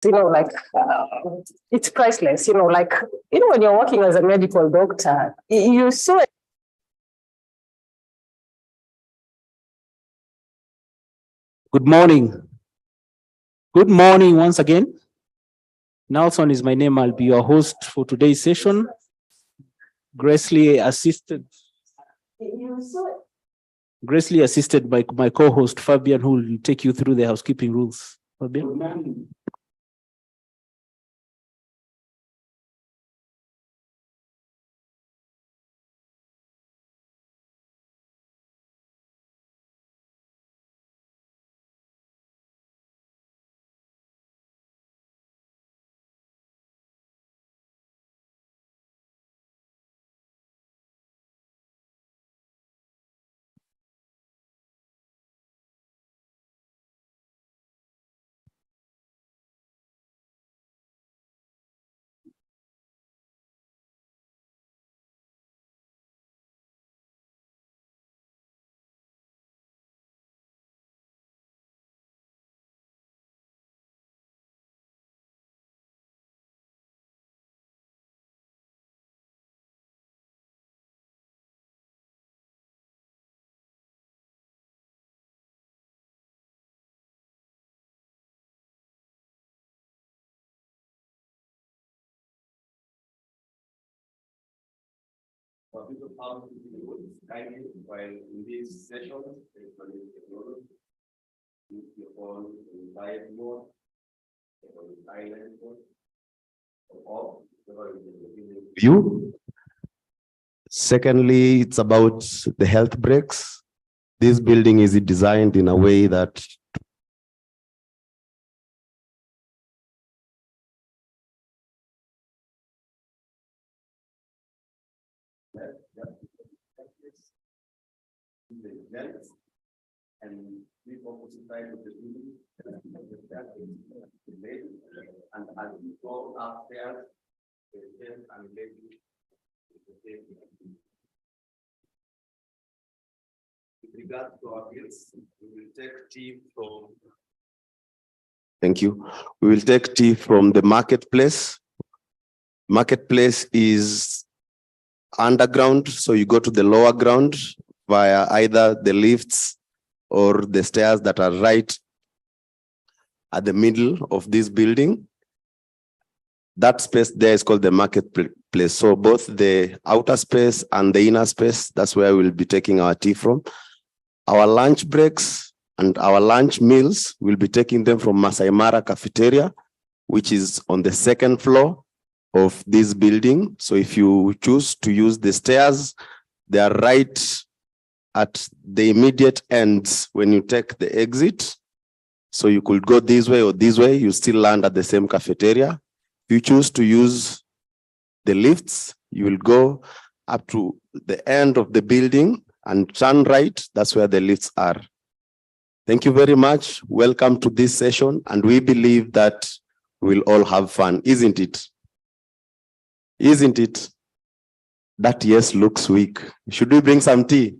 like it's priceless, like, when you're working as a medical doctor, you so. Good morning. Good morning once again. Nelson is my name. I'll be your host for today's session. Gracefully assisted by my co-host Fabian, who will take you through the housekeeping rules. Fabian. For people how to do kindly while in this session, technology, use your phone in diet mode, or in silent mode, or off, view. Secondly, it's about the health breaks. This building is designed in a way that and we opposite side of the building and as we go upstairs, and with regard to our bills, we will take tea from. Thank you. We will take tea from the marketplace. Marketplace is underground, so you go to the lower ground via either the lifts or the stairs that are right at the middle of this building. That space there is called the marketplace. So both the outer space and the inner space, that's where we'll be taking our tea from. Our lunch breaks and our lunch meals, we'll be taking them from Masai Mara Cafeteria, which is on the second floor of this building. So if you choose to use the stairs, they are right at the immediate ends when you take the exit. So you could go this way or this way, you still land at the same cafeteria. If you choose to use the lifts, you will go up to the end of the building and turn right. That's where the lifts are. Thank you very much. Welcome to this session. And we believe that we'll all have fun, isn't it? Isn't it? That yes looks weak. Should we bring some tea?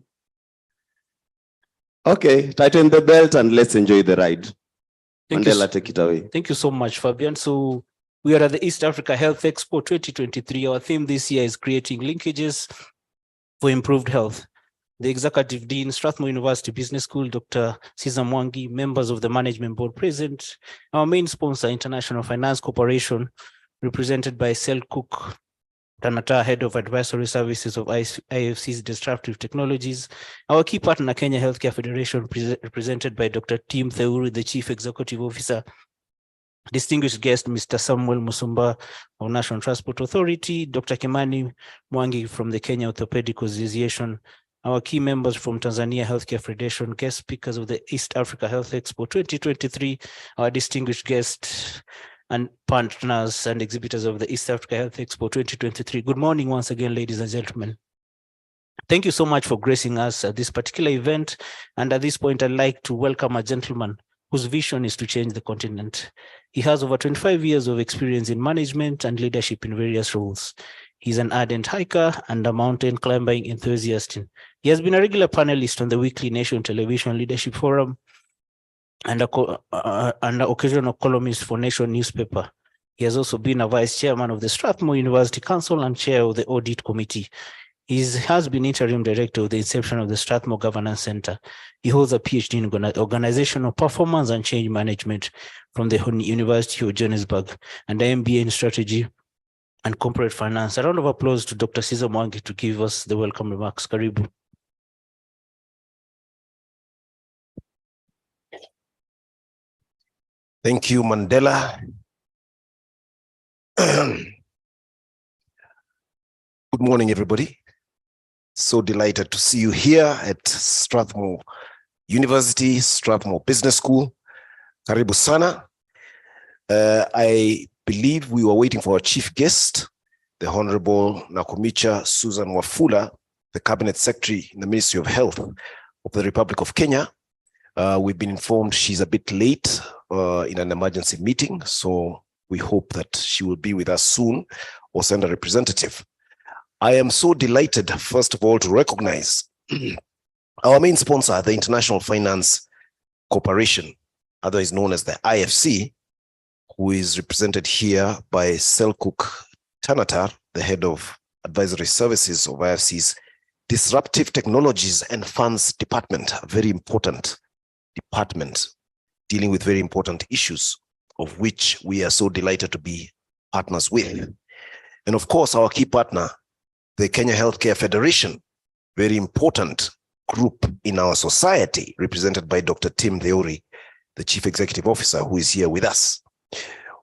Okay, tighten the belt and let's enjoy the ride. Mandela, take it away. Thank you so much, Fabian. So we are at the East Africa Health Expo 2023. Our theme this year is creating linkages for improved health. The Executive Dean, Strathmore University Business School, Dr. Caesar Mwangi, members of the Management Board present. Our main sponsor, International Finance Corporation, represented by Sel Cook Tanata, Head of Advisory Services of IFC's Disruptive Technologies. Our key partner, Kenya Healthcare Federation, represented by Dr. Tim Theuri, the Chief Executive Officer. Distinguished guest, Mr. Samuel Musumba of National Transport Authority, Dr. Kimani Mwangi from the Kenya Orthopedic Association. Our key members from Tanzania Healthcare Federation, guest speakers of the East Africa Health Expo 2023, our distinguished guests, and partners and exhibitors of the East Africa Health Expo 2023. Good morning once again, ladies and gentlemen. Thank you so much for gracing us at this particular event. And at this point, I'd like to welcome a gentleman whose vision is to change the continent. He has over 25 years of experience in management and leadership in various roles. He's an ardent hiker and a mountain climbing enthusiast. He has been a regular panelist on the weekly Nation Television Leadership Forum, and an occasional columnist for Nation newspaper. He has also been a vice chairman of the Strathmore University Council and chair of the audit committee. He has been interim director of the inception of the Strathmore Governance Center. He holds a PhD in organizational performance and change management from the University of Johannesburg and an MBA in strategy and corporate finance. A round of applause to Dr. Caesar Mwangi to give us the welcome remarks. Karibu. Thank you, Mandela. Good morning, everybody. So delighted to see you here at Strathmore University, Strathmore Business School. Karibu sana. I believe we were waiting for our chief guest, the Honorable Nakumicha Susan Wafula, the Cabinet Secretary in the Ministry of Health of the Republic of Kenya. We've been informed she's a bit late in an emergency meeting, so we hope that she will be with us soon or send a representative. I am so delighted, first of all, to recognize our main sponsor, the International Finance Corporation, otherwise known as the IFC, who is represented here by Selkuk Tanatar, the head of advisory services of IFC's Disruptive Technologies and Funds Department, a very important department dealing with very important issues, of which we are so delighted to be partners with. And of course, our key partner, the Kenya Healthcare Federation, very important group in our society, represented by Dr. Tim Theory, the Chief Executive Officer, who is here with us.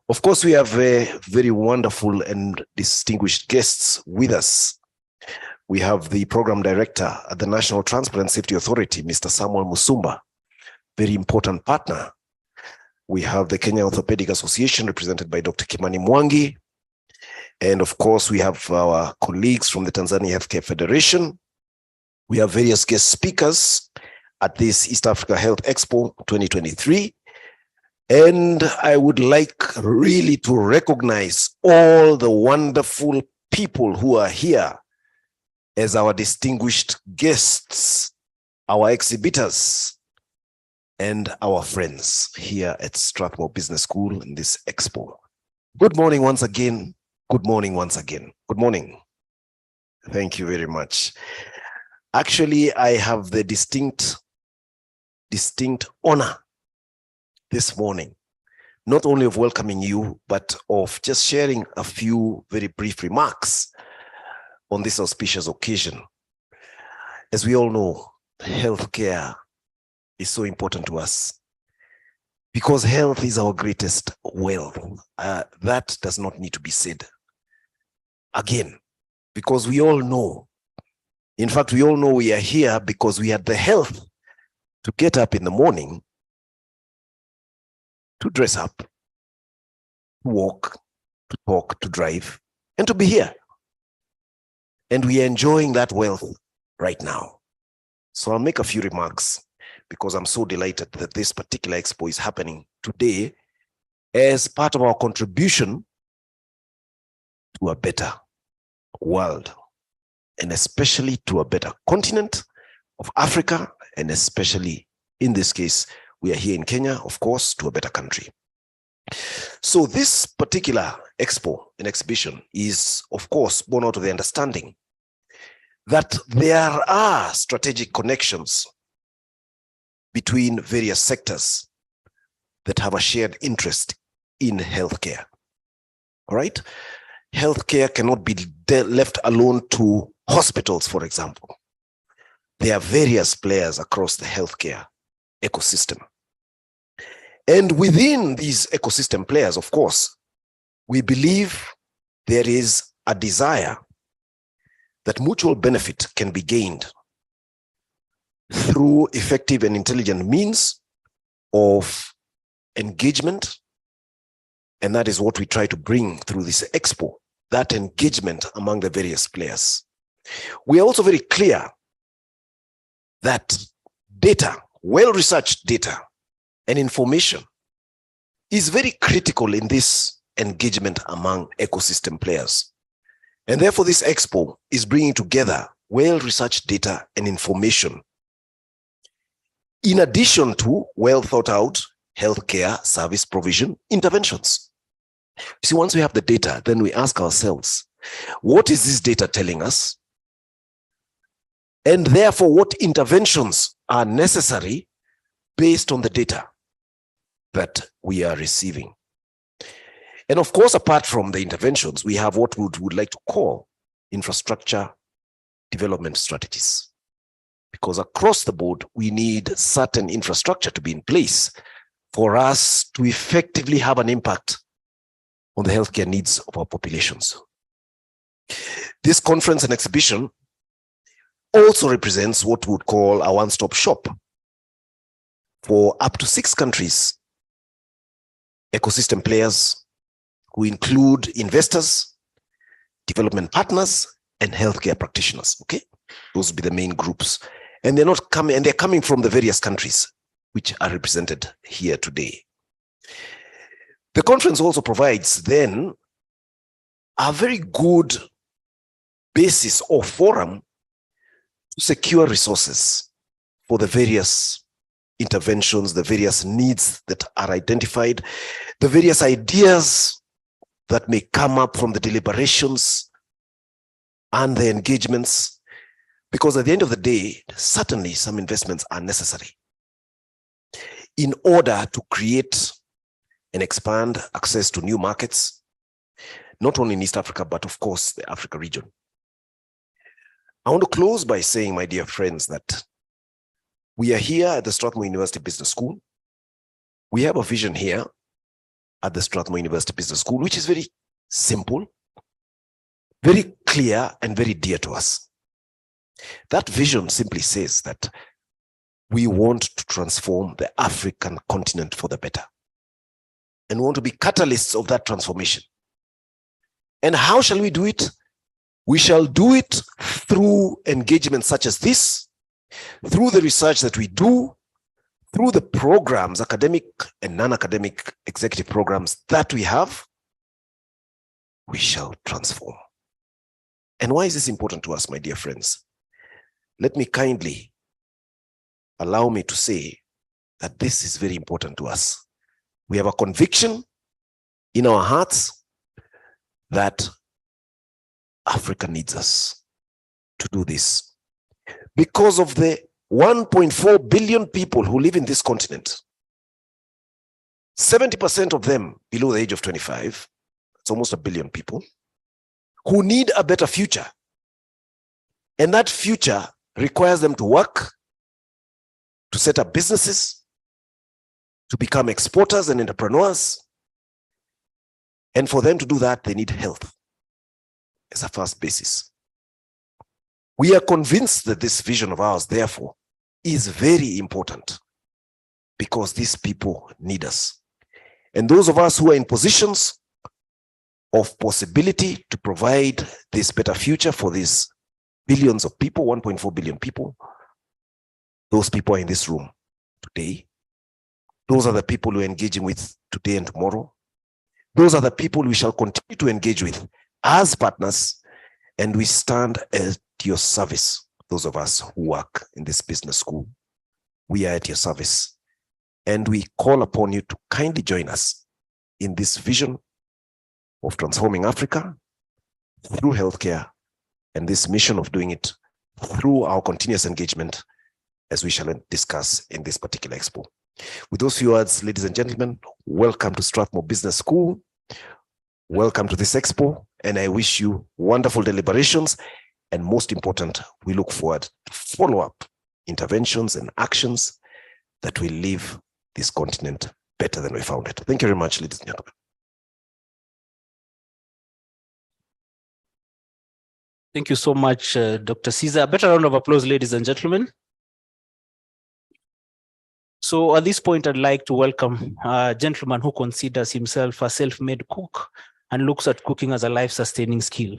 Of course, we have very wonderful and distinguished guests with us. We have the Program Director at the National Transport and Safety Authority, Mr. Samuel Musumba, very important partner. We have the Kenya Orthopedic Association, represented by Dr. Kimani Mwangi. And of course, we have our colleagues from the Tanzania Healthcare Federation. We have various guest speakers at this East Africa Health Expo 2023. And I would like really to recognize all the wonderful people who are here as our distinguished guests, our exhibitors, and our friends here at Strathmore Business School in this Expo. Good morning once again. Good morning once again. Good morning. Thank you very much. Actually, I have the distinct honor this morning, not only of welcoming you, but of just sharing a few very brief remarks on this auspicious occasion. As we all know, healthcare is so important to us because health is our greatest wealth. That does not need to be said again, because we all know, in fact, we all know we are here because we had the health to get up in the morning, to dress up, to walk, to talk, to drive, and to be here. And we are enjoying that wealth right now. So I'll make a few remarks because I'm so delighted that this particular expo is happening today as part of our contribution to a better world, and especially to a better continent of Africa, and especially in this case, we are here in Kenya, of course, to a better country. So this particular expo and exhibition is, of course, born out of the understanding that there are strategic connections between various sectors that have a shared interest in healthcare. All right? Healthcare cannot be left alone to hospitals, for example. There are various players across the healthcare ecosystem. And within these ecosystem players, of course, we believe there is a desire that mutual benefit can be gained through effective and intelligent means of engagement. And that is what we try to bring through this expo, that engagement among the various players. We are also very clear that data, well-researched data and information is very critical in this engagement among ecosystem players. And therefore, this expo is bringing together well-researched data and information in addition to well thought out healthcare service provision interventions. See, once we have the data, then we ask ourselves, what is this data telling us? And therefore, what interventions are necessary based on the data that we are receiving? And of course, apart from the interventions, we have what we would like to call infrastructure development strategies. Because across the board, we need certain infrastructure to be in place for us to effectively have an impact on the healthcare needs of our populations. This conference and exhibition also represents what we would call a one-stop shop for up to 6 countries, ecosystem players who include investors, development partners, and healthcare practitioners. Okay, those would be the main groups. And they're coming from the various countries which are represented here today. The conference also provides then a very good basis or forum to secure resources for the various interventions, the various needs that are identified, the various ideas that may come up from the deliberations and the engagements, because at the end of the day, certainly some investments are necessary in order to create and expand access to new markets, not only in East Africa, but of course, the Africa region. I want to close by saying, my dear friends, that we are here at the Strathmore University Business School. We have a vision here at the Strathmore University Business School, which is very simple, very clear, and very dear to us. That vision simply says that we want to transform the African continent for the better. And we want to be catalysts of that transformation. And how shall we do it? We shall do it through engagements such as this, through the research that we do, through the programs, academic and non-academic executive programs that we have. We shall transform. And why is this important to us, my dear friends? Let me kindly allow me to say that this is very important to us. We have a conviction in our hearts that Africa needs us to do this. Because of the 1.4 billion people who live in this continent, 70% of them below the age of 25, it's almost 1 billion people, who need a better future. And that future requires them to work, to set up businesses, to become exporters and entrepreneurs. And for them to do that, they need health as a first basis. We are convinced that this vision of ours, therefore, is very important because these people need us. And those of us who are in positions of possibility to provide this better future for these billions of people, 1.4 billion people, those people are in this room today. Those are the people we're engaging with today and tomorrow. Those are the people we shall continue to engage with as partners, and we stand at your service. Those of us who work in this business school, we are at your service, and we call upon you to kindly join us in this vision of transforming Africa through healthcare, and this mission of doing it through our continuous engagement, as we shall discuss in this particular expo. With those few words, ladies and gentlemen, welcome to Strathmore Business School. Welcome to this expo, and I wish you wonderful deliberations. And most important, we look forward to follow-up interventions and actions that will leave this continent better than we found it. Thank you very much, ladies and gentlemen. Thank you so much, Dr. Caesar. A better round of applause, ladies and gentlemen. So at this point, I'd like to welcome a gentleman who considers himself a self-made cook and looks at cooking as a life-sustaining skill.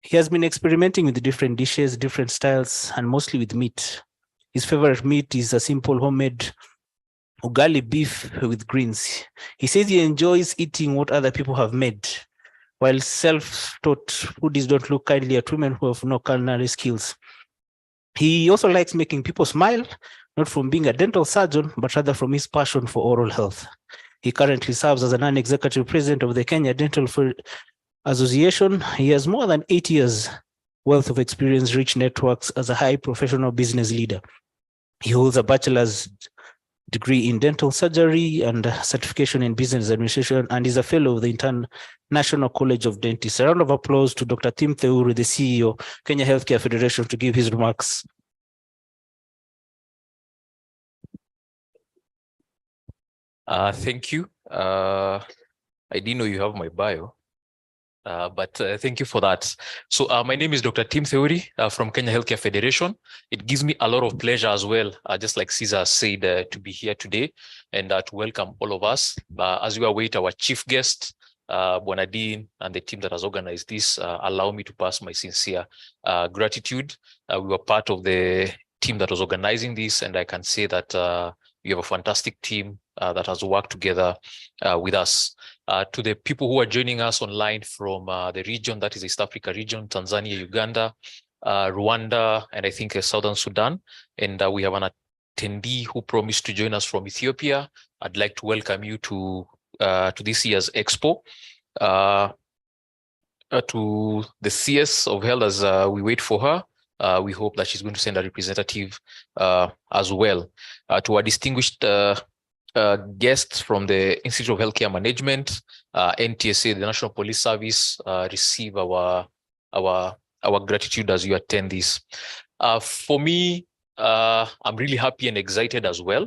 He has been experimenting with different dishes, different styles, and mostly with meat. His favorite meat is a simple homemade ugali beef with greens. He says he enjoys eating what other people have made, while self-taught foodies don't look kindly at women who have no culinary skills. He also likes making people smile not from being a dental surgeon, but rather from his passion for oral health. He currently serves as a non-executive president of the Kenya Dental Association. He has more than 8 years wealth of experience, rich networks as a high professional business leader. He holds a bachelor's degree in dental surgery and certification in business administration, and is a fellow of the International College of Dentists. A round of applause to Dr. Tim Theuri, the CEO, Kenya Healthcare Federation, to give his remarks. Thank you. I didn't know you have my bio, but thank you for that. So my name is Dr. Tim Theuri from Kenya Healthcare Federation. It gives me a lot of pleasure as well, just like Caesar said, to be here today and to welcome all of us. As we await our chief guest, Bonadine, and the team that has organized this, allow me to pass my sincere gratitude. We were part of the team that was organizing this, and I can say that we have a fantastic team that has worked together with us. To the people who are joining us online from the region, that is East Africa region, Tanzania, Uganda, Rwanda, and I think Southern Sudan. And we have an attendee who promised to join us from Ethiopia. I'd like to welcome you to this year's Expo, to the CS of Health as we wait for her. We hope that she's going to send a representative as well. To our distinguished guests from the Institute of Healthcare Management, NTSA, the National Police Service, receive our gratitude as you attend this. For me, I'm really happy and excited as well,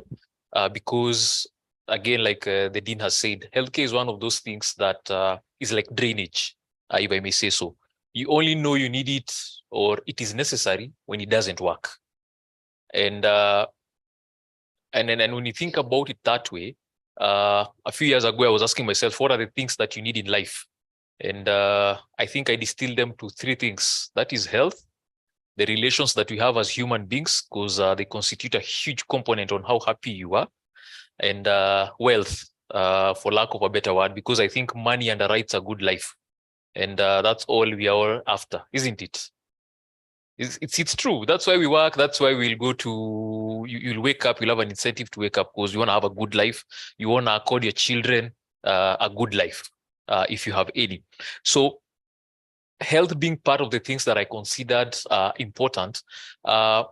because again, like the Dean has said, healthcare is one of those things that is like drainage, if I may say so. You only know you need it or it is necessary when it doesn't work. And when you think about it that way, a few years ago, I was asking myself, what are the things that you need in life? And I think I distilled them to 3 things. That is health, the relations that we have as human beings, because they constitute a huge component on how happy you are, and wealth, for lack of a better word, because I think money underwrites a good life. And that's all we are all after, isn't it? It's true. That's why we work. That's why we'll go to, you'll wake up, you'll have an incentive to wake up because you want to have a good life. You want to accord your children a good life, if you have any. So health being part of the things that I considered important, I've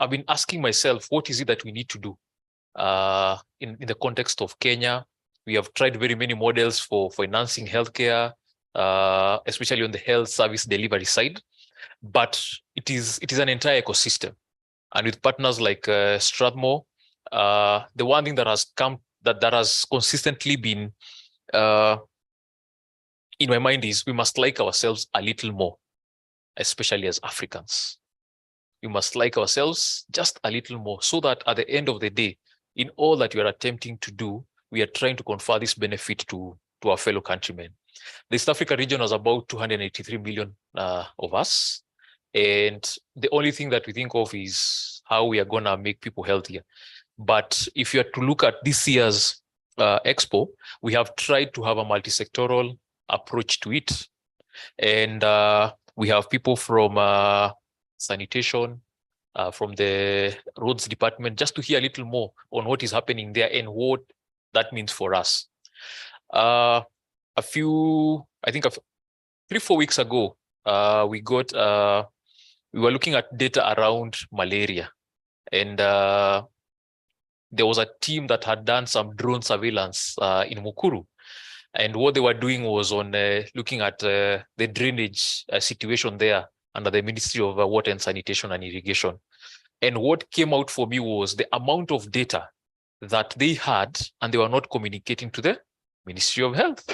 been asking myself, what is it that we need to do in the context of Kenya? We have tried very many models for financing healthcare, especially on the health service delivery side. But it is an entire ecosystem, and with partners like Strathmore, the one thing that has come that has consistently been in my mind is we must like ourselves a little more, especially as Africans. We must like ourselves just a little more, so that at the end of the day, in all that we are attempting to do, we are trying to confer this benefit to our fellow countrymen. The East Africa region has about 283 million of us. And the only thing that we think of is how we are going to make people healthier. But if you are to look at this year's Expo, we have tried to have a multi-sectoral approach to it. And we have people from sanitation, from the roads department, just to hear a little more on what is happening there and what that means for us. I think 3-4 weeks ago, we were looking at data around malaria, and there was a team that had done some drone surveillance in Mukuru. And what they were doing was on looking at the drainage situation there under the Ministry of Water and Sanitation and Irrigation. And what came out for me was the amount of data that they had, and they were not communicating to the Ministry of Health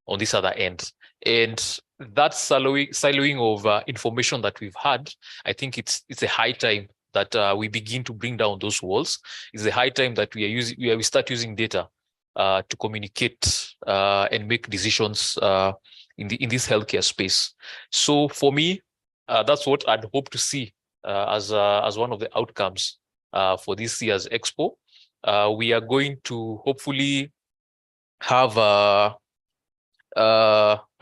on this other end. And that siloing of information that we've had, I think it's a high time that we begin to bring down those walls. It's a high time that we start using data to communicate and make decisions in this healthcare space. So for me, that's what I'd hope to see as one of the outcomes for this year's Expo. We are going to hopefully have a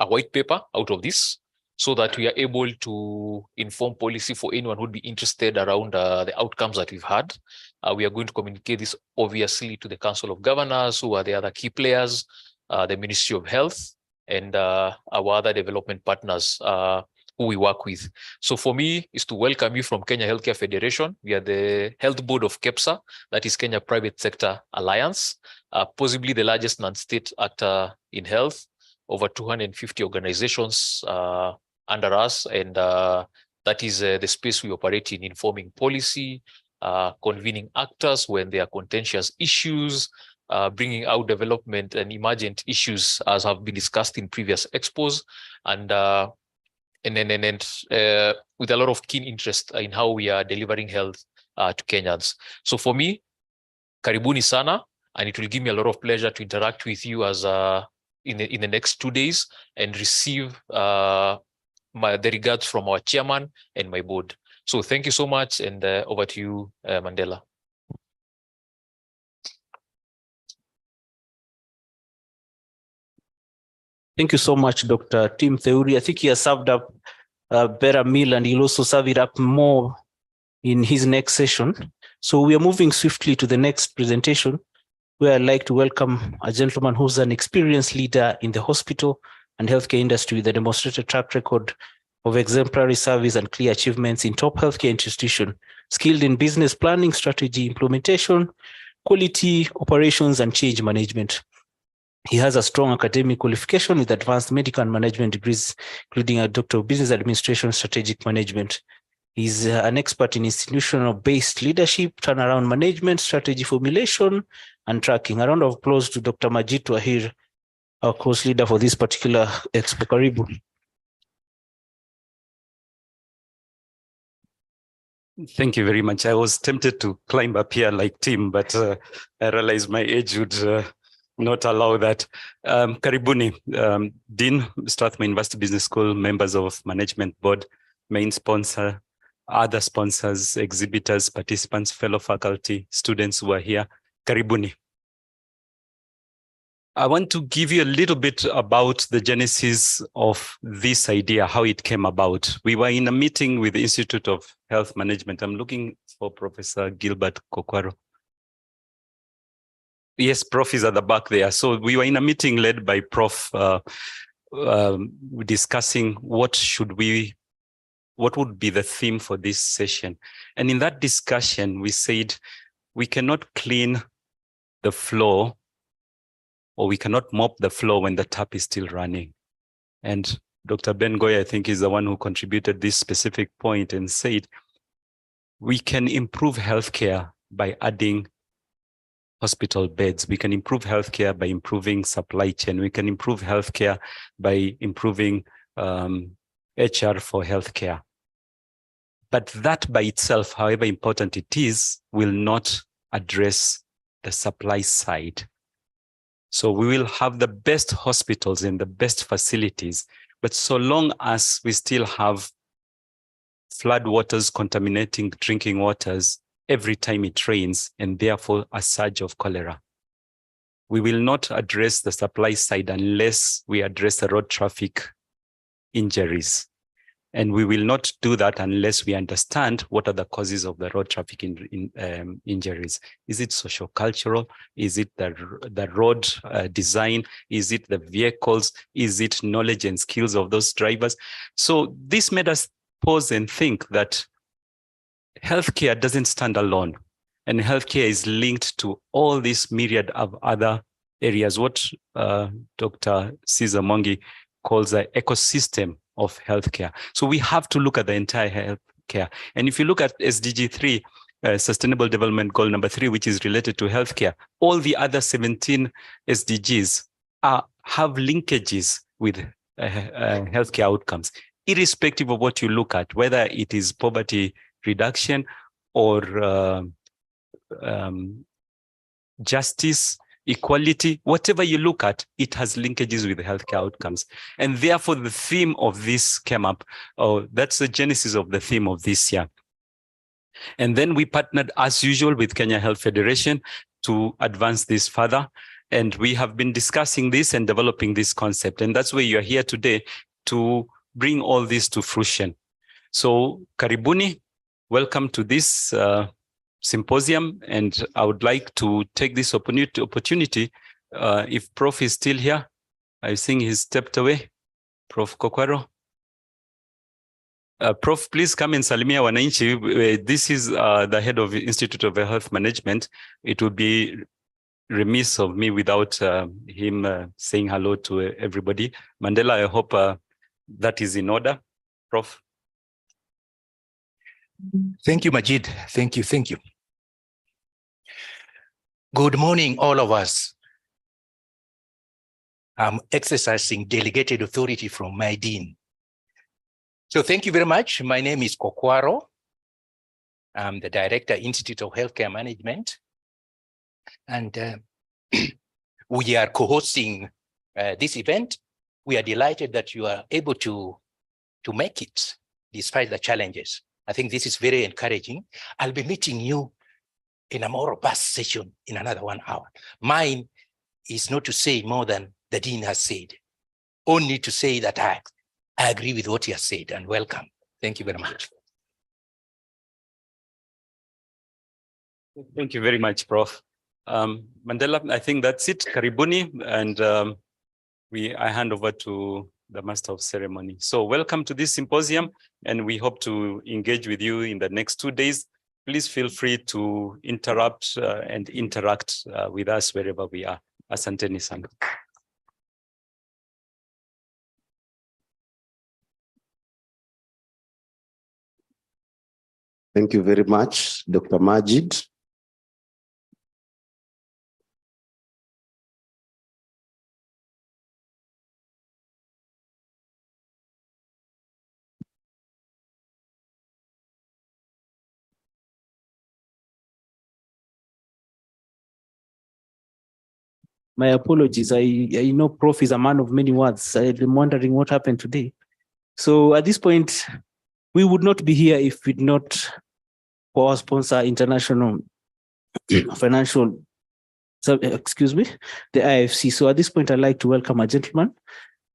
white paper out of this, so that we are able to inform policy for anyone who would be interested around the outcomes that we've had. We are going to communicate this obviously to the Council of Governors, who are the other key players, the Ministry of Health, and our other development partners who we work with. So for me, is to welcome you from Kenya Healthcare Federation. We are the health board of KEPSA, that is Kenya Private Sector Alliance, possibly the largest non-state actor in health, over 250 organizations under us. And that is the space we operate in, informing policy, convening actors when there are contentious issues, bringing out development and emergent issues as have been discussed in previous expos, and with a lot of keen interest in how we are delivering health to Kenyans. So for me, karibuni sana, and it will give me a lot of pleasure to interact with you as in the next 2 days and receive the regards from our chairman and my board. So thank you so much, and over to you, Mandela. Thank you so much, Dr. Tim Theuri. I think he has served up a better meal, and he'll also serve it up more in his next session. So we are moving swiftly to the next presentation, where I'd like to welcome a gentleman who's an experienced leader in the hospital and healthcare industry with a demonstrated track record of exemplary service and clear achievements in top healthcare institutions, skilled in business planning, strategy implementation, quality operations, and change management. He has a strong academic qualification with advanced medical and management degrees, including a Doctor of Business Administration, Strategic Management. He's an expert in institutional-based leadership, turnaround management, strategy formulation, and tracking. A round of applause to Dr. Majid Wahir, our course leader for this particular Expo. Karibu. Thank you very much. I was tempted to climb up here like Tim, but I realized my age would not allow that. Karibuni, Dean, Strathmore University Business School, members of Management Board, main sponsor, other sponsors, exhibitors, participants, fellow faculty, students who are here. Karibuni. I want to give you a little bit about the genesis of this idea, how it came about. We were in a meeting with the Institute of Health Management. I'm looking for Professor Gilbert Kokwaro. Yes, Prof is at the back there. So we were in a meeting led by Prof, discussing what would be the theme for this session. And in that discussion, we said we cannot clean the floor, or we cannot mop the floor when the tap is still running. And Dr. Ben Goy, I think, is the one who contributed this specific point and said, we can improve healthcare by adding hospital beds. We can improve healthcare by improving supply chain. We can improve healthcare by improving HR for healthcare. But that by itself, however important it is, will not address the supply side. So we will have the best hospitals and the best facilities, but so long as we still have flood waters contaminating drinking waters every time it rains, and therefore a surge of cholera, we will not address the supply side unless we address the road traffic injuries. And we will not do that unless we understand what are the causes of the road traffic injuries. Is it socio-cultural? Is it the road design? Is it the vehicles? Is it knowledge and skills of those drivers? So this made us pause and think that healthcare doesn't stand alone. And healthcare is linked to all this myriad of other areas, what Dr. Cesar Mongi calls the ecosystem of healthcare. So we have to look at the entire healthcare. And if you look at SDG 3, Sustainable Development Goal number 3, which is related to healthcare, all the other 17 SDGs have linkages with healthcare outcomes, irrespective of what you look at, whether it is poverty reduction or justice, equality, whatever you look at, it has linkages with healthcare outcomes. And therefore, the theme of this came up. Oh, that's the genesis of the theme of this year. And then we partnered, as usual, with Kenya Health Federation to advance this further. And we have been discussing this and developing this concept. And that's why you're here today, to bring all this to fruition. So karibuni, welcome to this symposium, and I would like to take this opportunity, if Prof is still here. I think he's stepped away. Prof Kokwaro. Prof, please come and salimia wananchi. This is the head of the Institute of Health Management. It would be remiss of me without him saying hello to everybody. Mandela, I hope that is in order. Prof. Thank you, Majid. Thank you. Thank you. Good morning, all of us. I'm exercising delegated authority from my dean. So thank you very much. My name is Kokwaro. I'm the Director, Institute of Healthcare Management. And we are co-hosting this event. We are delighted that you are able to make it despite the challenges. I think this is very encouraging. I'll be meeting you in a more robust session in another 1 hour. Mine is not to say more than the dean has said, only to say that I agree with what he has said, and welcome. Thank you very much. Thank you very much, Prof. Mandela, I think that's it. Karibuni, and I hand over to the Master of Ceremony. So welcome to this symposium, and we hope to engage with you in the next 2 days. Please feel free to interrupt and interact with us wherever we are. Asanteni sana. Thank you very much, Dr. Majid. My apologies. I know Prof is a man of many words. I've been wondering what happened today. So at this point, we would not be here if we did not for our sponsor, International Financial, excuse me, the IFC. So at this point, I'd like to welcome a gentleman.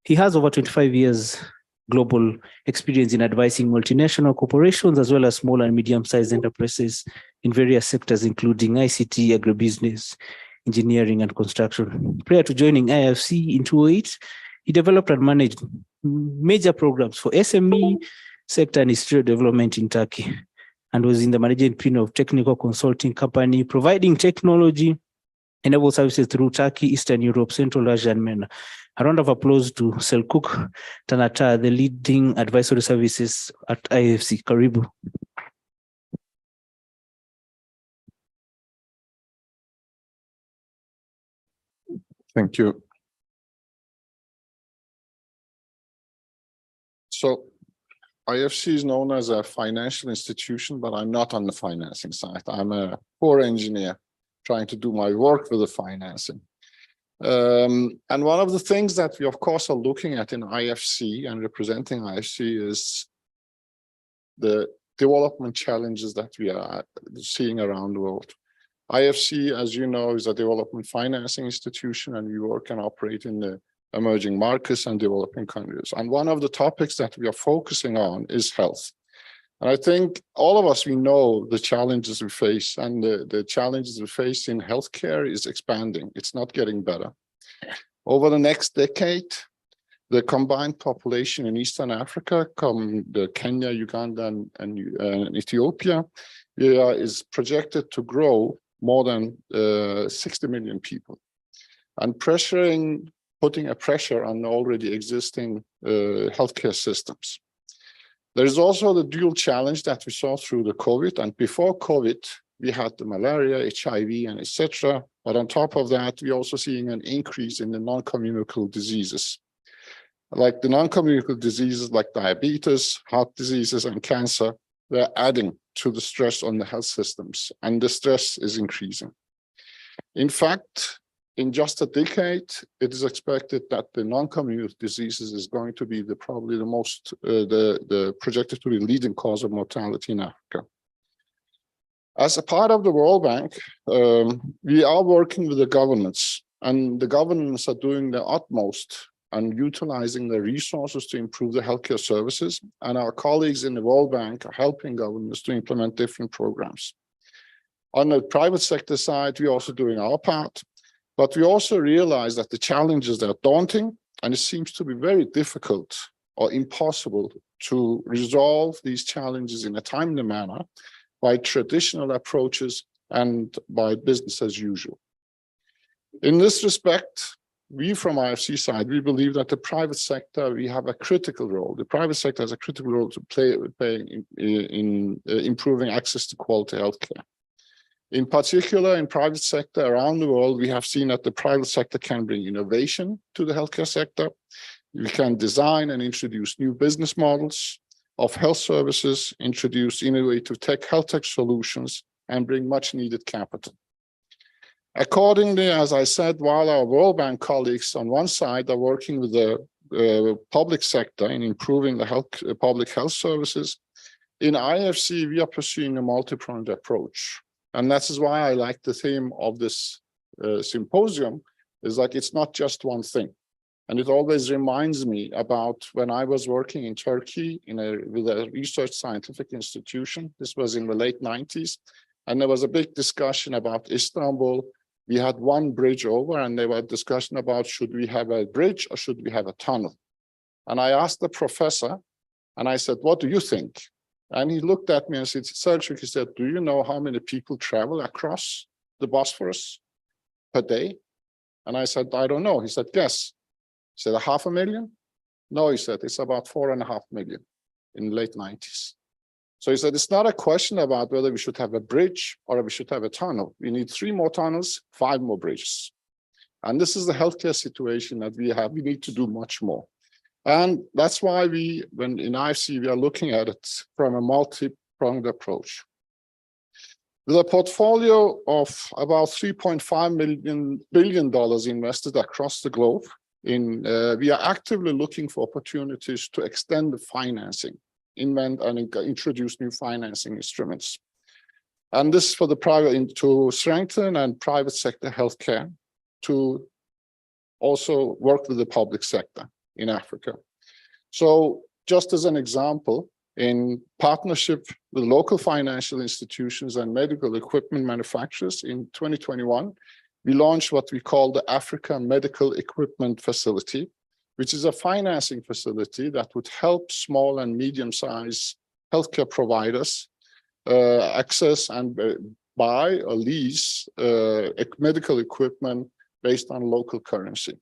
He has over 25 years global experience in advising multinational corporations as well as small and medium-sized enterprises in various sectors, including ICT, agribusiness, engineering, and construction. Prior to joining IFC in 2008, he developed and managed major programs for SME sector and industrial development in Turkey, and was in the managing team of technical consulting company, providing technology enabled services through Turkey, Eastern Europe, Central Asia, and MENA. A round of applause to Selçuk Tanata, the leading advisory services at IFC. Karibu. Thank you. So IFC is known as a financial institution, but I'm not on the financing side. I'm a core engineer trying to do my work with the financing. And one of the things that we, of course, are looking at in IFC and representing IFC is the development challenges that we are seeing around the world. IFC, as you know, is a development financing institution, and we work and operate in the emerging markets and developing countries. And one of the topics that we are focusing on is health. And I think all of us, we know the challenges we face, and the challenges we face in healthcare is expanding. It's not getting better. Over the next decade, the combined population in Eastern Africa, the Kenya, Uganda, and Ethiopia, is projected to grow more than 60 million people, and putting a pressure on already existing healthcare systems. There is also the dual challenge that we saw through the COVID, and before COVID, we had the malaria, HIV, and etc. But on top of that, we're also seeing an increase in the non-communicable diseases. Like the non-communicable diseases like diabetes, heart diseases, and cancer, they're adding to the stress on the health systems, and the stress is increasing. In fact, in just a decade, it is expected that the non-communicable diseases is going to be probably the most, projected to be leading cause of mortality in Africa. As a part of the World Bank, we are working with the governments, and the governments are doing their utmost and utilizing the resources to improve the healthcare services. And our colleagues in the World Bank are helping governments to implement different programs. On the private sector side, we're also doing our part, but we also realize that the challenges are daunting, and it seems to be very difficult or impossible to resolve these challenges in a timely manner by traditional approaches and by business as usual. In this respect, we from IFC side, we believe that the private sector, we have a critical role. The private sector has a critical role to play in improving access to quality healthcare. In particular, in private sector around the world, we have seen that the private sector can bring innovation to the healthcare sector. We can design and introduce new business models of health services, introduce innovative health tech solutions, and bring much needed capital. Accordingly, as I said, while our World Bank colleagues on one side are working with the public sector in improving the public health services, in IFC, we are pursuing a multi-pronged approach. And that is why I like the theme of this symposium, is like it's not just one thing. And it always reminds me about when I was working in Turkey with a research scientific institution. This was in the late 90s. And there was a big discussion about Istanbul. We had one bridge over, and there was a discussion about should we have a bridge or should we have a tunnel? And I asked the professor, and I said, what do you think? And he looked at me and said, Selçuk, he said, do you know how many people travel across the Bosphorus per day? And I said, I don't know. He said, guess. He said, 500,000? No, he said, it's about 4.5 million in the late 90s. So he said, it's not a question about whether we should have a bridge or we should have a tunnel. We need 3 more tunnels, 5 more bridges. And this is the healthcare situation that we have. We need to do much more. And that's why when in IFC, we are looking at it from a multi-pronged approach. With a portfolio of about $3.5 billion invested across the globe, we are actively looking for opportunities to extend the financing, invent and introduce new financing instruments. And this is for the private, to strengthen and private sector healthcare, to also work with the public sector in Africa. So just as an example, in partnership with local financial institutions and medical equipment manufacturers in 2021, we launched what we call the Africa Medical Equipment Facility, which is a financing facility that would help small and medium-sized healthcare providers access and buy or lease medical equipment based on local currency.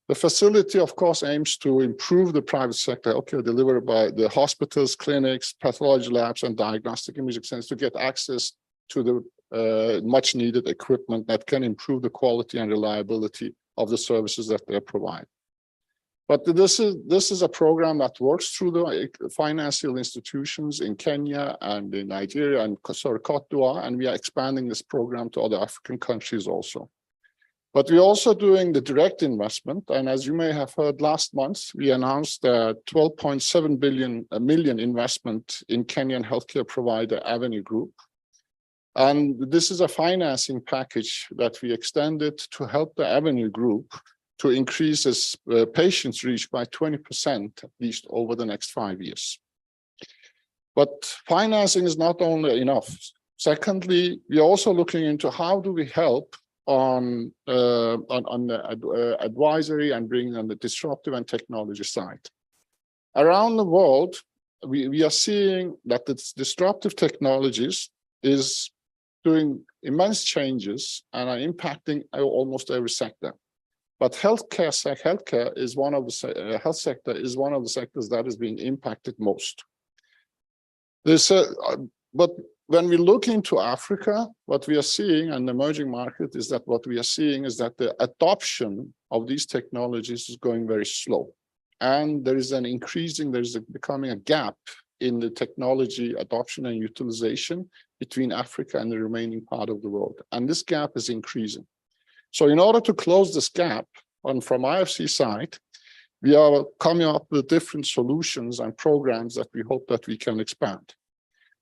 The facility, of course, aims to improve the private sector healthcare delivered by the hospitals, clinics, pathology labs, and diagnostic imaging centers to get access to the much needed equipment that can improve the quality and reliability of the services that they provide. But this is a program that works through the financial institutions in Kenya and in Nigeria and Cote d'Ivoire, and we are expanding this program to other African countries also. But we're also doing the direct investment. And as you may have heard last month, we announced a 12.7 million investment in Kenyan healthcare provider Avenue Group. And this is a financing package that we extended to help the Avenue Group to increase its patients reach by 20% at least over the next 5 years. But financing is not only enough. Secondly, we're also looking into how do we help on the advisory and bringing on the disruptive and technology side. Around the world, we are seeing that the disruptive technologies is doing immense changes and are impacting almost every sector. But healthcare is one of the health sector is one of the sectors that is being impacted most. But when we look into Africa, what we are seeing and the emerging market is that what we are seeing is that the adoption of these technologies is going very slow. And there is becoming a gap in the technology adoption and utilization between Africa and the remaining part of the world. And this gap is increasing. So in order to close this gap, from IFC side, we are coming up with different solutions and programs that we hope that we can expand.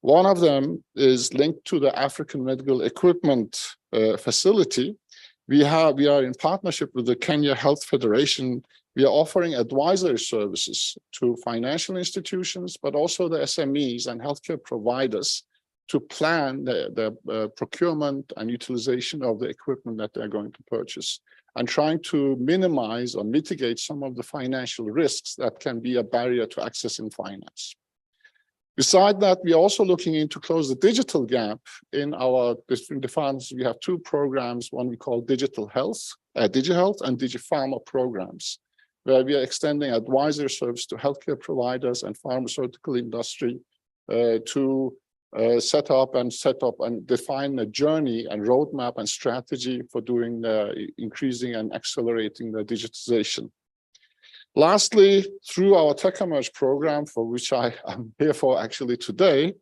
One of them is linked to the African Medical Equipment Facility. We are in partnership with the Kenya Health Federation We are offering advisory services to financial institutions, but also the SMEs and healthcare providers to plan the procurement and utilization of the equipment that they're going to purchase, and trying to minimize or mitigate some of the financial risks that can be a barrier to accessing finance. Beside that, we're also looking into close the digital gap in our different funds. We have two programs, one we call Digital Health, DigiHealth and DigiPharma programs, where we are extending advisory service to healthcare providers and pharmaceutical industry to set up and define a journey and roadmap and strategy for doing increasing and accelerating the digitization. Lastly, through our Tech Emerge program, for which I am here for actually today,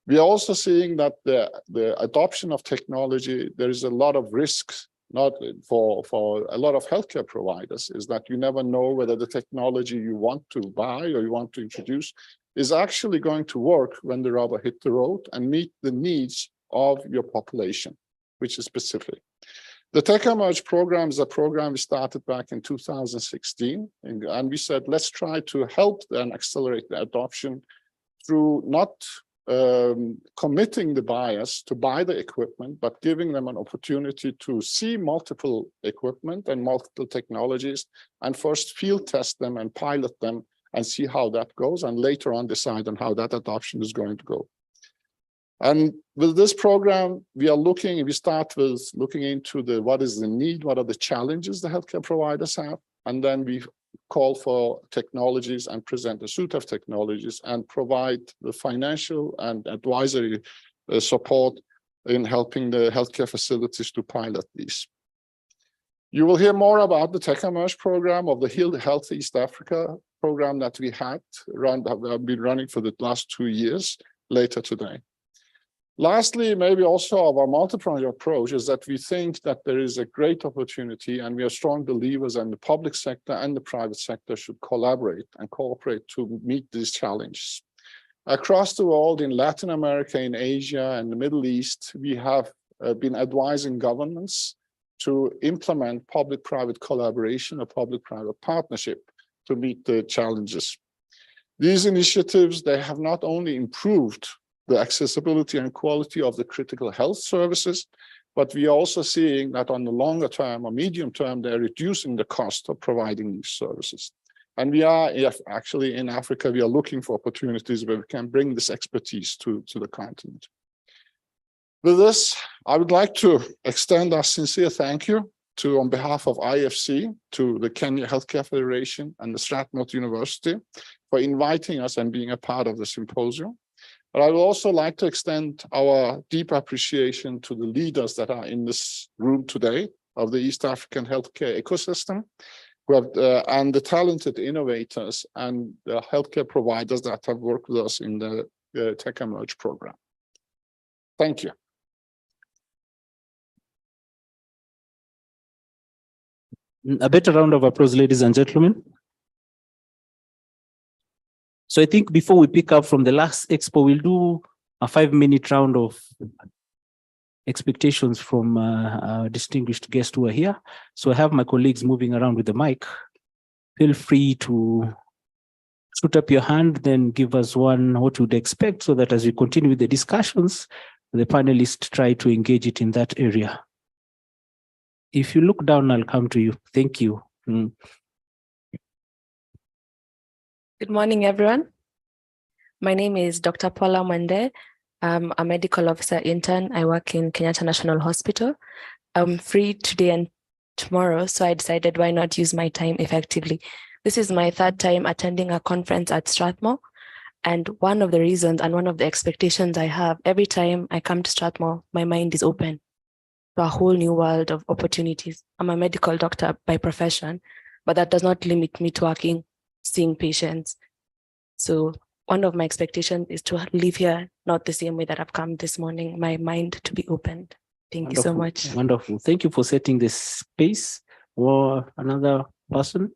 we are also seeing that the adoption of technology, there is a lot of risks, not for a lot of healthcare providers, is that you never know whether the technology you want to buy or you want to introduce is actually going to work when the rubber hit the road and meet the needs of your population, which is specific. The Tech Emerge program is a program we started back in 2016, and we said, let's try to help and accelerate the adoption through not committing the buyers to buy the equipment, but giving them an opportunity to see multiple equipment and multiple technologies, and first field test them and pilot them and see how that goes, and later on decide on how that adoption is going to go. And with this program, we start with looking into what is the need, what are the challenges the healthcare providers have, and then we call for technologies and present a suite of technologies and provide the financial and advisory support in helping the healthcare facilities to pilot these. You will hear more about the Tech Emerge program of the Health East Africa program that we have been running for the last 2 years later today. Lastly, maybe also of our multi-pronged approach is that we think that there is a great opportunity, and we are strong believers in the public sector and the private sector should collaborate and cooperate to meet these challenges. Across the world, in Latin America, in Asia, and the Middle East, we have been advising governments to implement public-private collaboration or public-private partnership to meet the challenges. These initiatives, they have not only improved the accessibility and quality of the critical health services, but we are also seeing that on the longer term or medium term, they're reducing the cost of providing these services. And we are, actually in Africa, we are looking for opportunities where we can bring this expertise to the continent. With this, I would like to extend our sincere thank you on behalf of IFC, to the Kenya Healthcare Federation and the Strathmore University for inviting us and being a part of the symposium. But I would also like to extend our deep appreciation to the leaders that are in this room today of the East African healthcare ecosystem, and the talented innovators and the healthcare providers that have worked with us in the Tech Emerge program. Thank you. A better round of applause, ladies and gentlemen. So I think before we pick up from the last expo, we'll do a 5-minute round of expectations from our distinguished guests who are here. So I have my colleagues moving around with the mic. Feel free to shoot up your hand, then give us what you'd expect, so that as we continue with the discussions, the panelists try to engage it in that area. If you look down, I'll come to you. Thank you. Good morning, everyone. My name is Dr. Paula Mwende. I'm a medical officer intern. I work in Kenyatta National Hospital. I'm free today and tomorrow, so I decided why not use my time effectively. This is my 3rd time attending a conference at Strathmore. And one of the reasons and one of the expectations I have, every time I come to Strathmore, my mind is open to a whole new world of opportunities. I'm a medical doctor by profession, but that does not limit me to seeing patients. So one of my expectations is to leave here not the same way that I've come this morning, my mind to be opened. Thank you so much. Wonderful. Thank you for setting this space. Or another person?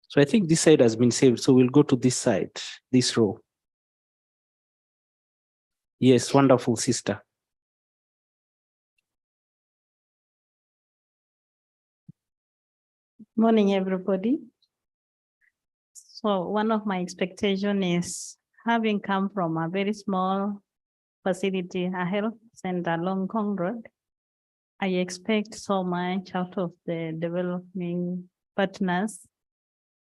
So I think this side has been saved. So we'll go to this side, this row. Yes, wonderful, sister. Morning, everybody. So one of my expectation is having come from a very small facility, a health center along Kong Road, I expect so much out of the developing partners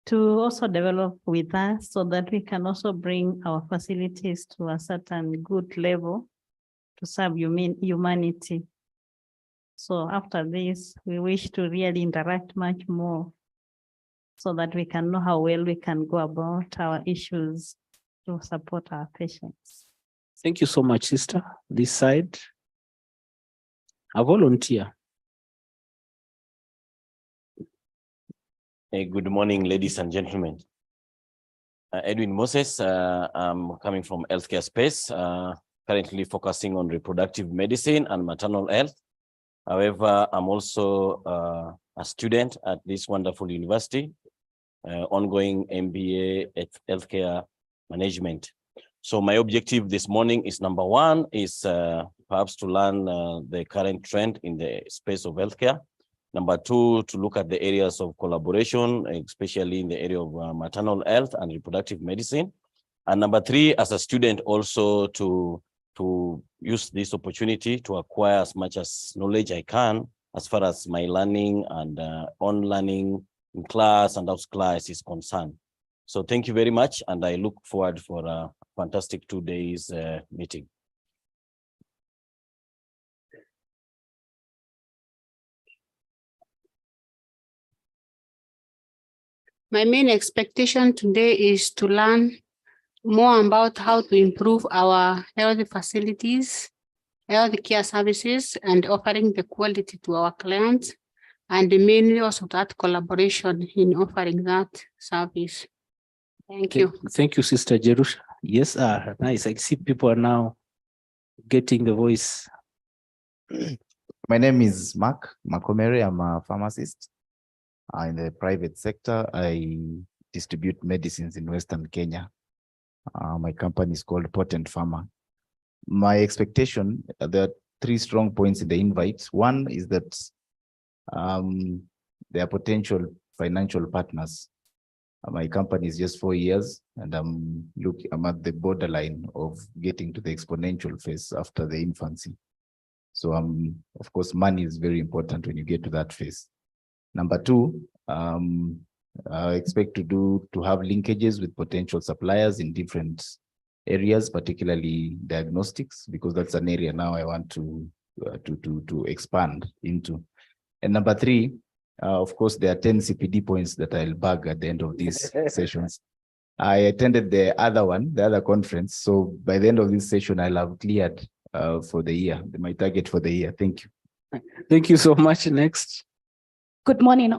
to also develop with us so that we can also bring our facilities to a certain good level to serve humanity. So after this, we wish to really interact much more so that we can know how well we can go about our issues to support our patients. Thank you so much, sister. This side, a volunteer. Hey, good morning, ladies and gentlemen. Edwin Moses, I'm coming from healthcare space, currently focusing on reproductive medicine and maternal health. However, I'm also a student at this wonderful university, ongoing MBA at healthcare management. So my objective this morning is number one is perhaps to learn the current trend in the space of healthcare. Number two, to look at the areas of collaboration, especially in the area of maternal health and reproductive medicine. And number three, as a student also to use this opportunity to acquire as much as knowledge I can as far as my learning and on learning in class and out class is concerned. So thank you very much. And I look forward for a fantastic 2 days meeting. My main expectation today is to learn more about how to improve our health facilities, health care services, and offering the quality to our clients, and mainly also that collaboration in offering that service. Thank you. Thank you, Sister Jerusha. Yes, nice. I see people are now getting the voice. My name is Mark Makomere. I'm a pharmacist in the private sector. I distribute medicines in Western Kenya. My company is called Potent Pharma. My expectation, there are 3 strong points in the invite. One is that there are potential financial partners. My company is just 4 years, and I'm at the borderline of getting to the exponential phase after the infancy. So of course, money is very important when you get to that phase. Number 2, I expect to have linkages with potential suppliers in different areas, particularly diagnostics, because that's an area now I want to expand into. And number 3, of course, there are 10 CPD points that I'll bag at the end of these sessions. I attended the other conference. So by the end of this session, I'll have cleared for the year, my target for the year. Thank you. Thank you so much. Next. Good morning.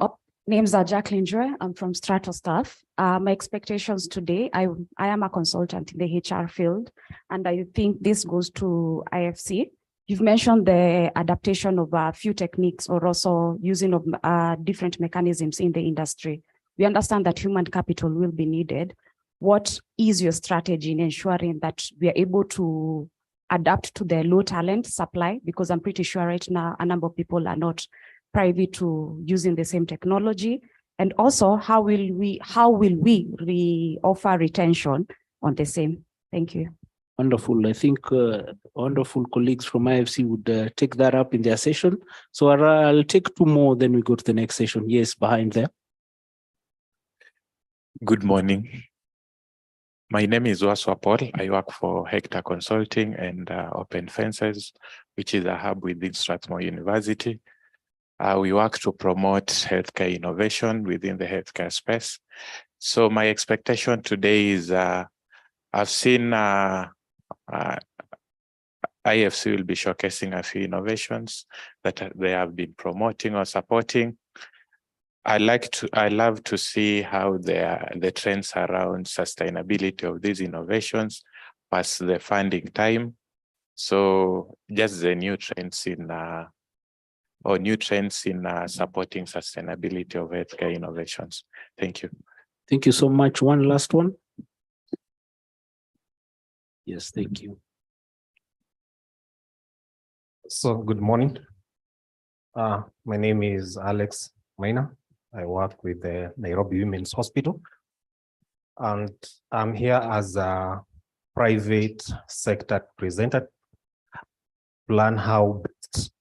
Names are Jacqueline Joy. I'm from Strato staff. My expectations today, I am a consultant in the HR field, and I think this goes to IFC. You've mentioned the adaptation of a few techniques or also using of different mechanisms in the industry. We understand that human capital will be needed. What is your strategy in ensuring that we are able to adapt to the low talent supply? Because I'm pretty sure right now a number of people are not privy to using the same technology. And also, how will we offer retention on the same? Thank you. Wonderful. I think wonderful colleagues from IFC would take that up in their session. So I'll take 2 more, then we go to the next session. Yes, behind there. Good morning. My name is Waswa Paul. I work for Hector Consulting and Open Fences, which is a hub within Strathmore University. We work to promote healthcare innovation within the healthcare space. So my expectation today is I've seen IFC will be showcasing a few innovations that they have been promoting or supporting. I love to see how the trends around sustainability of these innovations past the funding time. So just the new trends in supporting sustainability of healthcare innovations. Thank you. Thank you so much. One last one. Yes, thank you. So good morning. My name is Alex Maina. I work with the Nairobi Women's Hospital. And I'm here as a private sector representative, plan how best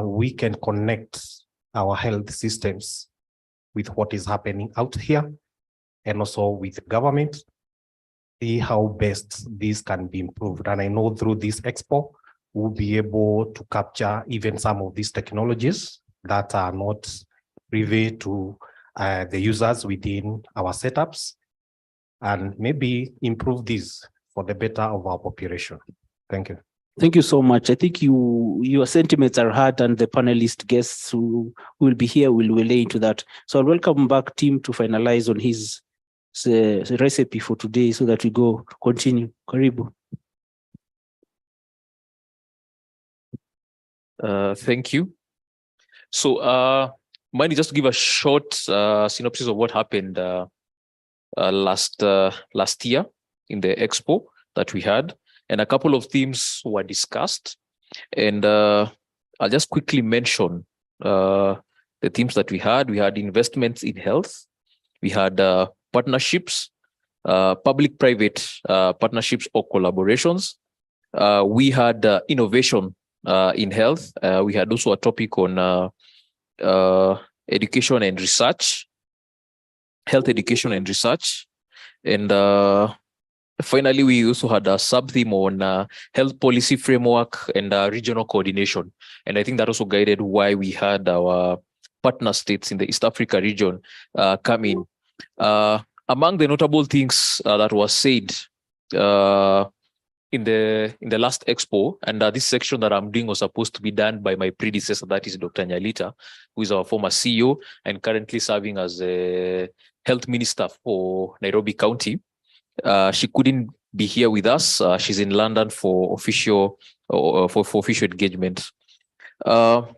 we can connect our health systems with what is happening out here and also with the government, see how best this can be improved. And I know through this Expo, we'll be able to capture even some of these technologies that are not privy to the users within our setups, and maybe improve this for the better of our population. Thank you. Thank you so much. I think your sentiments are heard, and the panelist guests who will be here will relay into that. So I'll welcome back Tim to finalize on his recipe for today so that we continue. Karibu. Thank you. So mind just to give a short synopsis of what happened last year in the Expo that we had, and a couple of themes were discussed. And I'll just quickly mention the themes that we had. We had investments in health. We had partnerships, public-private partnerships or collaborations. We had innovation in health. We had also a topic on education and research, health education and research. And finally, we also had a sub-theme on health policy framework and regional coordination. And I think that also guided why we had our partner states in the East Africa region come in. Among the notable things that was said in the last Expo, and this section that I'm doing was supposed to be done by my predecessor, that is Dr. Nyalita, who is our former CEO and currently serving as a health minister for Nairobi County. She couldn't be here with us. She's in London for official engagement. One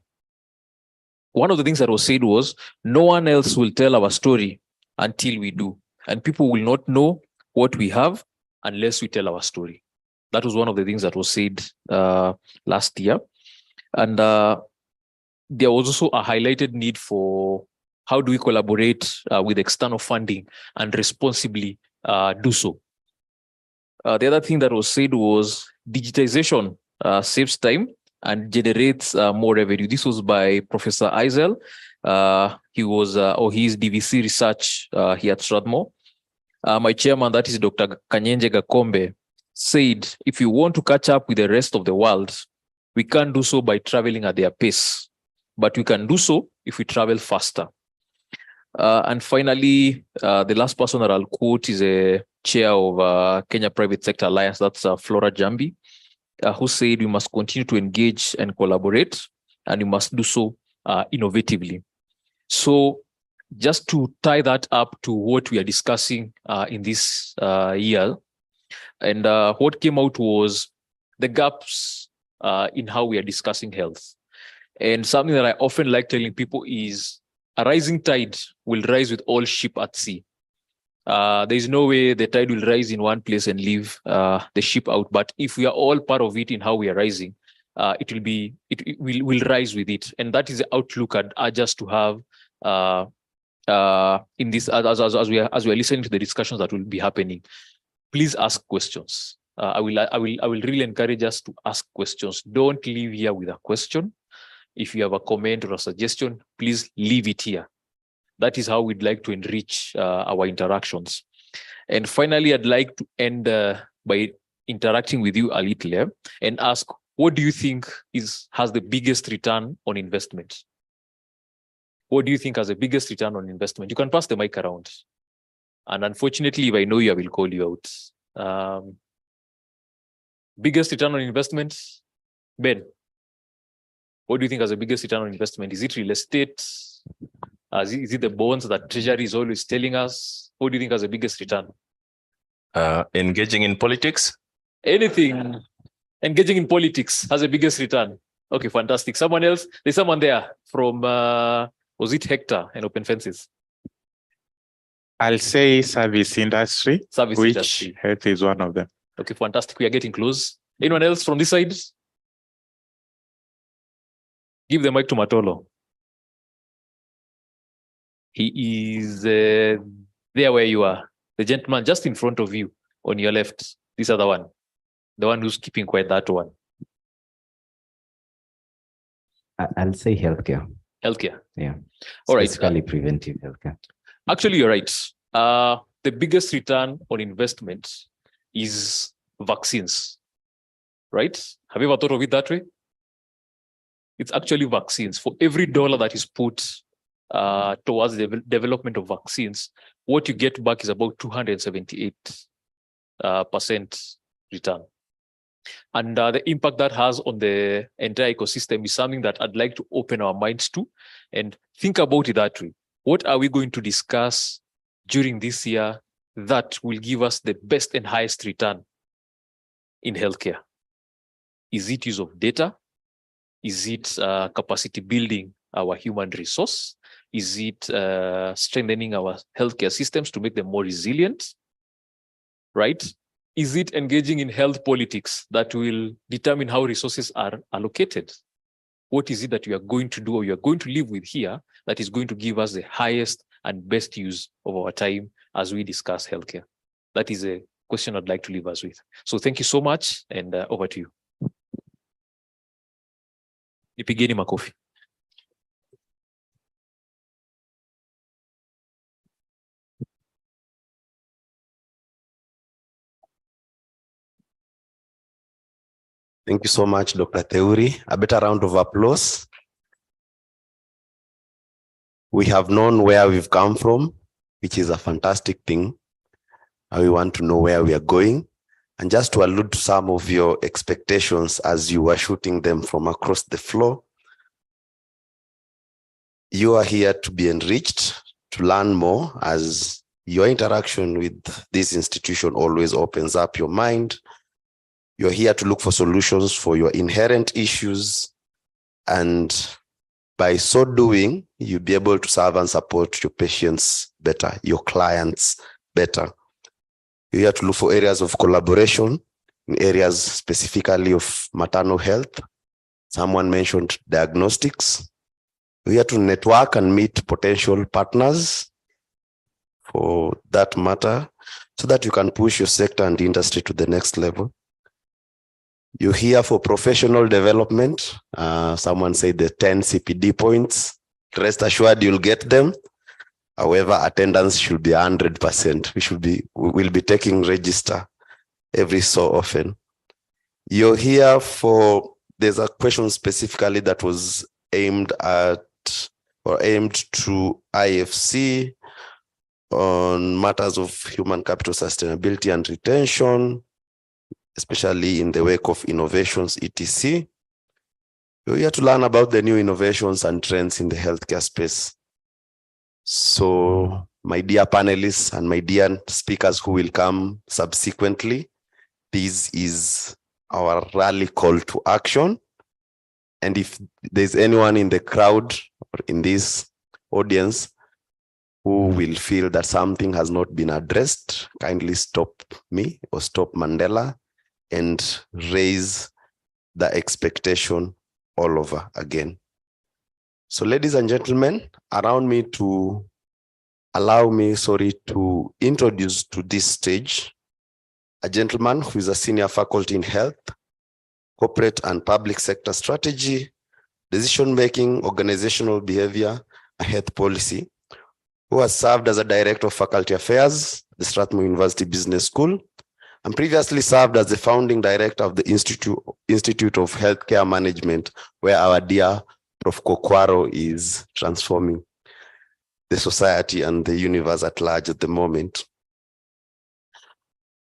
of the things that was said was, no one else will tell our story until we do. And people will not know what we have unless we tell our story. That was one of the things that was said last year. And there was also a highlighted need for how do we collaborate with external funding and responsibly do so. The other thing that was said was digitization saves time and generates more revenue. This was by Professor Eisel. He is DVC research here at Strathmore. My chairman, that is Dr. Kanyenje Gakombe, said, if you want to catch up with the rest of the world, we can't do so by traveling at their pace, but we can do so if we travel faster. And finally, the last person that I'll quote is a chair of Kenya Private Sector Alliance, that's Flora Jambi, who said we must continue to engage and collaborate, and we must do so innovatively. So just to tie that up to what we are discussing in this year, and what came out was the gaps in how we are discussing health. And something that I often like telling people is a rising tide will rise with all ship at sea. There is no way the tide will rise in one place and leave the ship out. But if we are all part of it in how we are rising, it will rise with it. And that is the outlook I'd urge us to have in this as we are listening to the discussions that will be happening. Please ask questions. I will really encourage us to ask questions. Don't leave here with a question. If you have a comment or a suggestion, please leave it here. That is how we'd like to enrich our interactions. And finally, I'd like to end by interacting with you a little and ask, what do you think has the biggest return on investment? What do you think has the biggest return on investment? You can pass the mic around. And unfortunately, if I know you, I will call you out. Biggest return on investment? Ben, what do you think has the biggest return on investment? Is it real estate? Is it the bonds that Treasury is always telling us? What do you think has the biggest return? Engaging in politics? Anything. Engaging in politics has the biggest return. Okay, fantastic. Someone else? There's someone there from, was it Hector and Open Fences? I'll say service industry, Service which industry. health is one of them. Okay, fantastic. We are getting close. Anyone else from this side? Give the mic to Matolo. He is there where you are. The gentleman just in front of you on your left. This other one. The one who's keeping quiet, that one. I'll say healthcare. Healthcare. Yeah. All right. Specifically preventive healthcare. Actually, you're right. The biggest return on investment is vaccines, right? Have you ever thought of it that way? It's actually vaccines. For every dollar that is put towards the development of vaccines, what you get back is about 278% return. And the impact that has on the entire ecosystem is something that I'd like to open our minds to and think about it that way. What are we going to discuss during this year that will give us the best and highest return in healthcare? Is it use of data? Is it capacity building our human resource? Is it strengthening our healthcare systems to make them more resilient? Right? Is it engaging in health politics that will determine how resources are allocated? What is it that you are going to do or you are going to live with here that is going to give us the highest and best use of our time as we discuss healthcare? That is a question I'd like to leave us with. So thank you so much, and over to you. Nipigeni makofi. Thank you so much, Dr. Theuri. A better round of applause. We have known where we've come from, which is a fantastic thing. And we want to know where we are going. And just to allude to some of your expectations as you were shooting them from across the floor, you are here to be enriched, to learn more, as your interaction with this institution always opens up your mind. You're here to look for solutions for your inherent issues, and by so doing, you'll be able to serve and support your patients better, your clients better. You're here to look for areas of collaboration in areas specifically of maternal health. Someone mentioned diagnostics. You're here to network and meet potential partners for that matter, so that you can push your sector and the industry to the next level. You're here for professional development. Someone said the 10 CPD points. Rest assured you'll get them. However, attendance should be 100%. We'll be taking register every so often. You're here for, there's a question specifically that was aimed at or aimed to IFC on matters of human capital sustainability and retention, especially in the wake of innovations, etc. You're here to learn about the new innovations and trends in the healthcare space. So, my dear panelists and my dear speakers who will come subsequently, this is our rally call to action. And if there's anyone in the crowd or in this audience who will feel that something has not been addressed, kindly stop me or stop Mandela and raise the expectation all over again. So ladies and gentlemen, around me to allow me, to introduce to this stage a gentleman who is a senior faculty in health, corporate and public sector strategy, decision-making, organizational behavior, and health policy, who has served as a director of faculty affairs, the Strathmore University Business School, and previously served as the founding director of the Institute of Healthcare Management, where our dear Prof. Kokwaro is transforming the society and the universe at large at the moment.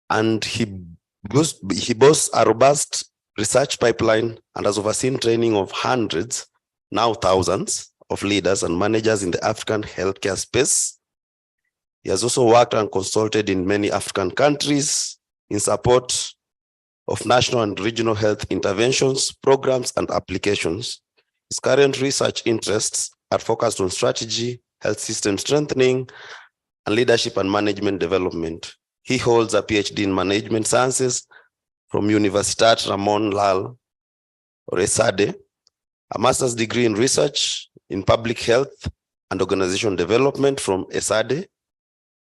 And he boasts a robust research pipeline and has overseen training of hundreds, now thousands, of leaders and managers in the African healthcare space. He has also worked and consulted in many African countries in support of national and regional health interventions, programs, and applications. His current research interests are focused on strategy, health system strengthening, and leadership and management development. He holds a PhD in management sciences from Universitat Ramon Lal, or ESADE, a master's degree in research in public health and Organization Development from ESADE,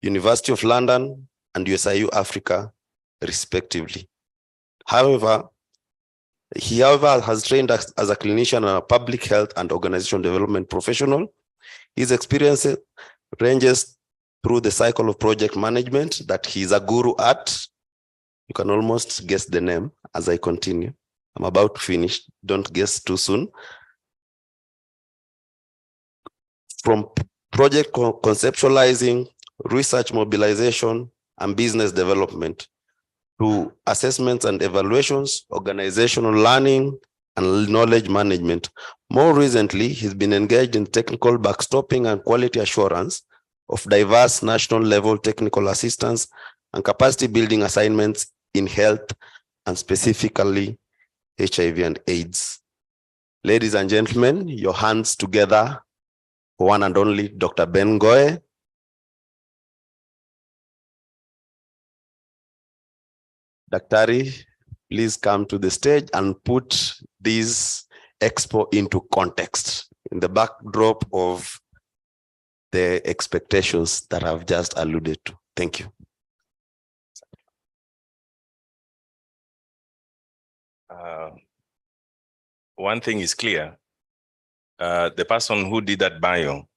University of London, and USIU Africa, respectively. However, he has trained as a clinician and a public health and organization development professional. His experience ranges through the cycle of project management that he's a guru at. You can almost guess the name as I continue. I'm about to finish. Don't guess too soon. From project conceptualizing, research mobilization, and business development to assessments and evaluations, organizational learning, and knowledge management. More recently, he's been engaged in technical backstopping and quality assurance of diverse national level technical assistance and capacity building assignments in health and specifically HIV and AIDS. Ladies and gentlemen, your hands together for one and only Dr. Ben Goe. Daktari, please come to the stage and put this expo into context in the backdrop of the expectations that I've just alluded to. Thank you. One thing is clear. The person who did that bio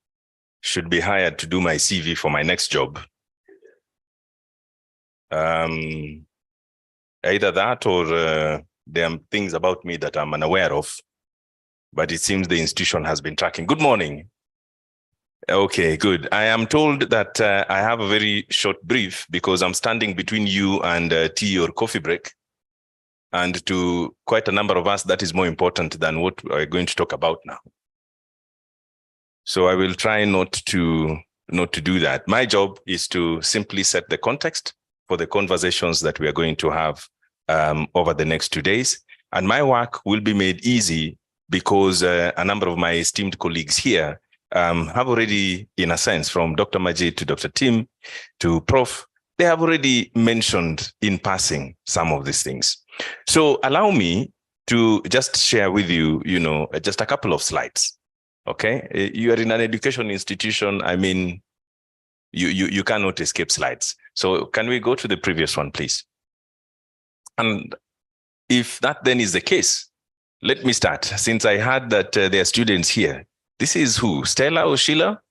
should be hired to do my CV for my next job. Either that or there are things about me that I'm unaware of, but it seems the institution has been tracking. Good morning. Okay, good. I am told that I have a very short brief because I'm standing between you and tea or coffee break. And to quite a number of us, that is more important than what we're going to talk about now. So I will try not to do that. My job is to simply set the context for the conversations that we are going to have over the next 2 days. And my work will be made easy because a number of my esteemed colleagues here have already, in a sense, from Dr. Majid to Dr. Tim to Prof, they have already mentioned in passing some of these things. So allow me to just share with you, just a couple of slides. Okay, you are in an education institution. I mean, you cannot escape slides. So can we go to the previous one, please? And if that then is the case, let me start. Since I heard that there are students here, this is who? Stella or Sheila?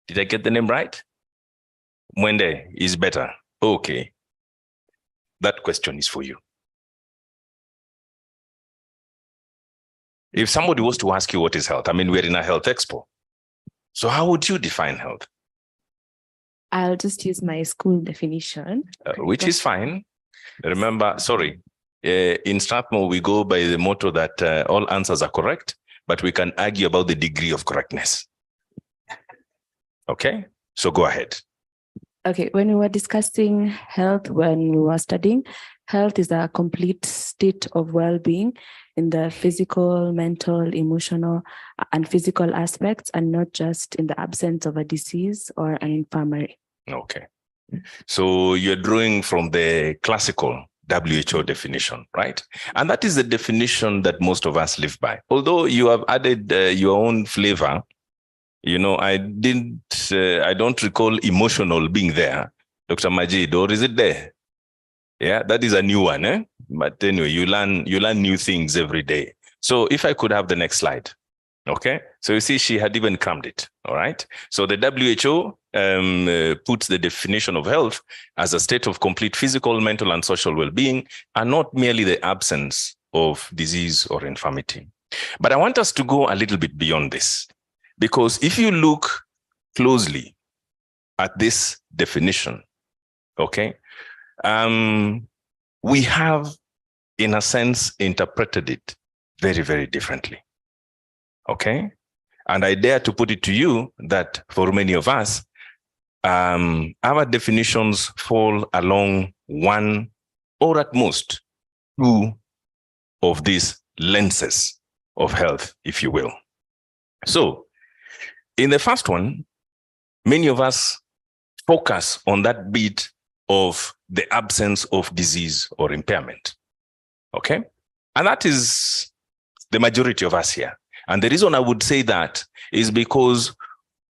Did I get the name right? Mwende is better. Okay. That question is for you. If somebody was to ask you what is health, I mean, we're in a health expo. So how would you define health? I'll just use my school definition. Which is fine. Remember, sorry, in Strathmore, we go by the motto that all answers are correct, but we can argue about the degree of correctness. Okay, so go ahead. Okay, when we were discussing health, when we were studying, health is a complete state of well-being in the physical, mental, emotional, and physical aspects, and not just in the absence of a disease or an infirmary. Okay. So you're drawing from the classical WHO definition, right? And that is the definition that most of us live by. Although you have added your own flavor, I don't recall emotional being there, Dr. Majid, or is it there? Yeah, that is a new one, eh? But anyway, you learn new things every day. So if I could have the next slide. Okay, so you see, she had even crammed it. All right. So the WHO puts the definition of health as a state of complete physical, mental, and social well-being, and not merely the absence of disease or infirmity. But I want us to go a little bit beyond this, because if you look closely at this definition, okay, we have, in a sense, interpreted it very, very differently. Okay, and I dare to put it to you that for many of us, our definitions fall along one or at most two of these lenses of health, if you will. So in the first one, many of us focus on that bit of the absence of disease or impairment. Okay, and that is the majority of us here. And the reason I would say that is because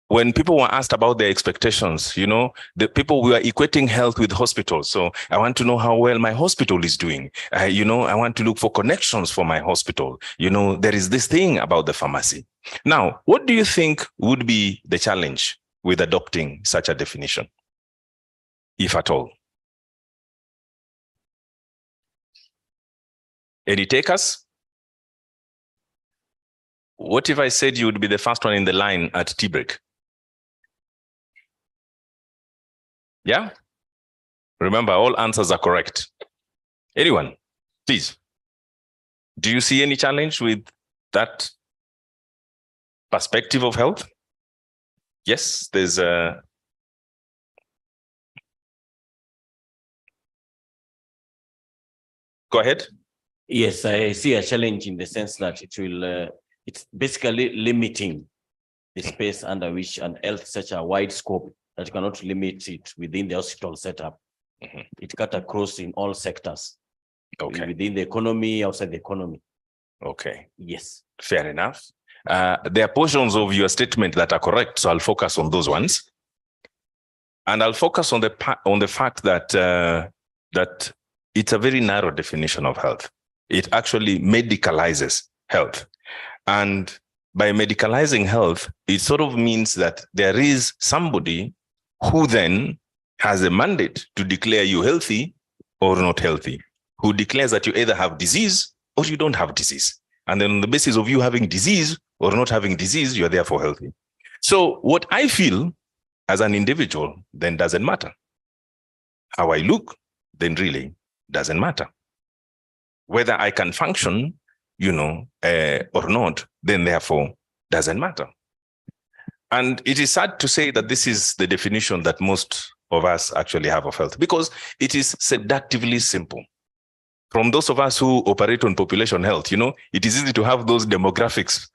when people were asked about their expectations, you know, the people were equating health with hospitals. So I want to know how well my hospital is doing. You know, I want to look for connections for my hospital. You know, there is this thing about the pharmacy. Now, what do you think would be the challenge with adopting such a definition, if at all? Any takers? What if I said you would be the first one in the line at tea break? Yeah? Remember, all answers are correct. Anyone, please. Do you see any challenge with that perspective of health? Yes, there's a... Go ahead. Yes, I see a challenge in the sense that it will, it's basically limiting the space under which an health such a wide scope that you cannot limit it within the hospital setup. It cut across in all sectors. Okay. Within the economy, outside the economy. Okay. Yes. Fair enough. There are portions of your statement that are correct, so I'll focus on those ones. And I'll focus on the fact that that it's a very narrow definition of health. It actually medicalizes health. And by medicalizing health, it sort of means that there is somebody who then has a mandate to declare you healthy or not healthy, who declares that you either have disease or you don't have disease. And then on the basis of you having disease or not having disease, you're therefore healthy. So what I feel as an individual then doesn't matter. How I look then really doesn't matter. Whether I can function, you know, or not, then therefore doesn't matter. And it is sad to say that this is the definition that most of us actually have of health, because it is seductively simple. From those of us who operate on population health, you know, it is easy to have those demographics,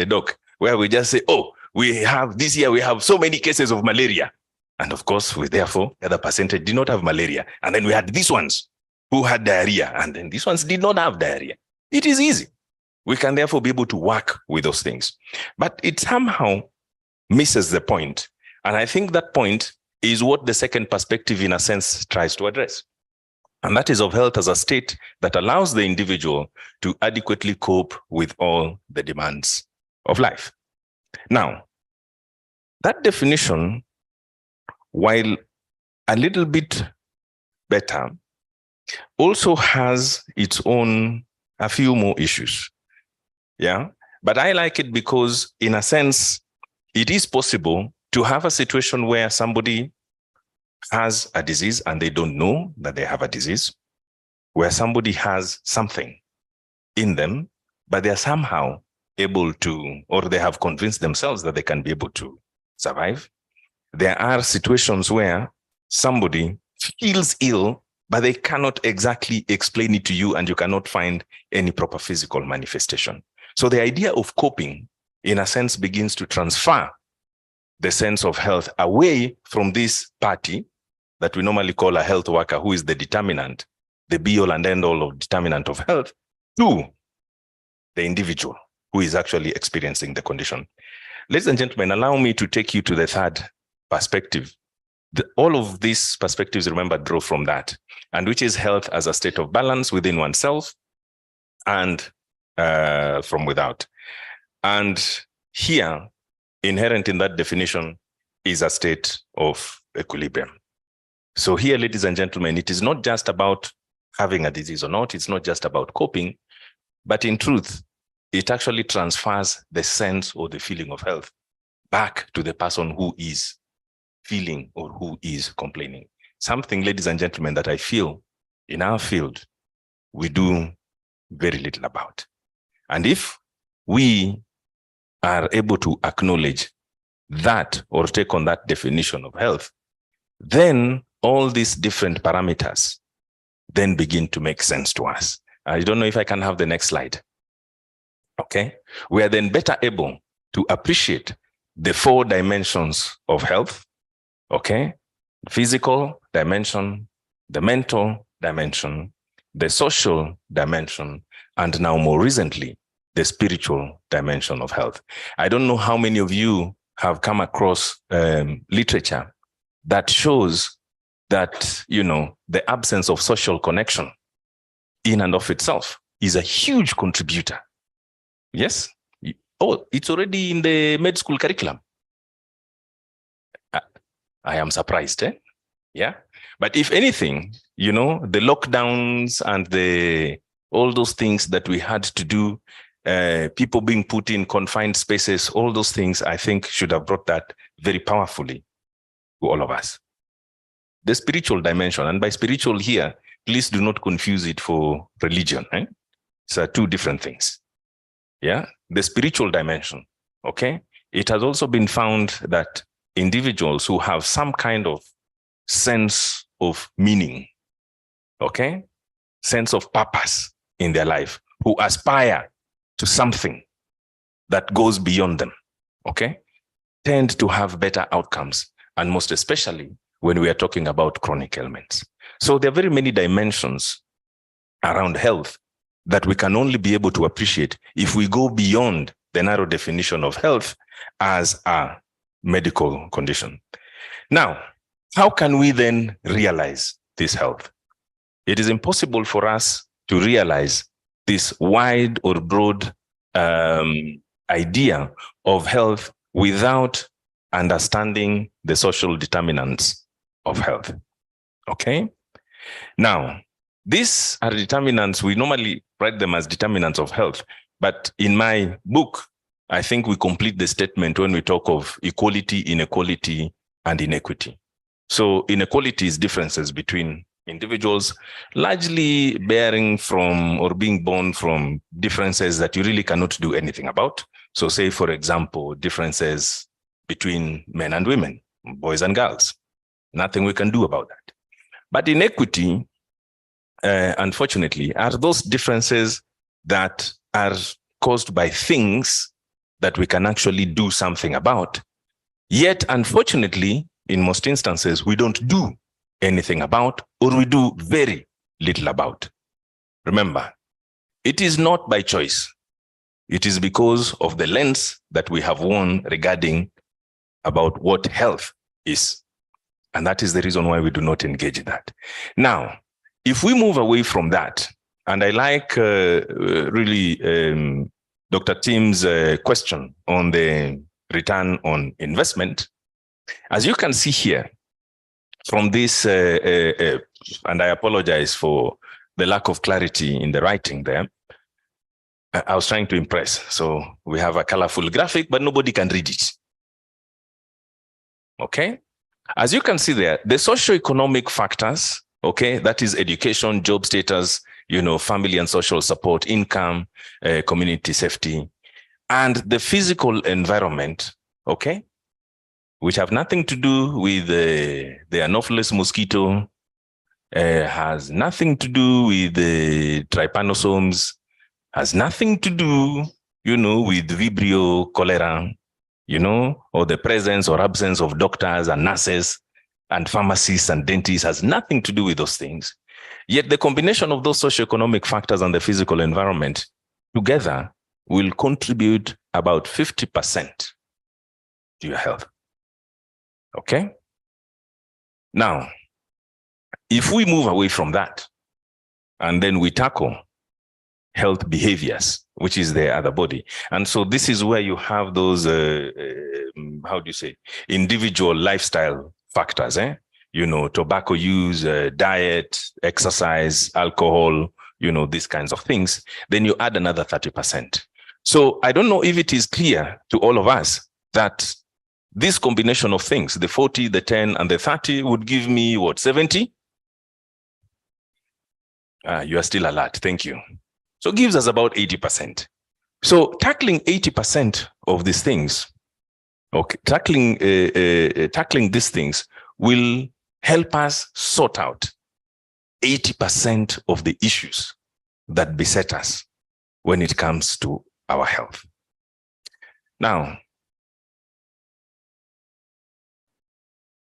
doc, where we just say, oh, we have this year, we have so many cases of malaria. And of course, we therefore, the other percentage did not have malaria. And then we had these ones who had diarrhea, and then these ones did not have diarrhea. It is easy. We can therefore be able to work with those things. But it somehow misses the point. And I think that point is what the second perspective, in a sense, tries to address. And that is of health as a state that allows the individual to adequately cope with all the demands of life. Now, that definition, while a little bit better, also has its own, a few more issues. Yeah, but I like it because, in a sense, it is possible to have a situation where somebody has a disease and they don't know that they have a disease, where somebody has something in them, but they're somehow able to, or they have convinced themselves that they can be able to survive. There are situations where somebody feels ill, but they cannot exactly explain it to you, and you cannot find any proper physical manifestation. So the idea of coping, in a sense, begins to transfer the sense of health away from this party that we normally call a health worker, who is the determinant, the be-all and end-all of determinant of health, to the individual who is actually experiencing the condition. Ladies and gentlemen, allow me to take you to the third perspective. All of these perspectives, remember, draw from that, and which is health as a state of balance within oneself and from without. And here, inherent in that definition is a state of equilibrium. So here, ladies and gentlemen, it is not just about having a disease or not, it's not just about coping, but in truth, it actually transfers the sense or the feeling of health back to the person who is feeling or who is complaining. Something, ladies and gentlemen, that I feel in our field, we do very little about. And if we are able to acknowledge that or take on that definition of health, then all these different parameters then begin to make sense to us. I don't know if I can have the next slide. Okay. We are then better able to appreciate the 4 dimensions of health. Okay. Physical dimension, the mental dimension, the social dimension, and now more recently, the spiritual dimension of health. I don't know how many of you have come across literature that shows that, the absence of social connection in and of itself is a huge contributor. Yes. Oh, it's already in the med school curriculum. I am surprised, eh? Yeah. But if anything, the lockdowns and all those things that we had to do, people being put in confined spaces, all those things, I think should have brought that very powerfully to all of us. The spiritual dimension, and by spiritual here, please do not confuse it for religion. Eh? It's two different things. Yeah, the spiritual dimension, okay? It has also been found that individuals who have some kind of sense of meaning, okay? Sense of purpose in their life, who aspire to something that goes beyond them, okay? Tend to have better outcomes, and most especially when we are talking about chronic ailments. So there are very many dimensions around health that we can only be able to appreciate if we go beyond the narrow definition of health as a medical condition. Now, how can we then realize this health? It is impossible for us to realize this wide or broad idea of health without understanding the social determinants of health. Okay? Now, these are determinants. We normally write them as determinants of health, but in my book, I think we complete the statement when we talk of equality, inequality, and inequity. So inequality is differences between individuals, largely bearing from or being born from differences that you really cannot do anything about. So say, for example, differences between men and women, boys and girls. Nothing we can do about that. But inequity, unfortunately, are those differences that are caused by things that we can actually do something about. Yet, unfortunately, in most instances, we don't do anything about, or we do very little about. Remember, it is not by choice. It is because of the lens that we have worn regarding about what health is. And that is the reason why we do not engage in that. Now, if we move away from that, and I like really Dr. Tim's question on the return on investment, as you can see here from this, and I apologize for the lack of clarity in the writing there. I was trying to impress. So we have a colorful graphic, but nobody can read it. Okay? As you can see there, the socioeconomic factors, okay, that is education, job status, family and social support, income, community safety, and the physical environment, okay, which have nothing to do with the Anopheles mosquito, has nothing to do with the trypanosomes, has nothing to do, with Vibrio cholera, or the presence or absence of doctors and nurses and pharmacists and dentists, has nothing to do with those things. Yet the combination of those socioeconomic factors and the physical environment together will contribute about 50% to your health. Okay? Now, if we move away from that and then we tackle health behaviors, which is the other body. And so this is where you have those, individual lifestyle factors, tobacco use, diet, exercise, alcohol, these kinds of things. Then you add another 30%. So I don't know if it is clear to all of us that this combination of things, the 40, the 10, and the 30 would give me what, 70? You are still alert. Thank you. So it gives us about 80%. So tackling 80% of these things, okay, tackling these things will help us sort out 80% of the issues that beset us when it comes to our health. Now,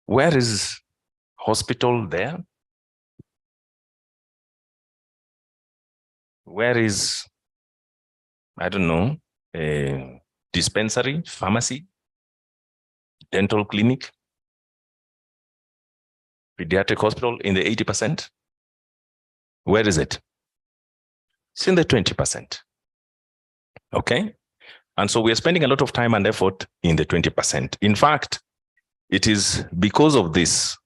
where is hospital there? Where is, I don't know, a dispensary, pharmacy? dental clinic, pediatric hospital in the 80%. Where is it? It's in the 20%. Okay. And so we are spending a lot of time and effort in the 20%. In fact, it is because of this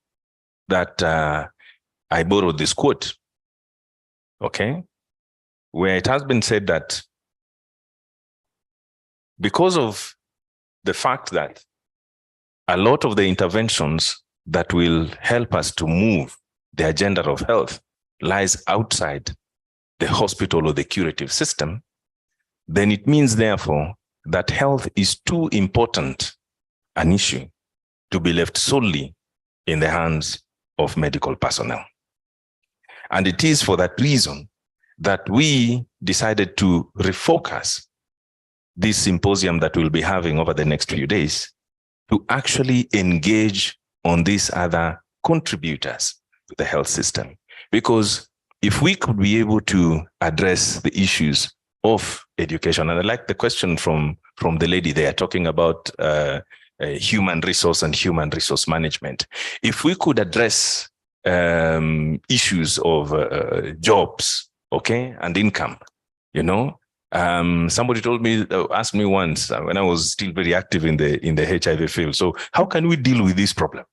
that I borrowed this quote, okay, where it has been said that because of the fact that a lot of the interventions that will help us to move the agenda of health lies outside the hospital or the curative system, then it means, therefore, that health is too important an issue to be left solely in the hands of medical personnel. And it is for that reason that we decided to refocus this symposium that we'll be having over the next few days to actually engage on these other contributors to the health system. Because if we could be able to address the issues of education, and I like the question from the lady there talking about human resource and human resource management. If we could address issues of jobs, okay, and income, you know, somebody told me, asked me once when I was still very active in the HIV field. So how can we deal with this problem?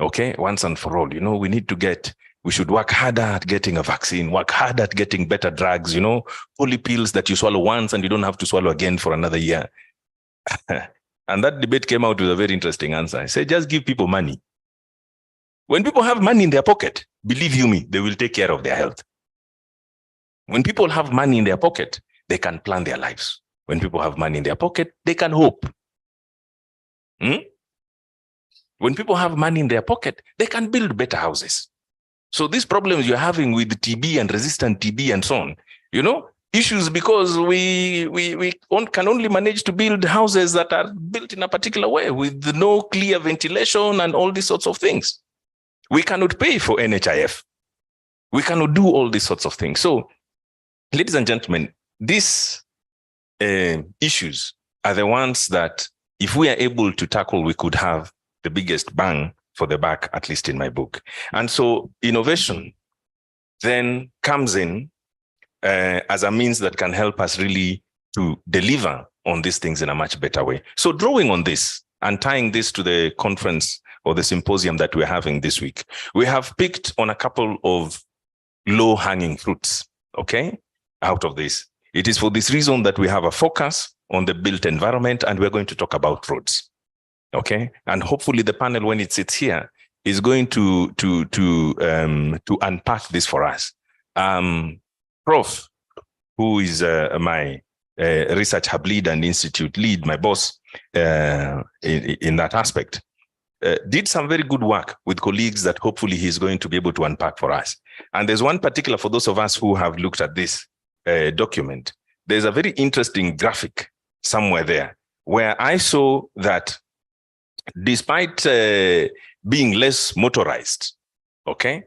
Okay, once and for all, you know, we should work harder at getting a vaccine, work harder at getting better drugs, you know, holy pills that you swallow once and you don't have to swallow again for another year. And that debate came out with a very interesting answer. I said, just give people money. When people have money in their pocket, believe you me, they will take care of their health. When people have money in their pocket, they can plan their lives. When people have money in their pocket, they can hope. When people have money in their pocket, they can build better houses. So these problems you're having with TB and resistant TB and so on, you know, issues because we can only manage to build houses that are built in a particular way with no clear ventilation and all these sorts of things. We cannot pay for NHIF. We cannot do all these sorts of things. So, ladies and gentlemen, these issues are the ones that if we are able to tackle, we could have the biggest bang for the buck, at least in my book. And so innovation then comes in as a means that can help us really to deliver on these things in a much better way. So drawing on this and tying this to the conference or the symposium that we're having this week, we have picked on a couple of low-hanging fruits, okay, out of this. It is for this reason that we have a focus on the built environment, and we're going to talk about roads, okay? And hopefully the panel, when it sits here, is going to unpack this for us. Prof, who is my research hub lead and institute lead, my boss in that aspect, did some very good work with colleagues that hopefully he's going to be able to unpack for us. And there's one particular, for those of us who have looked at this document, there's a very interesting graphic somewhere there where I saw that despite being less motorized, okay,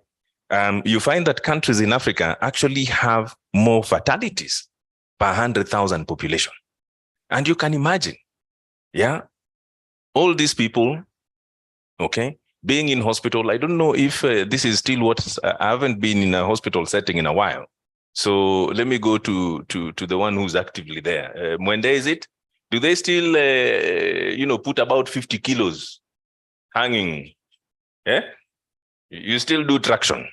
you find that countries in Africa actually have more fatalities per 100,000 population. And you can imagine, yeah, all these people, okay, being in hospital. I don't know if this is still what, I haven't been in a hospital setting in a while. So let me go to the one who's actively there. Mwende, is it? Do they still, put about 50 kilos hanging? Yeah? You still do traction.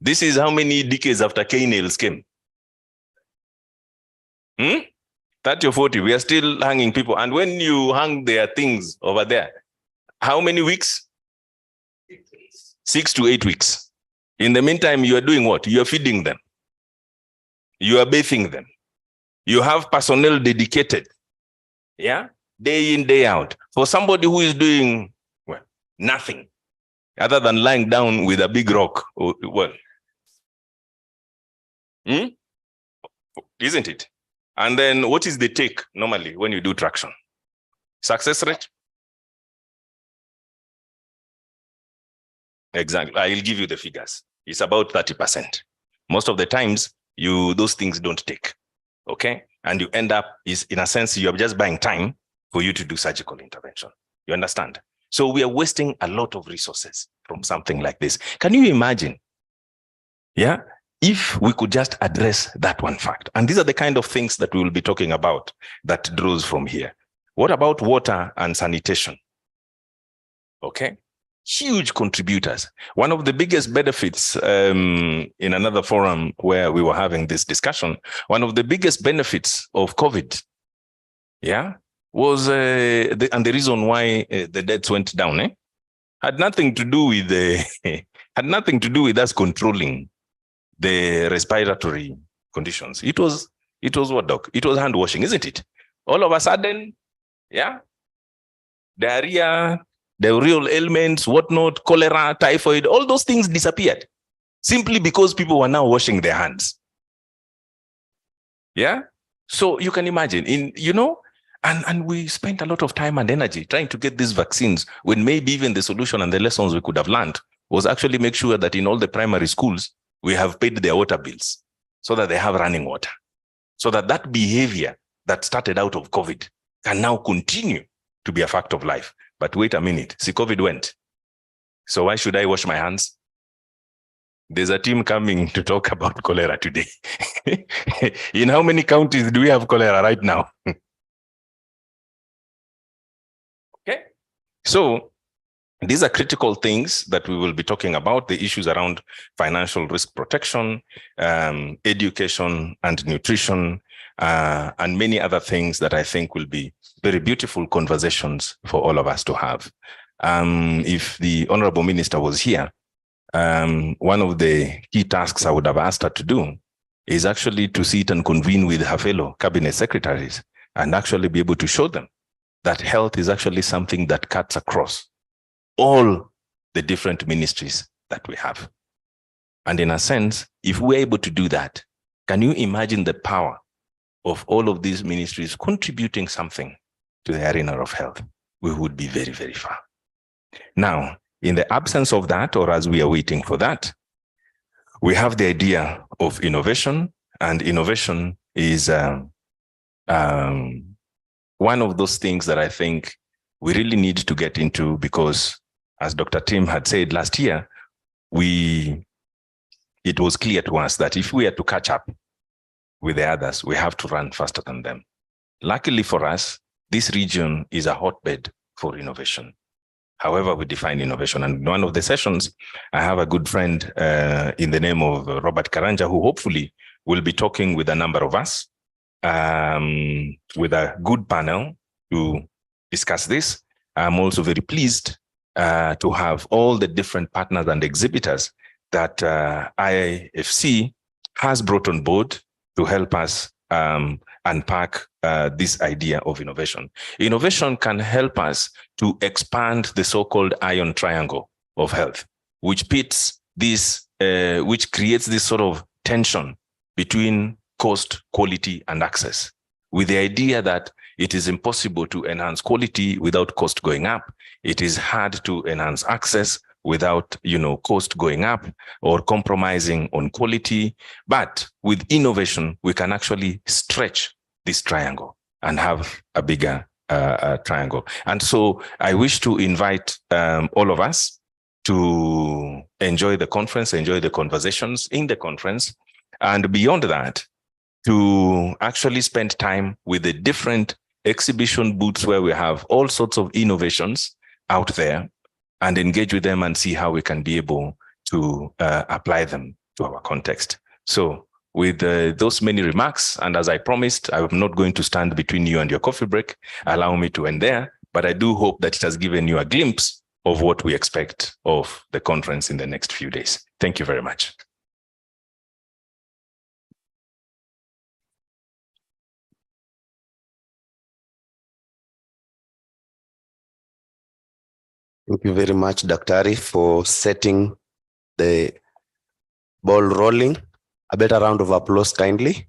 This is how many decades after K-nails came? 30 or 40, we are still hanging people. And when you hang their things over there, how many weeks? 6 to 8 weeks. In the meantime, you are doing what? You are feeding them. You are bathing them. You have personnel dedicated, yeah, day in, day out. For somebody who is doing, well, nothing other than lying down with a big rock, isn't it? And then what is the take normally when you do traction? Success rate? Exactly. I'll give you the figures. It's about 30%. Most of the times, those things don't take. Okay? And you end up, in a sense, you're just buying time for you to do surgical intervention. You understand? So we are wasting a lot of resources from something like this. Can you imagine? Yeah, if we could just address that one fact. And these are the kind of things that we will be talking about that draws from here. What about water and sanitation? Okay, huge contributors. One of the biggest benefits in another forum where we were having this discussion, one of the biggest benefits of COVID, yeah, was, and the reason why the deaths went down, had nothing to do with had nothing to do with us controlling the respiratory conditions. It was what, Doc? It was hand washing, isn't it? All of a sudden, yeah, diarrhea, the real ailments, whatnot, cholera, typhoid, all those things disappeared simply because people were now washing their hands. Yeah. So you can imagine, and we spent a lot of time and energy trying to get these vaccines when maybe even the solution and the lessons we could have learned was actually make sure that in all the primary schools, we have paid their water bills so that they have running water. So that behavior that started out of COVID can now continue to be a fact of life. But wait a minute, see, COVID went. So why should I wash my hands? There's a team coming to talk about cholera today. In how many counties do we have cholera right now? Okay. So these are critical things that we will be talking about, the issues around financial risk protection, education and nutrition, and many other things that I think will be very beautiful conversations for all of us to have. If the Honorable Minister was here, one of the key tasks I would have asked her to do is actually to sit and convene with her fellow cabinet secretaries and actually be able to show them that health is actually something that cuts across all the different ministries that we have. And in a sense, if we're able to do that, can you imagine the power of all of these ministries contributing something to the arena of health? We would be very, very far. Now, in the absence of that, or as we are waiting for that, we have the idea of innovation, and innovation is one of those things that I think we really need to get into, because as Dr. Tim had said last year, it was clear to us that if we are to catch up with the others, we have to run faster than them. Luckily for us, this region is a hotbed for innovation. However we define innovation. And in one of the sessions, I have a good friend in the name of Robert Karanja, who hopefully will be talking with a number of us with a good panel to discuss this. I'm also very pleased to have all the different partners and exhibitors that IFC has brought on board to help us unpack this idea of innovation. Innovation can help us to expand the so-called iron triangle of health, which pits this, which creates this sort of tension between cost, quality, and access, with the idea that it is impossible to enhance quality without cost going up. It is hard to enhance access without, cost going up or compromising on quality. But with innovation, we can actually stretch this triangle and have a bigger triangle. And so I wish to invite all of us to enjoy the conference, enjoy the conversations in the conference, and beyond that, to actually spend time with the different exhibition booths where we have all sorts of innovations out there, and engage with them and see how we can be able to apply them to our context. So with those many remarks, and as I promised, I'm not going to stand between you and your coffee break. Allow me to end there, but I do hope that it has given you a glimpse of what we expect of the conference in the next few days. Thank you very much. Thank you very much, Dr. Ari, for setting the ball rolling. A better round of applause, kindly.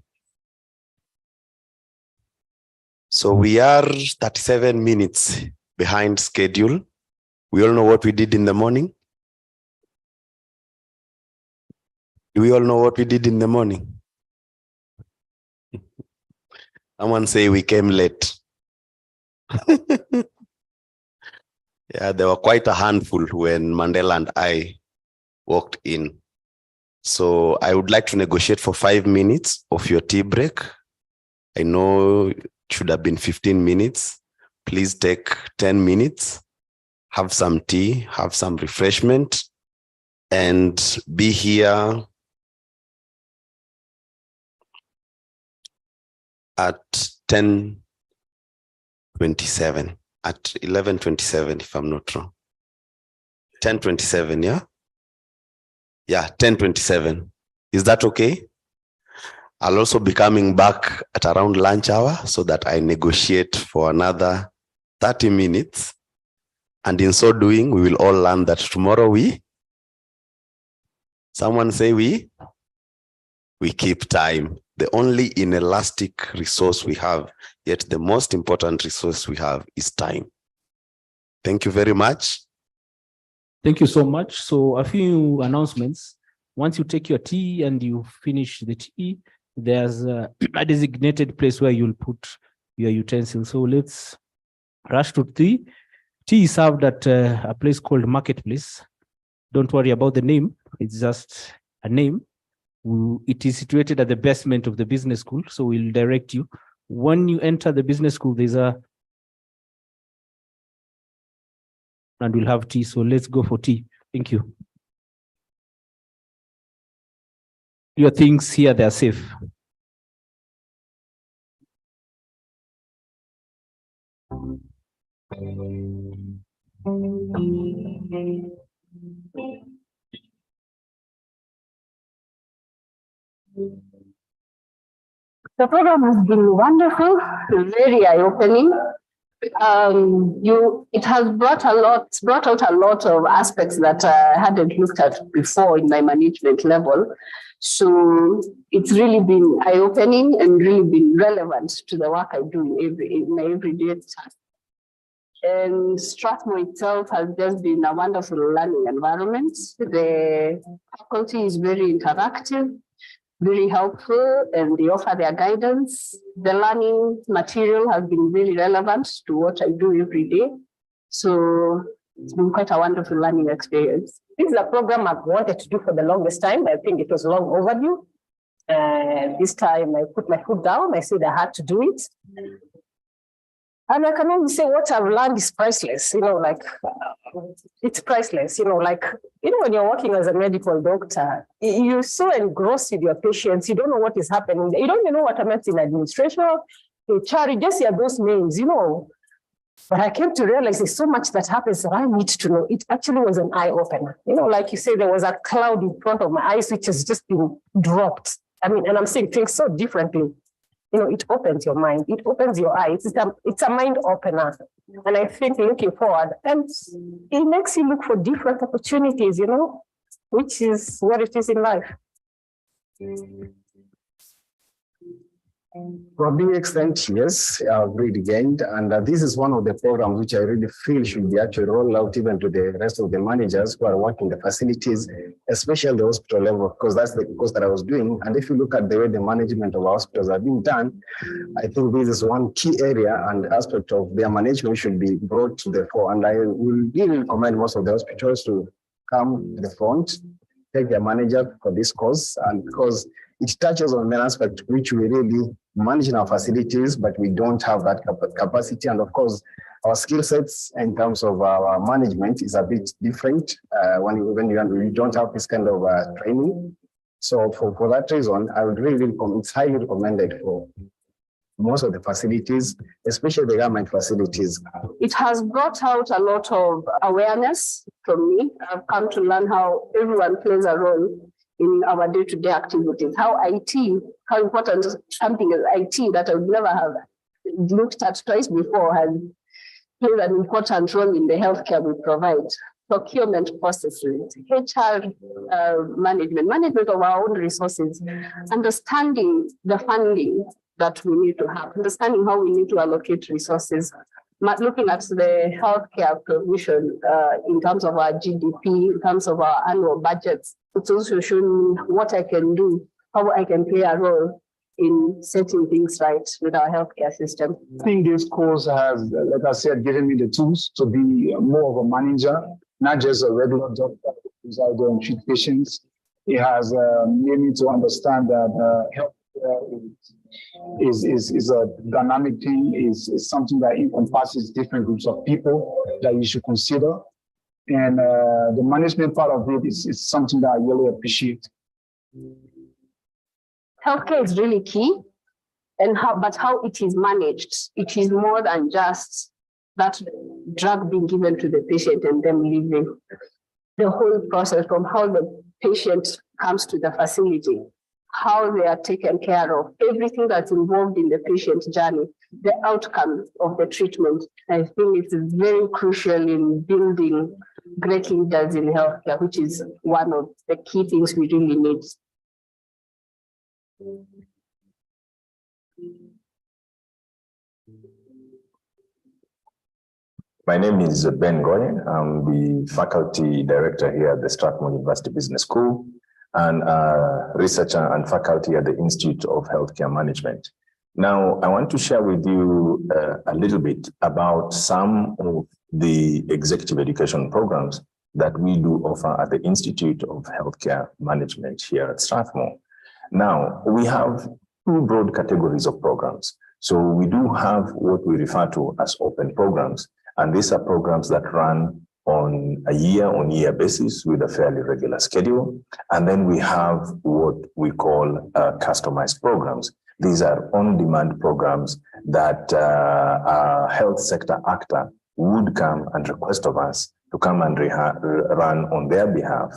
So we are 37 minutes behind schedule. We all know what we did in the morning. Do we all know what we did in the morning? Someone say we came late. Yeah, there were quite a handful when Mandela and I walked in. So I would like to negotiate for 5 minutes of your tea break. I know it should have been 15 minutes. Please take 10 minutes, have some tea, have some refreshment, and be here at 10:27, at 11:27, if I'm not wrong. 10:27, yeah? Yeah, 10:27. Is that okay? I'll also be coming back at around lunch hour so that I negotiate for another 30 minutes. And in so doing, we will all learn that tomorrow someone say we keep time. The only inelastic resource we have, yet the most important resource we have is time. Thank you very much. Thank you so much. So a few announcements. Once you take your tea and you finish the tea, there's a designated place where you'll put your utensils. So let's rush to tea. Tea is served at a place called Marketplace. Don't worry about the name. It's just a name. It is situated at the basement of the business school. So we'll direct you. When you enter the business school, there's and we'll have tea. So let's go for tea. Thank you. Your things here, they're safe. The program has been wonderful, very eye-opening. It has brought out a lot of aspects that I hadn't looked at before in my management level. So it's really been eye-opening and really been relevant to the work I do in my everyday task. And Strathmore itself has just been a wonderful learning environment. The faculty is very interactive, very helpful, and they offer their guidance. The learning material has been very relevant to what I do every day. So it's been quite a wonderful learning experience. This is a program I've wanted to do for the longest time. I think it was long overdue. This time I put my foot down. I said I had to do it. And I can only say what I've learned is priceless, it's priceless, when you're working as a medical doctor, you're so engrossed with your patients, you don't know what is happening. You don't even know what happens in administration, HR, you just hear those names, But I came to realize there's so much that happens that I need to know. It actually was an eye-opener. Like you say, there was a cloud in front of my eyes, which has just been dropped. And I'm seeing things so differently. It opens your mind, it opens your eyes. It's a mind opener. And I think looking forward, and it makes you look for different opportunities, which is what it is in life. To a big extent, yes, I've really gained. And this is one of the programs which I really feel should be actually rolled out even to the rest of the managers who are working the facilities, especially the hospital level, because that's the course that I was doing. And if you look at the way the management of hospitals are being done, I think this is one key area and aspect of their management should be brought to the fore. And I will really recommend most of the hospitals to come to the front, take their manager for this course, and because it touches on an aspect which we really manage in our facilities, but we don't have that capacity. And of course, our skill sets in terms of our management is a bit different when you don't have this kind of training. So for that reason, I would really, it's highly recommended for most of the facilities, especially the government facilities. It has brought out a lot of awareness from me. I've come to learn how everyone plays a role in our day-to-day activities, how important something as IT that I would never have looked at twice before has played an important role in the healthcare we provide. Procurement processes, HR management of our own resources, understanding the funding that we need to have, understanding how we need to allocate resources, looking at the healthcare provision in terms of our GDP, in terms of our annual budgets. It's also shown what I can do, how I can play a role in setting things right with our healthcare system? I think this course has, like I said, given me the tools to be more of a manager, not just a regular doctor who's out there and treat patients. It has made me to understand that healthcare is a dynamic thing, is something that encompasses different groups of people that you should consider. And the management part of it is something that I really appreciate. Healthcare is really key, and how it is managed. It is more than just that drug being given to the patient and them leaving. The whole process from how the patient comes to the facility, how they are taken care of, everything that's involved in the patient's journey, the outcome of the treatment. I think it's very crucial in building great leaders in healthcare, which is one of the key things we really need. My name is Ben Goye. I'm the faculty director here at the Strathmore University Business School and researcher and faculty at the Institute of Healthcare Management. Now, I want to share with you a little bit about some of the executive education programs that we do offer at the Institute of Healthcare Management here at Strathmore. Now, we have two broad categories of programs. So we do have what we refer to as open programs, and these are programs that run on a year-on-year basis with a fairly regular schedule. And then we have what we call customized programs. These are on-demand programs that a health sector actor would come and request of us to come and run on their behalf,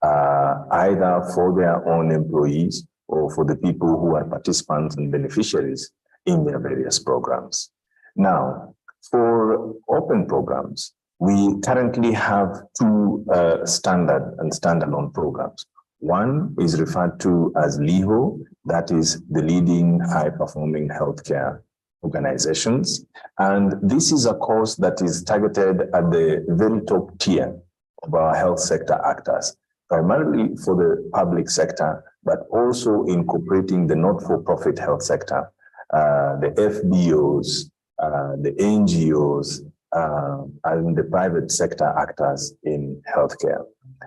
either for their own employees or for the people who are participants and beneficiaries in their various programs. Now, for open programs, we currently have two standard and standalone programs. One is referred to as LIHO, that is the leading high-performing healthcare organizations. And this is a course that is targeted at the very top tier of our health sector actors, primarily for the public sector, but also incorporating the not-for-profit health sector, the FBOs, the NGOs, and the private sector actors in healthcare.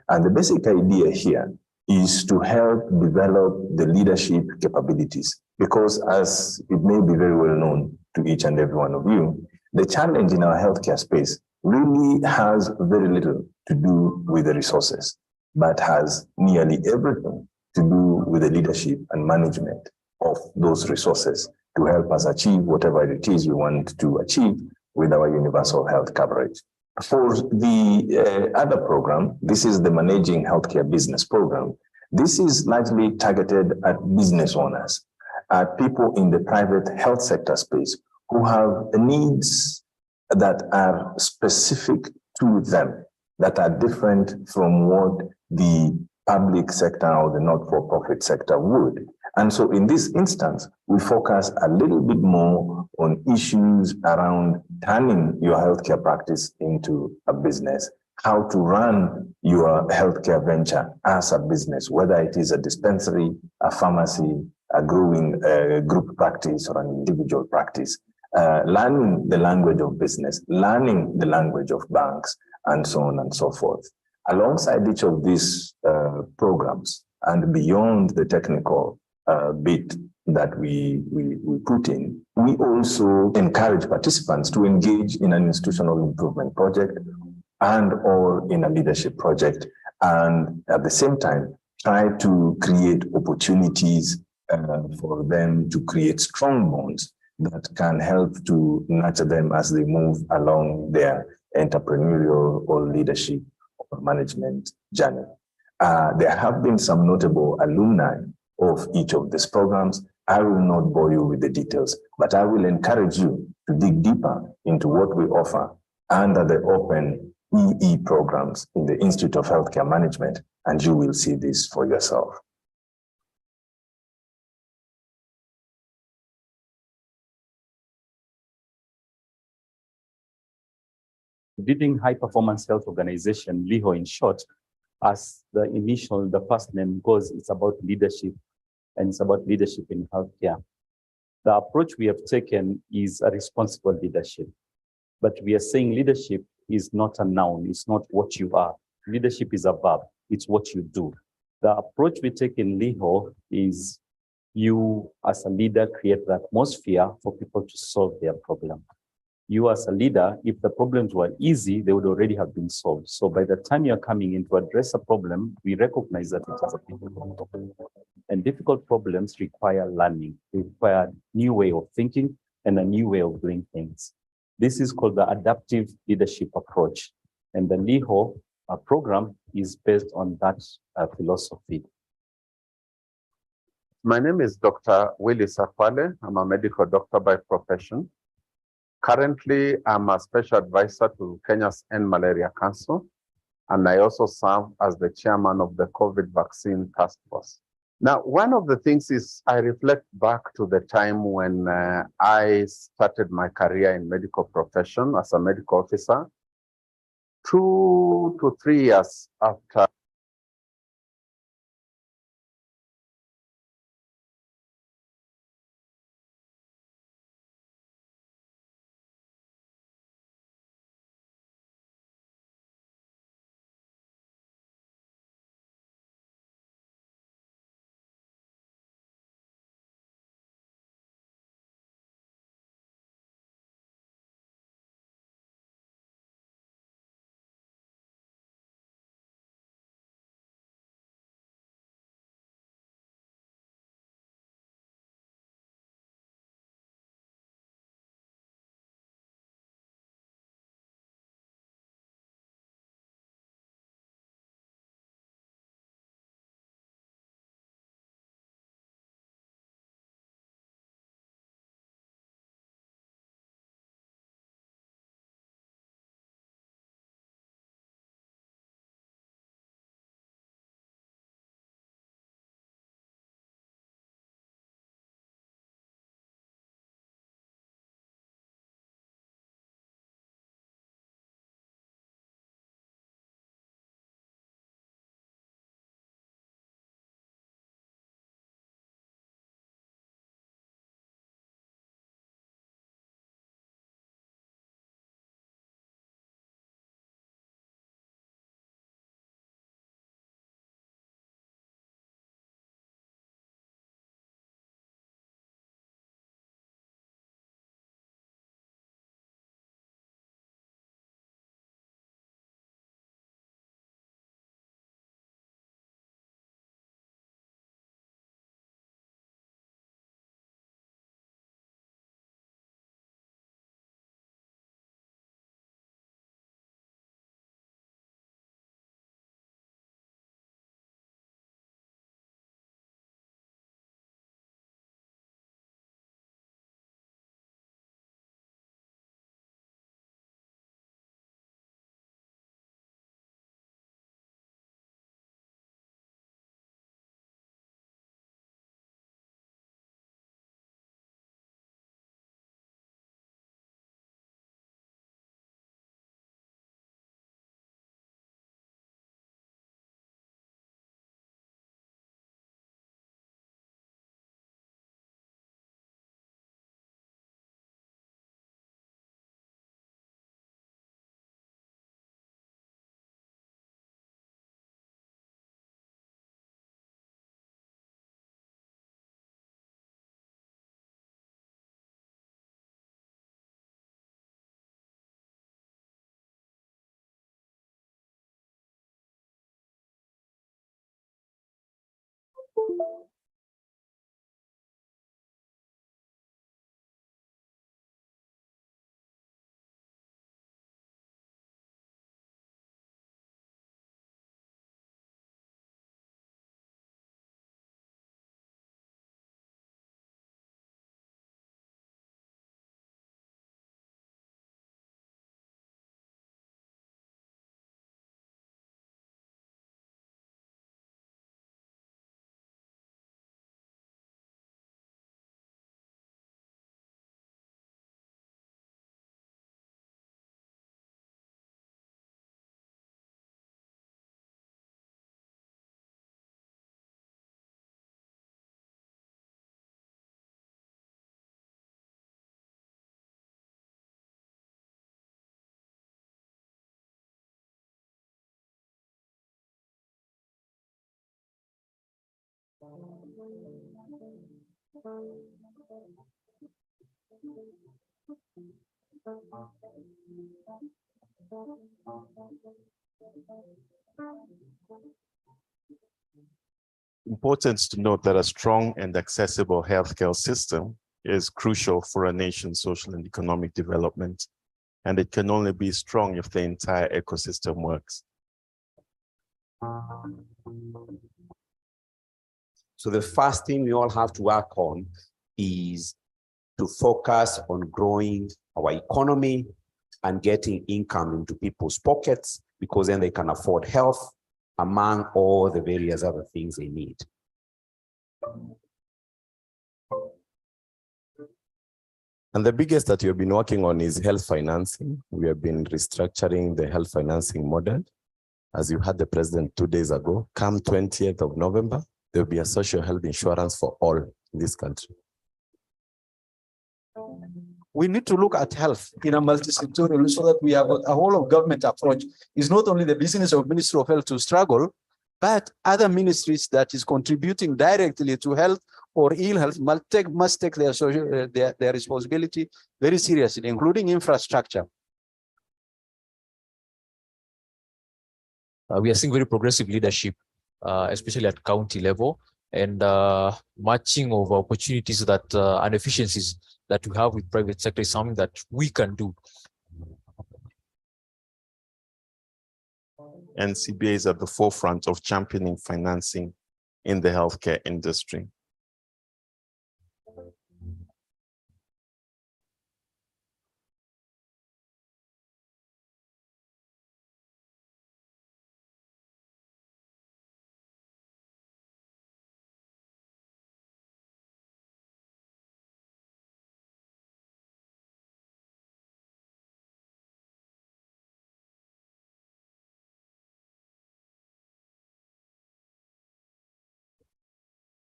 And the basic idea here is to help develop the leadership capabilities, because as it may be very well known to each and every one of you, the challenge in our healthcare space really has very little to do with the resources, but has nearly everything to do with the leadership and management of those resources to help us achieve whatever it is we want to achieve with our universal health coverage. For the other program, this is the Managing Healthcare Business Program. This is largely targeted at business owners, at people in the private health sector space who have needs that are specific to them, that are different from what the public sector or the not-for-profit sector would. And so in this instance, we focus a little bit more on issues around turning your healthcare practice into a business, how to run your healthcare venture as a business, whether it is a dispensary, a pharmacy, a growing group practice or an individual practice, learning the language of business, learning the language of banks, and so on and so forth. Alongside each of these programs and beyond the technical bit that we put in, we also encourage participants to engage in an institutional improvement project and or in a leadership project, and at the same time try to create opportunities for them to create strong bonds that can help to nurture them as they move along their entrepreneurial or leadership or management journey. There have been some notable alumni of each of these programs. I will not bore you with the details, but I will encourage you to dig deeper into what we offer under the open EE programs in the Institute of Healthcare Management, and you will see this for yourself. Leading high performance health organization, LIHO in short, as the first name goes, it's about leadership and it's about leadership in healthcare. The approach we have taken is a responsible leadership, but we are saying leadership is not a noun, it's not what you are. Leadership is a verb, it's what you do. The approach we take in LIHO is you as a leader create the atmosphere for people to solve their problem. You as a leader, if the problems were easy, they would already have been solved. So by the time you're coming in to address a problem, we recognize that it is a difficult problem. And difficult problems require learning, they require a new way of thinking and a new way of doing things. This is called the adaptive leadership approach. And the LIHO program is based on that philosophy. My name is Dr. Willie Safale. I'm a medical doctor by profession. Currently, I'm a special advisor to Kenya's End Malaria Council, and I also serve as the chairman of the COVID vaccine task force. Now, one of the things is I reflect back to the time when I started my career in medical profession as a medical officer, 2 to 3 years after Important to note that a strong and accessible healthcare system is crucial for a nation's social and economic development, and it can only be strong if the entire ecosystem works. So the first thing we all have to work on is to focus on growing our economy and getting income into people's pockets, because then they can afford health among all the various other things they need. And the biggest that we've been working on is health financing. We have been restructuring the health financing model. As you had the president 2 days ago, come 20th of November, there'll be a social health insurance for all in this country. We need to look at health in a multi-sectorial so that we have a whole of government approach. It's not only the business of Ministry of Health to struggle, but other ministries that is contributing directly to health or ill health must take their responsibility very seriously, including infrastructure. We are seeing very progressive leadership, especially at county level, and matching of opportunities that and efficiencies that we have with private sector is something that we can do. NCBA is at the forefront of championing financing in the healthcare industry.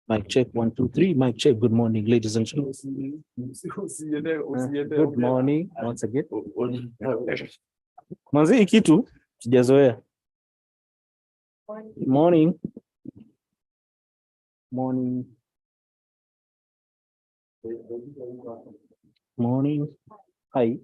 Mic check, 1, 2, 3. Mic check. Good morning, ladies and gentlemen. Good morning once again. Manzi, hii kitu sijazoea. Morning. Morning. Morning. Hi.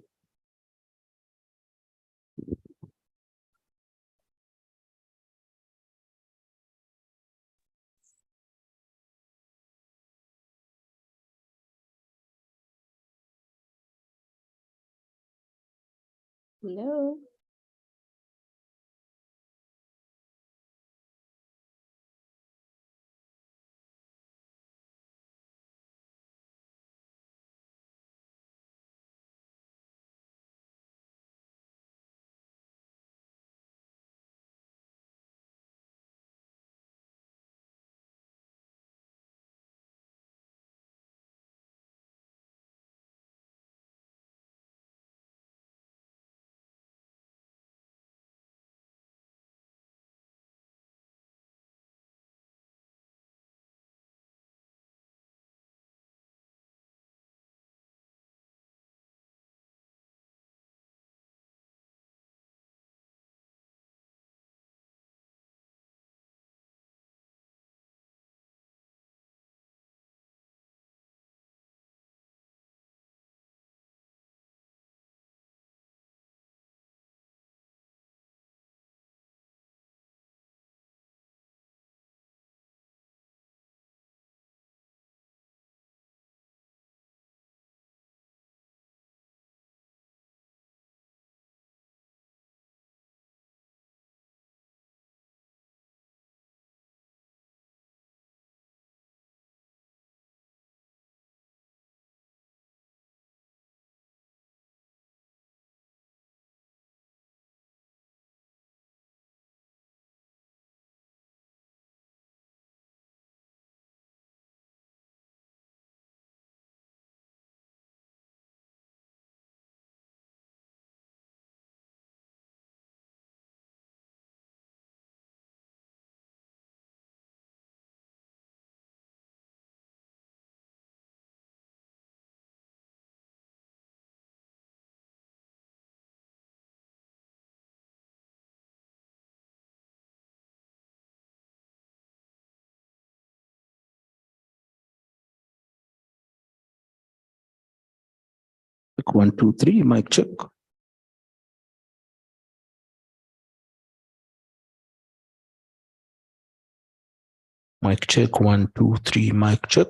Hello. Check 1, 2, 3, mic check. Mic check 1, 2, 3, mic check.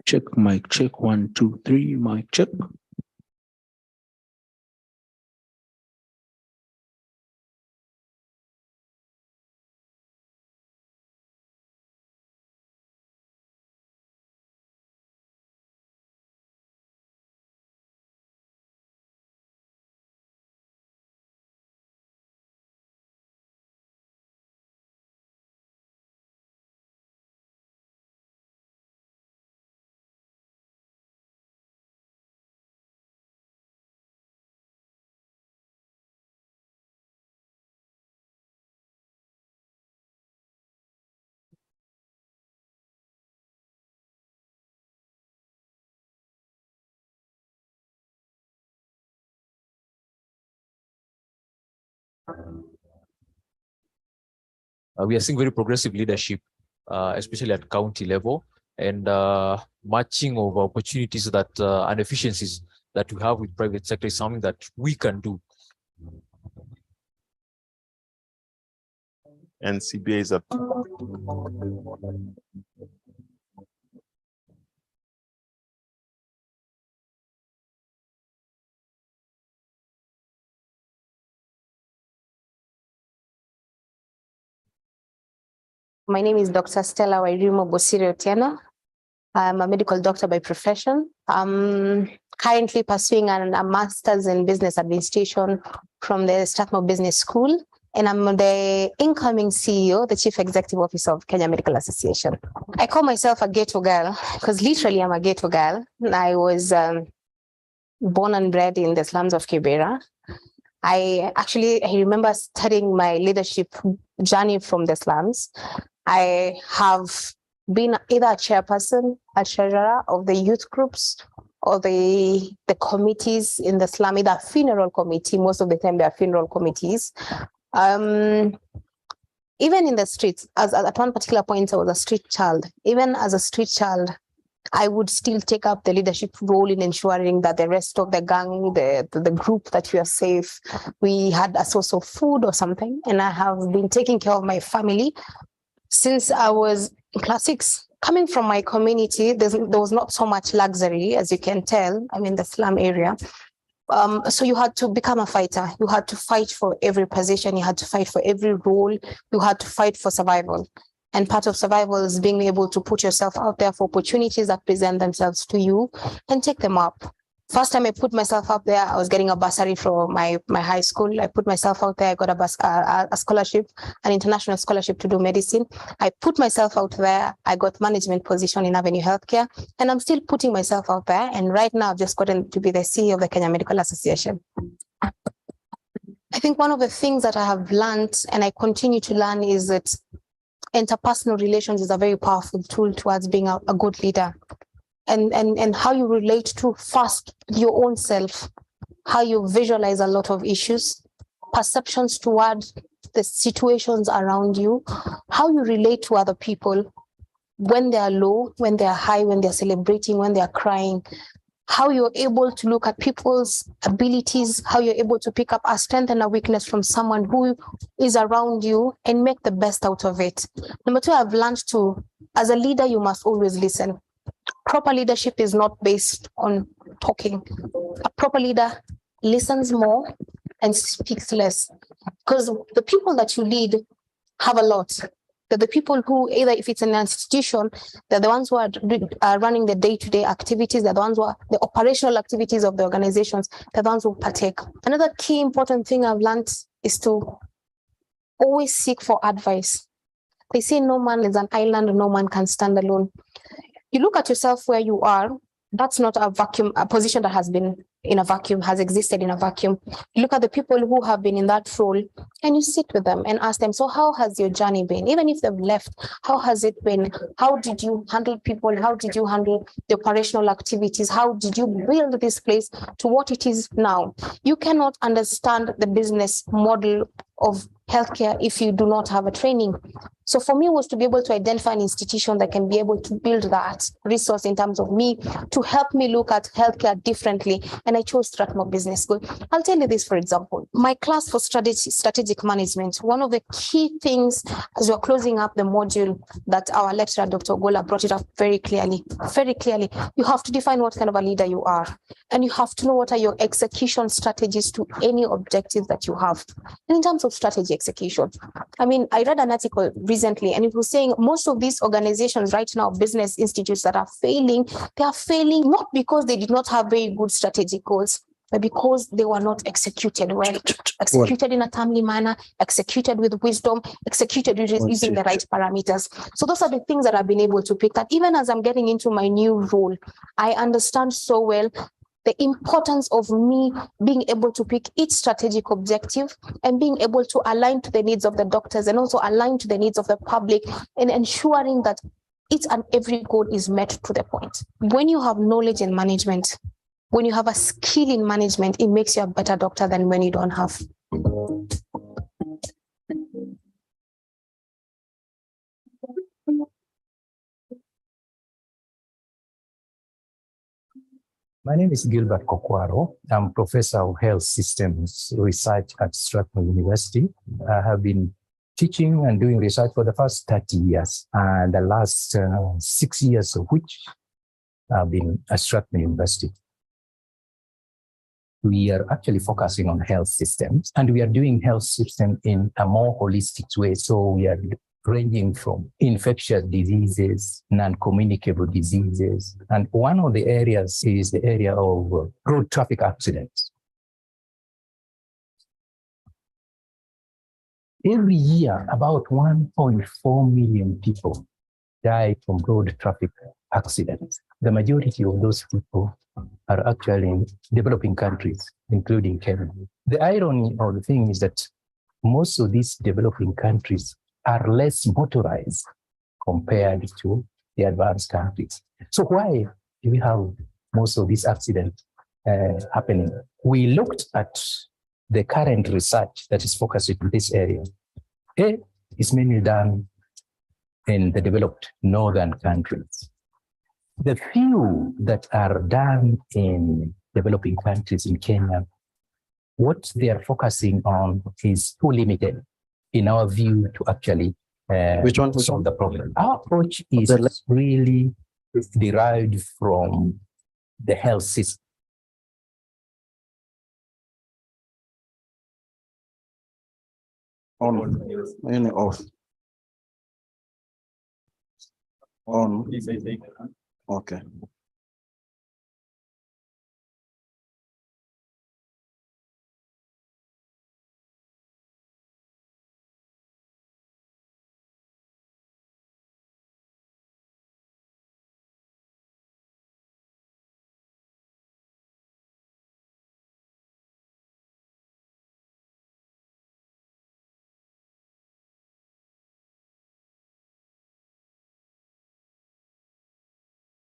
Check, mic check 1, 2, 3, mic check. We are seeing very progressive leadership, especially at county level, and matching of opportunities that and efficiencies that we have with private sector is something that we can do. And CBA is a My name is Dr. Stella Wairimu Bosiri Otieno. I'm a medical doctor by profession. I'm currently pursuing a master's in business administration from the Strathmore Business School, and I'm the incoming CEO, the Chief Executive Officer of Kenya Medical Association. I call myself a ghetto girl because literally I'm a ghetto girl. I was born and bred in the slums of Kibera. I remember studying my leadership journey from the slums. I have been either a chairperson, a treasurer of the youth groups or the committees in the slum, either funeral committee, most of the time they are funeral committees. Even in the streets, at one particular point, I was a street child. Even as a street child, I would still take up the leadership role in ensuring that the rest of the gang, the group, that we are safe. We had a source of food or something, and I have been taking care of my family since I was in class 6. Coming from my community, there was not so much luxury, as you can tell. I'm in the slum area. So you had to become a fighter. You had to fight for every position. You had to fight for every role. You had to fight for survival. And part of survival is being able to put yourself out there for opportunities that present themselves to you and take them up. First time I put myself up there, I was getting a bursary from my high school. I put myself out there. I got a scholarship, an international scholarship to do medicine. I put myself out there. I got management position in Avenue Healthcare, and I'm still putting myself out there. And right now, I've just gotten to be the CEO of the Kenya Medical Association. I think one of the things that I have learned, and I continue to learn, is that interpersonal relations is a very powerful tool towards being a good leader. And how you relate to first your own self, how you visualize a lot of issues, perceptions toward the situations around you, how you relate to other people when they are low, when they are high, when they're celebrating, when they are crying, how you're able to look at people's abilities, how you're able to pick up a strength and a weakness from someone who is around you and make the best out of it. Number 2, I've learned to, as a leader, you must always listen. Proper leadership is not based on talking. A proper leader listens more and speaks less, because the people that you lead have a lot. They're the people who, either if it's an institution, they're the ones who are running the day-to-day activities, they're the ones who are the operational activities of the organizations, they're the ones who partake. Another key important thing I've learned is to always seek for advice. They say no man is an island, no man can stand alone. You look at yourself where you are, that's not a vacuum, a position that has been in a vacuum, has existed in a vacuum. You look at the people who have been in that role and you sit with them and ask them, so how has your journey been? Even if they've left, how has it been? How did you handle people? How did you handle the operational activities? How did you build this place to what it is now? You cannot understand the business model of healthcare if you do not have a training. So for me, was to be able to identify an institution that can be able to build that resource in terms of me to help me look at healthcare differently. And I chose Strathmore Business School. I'll tell you this, for example, my class for strategic management, one of the key things as we're closing up the module that our lecturer, Dr. Gola, brought it up very clearly, you have to define what kind of a leader you are. And you have to know what are your execution strategies to any objective that you have. And in terms of strategy execution, I mean, I read an article recently and it was saying most of these organizations right now, business institutes that are failing, they are failing not because they did not have very good strategic goals, but because they were not executed well, executed in a timely manner, executed with wisdom, executed using the right parameters. So those are the things that I've been able to pick that even as I'm getting into my new role, I understand so well the importance of me being able to pick each strategic objective and being able to align to the needs of the doctors and also align to the needs of the public and ensuring that each and every goal is met to the point. When you have knowledge in management, when you have a skill in management, it makes you a better doctor than when you don't have. My name is Gilbert Kokwaro. I'm Professor of Health Systems Research at Strathmore University. I have been teaching and doing research for the first 30 years, and the last 6 years of which I've been at Strathmore University. We are actually focusing on health systems, and we are doing health system in a more holistic way. So we are ranging from infectious diseases, non-communicable diseases. And one of the areas is the area of road traffic accidents. Every year, about 1.4 million people die from road traffic accidents. The majority of those people are actually in developing countries, including Kenya. The irony of the thing is that most of these developing countries are less motorized compared to the advanced countries. So why do we have most of these accidents happening? We looked at the current research that is focused in this area. A is mainly done in the developed northern countries. The few that are done in developing countries in Kenya, what they are focusing on is too limited, in our view, to actually solve the problem. Our approach is really derived from the health system. On, off. On. Okay.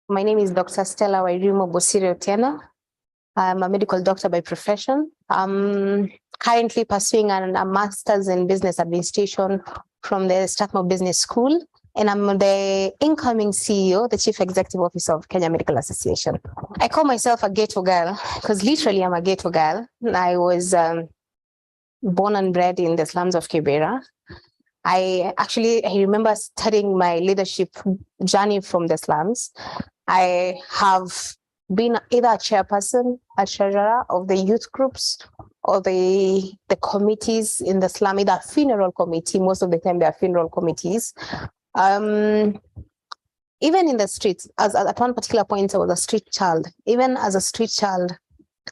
My name is Dr. Stella Wairimo Bosire Otieno. I'm a medical doctor by profession. I'm currently pursuing a master's in business administration from the Strathmore Business School, and I'm the incoming CEO, the Chief Executive Officer of Kenya Medical Association. I call myself a ghetto girl because literally I'm a ghetto girl. I was born and bred in the slums of Kibera. I remember starting my leadership journey from the slums. I have been either a chairperson, a treasurer of the youth groups or the committees in the slum, either funeral committee, most of the time they are funeral committees. Even in the streets, at one particular point, I was a street child. Even as a street child,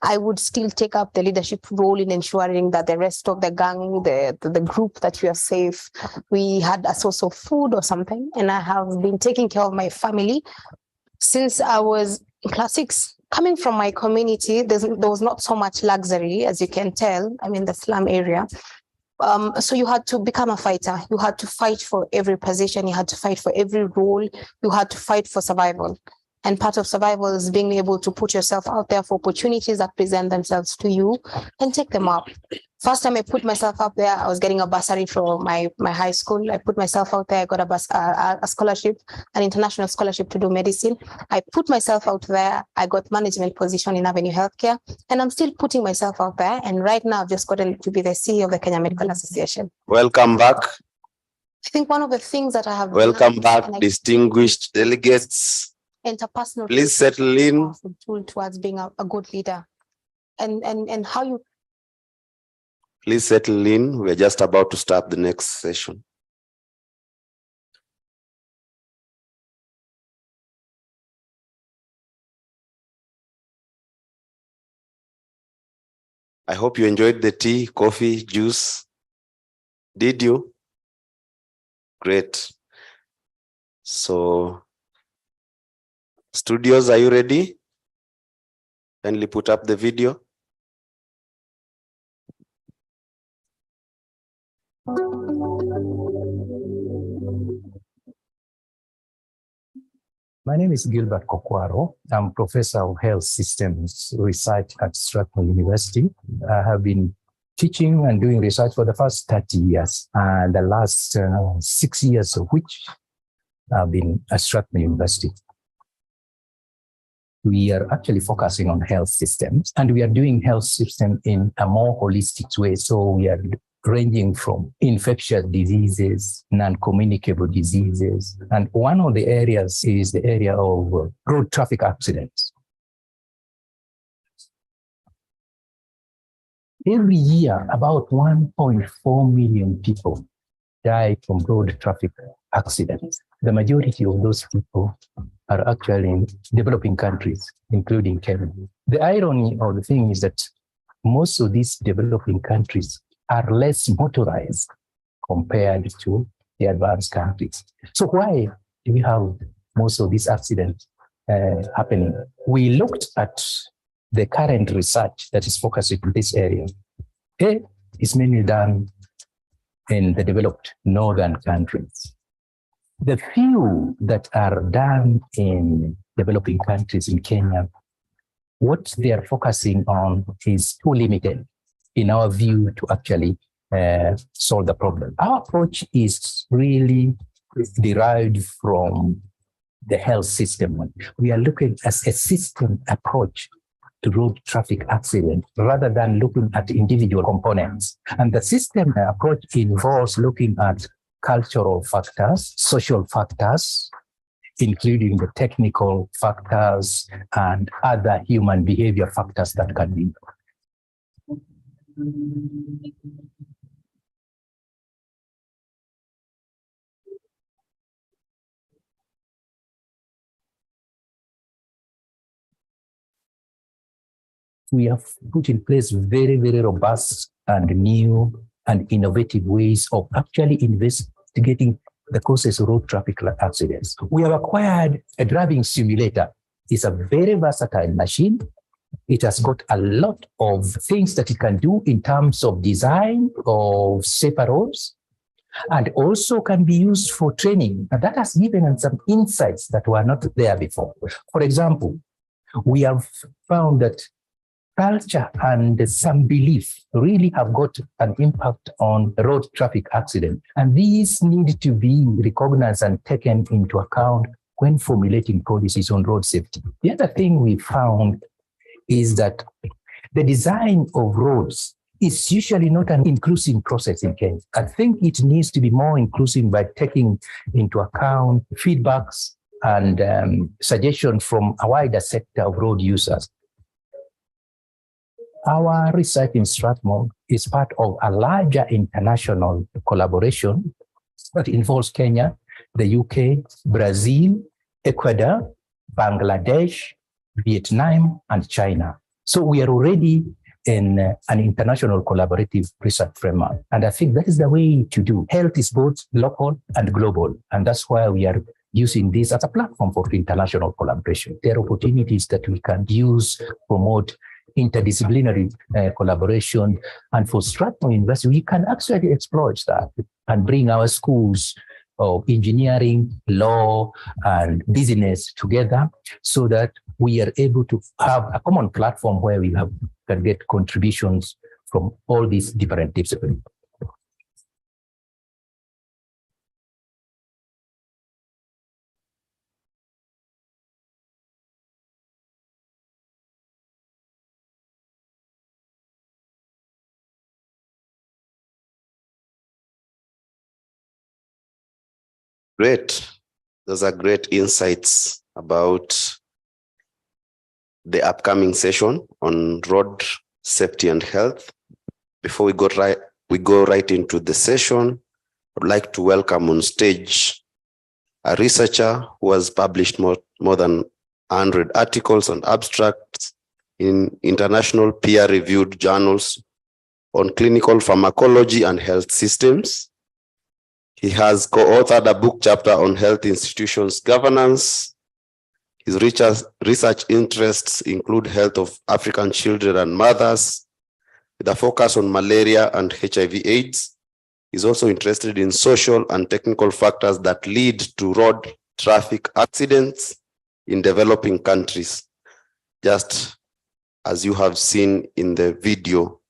I would still take up the leadership role in ensuring that the rest of the gang, the group, that we are safe. We had a source of food or something, and I have been taking care of my family since I was in class 6. coming from my community, there was not so much luxury, as you can tell. I'm in the slum area. So you had to become a fighter. You had to fight for every position. You had to fight for every role. You had to fight for survival. And part of survival is being able to put yourself out there for opportunities that present themselves to you and take them up. First time I put myself up there, I was getting a bursary from my high school. I put myself out there. I got a scholarship, an international scholarship to do medicine. I put myself out there. I got management position in Avenue Healthcare, and I'm still putting myself out there. And right now, I've just gotten to be the CEO of the Kenya Medical Association. Welcome back. I think one of the things that I have Welcome back, distinguished delegates. Interpersonal. Please settle in. Tool towards being a good leader, and how you. Please settle in. We're just about to start the next session. I hope you enjoyed the tea, coffee, juice. Did you? Great. So, studios, are you ready? Kindly put up the video. My name is Gilbert Kokwaro. I'm Professor of Health Systems Research at Strathmore University. I have been teaching and doing research for the first 30 years, and the last 6 years of which I've been at Strathmore University. We are actually focusing on health systems, and we are doing health system in a more holistic way. So we are ranging from infectious diseases, non-communicable diseases. And one of the areas is the area of road traffic accidents. Every year, about 1.4 million people die from road traffic accidents. The majority of those people are actually in developing countries, including Kenya. The irony of the thing is that most of these developing countries are less motorized compared to the advanced countries. So why do we have most of these accidents happening? We looked at the current research that is focusing on this area. It is mainly done in the developed northern countries. The few that are done in developing countries in Kenya, what they are focusing on is too limited, in our view, to actually solve the problem. Our approach is really derived from the health system. We are looking at a system approach to road traffic accident rather than looking at individual components. And the system approach involves looking at cultural factors, social factors, including the technical factors and other human behavior factors that can be. We have put in place very, very robust and new and innovative ways of actually investigating the causes of road traffic accidents. We have acquired a driving simulator. It's a very versatile machine. It has got a lot of things that it can do in terms of design of safer roads, and also can be used for training. And that has given us some insights that were not there before. For example, we have found that culture and some belief really have got an impact on road traffic accident. And these need to be recognized and taken into account when formulating policies on road safety. The other thing we found is that the design of roads is usually not an inclusive process in Kenya. I think it needs to be more inclusive by taking into account feedbacks and suggestions from a wider sector of road users. Our research in Strathmore is part of a larger international collaboration that involves Kenya, the UK, Brazil, Ecuador, Bangladesh, Vietnam, and China. So we are already in an international collaborative research framework. And I think that is the way to do. Health is both local and global. And that's why we are using this as a platform for international collaboration. There are opportunities that we can use, promote interdisciplinary collaboration. And for Strathmore University, we can actually exploit that and bring our schools of engineering, law, and business together so that we are able to have a common platform where we can get contributions from all these different disciplines. Great. Those are great insights about the upcoming session on road safety and health. Before we go right into the session, I'd like to welcome on stage a researcher who has published more than 100 articles and abstracts in international peer-reviewed journals on clinical pharmacology and health systems. He has co-authored a book chapter on health institutions governance. His research interests include health of African children and mothers, with a focus on malaria and HIV/AIDS. He's also interested in social and technical factors that lead to road traffic accidents in developing countries, just as you have seen in the video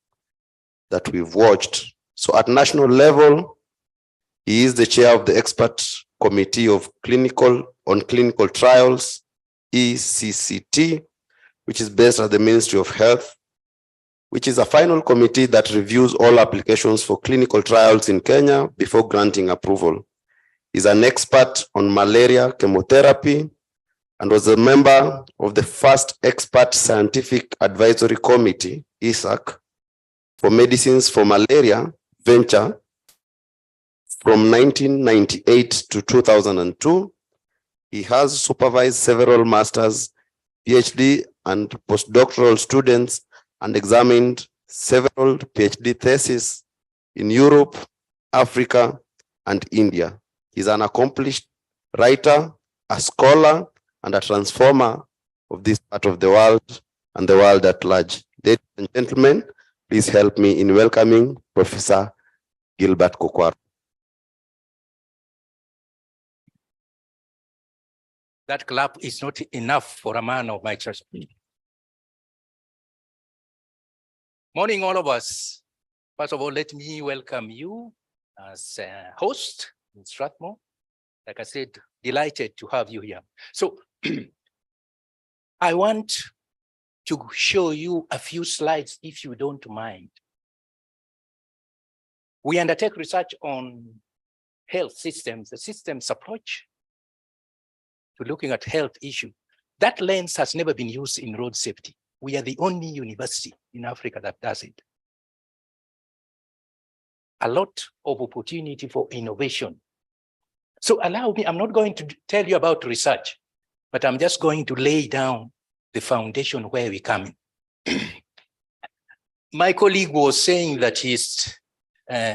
that we've watched. So at national level, he is the chair of the expert committee of clinical trials, ECCT, which is based at the Ministry of Health, which is a final committee that reviews all applications for clinical trials in Kenya before granting approval. He's an expert on malaria chemotherapy and was a member of the first expert scientific advisory committee, ESAC, for medicines for malaria venture from 1998 to 2002. He has supervised several master's, PhD, and postdoctoral students and examined several PhD theses in Europe, Africa, and India. He's an accomplished writer, a scholar, and a transformer of this part of the world and the world at large. Ladies and gentlemen, please help me in welcoming Professor Gilbert Kokwaro. That clap is not enough for a man of my church. Morning, all of us. First of all, let me welcome you as a host in Strathmore. Like I said, delighted to have you here. So I want to show you a few slides, if you don't mind. We undertake research on health systems, the systems approach to looking at health issue. That lens has never been used in road safety. We are the only university in Africa that does it. A lot of opportunity for innovation. So allow me, I'm not going to tell you about research, but I'm just going to lay down the foundation where we come in. My colleague was saying that he's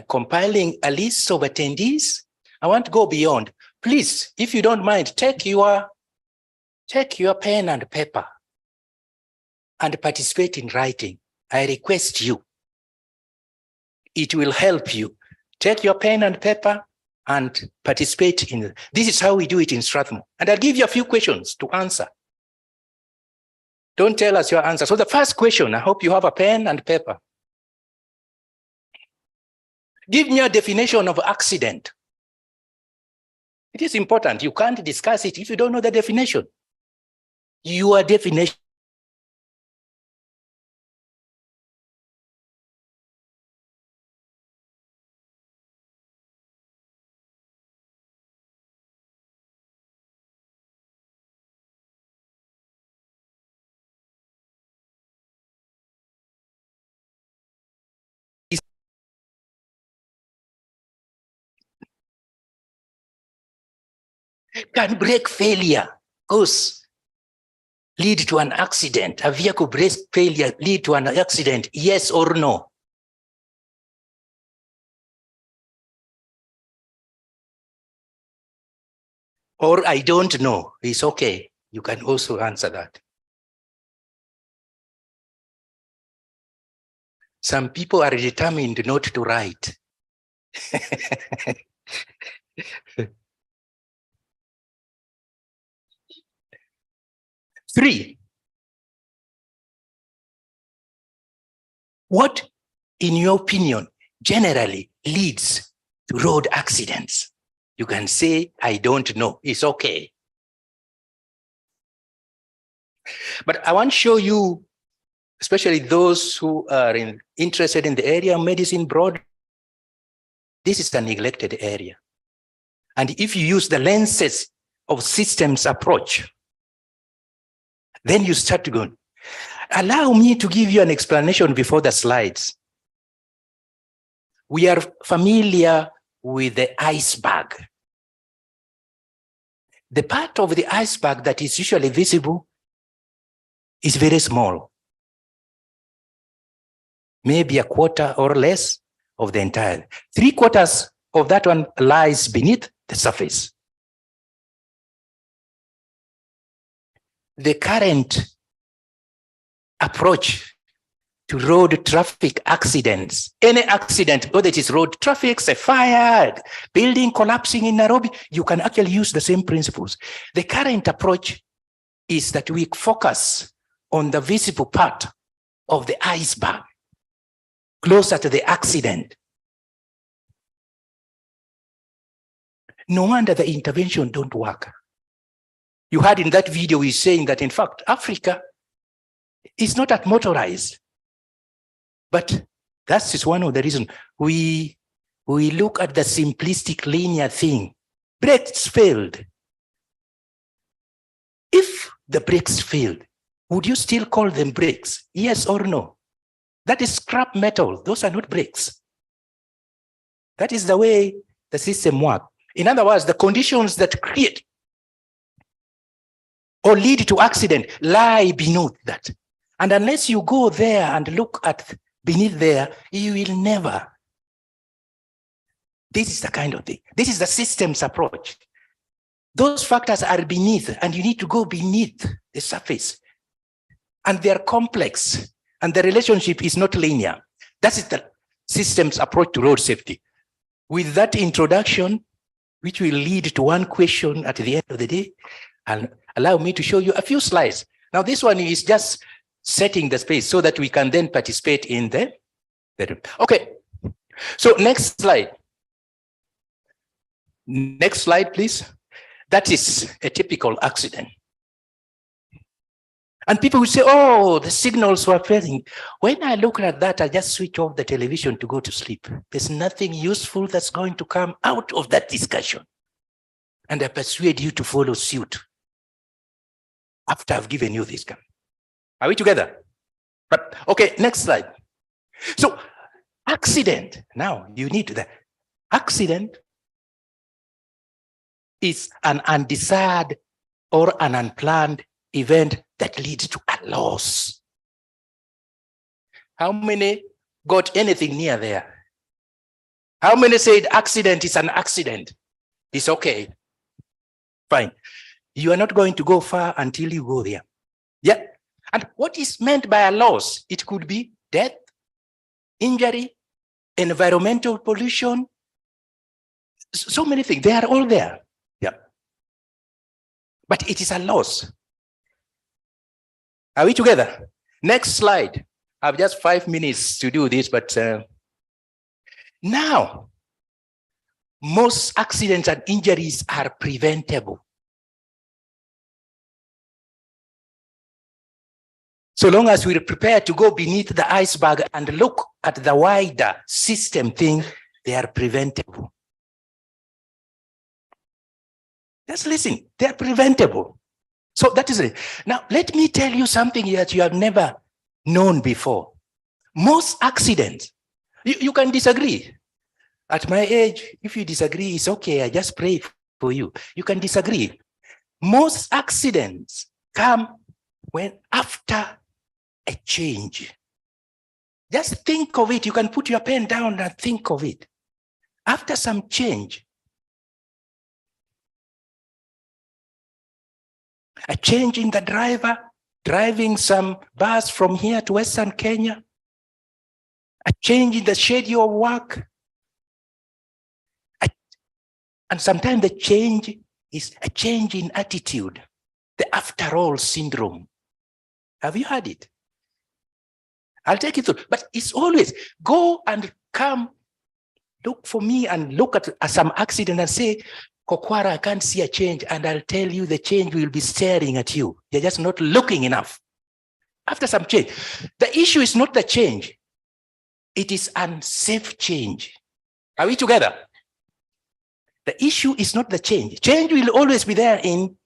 compiling a list of attendees. I want to go beyond. Please, if you don't mind, take your pen and paper and participate in writing. I request you. It will help you. Take your pen and paper and participate in. This is how we do it in Strathmore. And I'll give you a few questions to answer. Don't tell us your answer. So the first question, I hope you have a pen and paper. Give me a definition of accident. It is important. You can't discuss it if you don't know the definition. Your definition. Can brake failure lead to an accident? A vehicle brake failure lead to an accident? Yes or no? Or I don't know. It's okay. You can also answer that. Some people are determined not to write. 3. What, in your opinion, generally leads to road accidents? You can say, I don't know. It's okay. But I want to show you, especially those who are interested in the area of medicine broad, this is a neglected area. And if you use the lenses of systems approach, then you start to go. Allow me to give you an explanation before the slides. We are familiar with the iceberg. The part of the iceberg that is usually visible is very small. Maybe a quarter or less of the entire. 3/4 of that one lies beneath the surface. The current approach to road traffic accidents, any accident, whether it is road traffic, a fire, building collapsing in Nairobi, you can actually use the same principles. The current approach is that we focus on the visible part of the iceberg, closer to the accident. No wonder the intervention don't work. You heard in that video, he's saying that in fact, Africa is not at motorized. But that is one of the reasons we look at the simplistic linear thing. Brakes failed. If the brakes failed, would you still call them brakes? Yes or no? That is scrap metal. Those are not brakes. That is the way the system works. In other words, the conditions that create or lead to accident lie beneath that. And unless you go there and look at beneath there, you will never. This is the kind of thing. This is the systems approach. Those factors are beneath, and you need to go beneath the surface. And they're complex, and the relationship is not linear. That is the systems approach to road safety. With that introduction, which will lead to one question at the end of the day, and allow me to show you a few slides. Now, this one is just setting the space so that we can then participate in the okay. So next slide. Next slide, please. That is a typical accident. And people will say, oh, the signals were failing. When I look at that, I just switch off the television to go to sleep. There's nothing useful that's going to come out of that discussion. And I persuade you to follow suit after I've given you this. Are we together? But okay, next slide. So accident, now you need that. Accident is an undesired or an unplanned event that leads to a loss. How many got anything near there? How many said accident is an accident? It's okay. Fine. You are not going to go far until you go there. Yeah. And what is meant by a loss? It could be death, injury, environmental pollution, so many things. They are all there. Yeah. But it is a loss. Are we together? Next slide. I have just 5 minutes to do this, but now, most accidents and injuries are preventable. So long as we're prepared to go beneath the iceberg and look at the wider system thing, they are preventable. Just listen, they are preventable. So that is it. Now, let me tell you something that you have never known before. Most accidents, you can disagree. At my age, if you disagree, it's okay. I just pray for you. You can disagree. Most accidents come when after a change. Just think of it. You can put your pen down and think of it. After some change, a change in the driver driving some bus from here to Western Kenya, a change in the schedule of work. And sometimes the change is a change in attitude, the after all syndrome. Have you heard it? I'll take you through, but it's always go and come, look for me and look at some accident and say, Kokwara, I can't see a change. And I'll tell you the change will be staring at you. You're just not looking enough. After some change, the issue is not the change. It is unsafe change. Are we together? The issue is not the change. Change will always be there in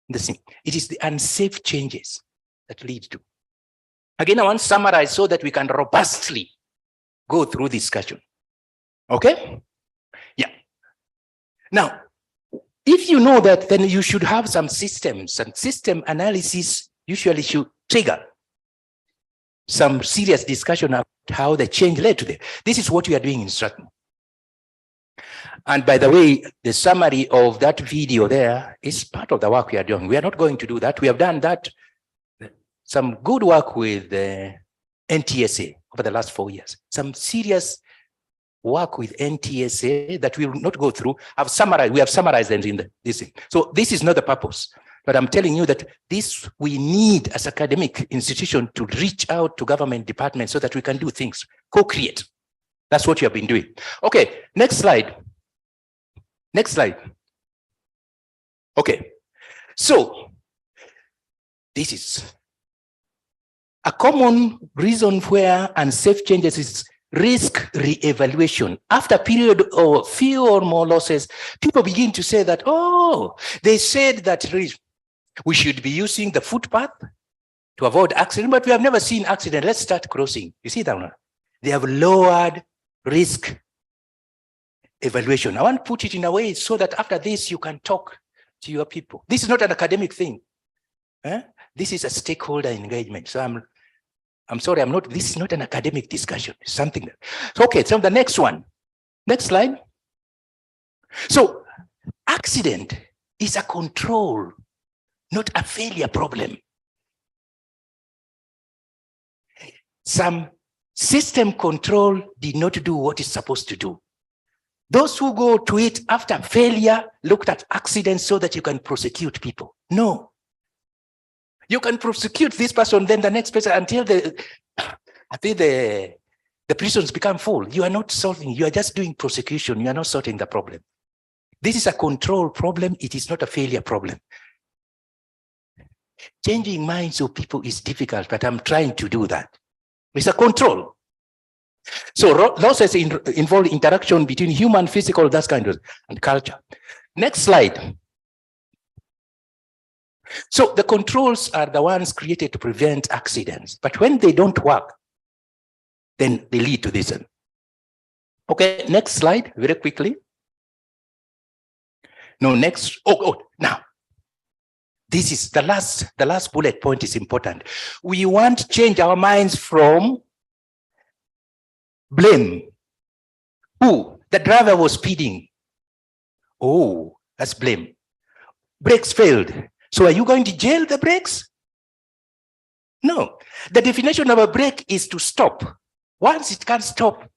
the same. It is the unsafe changes that lead to. Again, I want to summarize so that we can robustly go through discussion. Okay? Yeah. Now, if you know that, then you should have some systems, and system analysis usually should trigger some serious discussion about how the change led to this. This is what we are doing in Strathmore. And by the way, the summary of that video there is part of the work we are doing. We are not going to do that. We have done that, some good work with the NTSA over the last 4 years. Some serious work with NTSA that we will not go through. We have summarized them in this. So this is not the purpose. But I'm telling you that this we need as academic institution to reach out to government departments so that we can do things, co-create. That's what you have been doing. Okay, next slide. Next slide. Okay, so this is a common reason where unsafe changes is risk re-evaluation. After a period of few or more losses, people begin to say that, oh, they said that we should be using the footpath to avoid accident, but we have never seen accident. Let's start crossing. You see that one? They have lowered risk evaluation. I want to put it in a way so that after this, you can talk to your people. This is not an academic thing. This is a stakeholder engagement. So I'm sorry, this is not an academic discussion. It's something that, so okay, so the next one. Next slide. So accident is a control, not a failure problem. Some system control did not do what it's supposed to do. Those who go to it after failure looked at accidents so that you can prosecute people. No. You can prosecute this person, then the next person until the prisons become full. You are not solving, you are just doing prosecution. You are not sorting the problem. This is a control problem. It is not a failure problem. Changing minds of people is difficult, but I'm trying to do that. It's a control. So losses involve interaction between human, physical, that kind of, and culture. Next slide. So the controls are the ones created to prevent accidents, but when they don't work, then they lead to this. Okay, next slide, very quickly. No, next. Now. This is the last bullet point is important. We want to change our minds from blame. Who? The driver was speeding. Oh, that's blame. Brakes failed. So are you going to jail the brakes? No. The definition of a brake is to stop. Once it can't stop,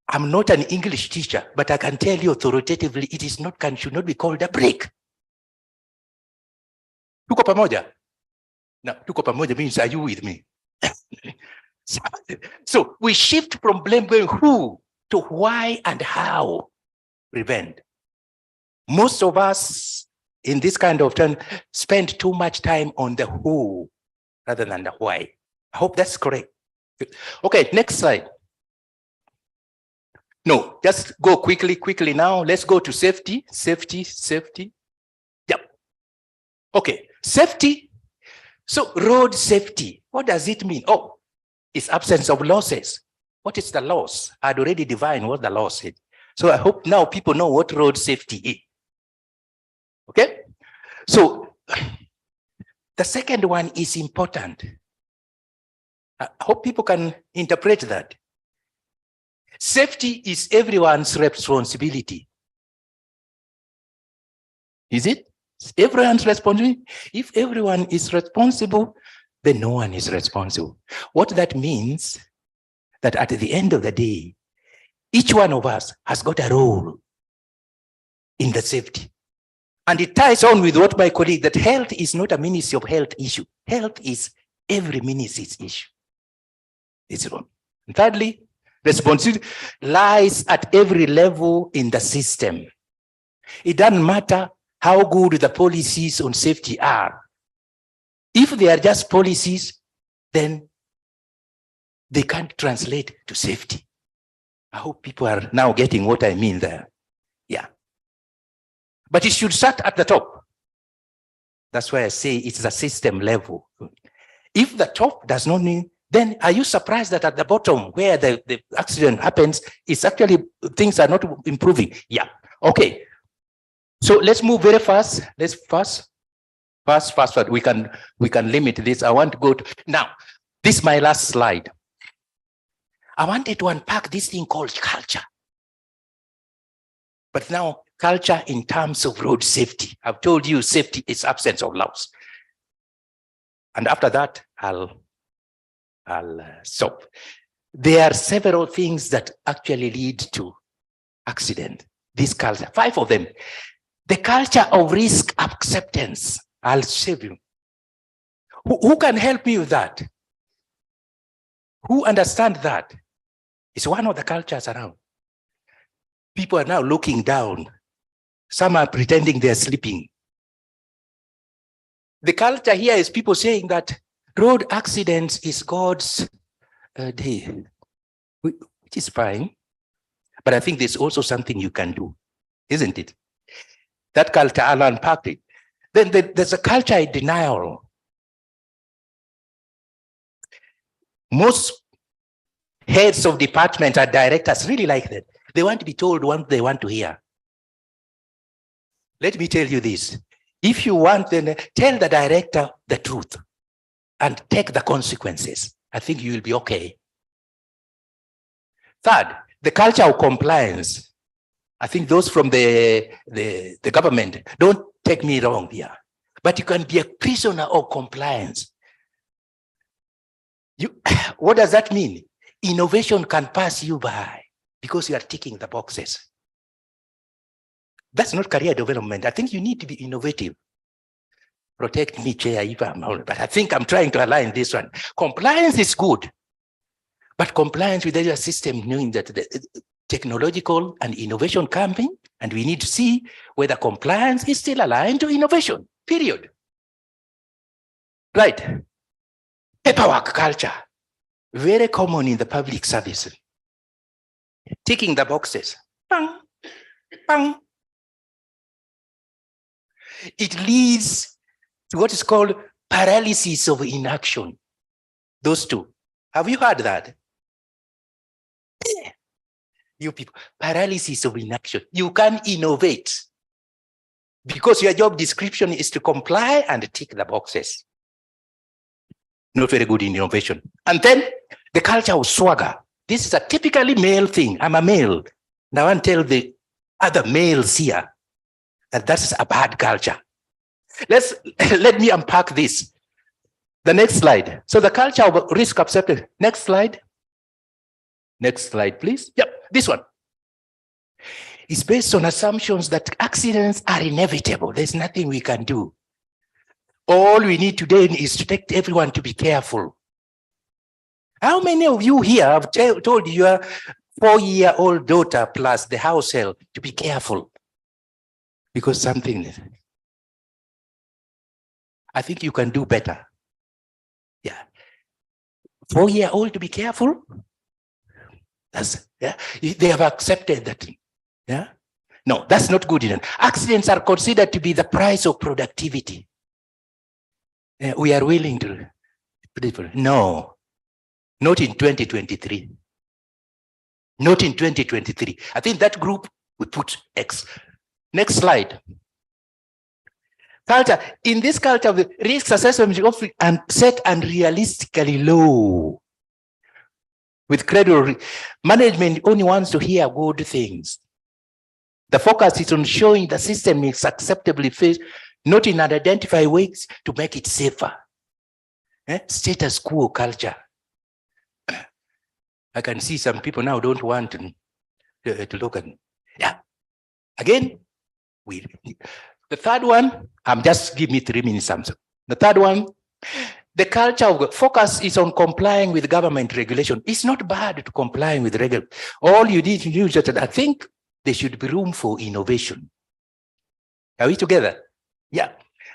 I'm not an English teacher, but I can tell you authoritatively, it is not, should not be called a brake. Tuko pamoja? No, tuko pamoja means, are you with me? So we shift from blame going who to why and how prevent. Most of us in this kind of turn spend too much time on the who rather than the why. I hope that's correct. Okay, next slide. No, just go quickly now. Let's go to safety. Yep. Okay, safety. So road safety, what does it mean? Oh, it's absence of losses. What is the loss? I'd already defined what the loss is. So I hope now people know what road safety is. Okay? So the second one is important. I hope people can interpret that. Safety is everyone's responsibility. Is it? Everyone's responsible. If everyone is responsible, then no one is responsible. What that means that at the end of the day, each one of us has got a role in the safety. And it ties on with what my colleague, that health is not a Ministry of Health issue. Health is every ministry's issue. It's wrong. And thirdly, responsibility lies at every level in the system. It doesn't matter how good the policies on safety are. If they are just policies, then they can't translate to safety. I hope people are now getting what I mean there. Yeah. But it should start at the top. That's why I say it's the system level. If the top does not mean, then are you surprised that at the bottom where the accident happens, it's actually things are not improving? Yeah. Okay. So let's move very fast. Let's fast. We can limit this. I want to go to now. This is my last slide. I wanted to unpack this thing called culture. But now culture in terms of road safety. I've told you safety is absence of laws. And after that, I'll stop. There are several things that actually lead to accident. This culture, 5 of them. The culture of risk acceptance. I'll save you. Who can help me with that? Who understands that? It's one of the cultures around. People are now looking down. Some are pretending they're sleeping. The culture here is people saying that road accidents is God's day, which is fine. But I think there's also something you can do, isn't it? That culture, I'll unpack it. Then there's a culture of denial. Most heads of departments and directors really like that. They want to be told what they want to hear. Let me tell you this. If you want, then tell the director the truth and take the consequences. I think you will be okay. Third, the culture of compliance. I think those from the government, don't take me wrong here, but you can be a prisoner of compliance. What does that mean? Innovation can pass you by because you are ticking the boxes. That's not career development. I think you need to be innovative. Protect me, Chair, if I'm wrong, but I think I'm trying to align this one. Compliance is good, but compliance with the system, knowing that the technological and innovation coming, and we need to see whether compliance is still aligned to innovation, period. Right. Paperwork culture, very common in the public service. Ticking the boxes. Bang, bang. It leads to what is called paralysis of inaction. Those two. Have you heard that? You people, paralysis of inaction. You can innovate because your job description is to comply and tick the boxes. Not very good in innovation. And then the culture of swagger. This is a typically male thing. I'm a male. Now I want to tell the other males here that that's a bad culture. Let me unpack this. The next slide. So the culture of risk acceptance. Next slide. Next slide, please. Yep, this one. It's based on assumptions that accidents are inevitable. There's nothing we can do. All we need today is to take everyone to be careful. How many of you here have told your 4-year-old daughter plus the house help to be careful? Because something, I think you can do better. Yeah. 4-year-old to be careful? That's, yeah. They have accepted that. Yeah. No, that's not good enough. Accidents are considered to be the price of productivity. We are willing to. No, not in 2023. Not in 2023. I think that group we put X. Next slide. Culture. In this culture, the risk assessment is set unrealistically low. With credible management only wants to hear good things. The focus is on showing the system is acceptably not in identify ways to make it safer. Status quo culture. I can see some people now don't want to look at. Yeah. Again, the third one, just give me 3 minutes. The third one, the culture of focus is on complying with government regulation. It's not bad to comply with regulation. All you need to do is that I think there should be room for innovation. Are we together? Yeah.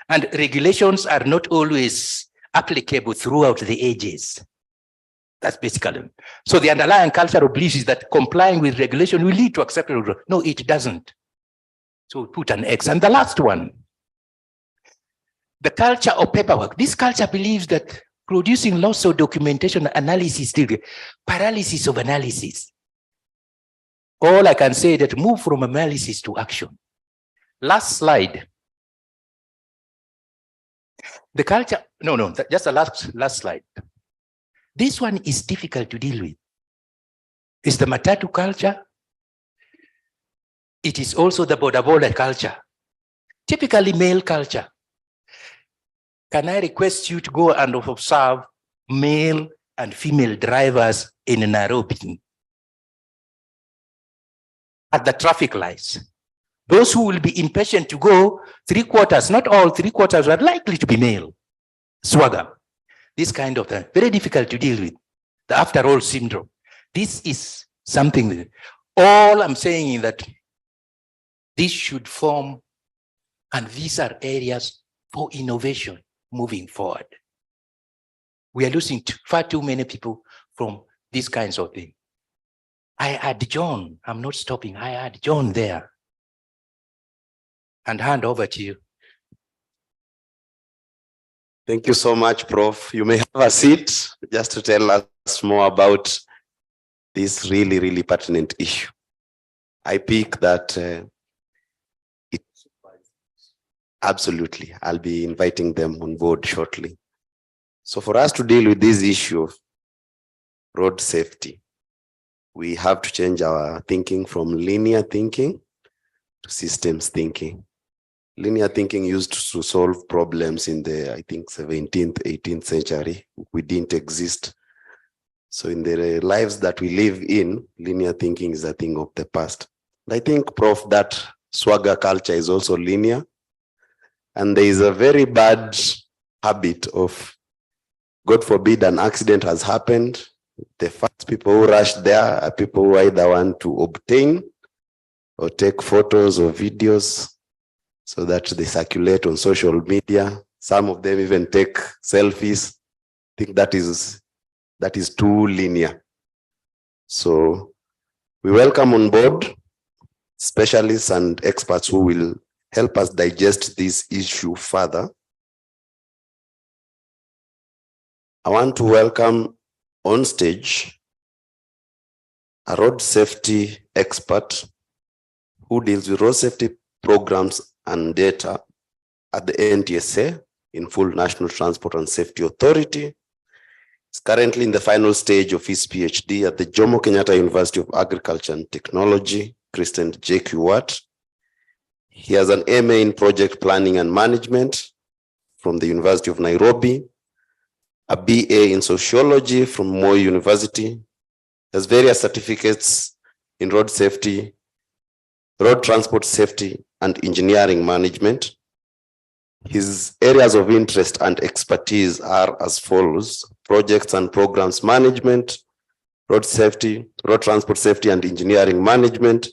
And regulations are not always applicable throughout the ages. That's basically. So the underlying cultural belief is that complying with regulation will lead to acceptable growth. No, it doesn't. So we put an X. And the last one, the culture of paperwork. This culture believes that producing lots of documentation analysis, paralysis of analysis. All I can say is that move from analysis to action. Last slide. The culture, just the last slide. This one is difficult to deal with. It's the matatu culture. It is also the border culture, typically male culture. Can I request you to go and observe male and female drivers in Nairobi at the traffic lights? Those who will be impatient to go, 3/4, not all 3/4 are likely to be male. Swagger. This kind of thing, very difficult to deal with. The after all syndrome. This is something that, all I'm saying is that this should form, and these are areas for innovation moving forward. We are losing far too many people from these kinds of things. I had John, I'm not stopping, I had John there. And hand over to you. Thank you so much, Prof. You may have a seat just to tell us more about this really, really pertinent issue. I pick that absolutely. I'll be inviting them on board shortly. So for us to deal with this issue of road safety, we have to change our thinking from linear thinking to systems thinking. Linear thinking used to solve problems in the, I think, 17th, 18th century. We didn't exist. So in the lives that we live in, linear thinking is a thing of the past. And I think, Prof, that swagger culture is also linear. And there is a very bad habit of, God forbid, an accident has happened. The first people who rush there are people who either want to obtain or take photos or videos so that they circulate on social media. Some of them even take selfies. I think that is too linear. So we welcome on board specialists and experts who will help us digest this issue further. I want to welcome on stage a road safety expert who deals with road safety programs and data at the NTSA, in full National Transport and Safety Authority. He's currently in the final stage of his PhD at the Jomo Kenyatta University of Agriculture and Technology, Christian J.Q. Watt. He has an MA in Project Planning and Management from the University of Nairobi, a BA in Sociology from Moi University, has various certificates in road safety, road transport safety, and engineering management. His areas of interest and expertise are as follows: projects and programs management, road safety, road transport safety and engineering management,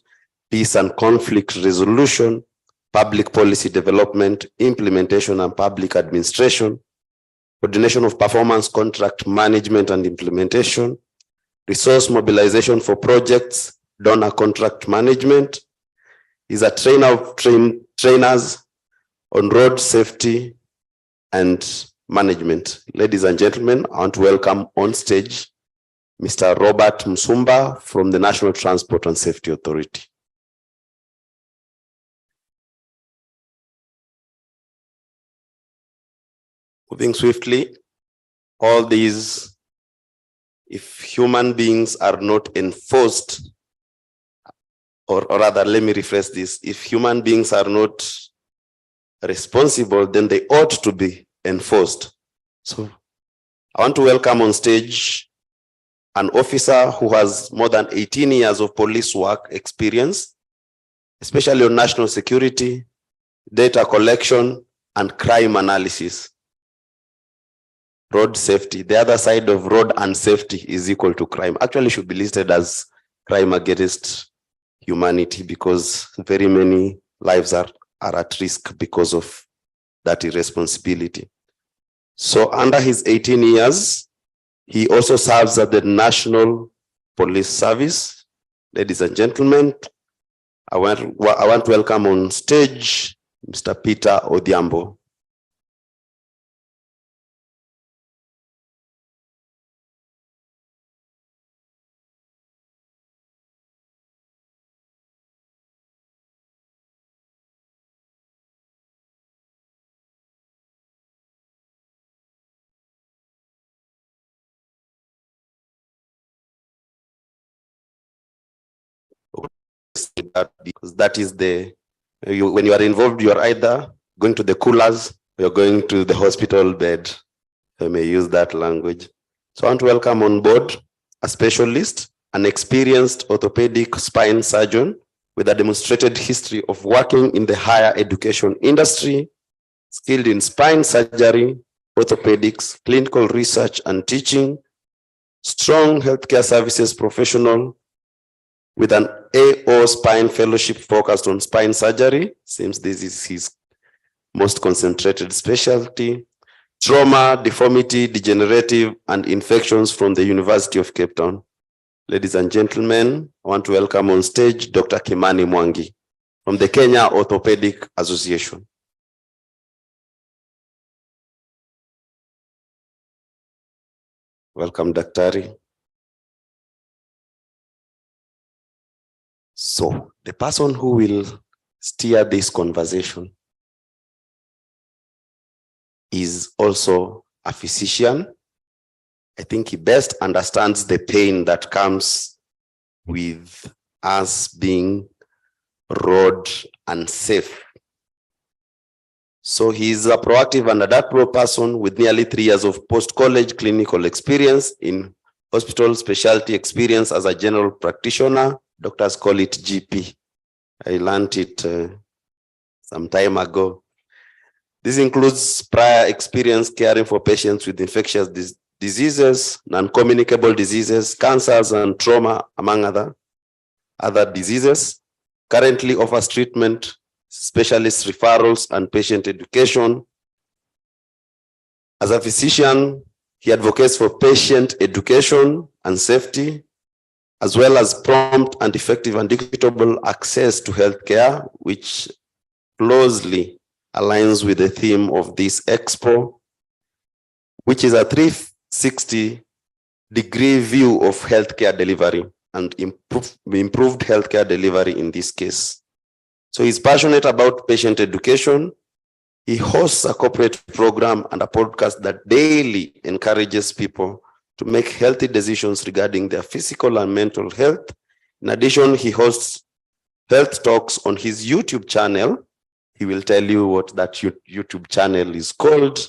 peace and conflict resolution, public policy development, implementation and public administration, coordination of performance contract management and implementation, resource mobilization for projects, donor contract management. He's a trainer of trainers on road safety and management. Ladies and gentlemen, I want to welcome on stage Mr. Robert Msumba from the National Transport and Safety Authority. Moving swiftly, all these, if human beings are not enforced, or rather, let me rephrase this, if human beings are not responsible, then they ought to be enforced. So I want to welcome on stage an officer who has more than 18 years of police work experience, especially on national security, data collection, and crime analysis. Road safety, the other side of road unsafety is equal to crime. Actually should be listed as crime against humanity because very many lives are at risk because of that irresponsibility. So under his 18 years, he also serves at the National Police Service. Ladies and gentlemen, I want to welcome on stage Mr. Peter Odhiambo. Because that is when you are involved, you are either going to the coolers or you're going to the hospital bed. I may use that language. So I want to welcome on board a specialist, an experienced orthopedic spine surgeon with a demonstrated history of working in the higher education industry, skilled in spine surgery, orthopedics, clinical research and teaching, strong healthcare services professional, with an AO spine fellowship focused on spine surgery, seems this is his most concentrated specialty, trauma, deformity, degenerative, and infections from the University of Cape Town. Ladies and gentlemen, I want to welcome on stage Dr. Kimani Mwangi from the Kenya Orthopedic Association. Welcome, Daktari. So the person who will steer this conversation is also a physician. I think he best understands the pain that comes with us being road unsafe. So he's a proactive and adaptable person with nearly 3 years of post-college clinical experience in hospital specialty experience as a general practitioner. Doctors call it GP. I learned it some time ago. This includes prior experience caring for patients with infectious diseases, non-communicable diseases, cancers, and trauma, among other diseases. Currently offers treatment, specialist referrals, and patient education. As a physician, he advocates for patient education and safety, as well as prompt and effective and equitable access to healthcare, which closely aligns with the theme of this Expo, which is a 360-degree view of healthcare delivery and improved healthcare delivery in this case. So he's passionate about patient education. He hosts a corporate program and a podcast that daily encourages people to make healthy decisions regarding their physical and mental health. In addition, he hosts health talks on his YouTube channel. He will tell you what that YouTube channel is called.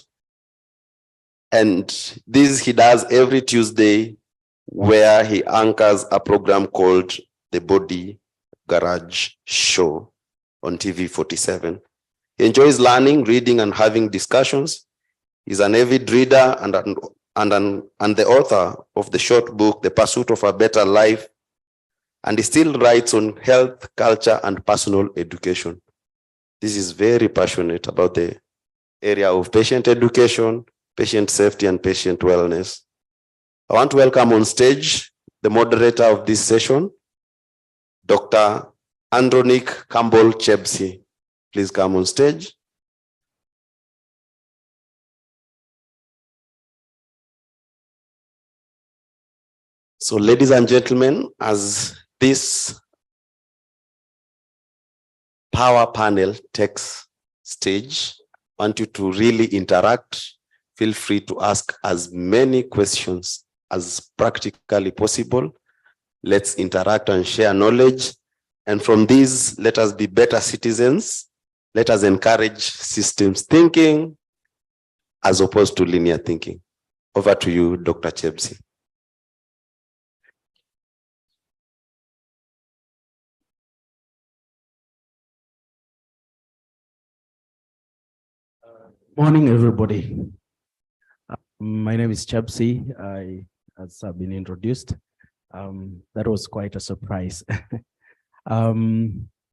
And this he does every Tuesday, where he anchors a program called The Body Garage Show on TV 47. He enjoys learning, reading, and having discussions. He's an avid reader and the author of the short book, The Pursuit of a Better Life, and he still writes on health, culture, and personal education. This is very passionate about the area of patient education, patient safety, and patient wellness. I want to welcome on stage the moderator of this session, Dr. Andronic Campbell Chebsi. Please come on stage. So, ladies and gentlemen, as this power panel takes stage, I want you to really interact. Feel free to ask as many questions as practically possible. Let's interact and share knowledge. And from these, let us be better citizens Let us encourage systems thinking as opposed to linear thinking. Over to you, Dr. Chebsi. Morning, everybody. My name is Chebsi. As I've been introduced, that was quite a surprise.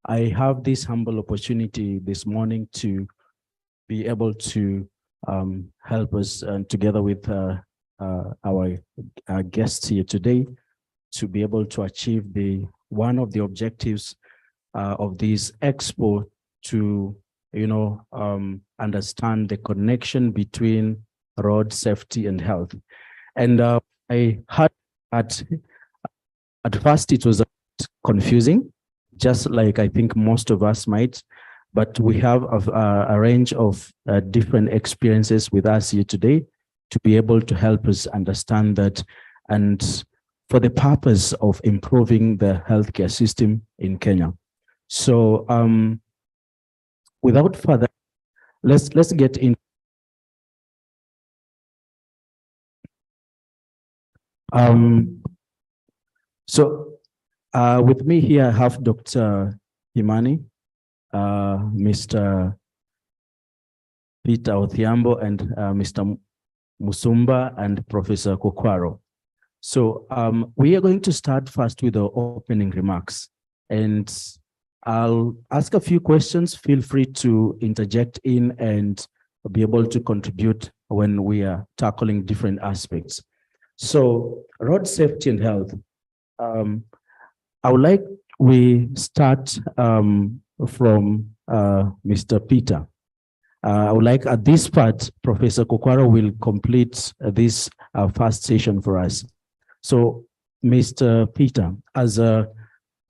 I have this humble opportunity this morning to be able to help us together with our guests here today to be able to achieve one of the objectives of this expo to understand the connection between road safety and health. And I had at first it was confusing, just like I think most of us might, but we have a range of different experiences with us here today to be able to help us understand that, and for the purpose of improving the healthcare system in Kenya. So without further, let's get in. With me here, I have Dr. Himani, Mr. Peter Othiambo, and Mr. Musumba, and Professor Kokwaro. So we are going to start first with the opening remarks, and I'll ask a few questions. Feel free to interject in and be able to contribute when we are tackling different aspects. So road safety and health. I would like we start from Mr. Peter. I would like at this part, Professor Kokwaro will complete this first session for us. So Mr. Peter, as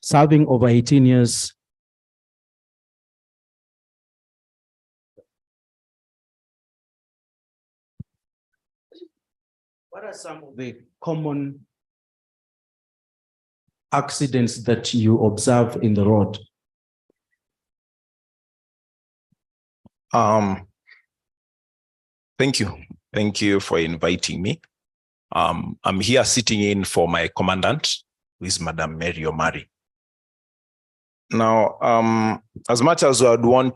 serving over 18 years what are some of the common accidents that you observe in the road? Thank you. Thank you for inviting me. I'm here sitting in for my commandant, who is Madam Mary Omari. Now, as much as I would want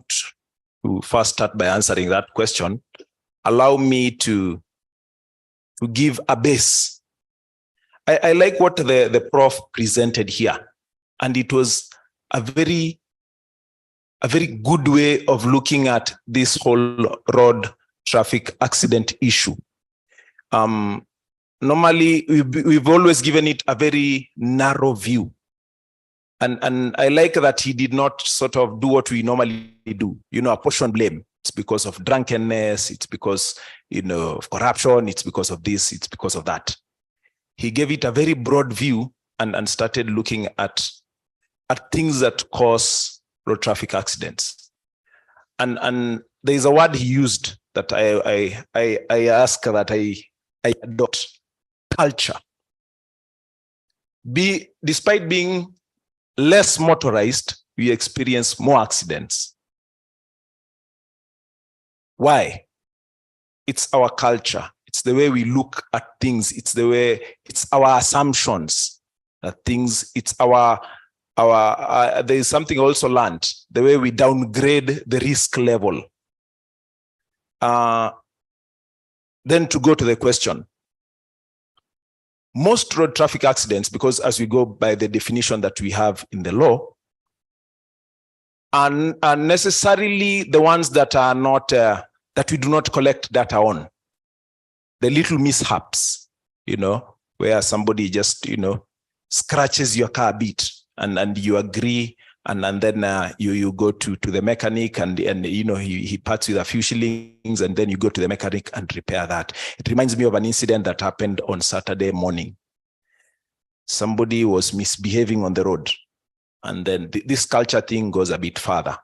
to first start by answering that question, allow me to give a base. I like what the prof presented here, and it was a very good way of looking at this whole road traffic accident issue. Normally, we've always given it a very narrow view. And I like that he did not sort of do what we normally do, apportion blame. It's because of drunkenness, it's because, of corruption, it's because of this, it's because of that. He gave it a very broad view and started looking at things that cause road traffic accidents. And there is a word he used that I ask that I adopt: culture. Despite being less motorized, we experience more accidents. Why? It's our culture. It's the way we look at things. It's our assumptions that things, there is something also learned, the way we downgrade the risk level. Then to go to the question, most road traffic accidents, because as we go by the definition that we have in the law, are necessarily the ones that are not, that we do not collect data on. The little mishaps, where somebody just, scratches your car a bit and you agree, and then you go to the mechanic and he parts with a few shillings, and then you go to the mechanic and repair that. It reminds me of an incident that happened on Saturday morning. Somebody was misbehaving on the road, and then this culture thing goes a bit further.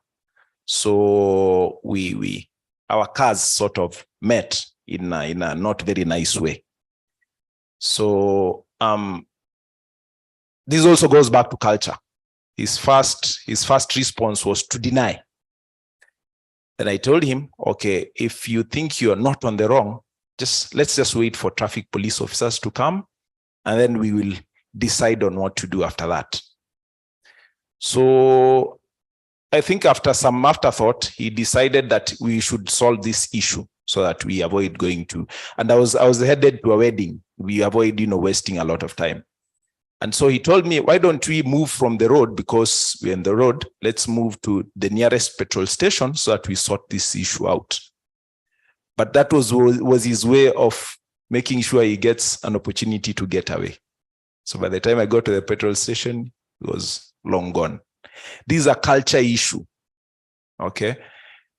So our cars sort of met in a not very nice way. So this also goes back to culture. His first response was to deny. And I told him, okay, if you think you're not on the wrong, let's just wait for traffic police officers to come, and then we will decide on what to do after that. So I think after some afterthought, he decided that we should solve this issue so that we avoid going to, and I was headed to a wedding. We avoid, wasting a lot of time. And so he told me, why don't we move from the road, because we're in the road, let's move to the nearest petrol station so that we sort this issue out. But that was his way of making sure he gets an opportunity to get away. So by the time I got to the petrol station, it was long gone. This is a culture issue, okay?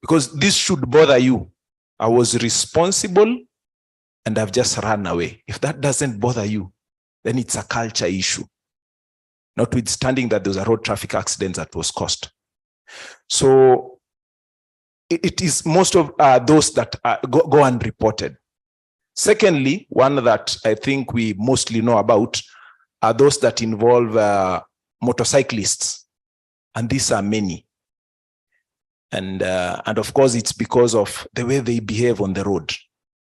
Because this should bother you. I was responsible and I've just run away. If that doesn't bother you, then it's a culture issue, notwithstanding that there was a road traffic accident that was caused. So it is most of those that go unreported. Secondly, one that I think we mostly know about are those that involve motorcyclists, and these are many. And of course, it's because of the way they behave on the road.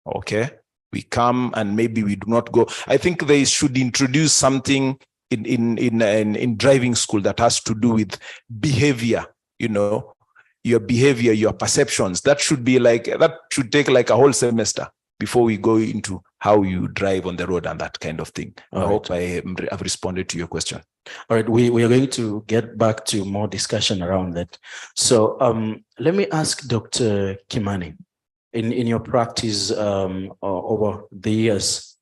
Okay, we come and maybe we do not go. I think they should introduce something in driving school that has to do with behavior. Your behavior, your perceptions. That should take like a whole semester before we go into how you drive on the road and that kind of thing. I hope I have responded to your question. All right, we are going to get back to more discussion around that. So let me ask Dr. Kimani, in your practice over the years,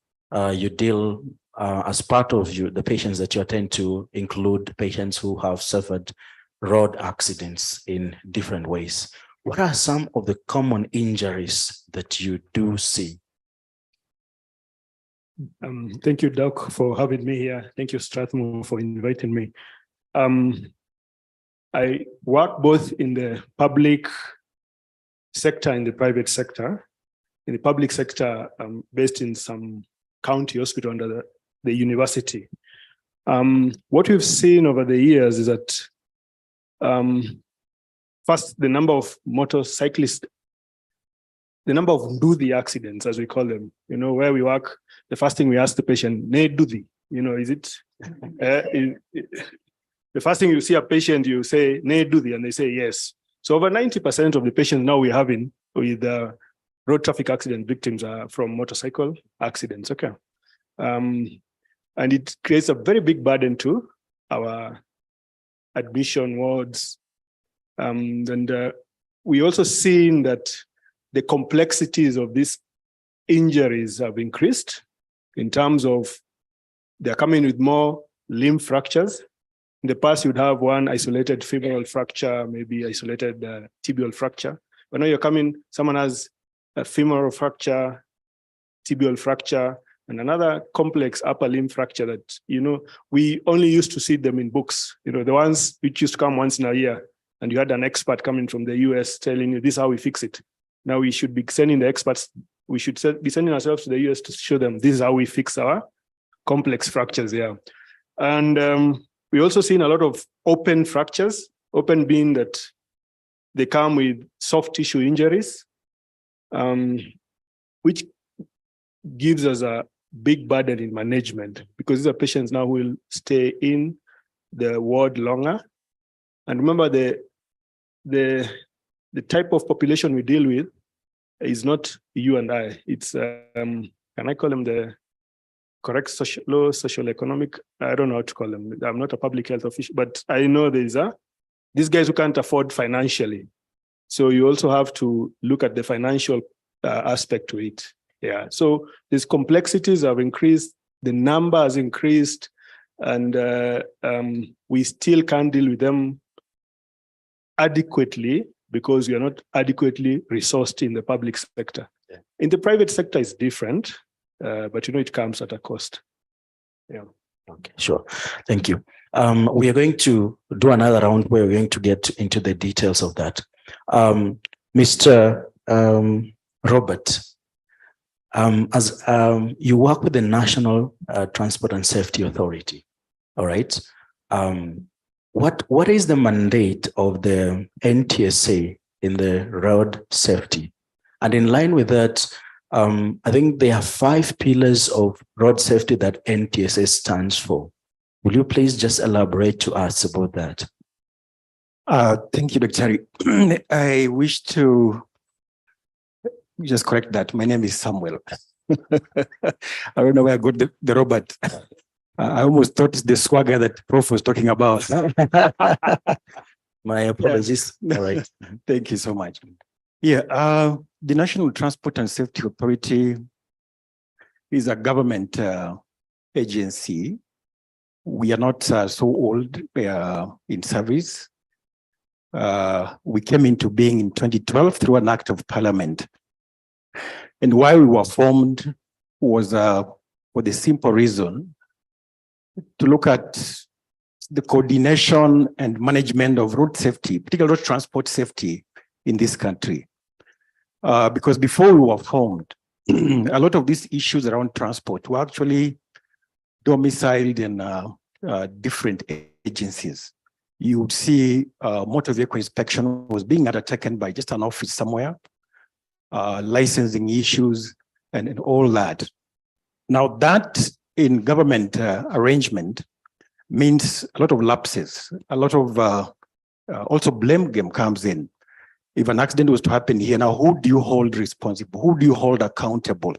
you deal as part of the patients that you attend to include patients who have suffered road accidents in different ways. What are some of the common injuries that you do see? Thank you, Doc, for having me here. Thank you, Strathmore, for inviting me. I work both in the public sector and the private sector. In the public sector, I'm based in some county hospital under the university. What we've seen over the years is that first, the number of motorcyclists, the number of Nduthi accidents, as we call them, where we work, the first thing we ask the patient, "Ne Nduthi?" Is it? The first thing you see a patient, you say, "Ne Nduthi?" and they say yes. So over 90% of the patients now we're having with road traffic accident victims are from motorcycle accidents. Okay. And it creates a very big burden to our admission wards. And we also seen that the complexities of these injuries have increased in terms of they're coming with more limb fractures. In the past, you'd have one isolated femoral fracture, maybe isolated tibial fracture. But now you're coming, someone has a femoral fracture, tibial fracture, and another complex upper limb fracture that, we only used to see them in books, the ones which used to come once in a year. And you had an expert coming from the US telling you this is how we fix it. Now we should be sending the experts, we should be sending ourselves to the US to show them this is how we fix our complex fractures here. And we also seen a lot of open fractures, open being that they come with soft tissue injuries, which gives us a big burden in management because these are patients now who will stay in the ward longer. And remember, the type of population we deal with is not you and I. It's, can I call them the correct low social economic? I don't know how to call them. I'm not a public health official, but I know these guys who can't afford financially. So you also have to look at the financial aspect to it. Yeah. So these complexities have increased, the number has increased, and we still can't deal with them adequately because we are not adequately resourced in the public sector. Yeah. In the private sector, it's different, but it comes at a cost. Yeah. Okay, sure. Thank you. We are going to do another round where we're going to get into the details of that. Mr. Robert, as you work with the National Transport and Safety Authority, all right? What is the mandate of the NTSA in the road safety. And in line with that, I think there are 5 pillars of road safety that NTSA stands for. Will you please just elaborate to us about that? Thank you, Dr. I wish to just correct that. My name is Samuel. I don't know where I got the Robert. I almost thought it's the swagger that Prof was talking about. My apologies. Yes. All right. Thank you so much. Yeah, the National Transport and Safety Authority is a government agency. We are not so old in service. We came into being in 2012 through an act of parliament. And why we were formed was for the simple reason to look at the coordination and management of road safety, particularly road transport safety in this country. Because before we were formed, a lot of these issues around transport were actually domiciled in different agencies. You would see motor vehicle inspection was being undertaken by just an office somewhere, licensing issues and all that. Now that in government arrangement means a lot of lapses, a lot of also blame game comes in. If an accident was to happen here, now who do you hold responsible? Who do you hold accountable?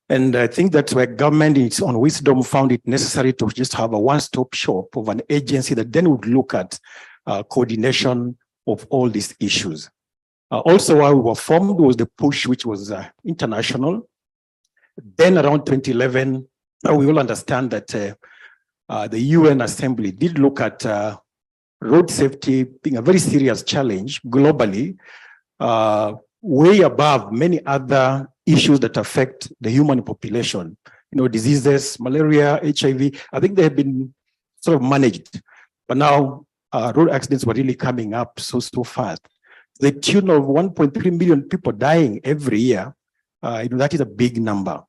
And I think that's where government in its own wisdom found it necessary to just have a one-stop shop of an agency that then would look at coordination of all these issues. Also, while we were formed was the push, which was international. Then around 2011, we all understand that the UN Assembly did look at road safety being a very serious challenge globally, way above many other issues that affect the human population. You know, diseases, malaria, HIV, I think they have been sort of managed. But now road accidents were really coming up so fast. The tune of 1.3 million people dying every year, that is a big number.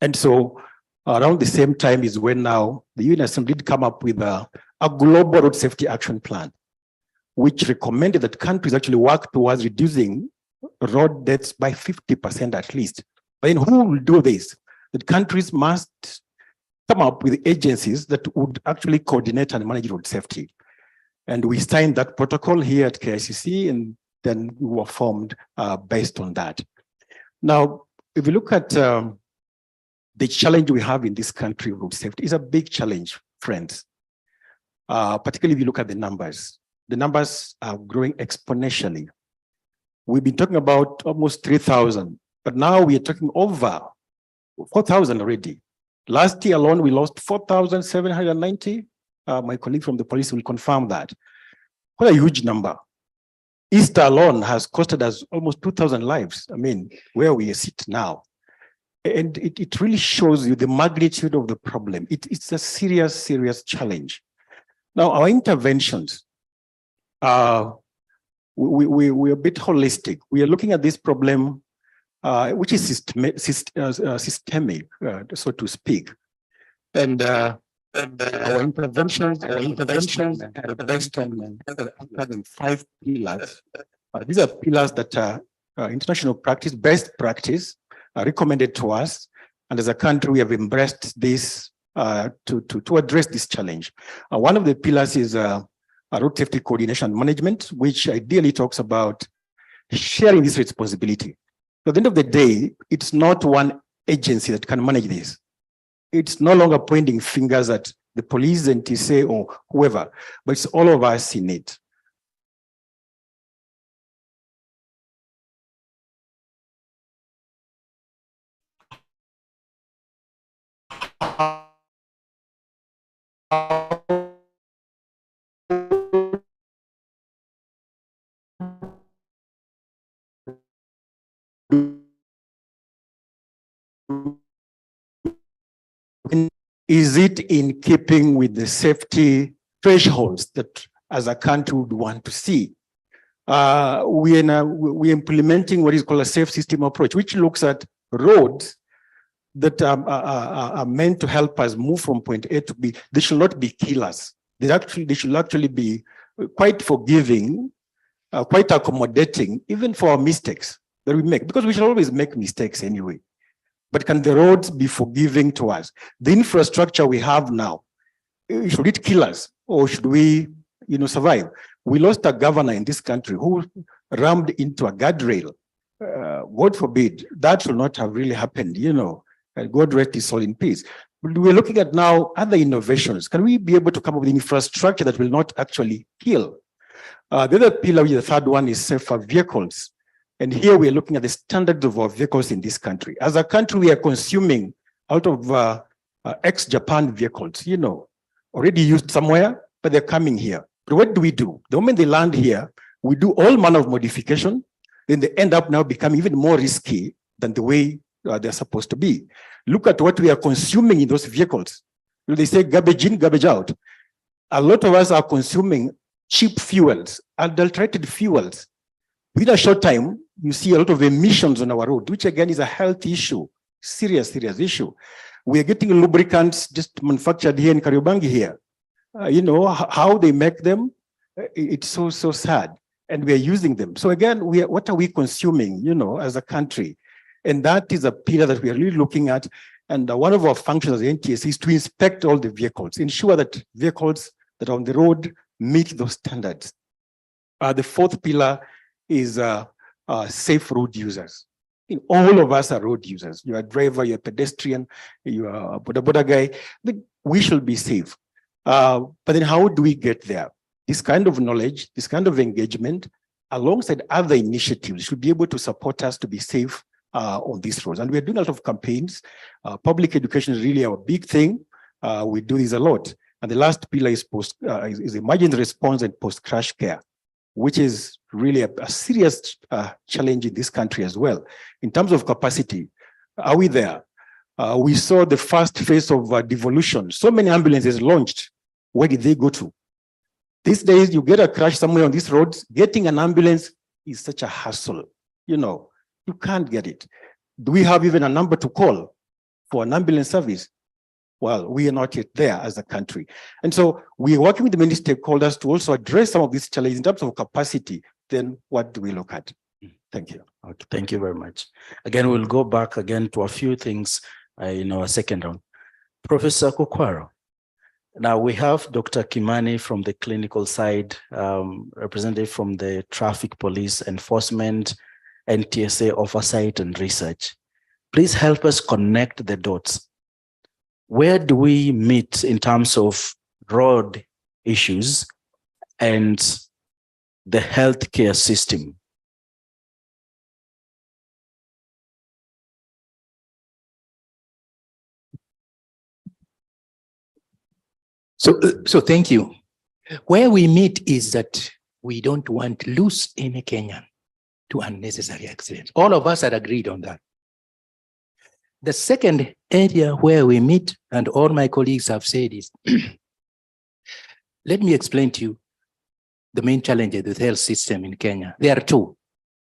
And so around the same time is when now the UN Assembly did come up with a global road safety action plan, which recommended that countries actually work towards reducing road deaths by 50% at least. But then who will do this? That countries must come up with agencies that would actually coordinate and manage road safety. And we signed that protocol here at KICC, and then we were formed based on that. Now, if you look at the challenge we have in this country, road safety is a big challenge, friends. Particularly if you look at the numbers. The numbers are growing exponentially. We've been talking about almost 3,000, but now we are talking over 4,000 already. Last year alone, we lost 4,790. My colleague from the police will confirm that. What a huge number. Easter alone has costed us almost 2,000 lives. I mean, where we sit now. And it really shows you the magnitude of the problem. It's a serious, serious challenge. Now, our interventions, we're a bit holistic. We are looking at this problem, which is systemic, so to speak. And our interventions are based on 5 pillars. These are pillars that are international practice, best practice, recommended to us. And as a country, we have embraced this to address this challenge. One of the pillars is road safety coordination and management, which ideally talks about sharing this responsibility. So at the end of the day, it's not one agency that can manage this. It's no longer pointing fingers at the police, NTSA, or whoever, but it's all of us in it. Is it in keeping with the safety thresholds that as a country would want to see? We're implementing what is called a safe system approach, which looks at roads that are meant to help us move from point A to B. They should not be killers. They should actually be quite forgiving quite accommodating, even for our mistakes that we make, because we shall always make mistakes anyway. But can the roads be forgiving to us? The infrastructure we have now, should it kill us or should we, survive? We lost a governor in this country who rammed into a guardrail. God forbid, that should not have really happened, God rest his soul in peace. But we're looking at now other innovations. Can we be able to come up with infrastructure that will not actually kill? The other pillar, the third one, is safer vehicles. And here we're looking at the standards of our vehicles in this country. As a country, we are consuming out of ex-Japan vehicles, already used somewhere, but they're coming here. But what do? The moment they land here, we do all manner of modification, then they end up now becoming even more risky than the way they're supposed to be. Look at what we are consuming in those vehicles. They say garbage in, garbage out. A lot of us are consuming cheap fuels, adulterated fuels. Within a short time, you see a lot of emissions on our road, which again is a health issue, serious issue. We are getting lubricants just manufactured here in Kariobangi here. How they make them, it's so sad. And we are using them. So again, what are we consuming, as a country? And that is a pillar that we are really looking at. And one of our functions as NTSA is to inspect all the vehicles, ensure that vehicles that are on the road meet those standards. The fourth pillar is safe road users. All of us are road users. You're a driver, you're a pedestrian, you're a boda guy, but we should be safe. But then how do we get there? This kind of knowledge, this kind of engagement, alongside other initiatives, should be able to support us to be safe on these roads. And we're doing a lot of campaigns. Public education is really our big thing. We do this a lot. And the last pillar is emergency response and post-crash care, which is really a serious challenge in this country as well. In terms of capacity, are we there? We saw the first phase of devolution. So many ambulances launched. Where did they go to? These days, you get a crash somewhere on these roads, getting an ambulance is such a hassle. You can't get it. Do we have even a number to call for an ambulance service? Well, we are not yet there as a country. And so we are working with the many stakeholders to also address some of these challenges in terms of capacity. Then what do we look at? Thank you. Okay, thank you very much. Again, we'll go back again to a few things in our second round. Professor Kokwaro. Now we have Dr. Kimani from the clinical side, representative from the traffic police enforcement, NTSA oversight and research. Please help us connect the dots. Where do we meet in terms of road issues and the healthcare system? So thank you. Where we meet is that we don't want to lose any Kenyan to unnecessary accidents. All of us are agreed on that. The second area where we meet, and all my colleagues have said, is let me explain to you the main challenges with the health system in Kenya. There are two: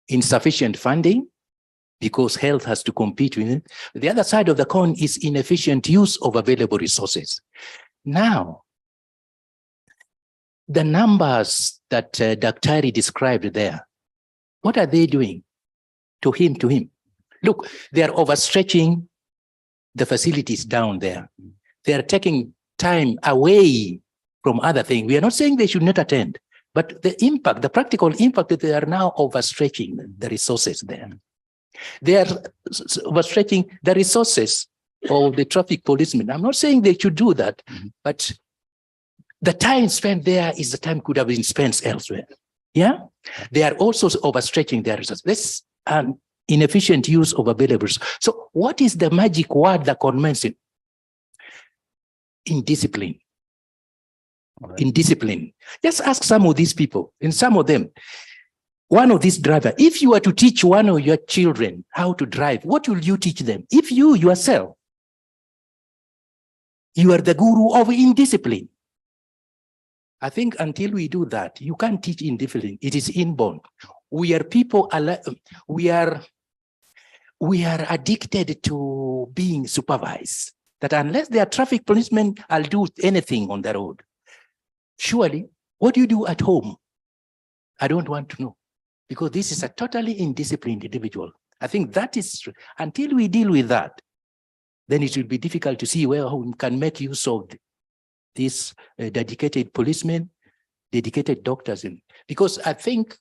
insufficient funding, because health has to compete with it. The other side of the coin is inefficient use of available resources. Now, the numbers that Daktari described there, what are they doing to him? Look, they are overstretching the facilities down there. They are taking time away from other things. We are not saying they should not attend, but the impact, the practical impact, that they are now overstretching the resources there. They are overstretching the resources of the traffic policemen. I'm not saying they should do that, but the time spent there is the time could have been spent elsewhere. Yeah, they are also overstretching their resources. This inefficient use of available. So, what is the magic word that conveys it? Indiscipline. Right. Indiscipline. Just ask some of these people, and some of them. One of these drivers, if you were to teach one of your children how to drive, what will you teach them? If you yourself, you are the guru of indiscipline. I think until we do that, you can't teach indiscipline. It is inborn. We are people, we are addicted to being supervised. That unless they are traffic policemen, I'll do anything on the road. Surely, what do you do at home? I don't want to know, because this is a totally indisciplined individual. I think that is, until we deal with that, then it will be difficult to see where we can make use of these dedicated policemen, dedicated doctors, because I think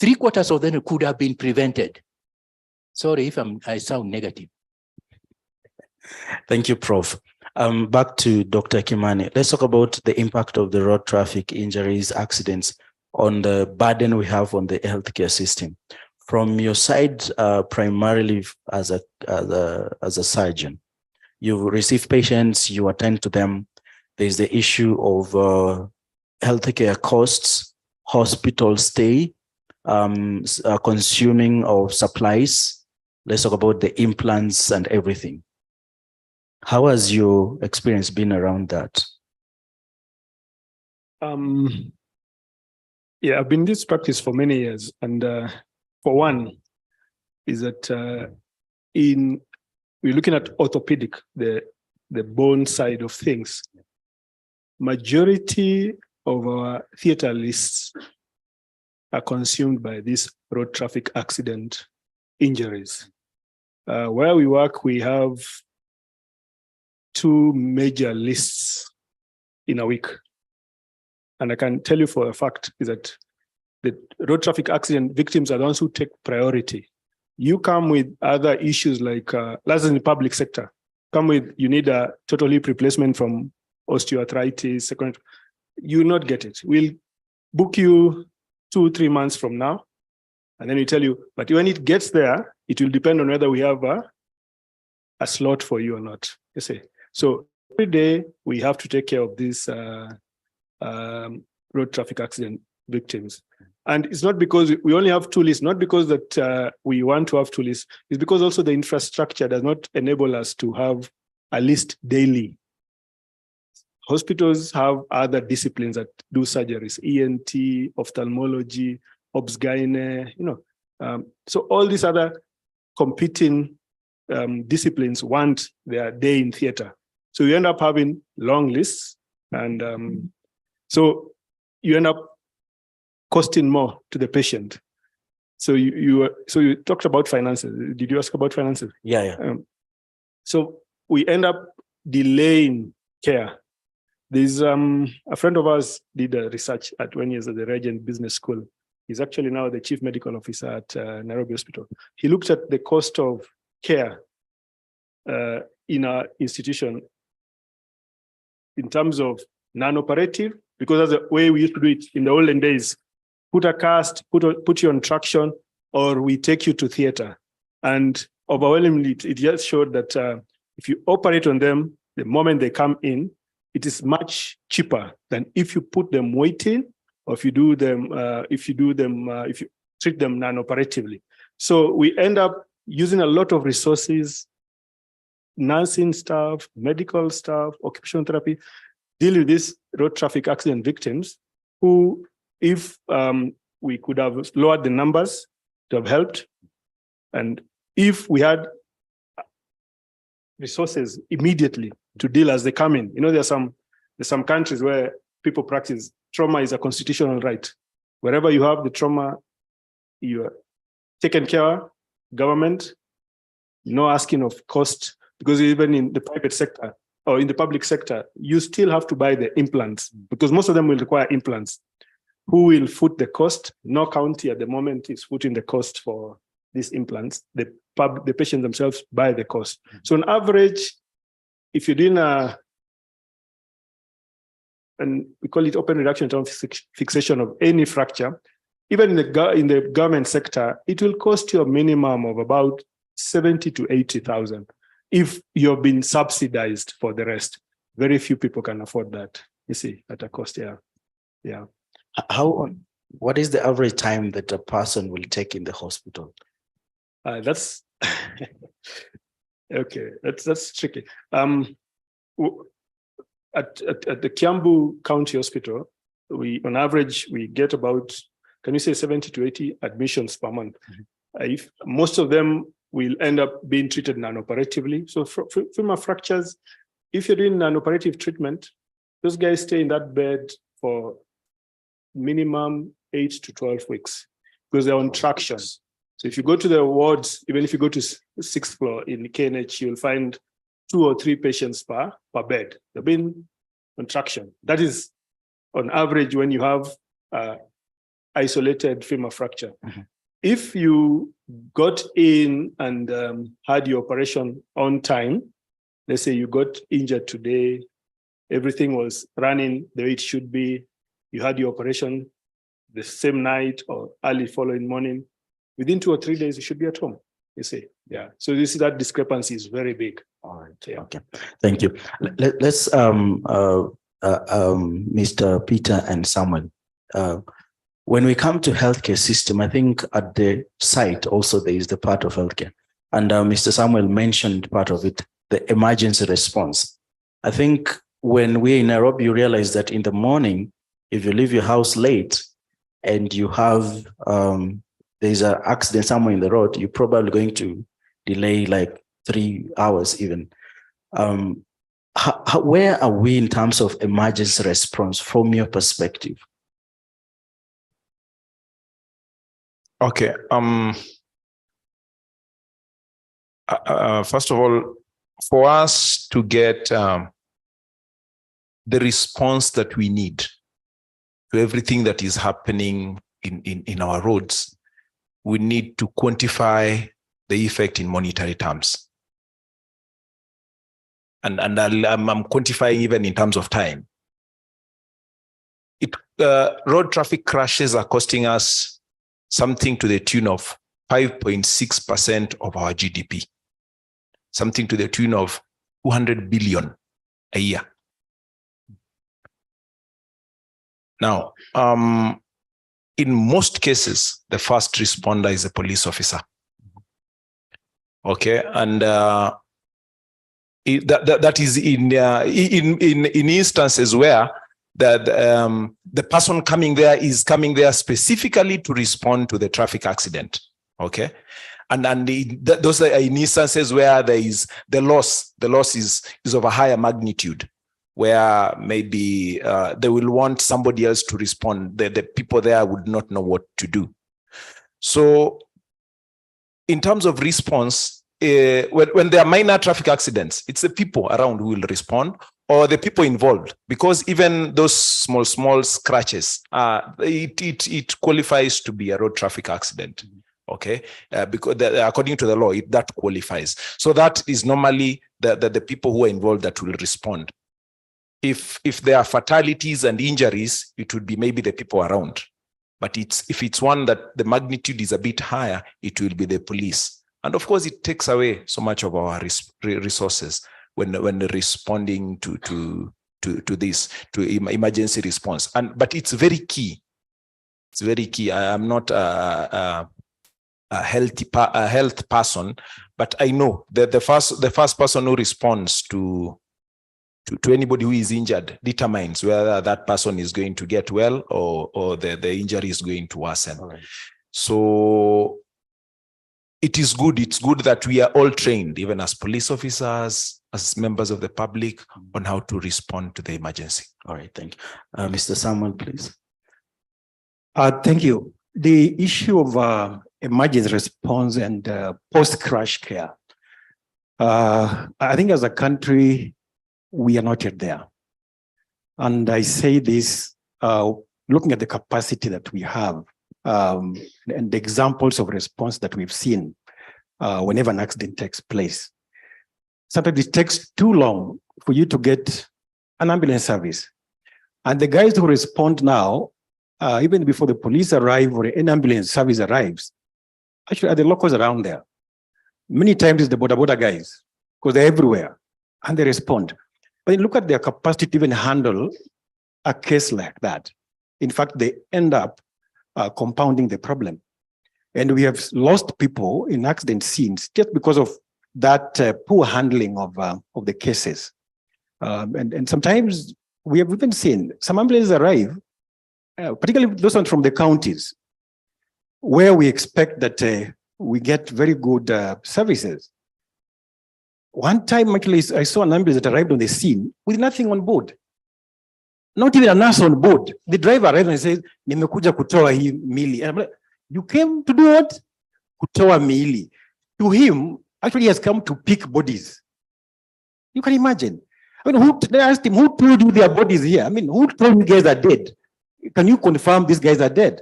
3/4 of them could have been prevented. Sorry if I sound negative. Thank you, Prof. Back to Dr. Kimani. Let's talk about the impact of the road traffic injuries, accidents on the burden we have on the healthcare system. From your side, primarily as a surgeon, you receive patients, you attend to them. There's the issue of healthcare costs, hospital stay, consuming of supplies. Let's talk about the implants and everything. How has your experience been around that? Yeah, I've been in this practice for many years. And for one, is that we're looking at orthopedic, the bone side of things. Majority of our theater lists are consumed by these road traffic accident injuries. Where we work, we have 2 major lists in a week. And I can tell you for a fact is that the road traffic accident victims are the ones who take priority. You come with other issues like, that's in the public sector, you need a total hip replacement from osteoarthritis, you will not get it. We'll book you 2-3 months from now, and then we tell you, but when it gets there, it will depend on whether we have a slot for you or not. You see. So every day we have to take care of these road traffic accident victims. And it's not because we only have 2 lists, not because that we want to have 2 lists, it's because also the infrastructure does not enable us to have a list daily. Hospitals have other disciplines that do surgeries, ENT, ophthalmology, obs-gyne, so all these other competing disciplines want their day in theater. So you end up having long lists, and so you end up costing more to the patient. So you talked about finances. Did you ask about finances? Yeah. So we end up delaying care. There's a friend of ours did a research when he was at the Regent Business School. He's actually now the chief medical officer at Nairobi Hospital. He looked at the cost of care in our institution in terms of non-operative, because that's the way we used to do it in the olden days. Put a cast, put you on traction, or we take you to theater. And overwhelmingly, it just showed that if you operate on them, the moment they come in, it is much cheaper than if you put them waiting, or if you treat them non-operatively. So we end up using a lot of resources, nursing staff, medical staff, occupational therapy, deal with these road traffic accident victims who, if we could have lowered the numbers, to have helped. And if we had resources immediately to deal as they come in, there's some countries where people practice trauma is a constitutional right. Wherever you have the trauma, you are taken care of, government, no asking of cost, because even in the private sector or in the public sector, you still have to buy the implants because most of them will require implants. Who will foot the cost? No county at the moment is footing the cost for these implants. The patients themselves buy the cost. So on average, if you're doing and we call it open reduction term fixation of any fracture, even in the government sector, it will cost you a minimum of about 70 to 80,000 if you're being subsidized for the rest. Very few people can afford that, you see, at a cost. Yeah. What is the average time that a person will take in the hospital? That's okay. That's tricky. At the Kiambu County Hospital, on average we get about, can you say 70 to 80 admissions per month? If most of them will end up being treated non-operatively. So femur fractures, if you're doing non-operative treatment, those guys stay in that bed for minimum 8 to 12 weeks because they're on traction. So if you go to the wards, even if you go to 6th floor in KNH, you'll find 2 or 3 patients per bed. They've been on traction. That is on average when you have isolated femur fracture. If you got in and had your operation on time, let's say you got injured today, everything was running the way it should be, you had your operation the same night or early following morning, within 2 or 3 days, you should be at home, you see. Yeah. So you see that discrepancy is very big. All right. Yeah. Okay. Thank you. Let's Mr. Peter and Samuel. When we come to healthcare system, I think at the site also there is the part of healthcare. And Mr. Samuel mentioned part of it, the emergency response. I think when we're in Nairobi, you realize that in the morning, if you leave your house late and you have, there's an accident somewhere in the road, you're probably going to delay like 3 hours even. Where are we in terms of emergency response from your perspective? Okay. First of all, for us to get the response that we need to everything that is happening in our roads, we need to quantify the effect in monetary terms. And I'm quantifying even in terms of time. Road traffic crashes are costing us something to the tune of 5.6% of our GDP, something to the tune of 200 billion a year. Now, in most cases, the first responder is a police officer. Okay, and that is in instances where the person coming there is coming there specifically to respond to the traffic accident. Okay, and those are in instances where there is the loss is of a higher magnitude, where maybe they will want somebody else to respond. The people there would not know what to do. So in terms of response, when there are minor traffic accidents, it's the people around who will respond, or the people involved, because even those small scratches, it qualifies to be a road traffic accident. Okay, because according to the law, that qualifies. So that is normally the people who are involved that will respond. If there are fatalities and injuries, it would be maybe the people around. But if it's one that the magnitude is a bit higher, it will be the police. And of course, it takes away so much of our resources when responding to this, to emergency response. But it's very key. It's very key. I am not a health person, but I know that the first person who responds to anybody who is injured determines whether that person is going to get well or the injury is going to worsen. Right. So it is good. It's good that we are all trained, even as police officers, as members of the public, on how to respond to the emergency. All right, thank you. Mr. Samuel, please. Thank you. The issue of emergency response and post-crash care, I think as a country, we are not yet there. And I say this looking at the capacity that we have and the examples of response that we've seen whenever an accident takes place. Sometimes it takes too long for you to get an ambulance service. And the guys who respond now, even before the police arrive or an ambulance service arrives, actually are the locals around there. Many times it's the border guys, because they're everywhere and they respond. But then look at their capacity to even handle a case like that. In fact, they end up compounding the problem. And we have lost people in accident scenes just because of that poor handling of the cases. And sometimes we have even seen some ambulances arrive, particularly those ones from the counties, where we expect that we get very good services. One time, actually, I saw an ambulance that arrived on the scene with nothing on board. not even a nurse on board. The driver arrives and says, nimekuja kutoa hii mili. And I'm like, you came to do what? Kutoa mili. To him, actually he has come to pick bodies. You can imagine. I mean, they asked him, who told you their bodies here? I mean, who told you guys are dead? Can you confirm these guys are dead?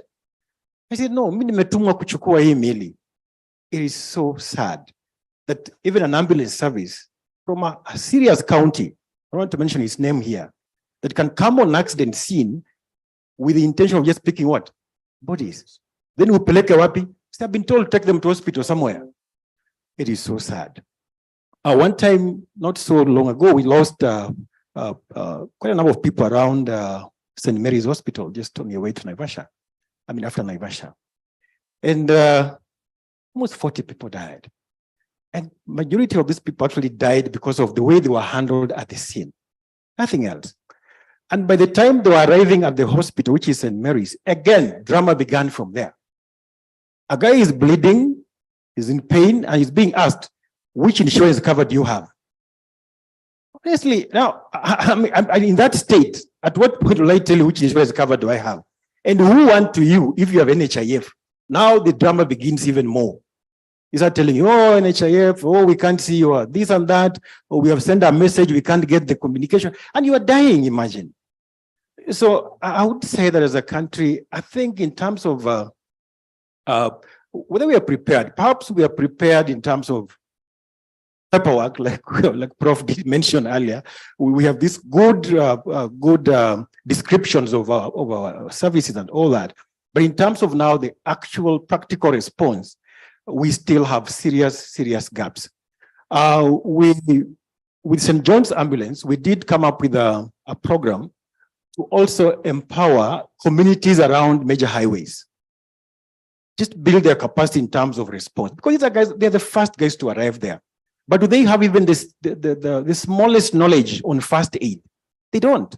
I said, no, mimi nimetumwa kuchukua hii mili. It is so sad that even an ambulance service from a serious county, I want to mention his name here, that can come on accident scene with the intention of just picking what? Bodies. Then we peleke wapi? I've been told take them to hospital somewhere. It is so sad. One time, not so long ago, we lost quite a number of people around St. Mary's Hospital, just on your way to Naivasha. I mean, after Naivasha. And almost 40 people died. And majority of these people actually died because of the way they were handled at the scene. Nothing else. And by the time they were arriving at the hospital, which is St. Mary's, again, drama began from there. A guy is bleeding, is in pain, and he's being asked, which insurance cover do you have? Honestly, now, I'm in that state, at what point will I tell you which insurance cover do I have? And who want to you if you have NHIF? Now the drama begins even more. You start telling you, oh, NHIF, oh, we can't see you, this and that, or we have sent a message, we can't get the communication, and you are dying, imagine. So I would say that as a country, I think in terms of whether we are prepared, perhaps we are prepared in terms of paperwork, like Prof did mention earlier. We have these good descriptions of our services and all that. But in terms of now the actual practical response, we still have serious gaps. With St. John's Ambulance, we did come up with a program to also empower communities around major highways. Just build their capacity in terms of response. Because these are guys, they're the first guys to arrive there. But do they have even the smallest knowledge on first aid? They don't.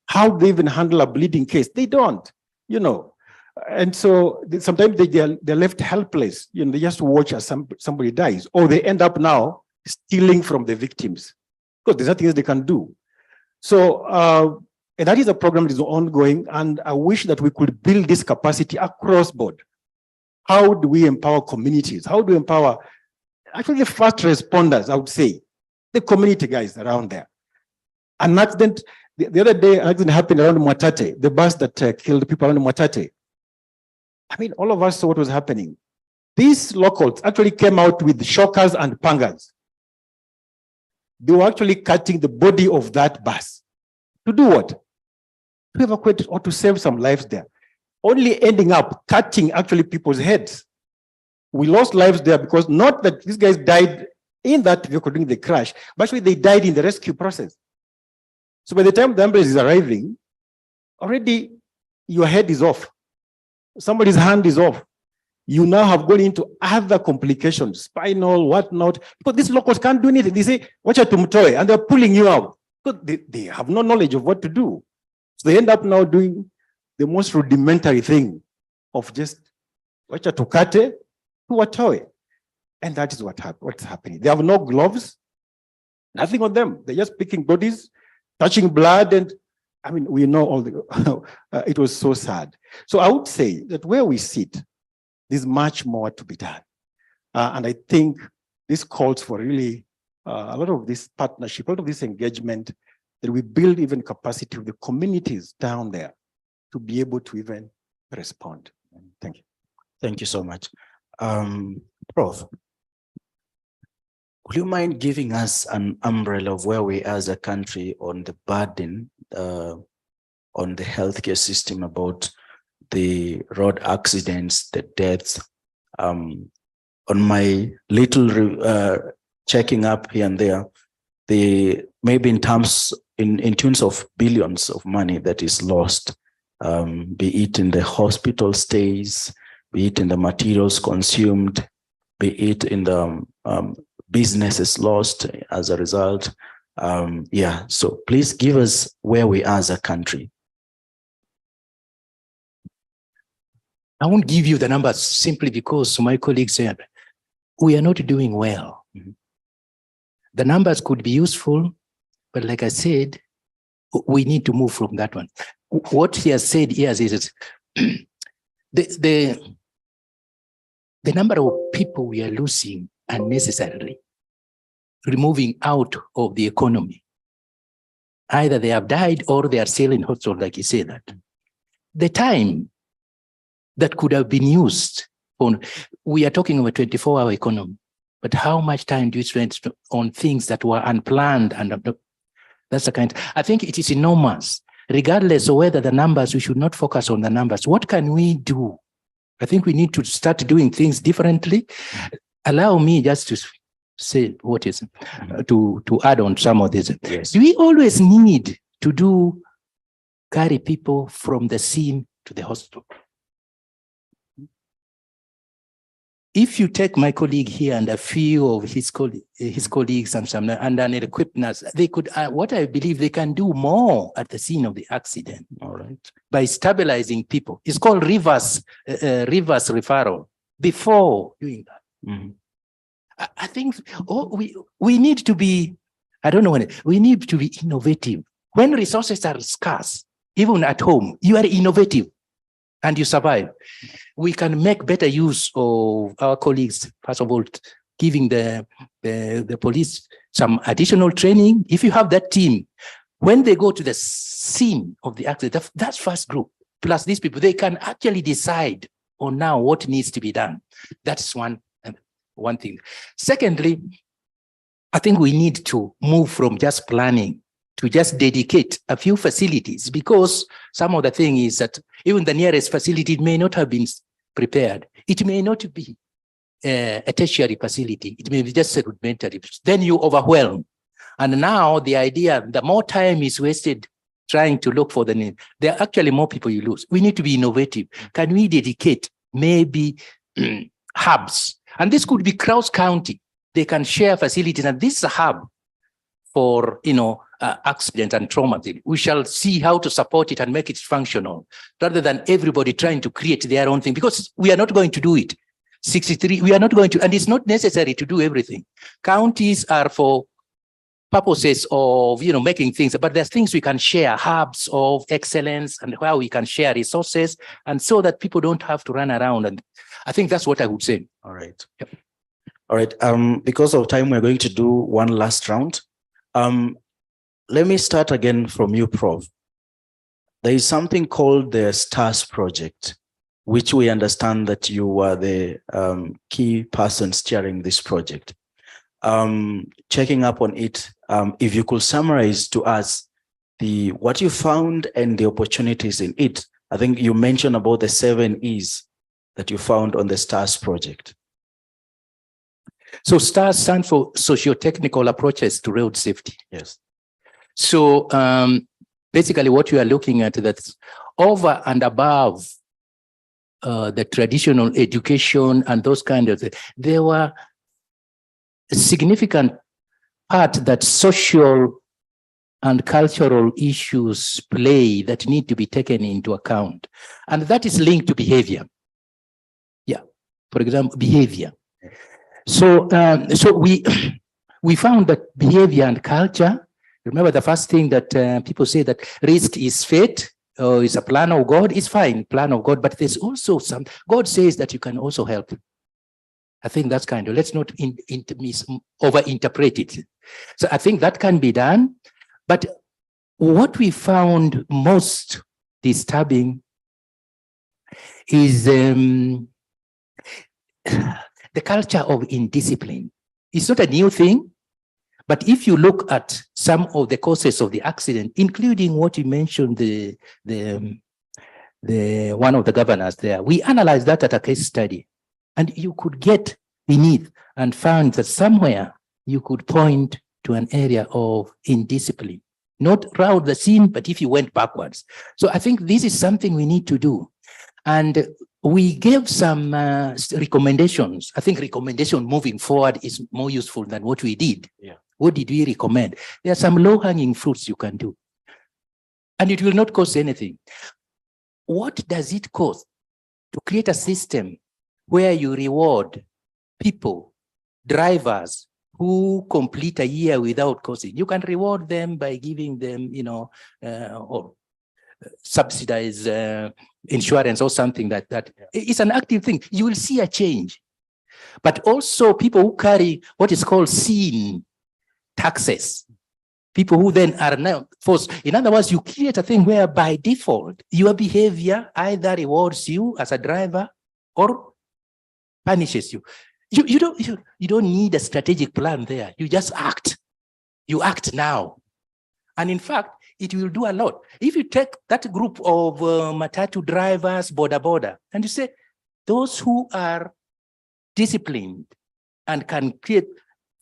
How do they even handle a bleeding case? They don't, you know. And so sometimes they're left helpless. You know, they just watch as somebody dies, or they end up now stealing from the victims because there's nothing else they can do. So, and that is a program that is ongoing, and I wish that we could build this capacity across board. How do we empower communities? How do we empower actually the first responders, I would say, the community guys around there? An accident, the other day, an accident happened around Mwatate, the bus that killed people around Mwatate. I mean, all of us saw what was happening. These locals actually came out with shockers and pangas. They were actually cutting the body of that bus. To do what? To evacuate or to save some lives there. Only ending up cutting actually people's heads. We lost lives there because not that these guys died in that vehicle during the crash, but actually they died in the rescue process. So by the time the ambulance is arriving, already your head is off. Somebody's hand is off. You now have gone into other complications, spinal, whatnot, because these locals can't do anything. They say, watch out, tumtoe, and they're pulling you out. Because they have no knowledge of what to do. So they end up now doing the most rudimentary thing of just watch out, tukate, to watoe. And that is what's happening. They have no gloves, nothing on them. They're just picking bodies, touching blood, and I mean, we know all the, it was so sad. So I would say that where we sit, there's much more to be done. And I think this calls for really a lot of this partnership, a lot of this engagement, that we build even capacity of the communities down there to be able to even respond. Thank you. Thank you so much. Prof, would you mind giving us an umbrella of where we are as a country on the burden on the healthcare system about the road accidents, the deaths? On my little checking up here and there, maybe in terms, in terms of billions of money that is lost, be it in the hospital stays, be it in the materials consumed, be it in the businesses lost as a result. Yeah, so please give us where we are as a country. I won't give you the numbers simply because my colleague said we are not doing well. Mm-hmm. The numbers could be useful, but like I said, we need to move from that one. What he has said here is the number of people we are losing unnecessarily, removing out of the economy. Either they have died or they are still in hospital, like you say that. The time that could have been used on, we are talking about 24-hour economy, but how much time do you spend on things that were unplanned? And that's the kind, I think it is enormous. Regardless of whether the numbers, we should not focus on the numbers. What can we do? I think we need to start doing things differently. Allow me just to say what is, to add on some of this. Yes. Do we always need to carry people from the scene to the hospital? If you take my colleague here and a few of his colleagues and some and an equipped nurse, they could, what I believe they can do more at the scene of the accident. All right. By stabilizing people. It's called reverse referral before doing that. Mm-hmm. I think we need to be, I don't know when, we need to be innovative. When resources are scarce, even at home, you are innovative and you survive. We can make better use of our colleagues, first of all, giving the police some additional training. If you have that team, when they go to the scene of the accident, that's first group, plus these people, they can actually decide on now what needs to be done. That's one thing. Secondly, I think we need to move from just planning to just dedicate a few facilities, because some of the thing is that even the nearest facility may not have been prepared. It may not be a tertiary facility. It may be just a rudimentary. Then you overwhelm. And now the idea, the more time is wasted trying to look for the need, there are actually more people you lose. We need to be innovative. Can we dedicate maybe hubs? And this could be cross county. They can share facilities, and this is a hub for, accident and trauma. We shall see how to support it and make it functional, rather than everybody trying to create their own thing, because we are not going to do it. 63, we are not going to, and it's not necessary to do everything. Counties are for purposes of, making things, but there's things we can share, hubs of excellence, and where we can share resources, and so that people don't have to run around. And I think that's what I would say. All right. Yep. All right. Because of time, we're going to do one last round. Let me start again from you, Prof. There is something called the STARS project, which we understand that you are the key person steering this project. Checking up on it, if you could summarize to us what you found and the opportunities in it. I think you mentioned about the 7 E's that you found on the STARS project. So STARS stands for socio-technical approaches to road safety. Yes. So basically what you are looking at, that's over and above the traditional education and those kind of things. There were a significant part that social and cultural issues play that need to be taken into account. And that is linked to behavior. Yeah, for example, behavior. So we found that behavior and culture, remember the first thing that people say, that risk is fate or is a plan of God. Is fine, plan of God, but there's also some, God says that you can also help. I think that's kind of, let's not overinterpret it. So I think that can be done. But what we found most disturbing is the culture of indiscipline. It's not a new thing, but if you look at some of the causes of the accident, including what you mentioned, the one of the governors there, we analyzed that at a case study, and you could get beneath and found that somewhere you could point to an area of indiscipline, not around the scene, but if you went backwards. So I think this is something we need to do. And we gave some recommendations. I think recommendation moving forward is more useful than what we did. Yeah. What did we recommend? There are some low-hanging fruits you can do. And it will not cost anything. What does it cost to create a system where you reward people, drivers, who complete a year without costing. You can reward them by giving them, or subsidize insurance or something like that. It's an active thing. You will see a change. But also people who carry what is called seen taxes, people who then are now forced. In other words, you create a thing where by default, your behavior either rewards you as a driver or punishes you. You don't need a strategic plan there. You just act. You act now. And in fact, it will do a lot. If you take that group of matatu drivers, border, and you say, those who are disciplined and can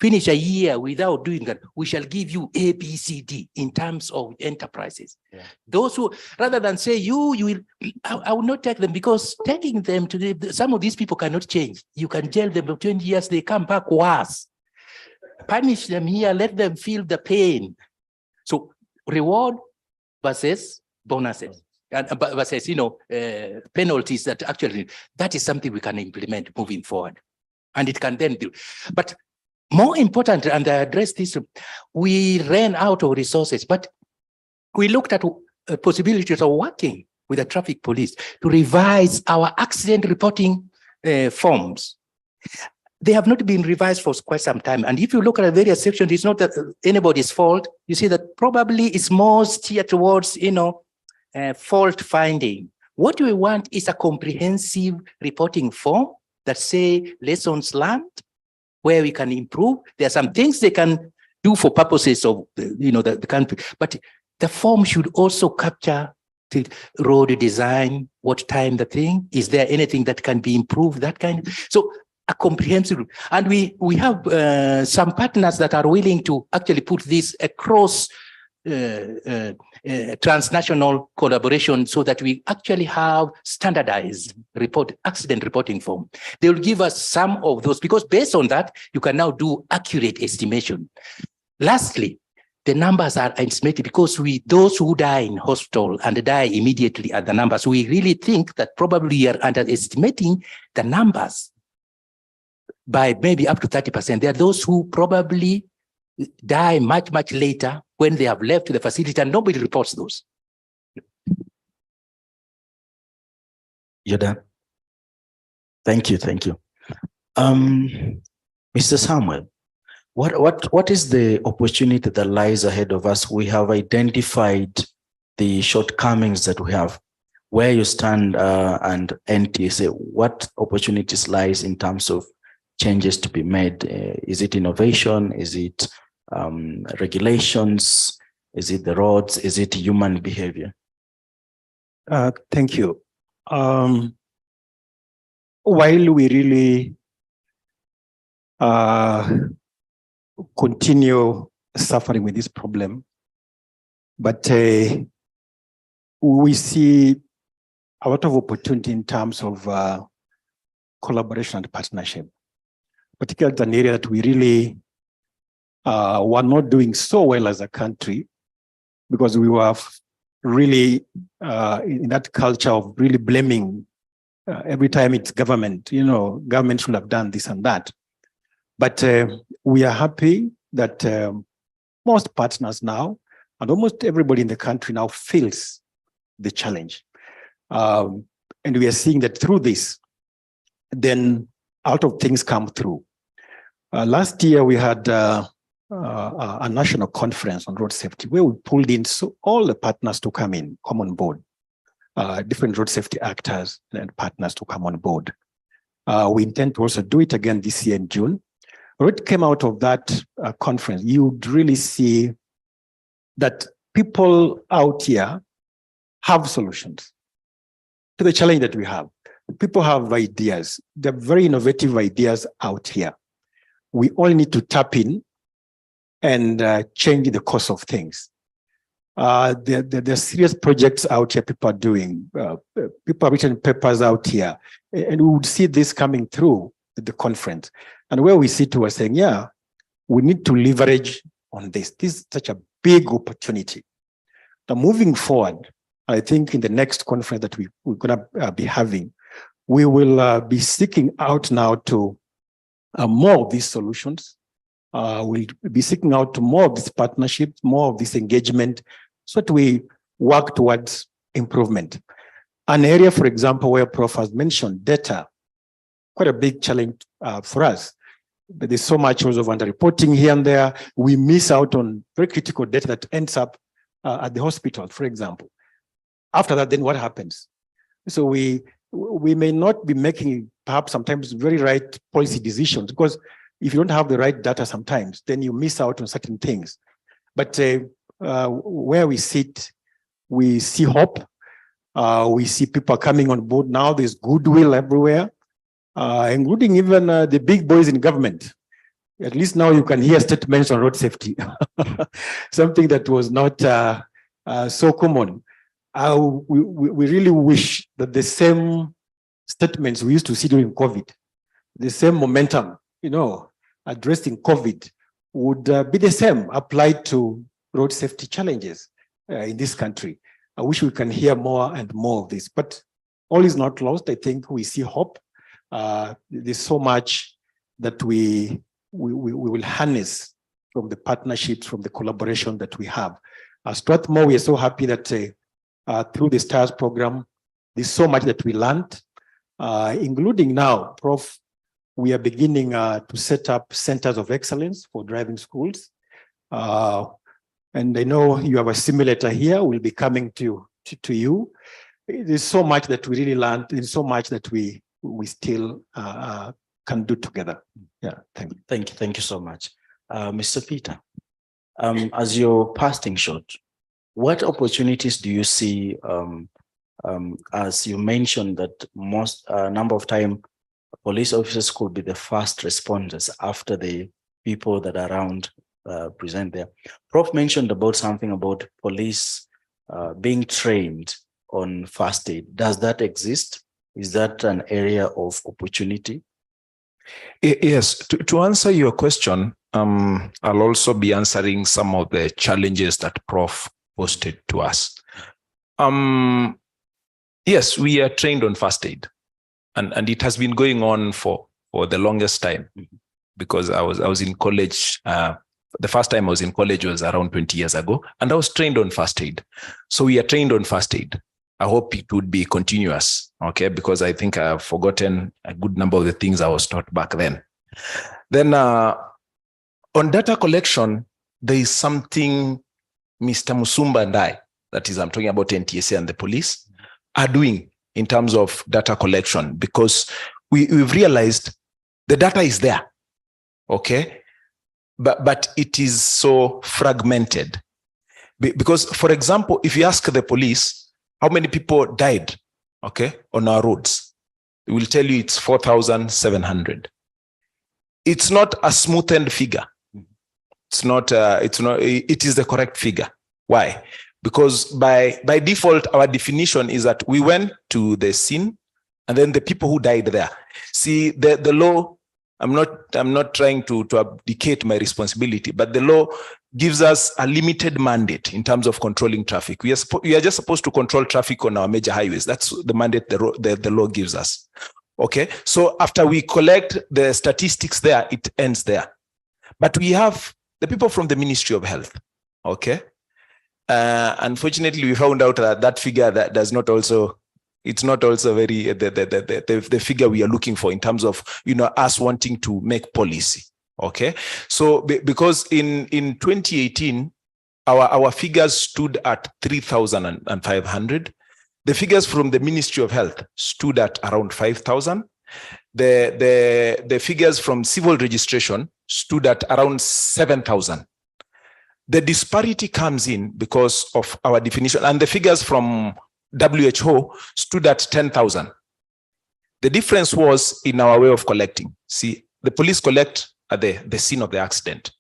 finish a year without doing that, we shall give you A, B, C, D in terms of enterprises. Yeah. Those who, rather than say you will, I will not take them, because taking them to some of these people cannot change. You can jail them for 20 years, they come back worse. Punish them here, let them feel the pain. So reward versus bonuses. And versus, penalties that actually, that is something we can implement moving forward. And it can then do. But more important, and I addressed this, we ran out of resources, but we looked at possibilities of working with the traffic police to revise our accident reporting forms. They have not been revised for quite some time. And if you look at the various sections, it's not that anybody's fault. You see that probably it's more steered towards, fault finding. What we want is a comprehensive reporting form that say lessons learned, where we can improve. There are some things they can do for purposes of, the country, but the form should also capture the road design, what time the thing, is there anything that can be improved, that kind of, so a comprehensive, and we have some partners that are willing to actually put this across transnational collaboration, so that we actually have standardized accident reporting form. They will give us some of those, because based on that, you can now do accurate estimation. Lastly, the numbers are estimated because those who die in hospital and die immediately are the numbers. We really think that probably we are underestimating the numbers by maybe up to 30%. There are those who probably die much, much later when they have left the facility, and nobody reports those. You're done. Thank you. Mr. Samuel, what is the opportunity that lies ahead of us? We have identified the shortcomings that we have. Where you stand and NTSA, what opportunities lies in terms of changes to be made? Is it innovation? Is it regulations? Is it the roads? Is it human behavior? Thank you. While we really continue suffering with this problem, but we see a lot of opportunity in terms of collaboration and partnership, particularly an area that we really were not doing so well as a country, because we were really in that culture of really blaming every time it's government, government should have done this and that. But we are happy that most partners now, and almost everybody in the country now, feels the challenge. And we are seeing that through this, then a lot of things come through. Last year, we had a national conference on road safety where we pulled in all the partners to come on board, different road safety actors and partners to come on board. We intend to also do it again this year in June. What came out of that conference, you'd really see that people out here have solutions to the challenge that we have. People have ideas. They're very innovative ideas out here. We all need to tap in and change the course of things. There are serious projects out here people are doing. People have written papers out here. And we would see this coming through at the conference. And where we sit, we're saying, yeah, we need to leverage on this. This is such a big opportunity. Now, moving forward, I think in the next conference that we're going to be having, we will be seeking out now to more of these solutions We'll be seeking out more of this partnership, more of this engagement, so that we work towards improvement. An area, for example, where Prof has mentioned data, quite a big challenge for us. But there's so much also of underreporting here and there. We miss out on very critical data that ends up at the hospital, for example. After that, then what happens? So we may not be making perhaps sometimes very right policy decisions, because if you don't have the right data sometimes, then you miss out on certain things. But where we sit, we see hope. We see people coming on board now. There's goodwill everywhere, including even the big boys in government. At least now you can hear statements on road safety, something that was not so common. We really wish that the same statements we used to see during COVID, the same momentum, addressing COVID would be the same applied to road safety challenges in this country. I wish we can hear more and more of this, but all is not lost. I think we see hope. There's so much that we will harness from the partnerships, from the collaboration that we have. Strathmore, we are so happy that through the STARS program, there's so much that we learned, including now, Prof, we are beginning to set up centers of excellence for driving schools. And I know you have a simulator here. We'll be coming to you. There's so much that we really learned. There's so much that we still can do together. Yeah, thank you. Thank you so much. Mr. Peter, as your passing shot, what opportunities do you see, as you mentioned that most number of time police officers could be the first responders after the people that are around present there. Prof mentioned about something about police being trained on first aid. Does that exist? Is that an area of opportunity? Yes, to answer your question, I'll also be answering some of the challenges that Prof posted to us. Yes, we are trained on first aid, and it has been going on for the longest time, because I was in college. The first time I was in college was around 20 years ago, and I was trained on first aid. So we are trained on first aid. I hope it would be continuous, okay? Because I think I've forgotten a good number of the things I was taught back then. Then on data collection, there is something Mr. Musumba and I, that is, I'm talking about NTSA and the police, are doing in terms of data collection, because we've realized the data is there, okay? But it is so fragmented. Because, for example, if you ask the police, how many people died, okay, on our roads, they will tell you it's 4,700. It's not a smoothened figure. It is the correct figure. Why? Because by default, our definition is that we went to the scene and then the people who died there. See, the law, I'm not trying to abdicate my responsibility, but the law gives us a limited mandate in terms of controlling traffic. We are just supposed to control traffic on our major highways. That's the mandate the law gives us. Okay, so after we collect the statistics there, it ends there. But we have the people from the Ministry of Health. Okay, unfortunately, we found out that figure that does not also. It's not also very the figure we are looking for in terms of us wanting to make policy. Okay, so because in 2018 our figures stood at 3,500. The figures from the Ministry of Health stood at around 5,000. The figures from civil registration stood at around 7,000. The disparity comes in because of our definition, and the figures from WHO stood at 10,000. The difference was in our way of collecting. See, the police collect at the scene of the accident.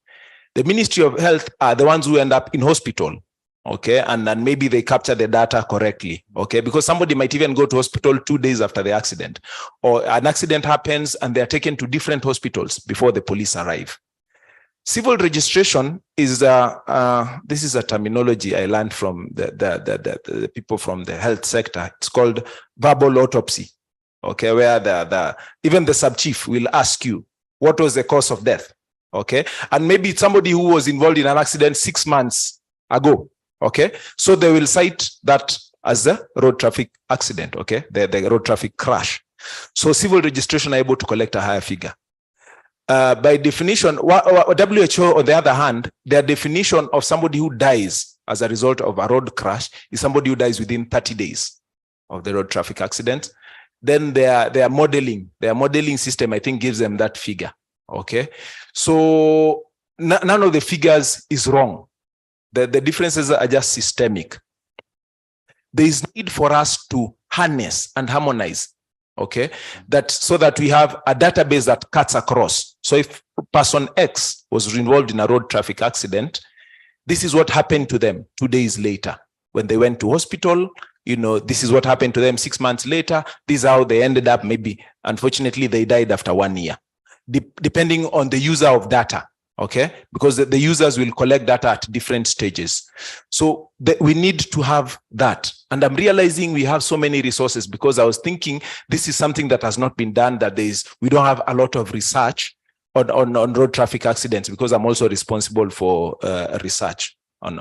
The Ministry of Health are the ones who end up in hospital, okay? And maybe they capture the data correctly, okay? Because somebody might even go to hospital 2 days after the accident, or an accident happens and they are taken to different hospitals before the police arrive. Civil registration is this is a terminology I learned from the people from the health sector. It's called verbal autopsy. Okay, where even the sub chief will ask you, what was the cause of death? Okay. And maybe it's somebody who was involved in an accident 6 months ago. Okay. So they will cite that as a road traffic accident. Okay. The road traffic crash. So civil registration are able to collect a higher figure. By definition, WHO, on the other hand, their definition of somebody who dies as a result of a road crash is somebody who dies within 30 days of the road traffic accident. Then their modeling system, I think, gives them that figure. Okay. So none of the figures is wrong. The differences are just systemic. There is need for us to harness and harmonize. Okay, so that we have a database that cuts across. So if person X was involved in a road traffic accident, this is what happened to them 2 days later. When they went to hospital, this is what happened to them 6 months later. This is how they ended up. Maybe, unfortunately, they died after 1 year, depending on the user of data. Okay, because the users will collect data at different stages. So we need to have that. And I'm realizing we have so many resources, because I was thinking this is something that has not been done, that we don't have a lot of research on road traffic accidents, because I'm also responsible for research on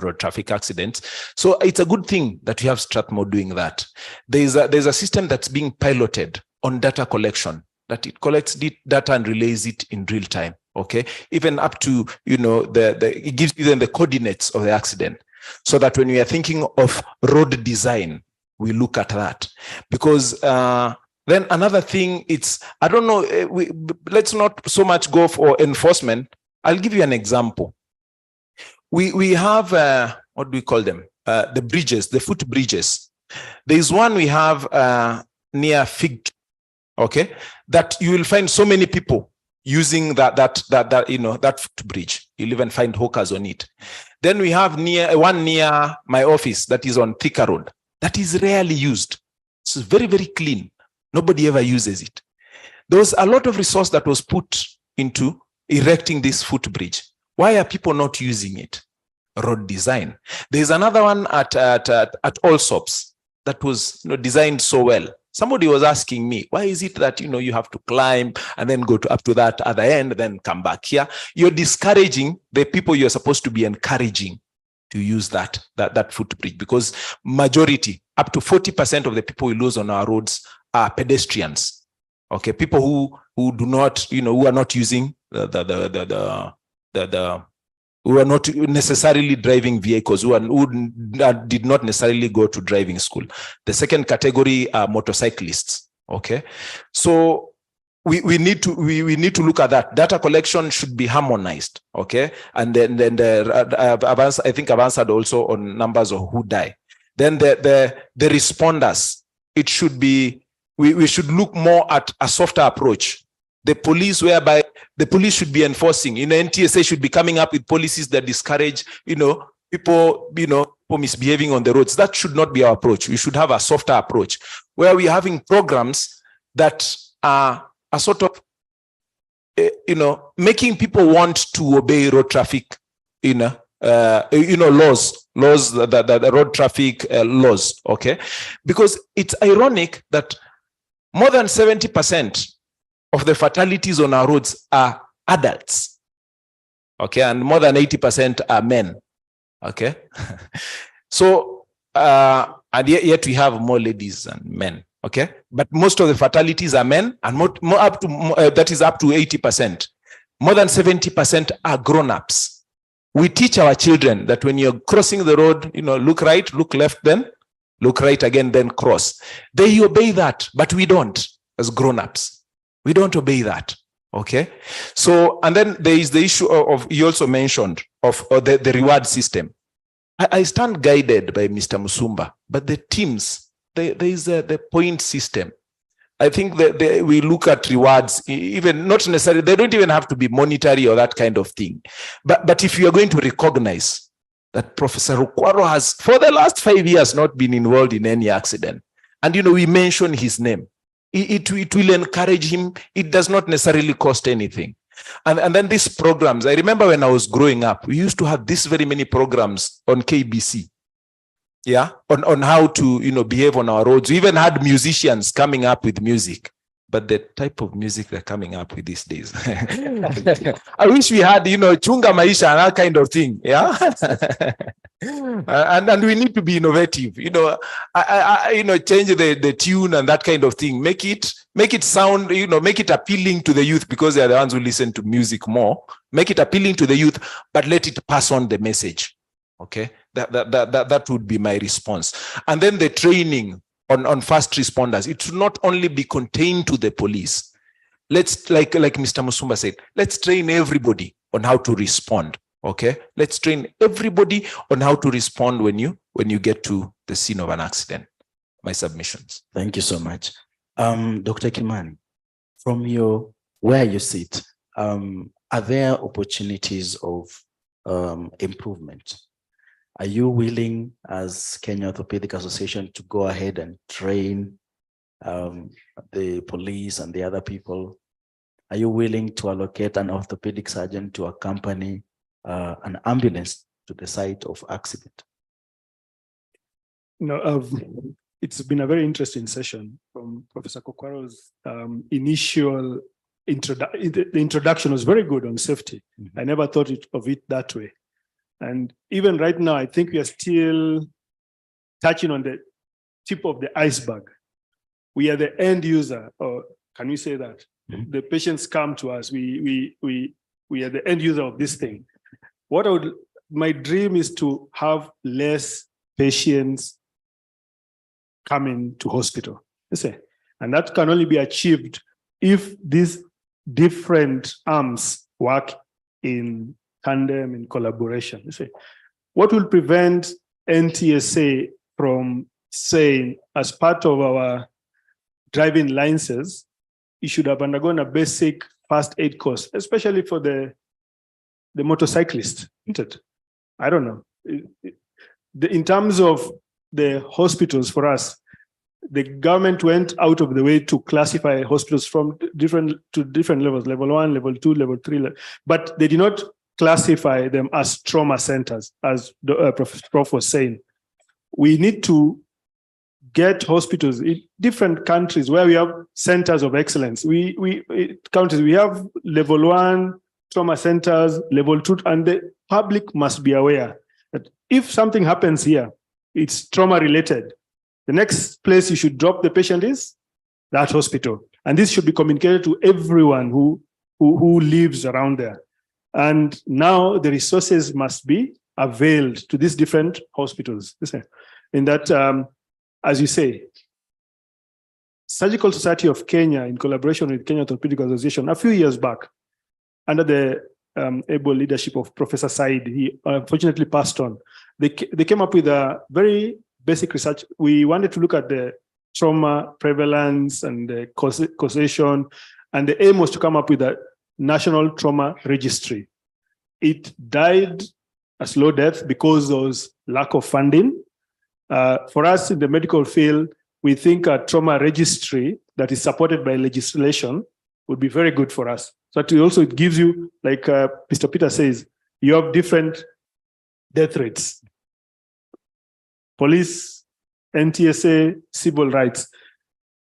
road traffic accidents. So it's a good thing that we have Strathmore doing that. There's a system that's being piloted on data collection, that it collects data and relays it in real time. Okay, even up to, it gives you then the coordinates of the accident, so that when we are thinking of road design, we look at that. Because then another thing, I don't know, let's not so much go for enforcement. I'll give you an example. We have, what do we call them? The bridges, the foot bridges. There's one we have near Fig, okay, that you will find so many people using that footbridge. You'll even find hawkers on it. Then we have one near my office that is on Thika Road. That is rarely used. It's very, very clean. Nobody ever uses it. There was a lot of resource that was put into erecting this footbridge. Why are people not using it? Road design. There's another one at Allsops that was designed so well. Somebody was asking me, why is it that, you have to climb and then go up to that other end, then come back here? You're discouraging the people you're supposed to be encouraging to use that footbridge, because majority, up to 40% of the people we lose on our roads are pedestrians. Okay, people who do not, who are not using who are not necessarily driving vehicles, who did not necessarily go to driving school. The second category are motorcyclists. Okay, so we need to look at that. Data collection should be harmonized. Okay, and then I think I've answered also on numbers of who die. Then the responders, it should be, we should look more at a softer approach. The police, whereby the police should be enforcing, NTSA should be coming up with policies that discourage, people misbehaving on the roads. That should not be our approach. We should have a softer approach, where we're having programs that are a sort of, making people want to obey road traffic, laws, the road traffic laws. Okay, because it's ironic that more than 70% of the fatalities on our roads are adults. Okay, and more than 80% are men. Okay, so and yet we have more ladies than men. Okay, but most of the fatalities are men, and more up to that is up to 80%. More than 70% are grown-ups. We teach our children that when you're crossing the road, look right, look left, then look right again, then cross. They obey that, but we don't as grown-ups. We don't obey that. Okay. So, and then there is the issue of you also mentioned of the reward system. I stand guided by Mr. Musumba, but the teams, there is the point system. I think that we look at rewards, even not necessarily, they don't even have to be monetary or that kind of thing. But if you are going to recognize that Professor Rukwaro has, for the last 5 years, not been involved in any accident, and we mention his name, it will encourage him. It does not necessarily cost anything. And then these programs, I remember when I was growing up, we used to have this very many programs on KBC. Yeah, on how to behave on our roads. We even had musicians coming up with music but the type of music they're coming up with these days. I wish we had, chunga maisha and that kind of thing. Yeah. and we need to be innovative, change the tune and that kind of thing. Make it sound, make it appealing to the youth, because they are the ones who listen to music more. Make it appealing to the youth, but let it pass on the message. Okay. That would be my response. And then the training on first responders, it should not only be contained to the police. Let's, like Mr. Musumba said, let's train everybody on how to respond. Okay, let's train everybody on how to respond when you get to the scene of an accident. My submissions. Thank you so much. Dr. Kimani, from where you sit, are there opportunities of improvement? Are you willing, as Kenya Orthopedic Association, to go ahead and train the police and the other people? Are you willing to allocate an orthopedic surgeon to accompany an ambulance to the site of accident? It's been a very interesting session from Professor Kokwaro's initial the introduction was very good on safety. I never thought of it that way. And even right now, I think we are still touching on the tip of the iceberg. We are the end user, or can we say that? The patients come to us. We are the end user of this thing. My dream is to have less patients coming to hospital. And that can only be achieved if these different arms work in tandem, in collaboration. What will prevent NTSA from saying, as part of our driving licenses, you should have undergone a basic first aid course, especially for the motorcyclist, isn't it? I don't know. In terms of the hospitals for us, the government went out of the way to classify hospitals from different levels, level 1, level 2, level 3, but they did not classify them as trauma centers, as Prof was saying. We need to get hospitals in different countries where we have centers of excellence. We have level 1 trauma centers, level 2, and the public must be aware that if something happens here, it's trauma related. The next place you should drop the patient is that hospital. And this should be communicated to everyone who lives around there. And now the resources must be availed to these different hospitals. In that, as you say, Surgical Society of Kenya, in collaboration with Kenya Orthopedic Association, a few years back, under the able leadership of Professor Said, he unfortunately passed on. They came up with a very basic research. We wanted to look at the trauma prevalence and the causation, and the aim was to come up with a national trauma registry. It died a slow death because there was lack of funding. For us in the medical field, we think a trauma registry that is supported by legislation would be very good for us. So it gives you, like Mr. Peter says, you have different death rates. Police, NTSA, civil rights.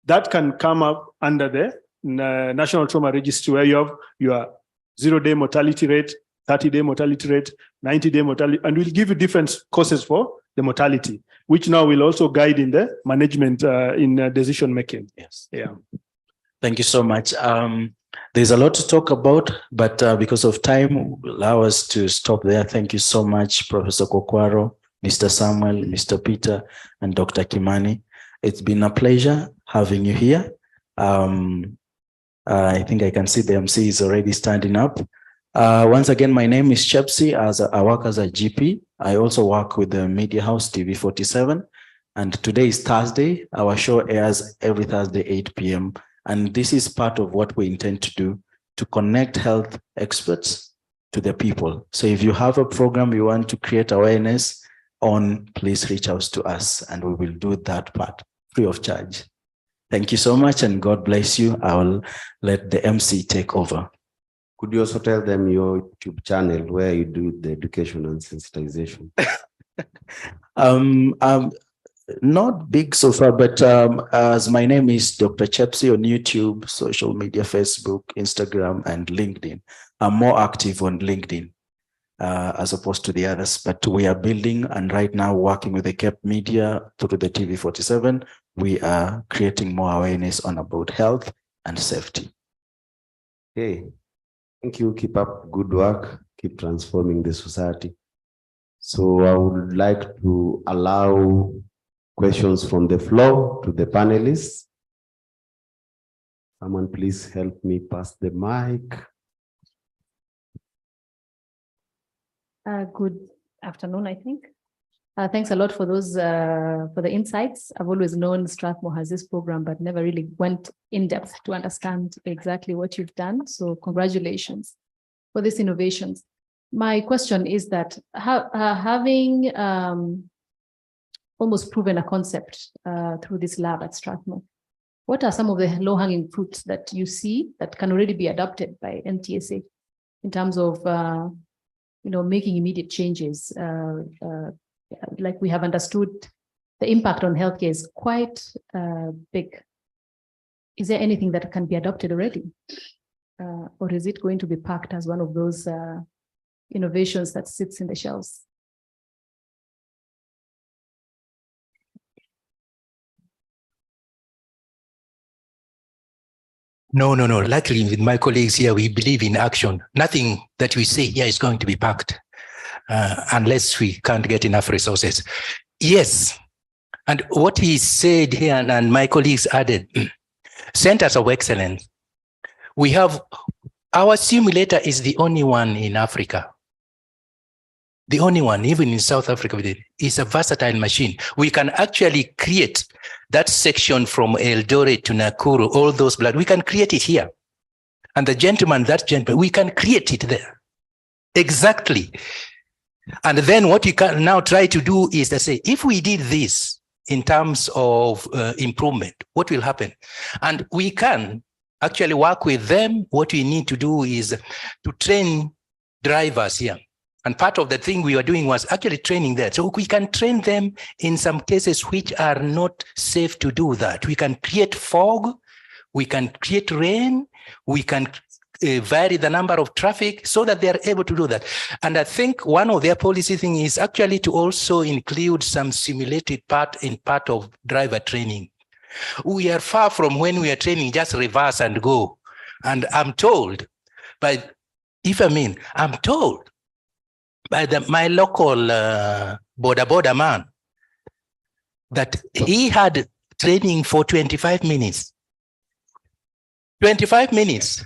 That can come up under the National Trauma Registry, where you have your 0-day mortality rate, 30-day mortality rate, 90-day mortality, and we'll give you different causes for the mortality, which now will also guide in the management in decision making. Yes. Yeah. Thank you so much. There's a lot to talk about, but because of time, allow us to stop there. Thank you so much, Professor Kokwaro, Mr. Samuel, Mr. Peter, and Dr. Kimani. It's been a pleasure having you here. I think I can see the MC is already standing up. Once again, my name is Chepsi. I work as a GP. I also work with the media house TV47. And today is Thursday. Our show airs every Thursday, 8 p.m. And this is part of what we intend to do, to connect health experts to the people. So if you have a program you want to create awareness on, please reach out to us and we will do that part free of charge. Thank you so much and God bless you. I will let the MC take over. Could you also tell them your YouTube channel where you do the education and sensitization? Not big so far, but as my name is Dr. Chepsy on YouTube, social media, Facebook, Instagram, and LinkedIn. I'm more active on LinkedIn as opposed to the others, but we are building and right now working with the Cape Media through the TV47. We are creating more awareness on about health and safety. Okay, thank you. Keep up good work. Keep transforming the society. So I would like to allow questions from the floor to the panelists. Someone please help me pass the mic. Good afternoon, I think. Thanks a lot for those for the insights. I've always known Strathmore has this program, but never really went in depth to understand exactly what you've done. So congratulations for these innovations. My question is that having almost proven a concept through this lab at Strathmore, what are some of the low-hanging fruits that you see that can already be adopted by NTSA in terms of making immediate changes? Like we have understood, the impact on healthcare is quite big. Is there anything that can be adopted already? Or is it going to be packed as one of those innovations that sits in the shelves? No. Luckily, with my colleagues here, we believe in action. Nothing that we say here is going to be packed unless we can't get enough resources. Yes. And what he said here, and my colleagues added, centers of excellence. We have, our simulator is the only one in Africa. The only one, even in South Africa, is a versatile machine. We can actually create that section from Eldoret to Nakuru, all those blood, we can create it here. And the gentleman, we can create it there. Exactly. And then what you can now try to do is to say, if we did this in terms of improvement, what will happen? And we can actually work with them. What we need to do is to train drivers here. And part of the thing we were doing was actually training there. So we can train them in some cases which are not safe to do that. We can create fog, we can create rain, we can vary the number of traffic so that they are able to do that. And I think one of their policy thing is actually to also include some simulated part of driver training. We are far from when we are training, just reverse and go. And I'm told by my local border man that he had training for 25 minutes. 25 minutes.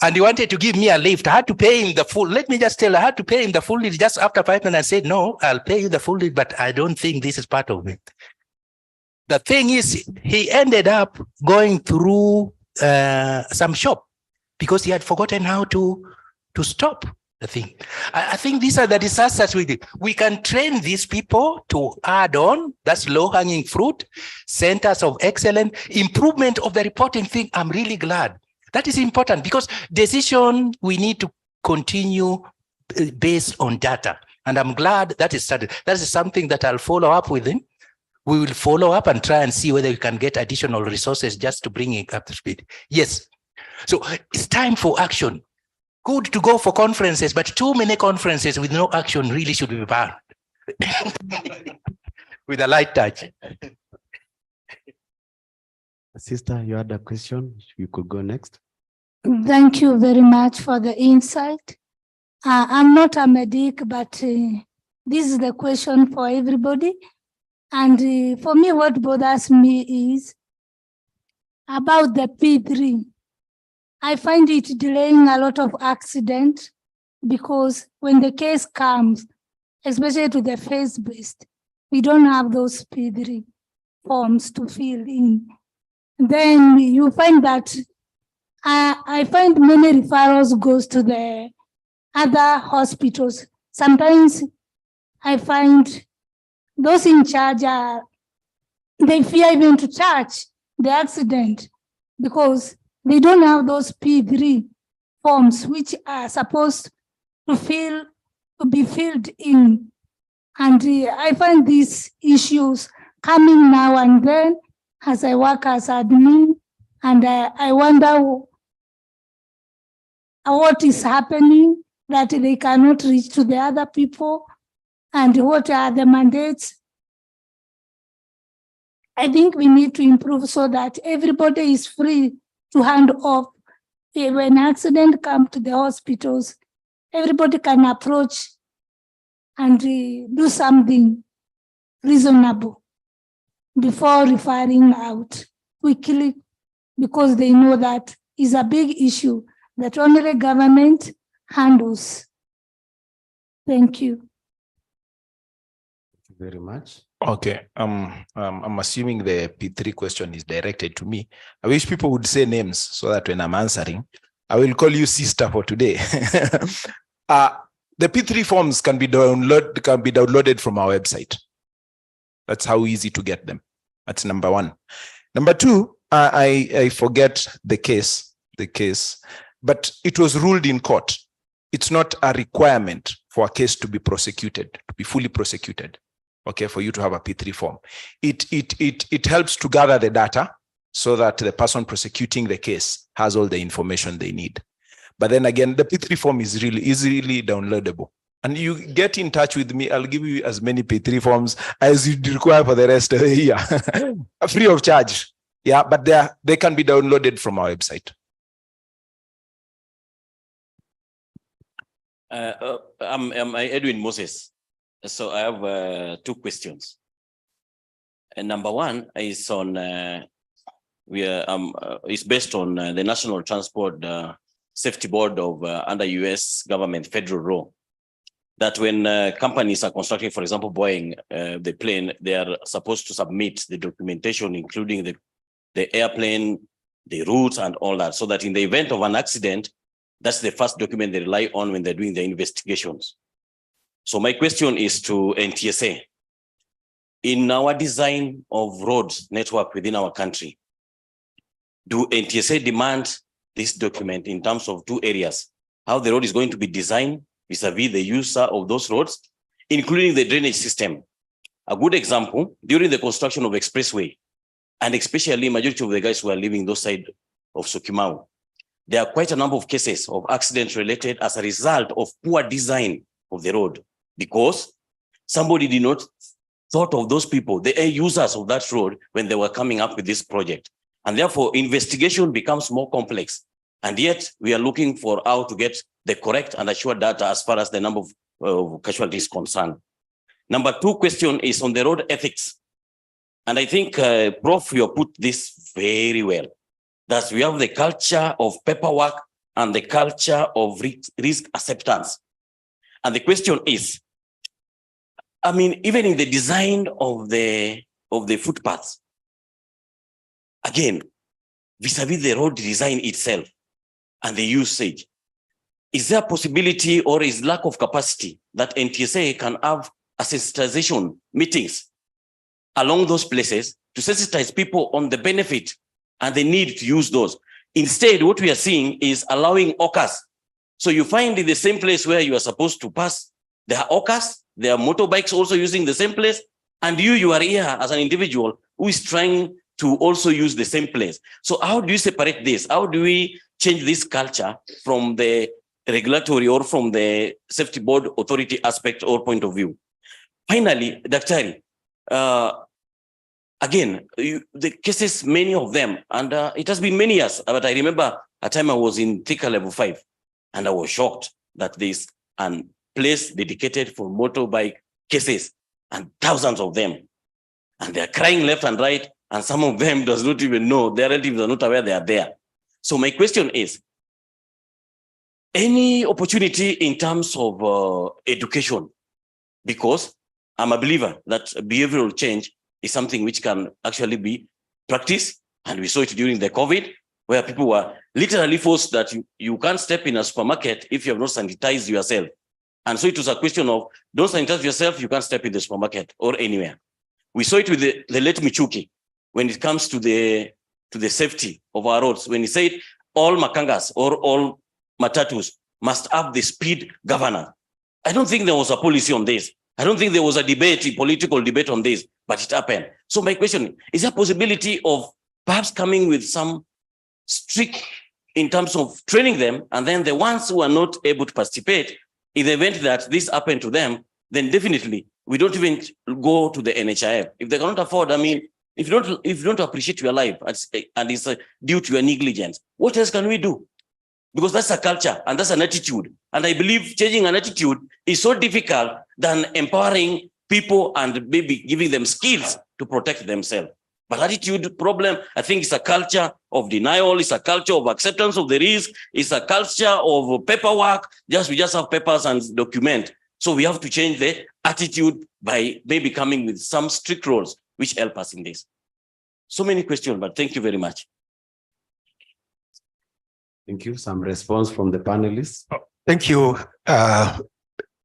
And he wanted to give me a lift. I had to pay him the full. Let me just tell you, I had to pay him the full lift just after 5 minutes. I said, no, I'll pay you the full lift, but I don't think this is part of it. The thing is, he ended up going through some shop because he had forgotten how to stop the thing. I think these are the disasters we do. We can train these people to add on, that's low-hanging fruit, centers of excellence, improvement of the reporting thing. I'm really glad. That is important because decision we need to continue based on data. And I'm glad that is started. That is something that I'll follow up with him. We will follow up and try and see whether we can get additional resources just to bring it up to speed. Yes. So it's time for action. Good to go for conferences, but too many conferences with no action really should be banned. With a light touch. Sister, you had a question? You could go next. Thank you very much for the insight. I'm not a medic, but this is the question for everybody. And for me, what bothers me is about the P3. I find it delaying a lot of accidents because when the case comes, especially to the face-based, we don't have those P3 forms to fill in. Then you find that I find many referrals goes to the other hospitals. Sometimes I find those in charge they fear even to touch the accident because they don't have those P3 forms which are supposed to be filled in. And I find these issues coming now and then as I work as admin, and I wonder what is happening that they cannot reach to the other people, and what are the mandates. I think we need to improve so that everybody is free to hand off. When accident come to the hospitals, everybody can approach and do something reasonable before referring out quickly, because they know that is a big issue that only the government handles. Thank you. Thank you very much. Okay, I'm assuming the P3 question is directed to me. I wish people would say names so that when I'm answering, I will call you sister for today. The P3 forms can be downloaded from our website. That's how easy to get them. That's number one. Number two, I forget the case, but it was ruled in court. It's not a requirement for a case to be prosecuted, to be fully prosecuted. Okay, for you to have a P3 form. It helps to gather the data so that the person prosecuting the case has all the information they need. But then again, the P3 form is really easily downloadable. And you get in touch with me, I'll give you as many P3 forms as you require for the rest of the year, free of charge. Yeah, but they can be downloaded from our website. I'm Edwin Moses. So I have 2 questions. And number one is on is based on the National Transport Safety Board of under US government federal law. That when companies are constructing, for example, Boeing, the plane, they are supposed to submit the documentation, including the airplane, the routes, and all that, so that in the event of an accident, that's the first document they rely on when they're doing their investigations. So my question is to NTSA. In our design of road network within our country, do NTSA demand this document in terms of 2 areas? How the road is going to be designed vis-a-vis the user of those roads, including the drainage system. A good example, during the construction of expressway, and especially majority of the guys who are living those side of Syokimau, there are quite a number of cases of accidents related as a result of poor design of the road, because somebody did not thought of those people, the users of that road, when they were coming up with this project. And therefore, investigation becomes more complex. And yet, we are looking for how to get the correct and assured data as far as the number of casualties is concerned. Number 2 question is on the road ethics. And I think, Prof, you put this very well. That we have the culture of paperwork and the culture of risk acceptance. And the question is, I mean, even in the design of the footpaths, again, vis-a-vis the road design itself and the usage, is there a possibility or is lack of capacity that NTSA can have a sensitization meetings along those places to sensitize people on the benefit and the need to use those? Instead, what we are seeing is allowing hawkers. So you find in the same place where you are supposed to pass, there are hawkers, there are motorbikes also using the same place, and you are here as an individual who is trying to also use the same place. So how do you separate this? How do we change this culture from the regulatory or from the safety board authority aspect or point of view? Finally, Daktari, again, the cases, many of them, and it has been many years, but I remember a time I was in Thika level 5, and I was shocked that there's a place dedicated for motorbike cases and thousands of them. And they're crying left and right, and some of them does not even know, their relatives are not aware they are there. So my question is, any opportunity in terms of education? Because I'm a believer that behavioral change is something which can actually be practiced. And we saw it during the COVID, where people were literally forced that you can't step in a supermarket if you have not sanitized yourself. And so it was a question of, don't sanitize yourself, you can't step in the supermarket or anywhere. We saw it with the late Michuki when it comes to the safety of our roads, when he said all makangas or all matatus must have the speed governor. I don't think there was a policy on this. I don't think there was a debate, a political debate on this, but it happened. So my question, is there a possibility of perhaps coming with some strict in terms of training them, and then the ones who are not able to participate, in the event that this happened to them, then definitely we don't even go to the NHIF. If they cannot afford, I mean, if you don't appreciate your life and it's due to your negligence, what else can we do? Because that's a culture and that's an attitude. And I believe changing an attitude is so difficult than empowering people and maybe giving them skills to protect themselves. But attitude problem, I think it's a culture of denial, it's a culture of acceptance of the risk, it's a culture of paperwork, we just have papers and document. So we have to change the attitude by maybe coming with some strict rules which help us in this. So many questions, but thank you very much. Thank you. Some response from the panelists. Thank you,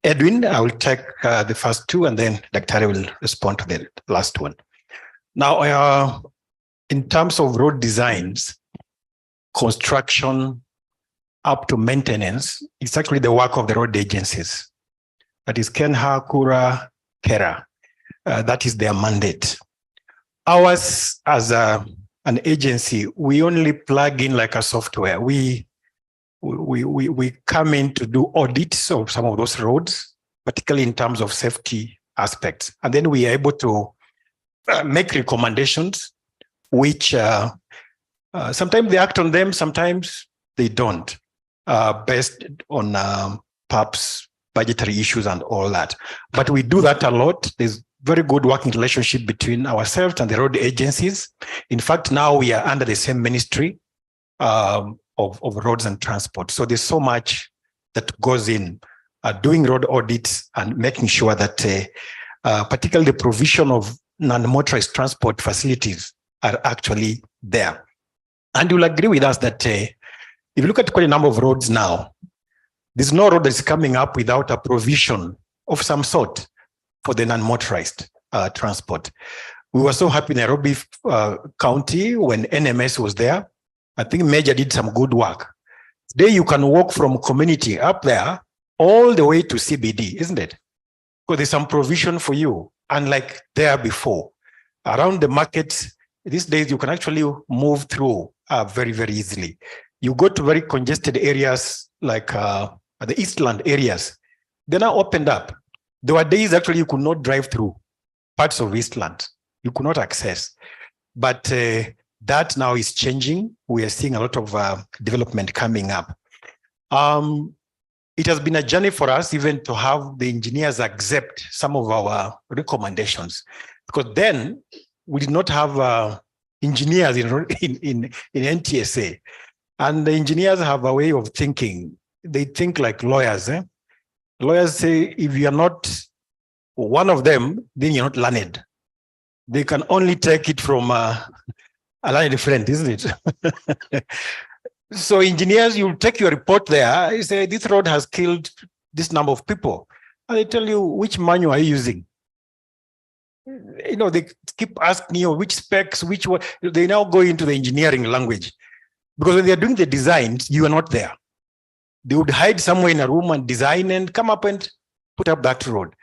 Edwin. I will take the first two and then Dr. will respond to the last one. Now, in terms of road designs, construction up to maintenance, it's actually the work of the road agencies. That is Kenha, Kura, Kera. That is their mandate. Ours as an agency, we only plug in like a software. We come in to do audits of some of those roads, particularly in terms of safety aspects. And then we are able to make recommendations, which sometimes they act on them, sometimes they don't, based on perhaps budgetary issues and all that. But we do that a lot. There's very good working relationship between ourselves and the road agencies. In fact, now we are under the same ministry of roads and transport. So there's so much that goes in doing road audits and making sure that particularly the provision of non-motorized transport facilities are actually there. And you'll agree with us that if you look at quite a number of roads now, there's no road that's coming up without a provision of some sort for the non-motorized transport. We were so happy in Nairobi County when NMS was there. I think Major did some good work. Today you can walk from community up there all the way to CBD, isn't it? Because there's some provision for you, unlike there before. Around the markets, these days you can actually move through very, very easily. You go to very congested areas like the Eastland areas, they're now opened up. There were days actually you could not drive through parts of Eastland. You could not access. But that now is changing. We are seeing a lot of development coming up. It has been a journey for us even to have the engineers accept some of our recommendations, because then we did not have engineers in NTSA. And the engineers have a way of thinking. They think like lawyers. Lawyers say, if you are not one of them, then you're not learned. They can only take it from a learned friend, isn't it? So engineers, you take your report there, you say, this road has killed this number of people. And they tell you, which manual are you using? You know, they keep asking you which specs, which one. They now go into the engineering language. Because when they're doing the designs, you are not there. They would hide somewhere in a room and design and come up and put up that road.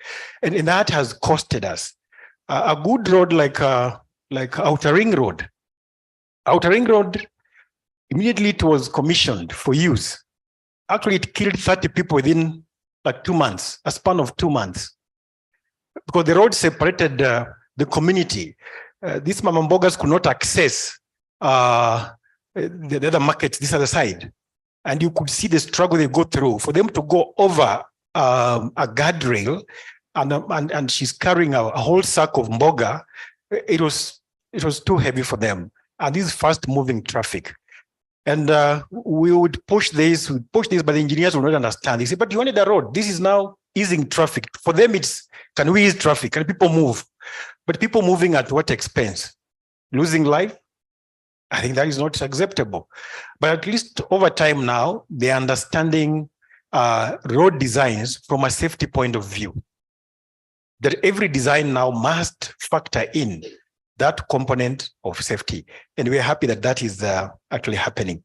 And that has costed us. A good road like Outer Ring Road. Outer Ring Road, immediately it was commissioned for use. Actually, it killed 30 people within like 2 months, a span of 2 months. Because the road separated the community. These mamambogas could not access the other markets this other side. And you could see the struggle they go through for them to go over a guardrail, and she's carrying a whole sack of mboga. It was too heavy for them. And this is fast moving traffic. And we would push this, but the engineers will not understand. They say, but you wanted a road. This is now easing traffic. For them, it's, can we ease traffic? Can people move? But people moving at what expense? Losing life? I think that is not acceptable. But at least over time now, they're understanding road designs from a safety point of view. That every design now must factor in that component of safety. And we're happy that that is actually happening.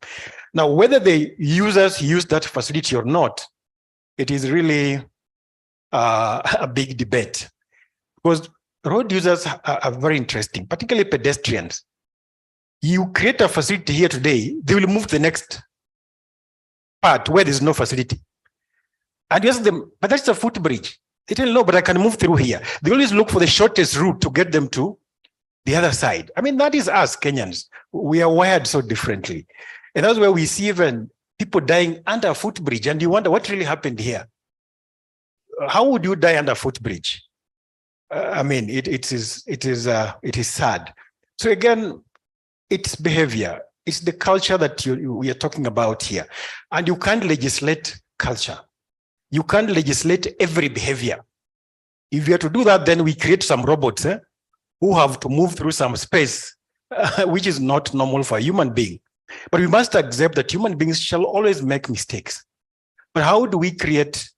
Now, whether the users use that facility or not, it is really a big debate, because road users are very interesting, particularly pedestrians. You create a facility here today, they will move to the next part where there's no facility. And you ask them, but that's a footbridge. They tell you, no, but I can move through here. They always look for the shortest route to get them to the other side. I mean, that is us Kenyans. We are wired so differently. And that's where we see even people dying under a footbridge, and you wonder what really happened here. How would you die under a footbridge? I mean, it is sad. So again, it's behavior. It's the culture that we are talking about here. And you can't legislate culture. You can't legislate every behavior. If you are to do that, then we create some robots who have to move through some space, which is not normal for a human being. But we must accept that human beings shall always make mistakes. But how do we create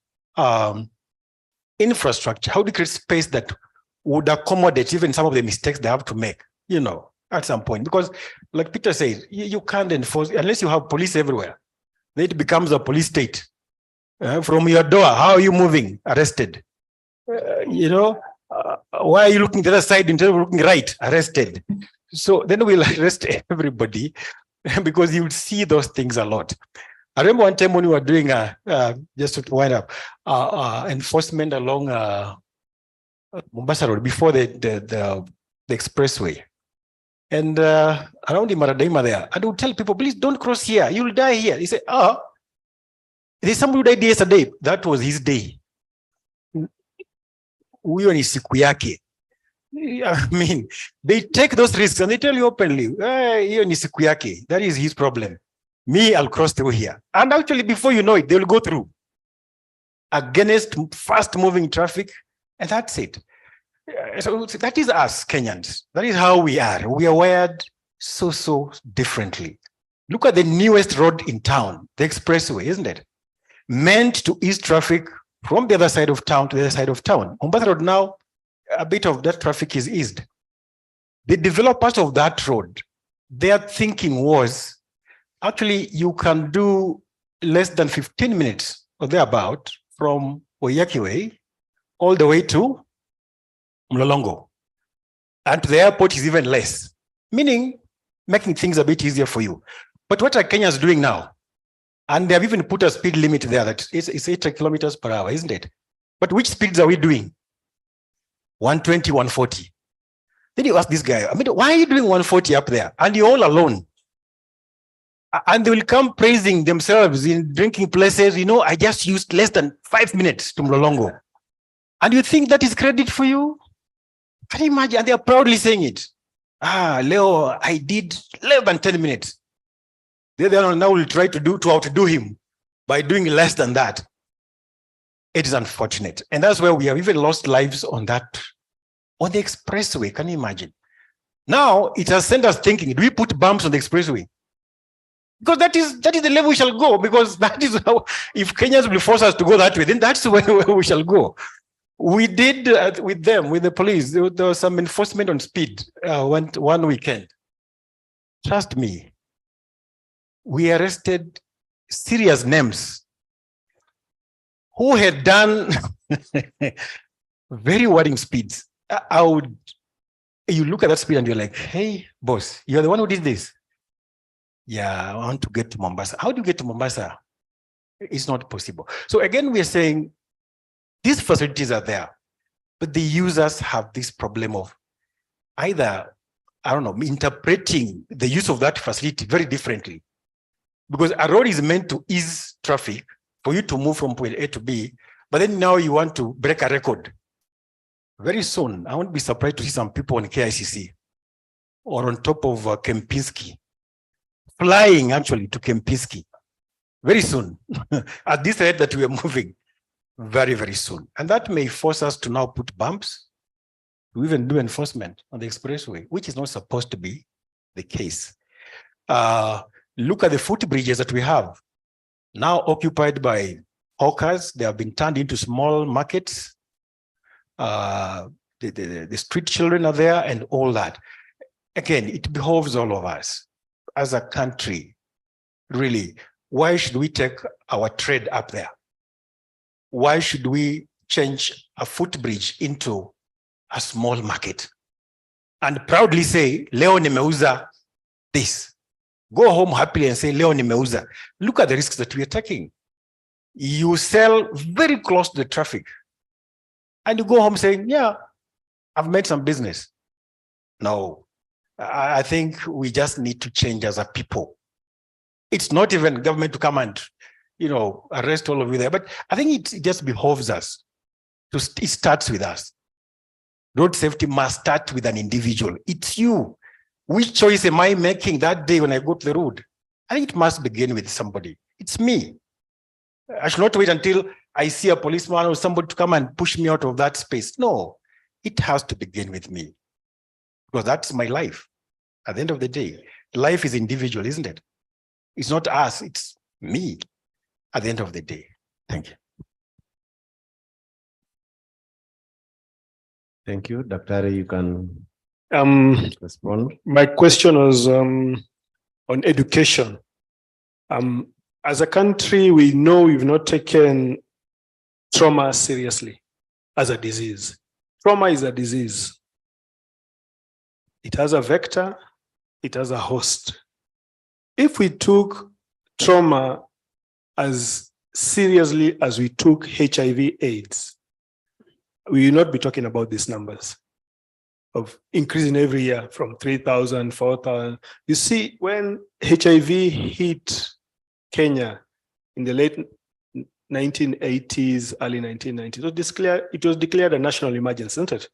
infrastructure? How do we create space that would accommodate even some of the mistakes they have to make, you know, at some point? Because like Peter says, you can't enforce, unless you have police everywhere. Then it becomes a police state. From your door, how are you moving? Arrested. Why are you looking the other side instead of looking right? Arrested. So then we'll arrest everybody because you would see those things a lot. I remember one time when we were doing, just to wind up, enforcement along Mombasa Road before the expressway. And around the Maradaima there, I would tell people, please don't cross here. You'll die here. He said, there's somebody who died yesterday. That was his day. Huyo ni siku yake. I mean, they take those risks and they tell you openly, hiyo ni siku yake. That is his problem. Me, I'll cross through here. And actually, before you know it, they will go through against fast-moving traffic, and that's it. So that is us, Kenyans. That is how we are. We are wired so differently. Look at the newest road in town, the expressway, isn't it? Meant to ease traffic from the other side of town to the other side of town. Mombasa Road now, a bit of that traffic is eased. The developers of that road, their thinking was, actually, you can do less than 15 minutes or thereabout from Oyaki Way all the way to Mlolongo. And to the airport is even less, meaning making things a bit easier for you. But what are Kenyans doing now? And they have even put a speed limit there that it's 80 kilometers per hour, isn't it? But which speeds are we doing? 120, 140. Then you ask this guy, I mean, why are you doing 140 up there? And you're all alone. And they will come praising themselves in drinking places. You know, I just used less than 5 minutes to Mlolongo. And you think that is credit for you? Can you imagine? And they are proudly saying it. Leo, I did less than 10 minutes. The other one now will try to outdo him by doing less than that. It is unfortunate. And that's where we have even lost lives on the expressway. Can you imagine? Now it has sent us thinking, do we put bumps on the expressway? Because that is the level we shall go, because that is how, if Kenyans will force us to go that way, then that's where we shall go. We did with the police, there was some enforcement on speed one weekend. Trust me, we arrested serious names who had done very worrying speeds. You look at that speed and you're like, hey, boss, you're the one who did this. Yeah, I want to get to Mombasa. How do you get to Mombasa? It's not possible. So again, we are saying these facilities are there, but the users have this problem of either, I don't know, interpreting the use of that facility very differently. Because a road is meant to ease traffic for you to move from point A to B, but then now you want to break a record. Very soon, I won't be surprised to see some people on KICC or on top of Kempinski, flying actually to Kempinski very soon at this rate that we are moving, very soon. And that may force us to now put bumps, to even do enforcement on the expressway, which is not supposed to be the case. Look at the footbridges that we have now occupied by hawkers. They have been turned into small markets. The street children are there and all that. Again, it behoves all of us as a country, really. Why should we take our trade up there? Why should we change a footbridge into a small market and proudly say, leo nimeuza this. Go home happily and say, leo nimeuza. Look at the risks that we are taking. You sell very close to the traffic and you go home saying, yeah, I've made some business. No, I think we just need to change as a people. It's not even government to come and, arrest all of you there, but I think it just behoves us. It starts with us. Road safety must start with an individual. It's you. Which choice am I making that day when I go to the road? I think it must begin with somebody. It's me. I should not wait until I see a policeman or somebody to come and push me out of that space. No, it has to begin with me. Because that's my life. At the end of the day, life is individual, isn't it? It's not us, it's me at the end of the day. Thank you. Thank you. Dr. You can respond. My question was on education. As a country, we know we've not taken trauma seriously as a disease. Trauma is a disease. It has a vector, it has a host. If we took trauma as seriously as we took HIV/AIDS, we will not be talking about these numbers of increasing every year from 3,000, 4,000. You see, when HIV hit Kenya in the late 1980s, early 1990s, it was declared a national emergency, isn't it?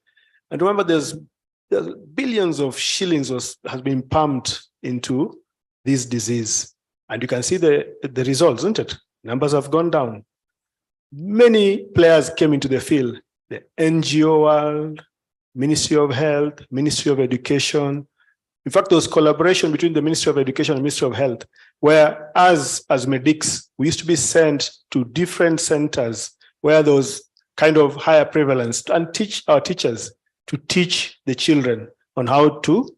And remember, there's billions of shillings has been pumped into this disease. And you can see the results, isn't it? Numbers have gone down. Many players came into the field, the NGO world, Ministry of Health, Ministry of Education. In fact, there was collaboration between the Ministry of Education and Ministry of Health, where as medics, we used to be sent to different centers where there was kind of higher prevalence and teach our teachers to teach the children on how to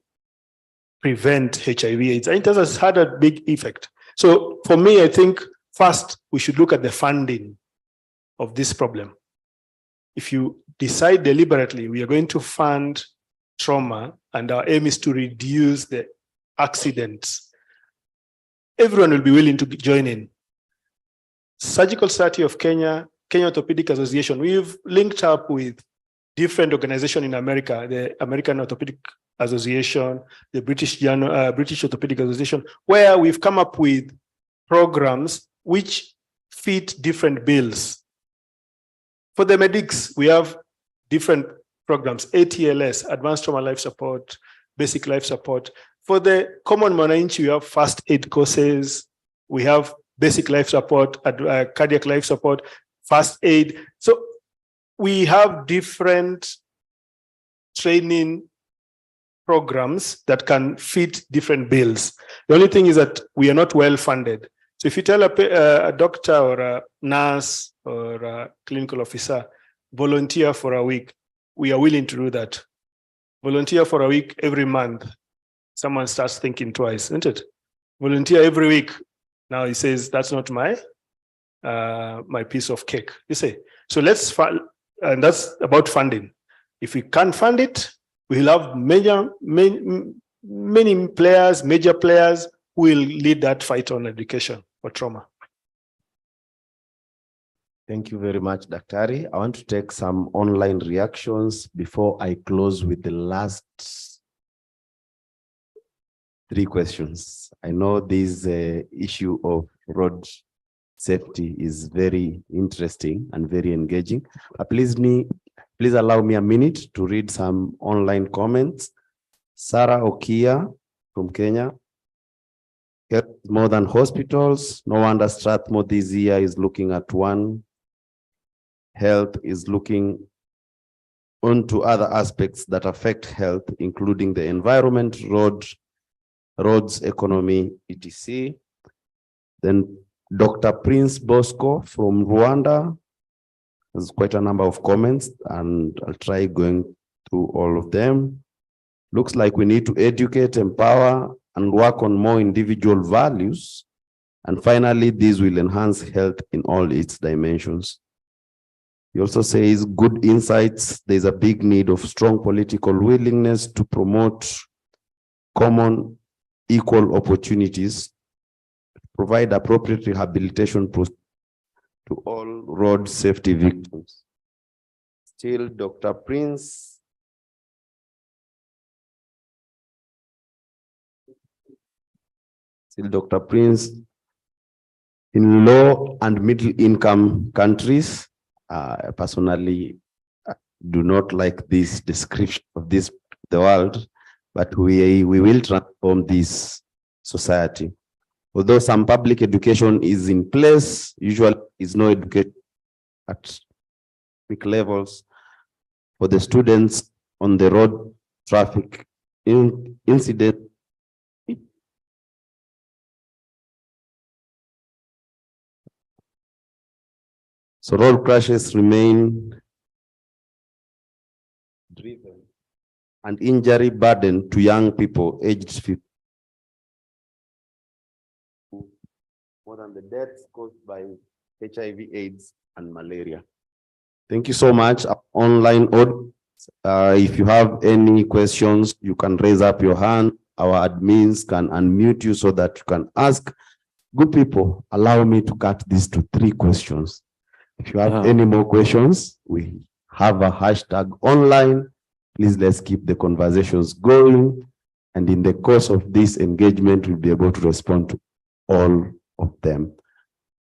prevent HIV/AIDS. And it has had a big effect. So for me, I think first we should look at the funding of this problem. If you decide deliberately, we are going to fund trauma and our aim is to reduce the accidents, everyone will be willing to join in. Surgical Society of Kenya, Kenya Orthopedic Association, we've linked up with different organizations in America, the American Orthopedic Association, the British Orthopedic Association, where we've come up with programs which fit different bills. For the medics, we have different programs, ATLS, Advanced Trauma Life Support, Basic Life Support. For the common mwananchi, we have first aid courses, we have basic life support, cardiac life support, first aid. So we have different training programs that can fit different bills. The only thing is that we are not well funded. So if you tell a doctor or a nurse or a clinical officer, volunteer for a week, we are willing to do that. Volunteer for a week every month. Someone starts thinking twice, isn't it? Volunteer every week. Now he says, that's not my piece of cake, you say. So let's fund, and that's about funding. If we can't fund it, we'll have many players, major players who will lead that fight on education for trauma. Thank you very much, Daktari. I want to take some online reactions before I close with the last 3 questions. I know this issue of road safety is very interesting and very engaging. Please allow me a minute to read some online comments. Sarah Okia from Kenya. More than hospitals. No wonder Strathmore this year is looking at one. Health is looking onto other aspects that affect health, including the environment, roads, economy, etc. Then Dr. Prince Bosco from Rwanda. There's quite a number of comments, and I'll try going through all of them. Looks like we need to educate, empower, and work on more individual values. And finally, this will enhance health in all its dimensions. He also says good insights. There's a big need of strong political willingness to promote common equal opportunities, provide appropriate rehabilitation to all road safety victims. Still, Dr. Prince. Still, Dr. Prince. In low and middle income countries, personally do not like this description of the world, but we will transform this society. Although some public education is in place, usually is no education at quick levels for the students on the road traffic incident. So road crashes remain driven and injury burden to young people aged 50. More than the deaths caused by HIV, AIDS, and malaria. Thank you so much. Online audience, if you have any questions, you can raise up your hand. Our admins can unmute you so that you can ask. Good people, allow me to cut this to 3 questions. If you have any more questions, we have a hashtag online. Please let's keep the conversations going. And in the course of this engagement, we'll be able to respond to all of them.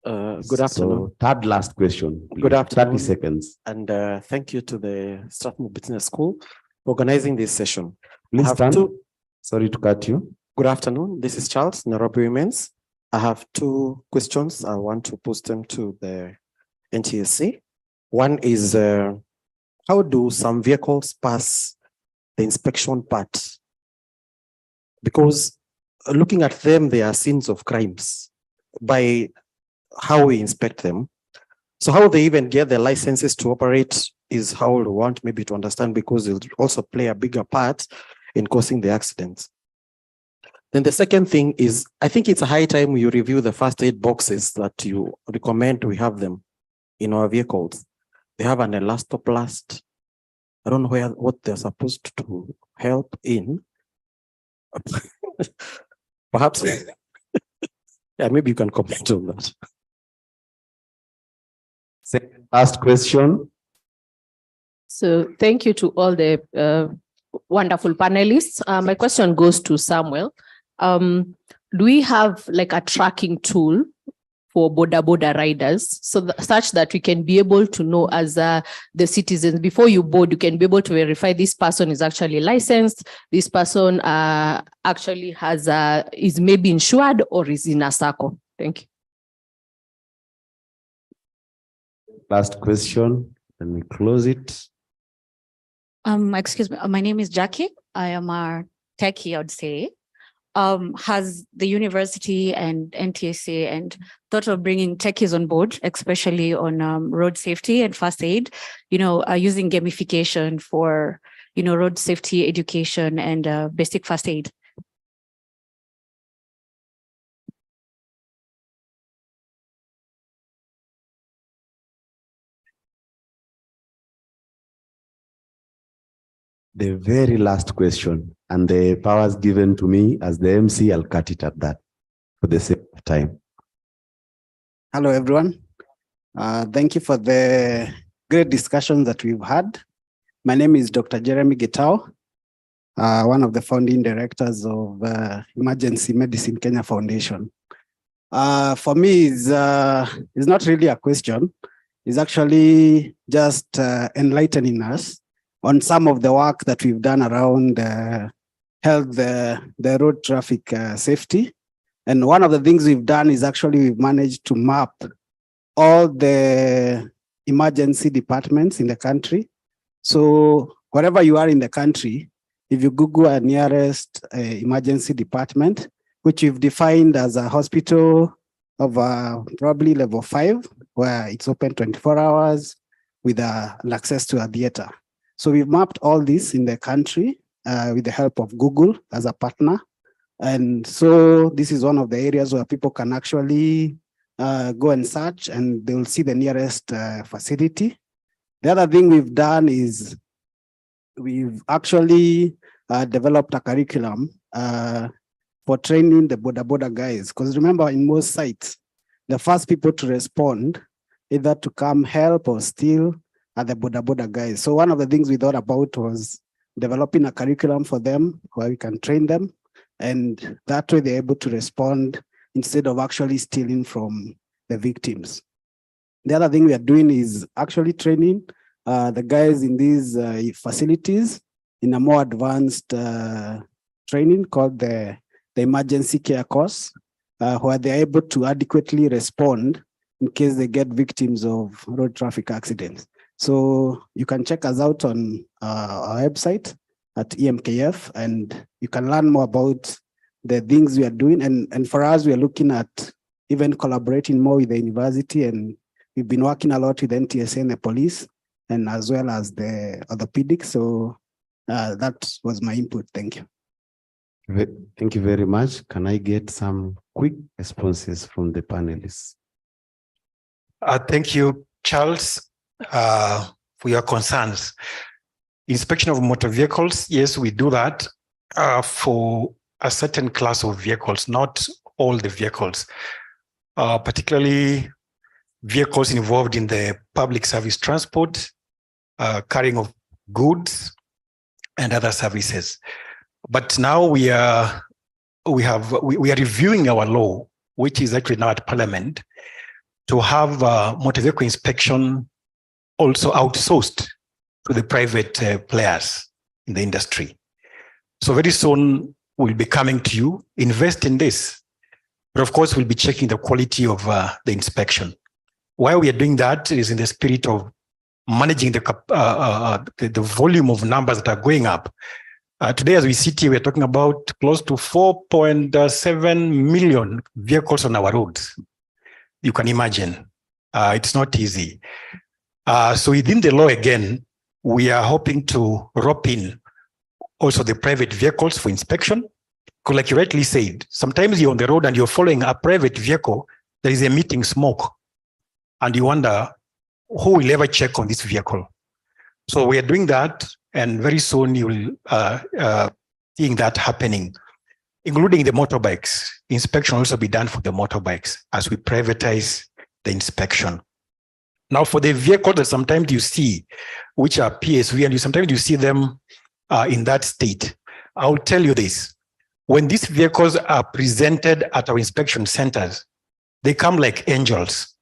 Good afternoon. So, third last question. Please. Good afternoon. 30 seconds. And thank you to the Strathmore Business School for organizing this session. Please stand. Sorry to cut you. Good afternoon. This is Charles, Nairobi Women's. I have 2 questions. I want to post them to the NTSC. One is, how do some vehicles pass the inspection part? Because looking at them, they are scenes of crimes by how we inspect them. So how they even get their licenses to operate is how we want maybe to understand, because it'll also play a bigger part in causing the accidents. Then the second thing is, I think it's a high time you review the first aid boxes that you recommend we have them in our vehicles. They have an elastoplast. I don't know what they're supposed to help in. Perhaps, yeah, maybe you can comment on that. Second last question. So thank you to all the wonderful panelists. My question goes to Samuel. Do we have like a tracking tool for border riders, so such that we can be able to know as the citizens, before you board, you can be able to verify this person is actually licensed, this person actually is maybe insured or is in a circle? Thank you. Last question, and we close it. Excuse me, my name is Jackie. I am a techie, I would say. Has the university and NTSA and thought of bringing techies on board, especially on road safety and first aid, using gamification for, road safety education and basic first aid? The very last question, and the powers given to me as the MC, I'll cut it at that for the sake of time. Hello, everyone. Thank you for the great discussion that we've had. My name is Dr. Jeremy Getao, one of the founding directors of Emergency Medicine Kenya Foundation. For me, it's not really a question. It's actually just enlightening us on some of the work that we've done around the road traffic safety. And one of the things we've done is actually we've managed to map all the emergency departments in the country. So wherever you are in the country, if you Google a nearest emergency department, which we've defined as a hospital of probably level 5, where it's open 24 hours with an access to a theater. So we've mapped all this in the country with the help of Google as a partner. And so this is one of the areas where people can actually go and search, and they'll see the nearest facility. The other thing we've done is we've actually developed a curriculum for training the border guys. Because remember, in most sites, the first people to respond, either to come help or steal, are the border guys. So one of the things we thought about was developing a curriculum for them where we can train them. And that way they're able to respond instead of actually stealing from the victims. The other thing we are doing is actually training the guys in these facilities in a more advanced training called the emergency care course, where they're able to adequately respond in case they get victims of road traffic accidents. So you can check us out on our website at EMKF, and you can learn more about the things we are doing. And for us, we are looking at even collaborating more with the university, and we've been working a lot with NTSA and the police, and as well as the orthopedics. So that was my input. Thank you. Thank you very much. Can I get some quick responses from the panelists? Thank you, Charles, for your concerns. Inspection of motor vehicles, yes, we do that for a certain class of vehicles, not all the vehicles, particularly vehicles involved in the public service transport, carrying of goods and other services. But now we are reviewing our law, which is actually now at Parliament, to have motor vehicle inspection also outsourced to the private players in the industry. So very soon we'll be coming to you, invest in this. But of course, we'll be checking the quality of the inspection. Why we are doing that is in the spirit of managing the volume of numbers that are going up. Today, as we sit here, we're talking about close to 4.7 million vehicles on our roads. You can imagine, it's not easy. So within the law, again, we are hoping to rope in also the private vehicles for inspection. Because like you rightly said, sometimes you're on the road and you're following a private vehicle that is emitting smoke, and you wonder, who will ever check on this vehicle? So we are doing that, and very soon you will seeing that happening, including the motorbikes. Inspection will also be done for the motorbikes as we privatize the inspection. Now, for the vehicles that sometimes you see, which are PSV, and sometimes you see them in that state, I'll tell you this. When these vehicles are presented at our inspection centers, they come like angels.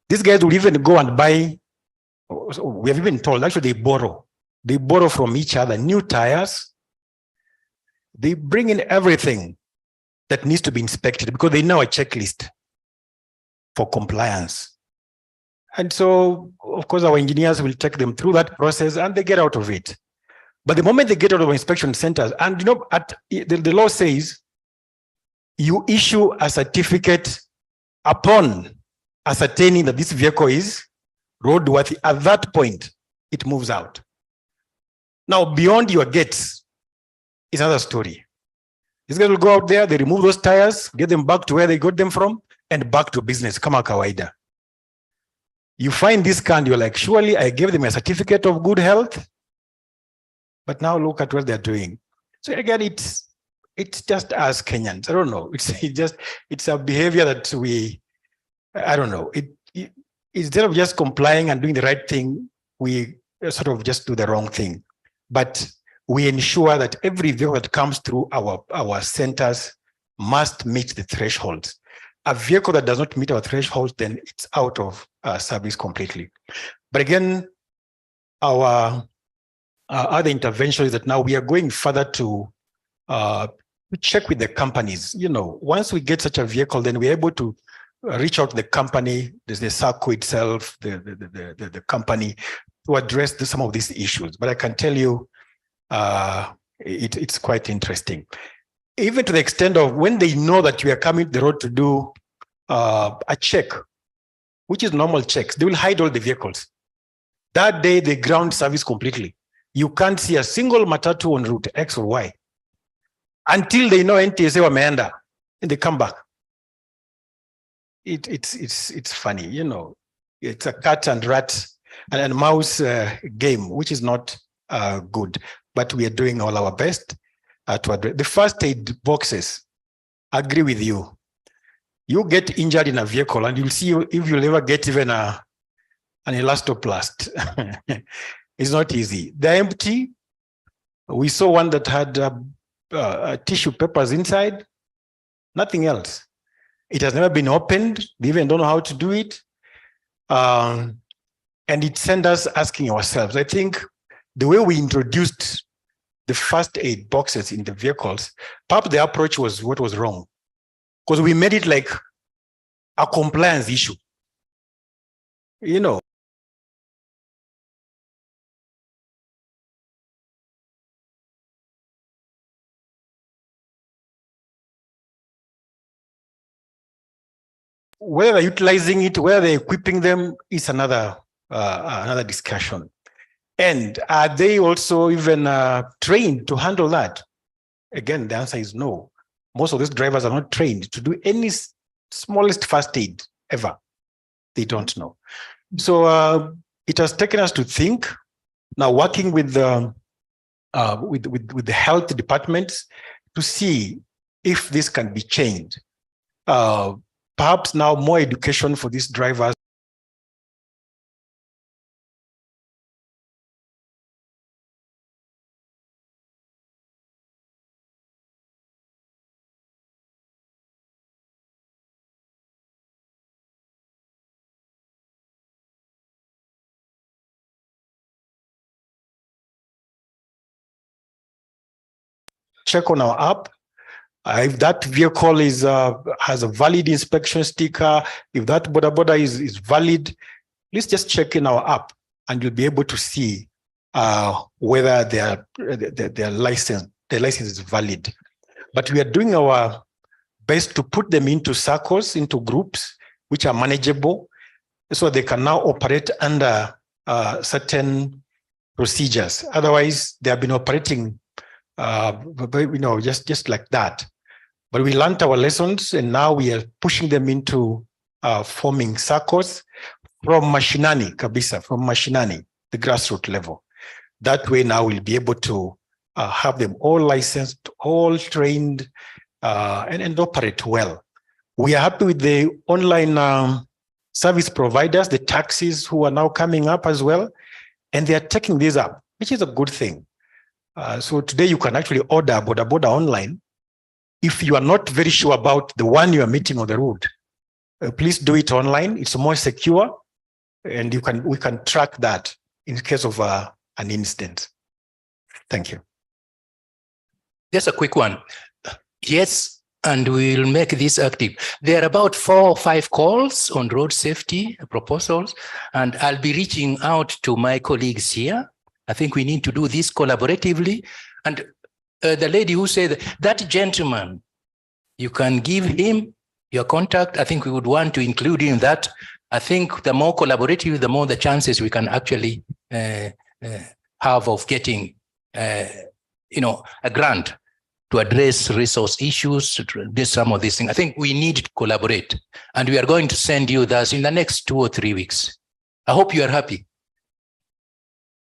These guys will even go and buy, we have even told, actually they borrow from each other new tires. They bring in everything that needs to be inspected because they know a checklist for compliance. And so, of course, our engineers will take them through that process and they get out of it. But the moment they get out of inspection centers, and you know, the law says you issue a certificate upon ascertaining that this vehicle is roadworthy. At that point, it moves out. Now, beyond your gates is another story. These guys will go out there, they remove those tires, get them back to where they got them from, and back to business. Kama kawaida. You find this car and you're like, surely I gave them a certificate of good health, but now look at what they're doing. So again, it's just as Kenyans. I don't know. It's a behavior that I don't know. Instead of just complying and doing the right thing, we sort of just do the wrong thing. But we ensure that every vehicle that comes through our centers must meet the thresholds. A vehicle that does not meet our thresholds, then it's out of service completely. But again, our other intervention is that now we are going further to check with the companies. You know, once we get such a vehicle, then we're able to reach out to the company, there's the SACCO itself, the company, to address some of these issues. But I can tell you, it's quite interesting. Even to the extent of when they know that you are coming to the road to do a check, which is normal checks, they will hide all the vehicles. That day, they ground service completely. You can't see a single matatu on route X or Y until they know NTSA wameenda and they come back. It's funny, you know. It's a cat and rat and mouse game, which is not good. But we are doing all our best to address the first aid boxes. I agree with you. You get injured in a vehicle, and you'll see if you'll ever get even an elastoplast. It's not easy. They're empty. We saw one that had tissue papers inside, nothing else. It has never been opened. They even don't know how to do it. And it sent us asking ourselves, I think the way we introduced the first aid boxes in the vehicles, perhaps the approach was what was wrong. Because we made it like a compliance issue. You know, whether they're utilizing it, whether they're equipping them is another discussion. And are they also even trained to handle that? Again, the answer is no. Most of these drivers are not trained to do any smallest first aid ever. They don't know. So it has taken us to think. Now, working with the health departments to see if this can be changed. Perhaps now more education for these drivers. Check on our app. If that vehicle is has a valid inspection sticker, if that border is valid, please just check in our app and you'll be able to see whether their license is valid. But we are doing our best to put them into circles, into groups which are manageable, so they can now operate under certain procedures. Otherwise, they have been operating just like that. But we learned our lessons, and now we are pushing them into forming circles from mashinani, kabisa, from mashinani, the grassroots level. That way now we'll be able to have them all licensed, all trained, and operate well. We are happy with the online service providers, the taxis who are now coming up as well, and they are taking this up, which is a good thing. So today you can actually order boda online. If you are not very sure about the one you are meeting on the road, please do it online. It's more secure, and we can track that in case of an incident. Thank you. Just a quick one. Yes, and we'll make this active. There are about 4 or 5 calls on road safety proposals, and I'll be reaching out to my colleagues here. I think we need to do this collaboratively. And the lady who said that gentleman, you can give him your contact. I think we would want to include in that. I think the more collaborative, the more the chances we can actually have of getting, a grant to address resource issues, to address some of these things. I think we need to collaborate, and we are going to send you this in the next 2 or 3 weeks. I hope you are happy.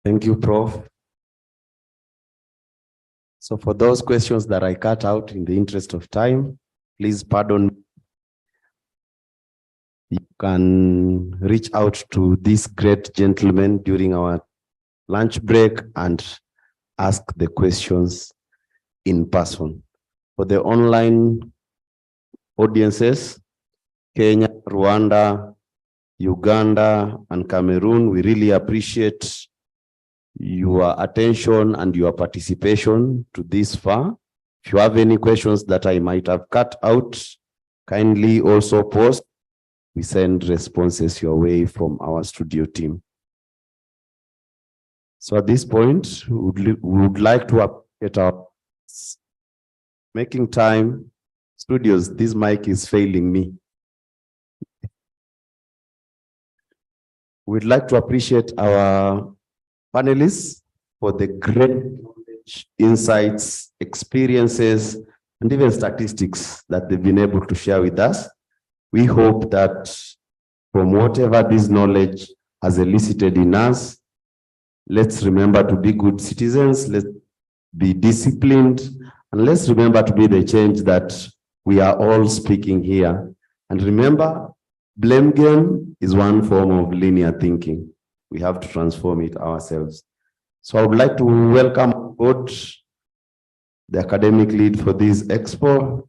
Thank you, Prof. So for those questions that I cut out in the interest of time, please pardon. You can reach out to this great gentleman during our lunch break and ask the questions in person. For the online audiences, Kenya, Rwanda, Uganda, and Cameroon, we really appreciate your attention and your participation to this far. If you have any questions that I might have cut out, kindly also post. We send responses your way from our studio team. So at this point, we would like to appreciate our making time. Studios, this mic is failing me. We'd like to appreciate our panelists for the great knowledge, insights, experiences, and even statistics that they've been able to share with us. We hope that from whatever this knowledge has elicited in us. Let's remember to be good citizens. Let's be disciplined. And let's remember to be the change that we are all speaking here. And remember, blame game is one form of linear thinking. We have to transform it ourselves. So I would like to welcome on board the academic lead for this expo.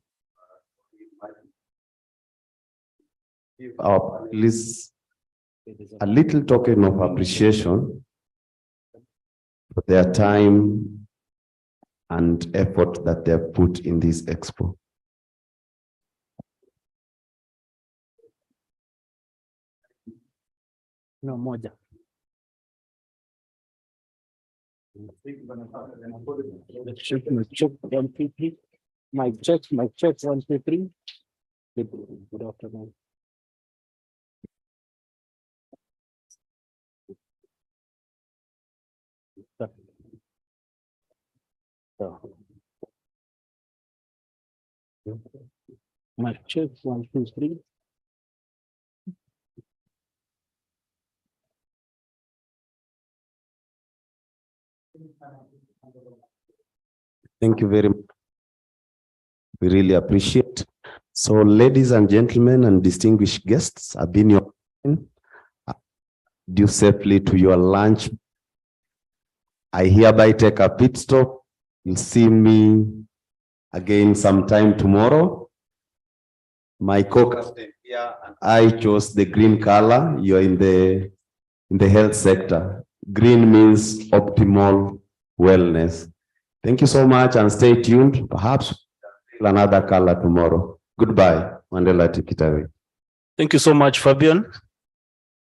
Give our panelists a little token of appreciation for their time and effort that they have put in this expo. No, moja. Check, my check, 1, 2, 3. My check, 1, 2, 3. Good afternoon. My check, 1, 2, 3. Thank you very much. We really appreciate. So, ladies and gentlemen and distinguished guests, I've been your due safely to your lunch. I hereby take a pit stop. You'll see me again sometime tomorrow. My co-captain here and I chose the green color. You're in the health sector. Green means optimal wellness. Thank you so much and stay tuned. Perhaps another color tomorrow. Goodbye. Mandela Tikitawe. Thank you so much, Fabian.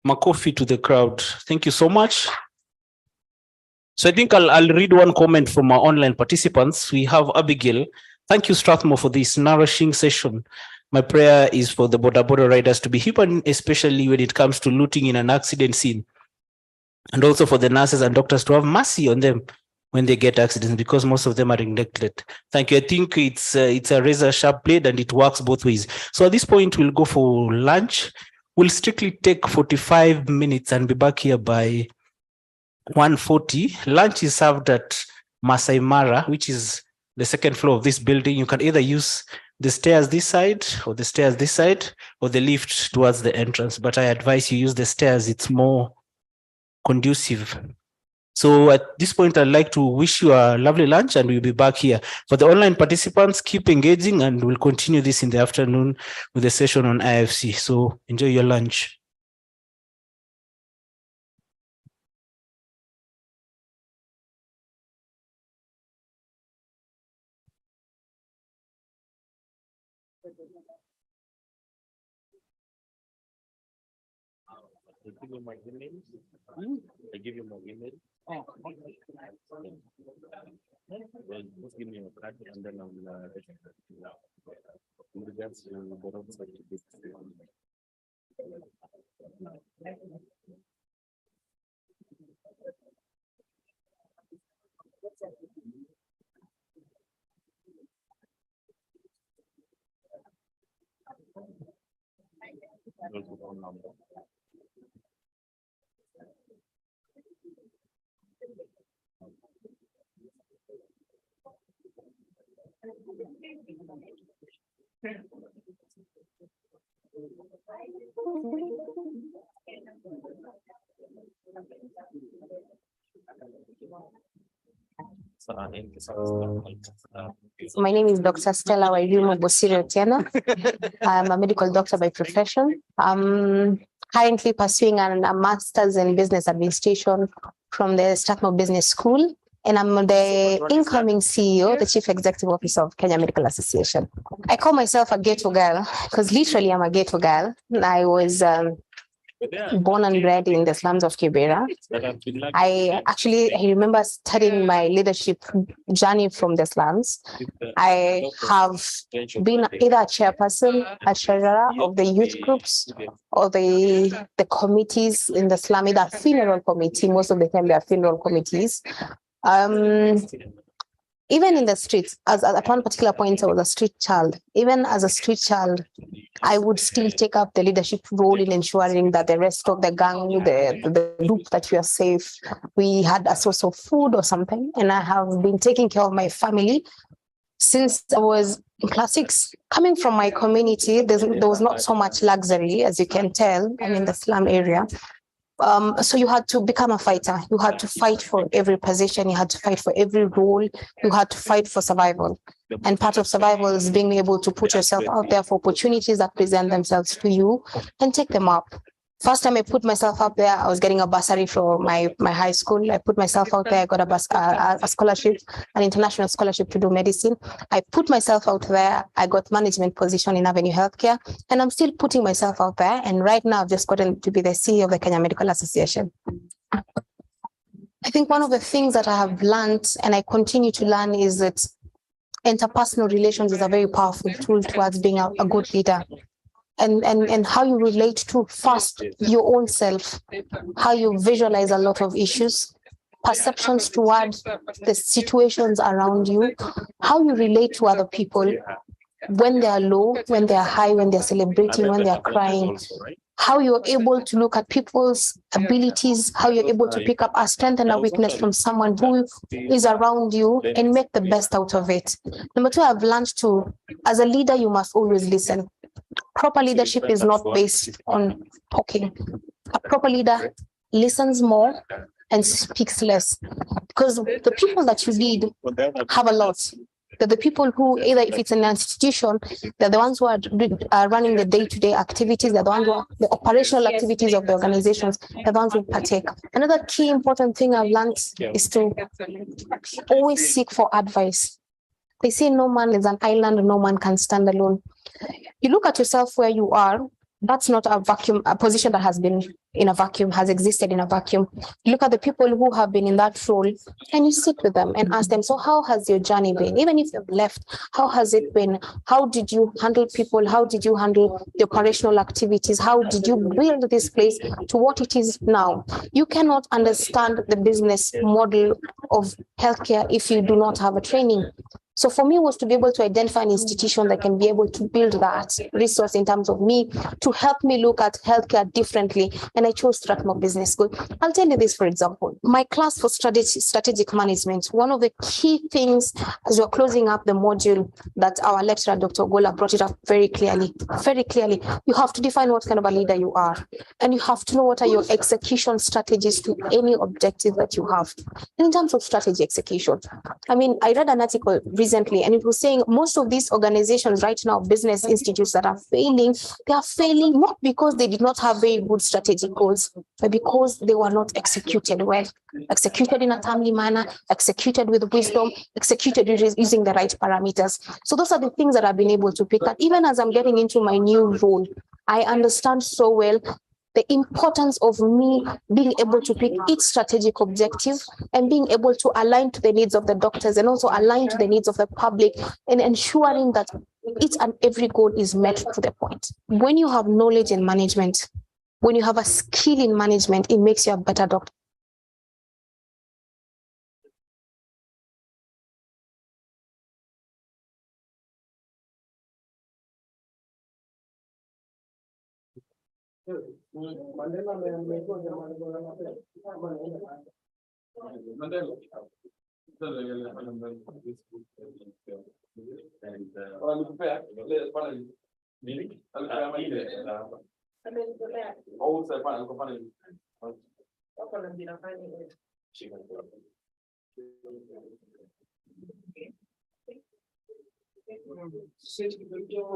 Makofi to the crowd. Thank you so much. So I think I'll read one comment from our online participants. We have Abigail. Thank you, Strathmore, for this nourishing session. My prayer is for the border riders to be human, especially when it comes to looting in an accident scene. And also for the nurses and doctors to have mercy on them when they get accidents, because most of them are neglected. Thank you. I think it's a razor sharp blade and it works both ways. So at this point, we'll go for lunch. We'll strictly take 45 minutes and be back here by 1:40. Lunch is served at Masai Mara, which is the second floor of this building. You can either use the stairs this side or the stairs this side or the lift towards the entrance. But I advise you use the stairs. It's more conducive. So at this point, I'd like to wish you a lovely lunch and we'll be back here. For the online participants, keep engaging and we'll continue this in the afternoon with a session on IFC. So enjoy your lunch. I give you my email. I give you my email. Oh, okay. Well, just give me your card and then I'll in regards to the roadside. My name is Dr. Stella Wairimu Bosire Otieno. I'm a medical doctor by profession. I'm currently pursuing a master's in business administration from the Strathmore Business School. And I'm the incoming CEO, the Chief Executive Officer of Kenya Medical Association. I call myself a ghetto girl because literally I'm a ghetto girl. I was born and bred in the slums of Kibera. I remember starting my leadership journey from the slums. I have been either a chairperson, a treasurer of the youth groups, or the committees in the slum, either funeral committee. Most of the time they are funeral committees. Even in the streets, at one particular point, I was a street child. Even as a street child, I would still take up the leadership role in ensuring that the rest of the gang, the group, that we are safe. We had a source of food or something, and I have been taking care of my family since I was in class 6. Coming from my community, there was not so much luxury, as you can tell. I'm in the slum area. So you had to become a fighter. You had to fight for every position. You had to fight for every role. You had to fight for survival. And part of survival is being able to put yourself out there for opportunities that present themselves to you and take them up. First time I put myself up there, I was getting a bursary for my high school. I put myself out there. I got a scholarship, an international scholarship to do medicine. I put myself out there. I got management position in Avenue Healthcare, and I'm still putting myself out there. And right now, I've just gotten to be the CEO of the Kenya Medical Association. I think one of the things that I have learned, and I continue to learn, is that interpersonal relations is a very powerful tool towards being a good leader. And how you relate to first your own self, how you visualize a lot of issues, perceptions towards the situations around you, how you relate to other people when they are low, when they are high, when they're celebrating, when they are crying, how you're able to look at people's abilities, how you're able to pick up a strength and a weakness from someone who is around you and make the best out of it. Number 2, I've learned to, as a leader, you must always listen. Proper leadership is not based on talking. A proper leader listens more and speaks less, because the people that you lead have a lot. They're the people who, either if it's an institution, they're the ones who are running the day-to-day activities, they're the ones who are the operational activities of the organizations, they're the ones who partake. Another key important thing I've learned is to always seek for advice. They say no man is an island, no man can stand alone. You look at yourself where you are, that's not a vacuum, a position that has been in a vacuum, has existed in a vacuum. You look at the people who have been in that role and you sit with them and ask them, so how has your journey been? Even if you've left, how has it been? How did you handle people? How did you handle the operational activities? How did you build this place to what it is now? You cannot understand the business model of healthcare if you do not have a training. So for me, was to be able to identify an institution that can be able to build that resource in terms of me, to help me look at healthcare differently. And I chose Strathmore Business School. I'll tell you this, for example, my class for strategic management, one of the key things as we're closing up the module that our lecturer, Dr. Gola, brought it up very clearly. You have to define what kind of a leader you are. And you have to know what are your execution strategies to any objective that you have. In terms of strategy execution, I mean, I read an article recently, and it was saying most of these organizations right now, business institutes that are failing, they are failing not because they did not have very good strategic goals, but because they were not executed well, executed in a timely manner, executed with wisdom, executed using the right parameters. So those are the things that I've been able to pick up. Even as I'm getting into my new role, I understand so well the importance of me being able to pick each strategic objective and being able to align to the needs of the doctors and also align to the needs of the public, and ensuring that each and every goal is met to the point. When you have knowledge in management, when you have a skill in management, it makes you a better doctor.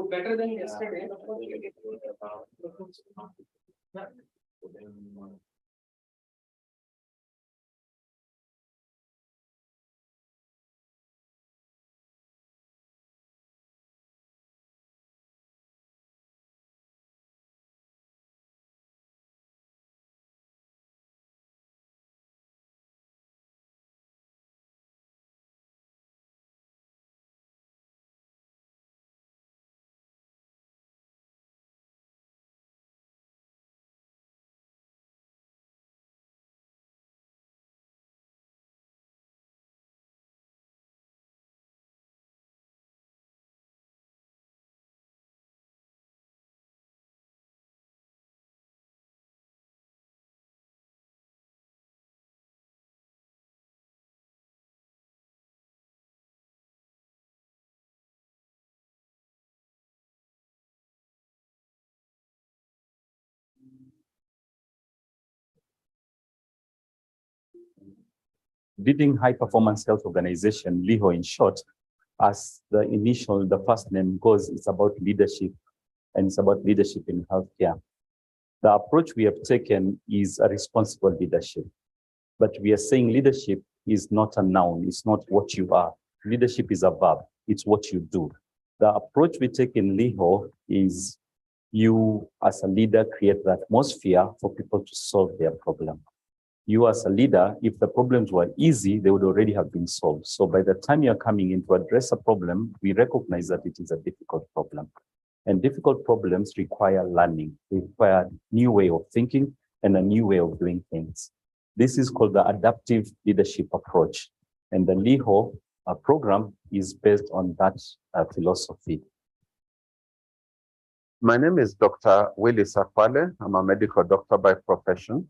Better than yesterday. Leading High Performance Health Organization, LIHO in short, as the first name goes, it's about leadership, and it's about leadership in healthcare. The approach we have taken is a responsible leadership, but we are saying leadership is not a noun, it's not what you are. Leadership is a verb, it's what you do. The approach we take in LIHO is you as a leader create the atmosphere for people to solve their problem. You as a leader, if the problems were easy, they would already have been solved. So by the time you're coming in to address a problem, we recognize that it is a difficult problem. And difficult problems require learning. They require a new way of thinking and a new way of doing things. This is called the adaptive leadership approach. And the LIHO program is based on that philosophy. My name is Dr. Willie Sakwale. I'm a medical doctor by profession.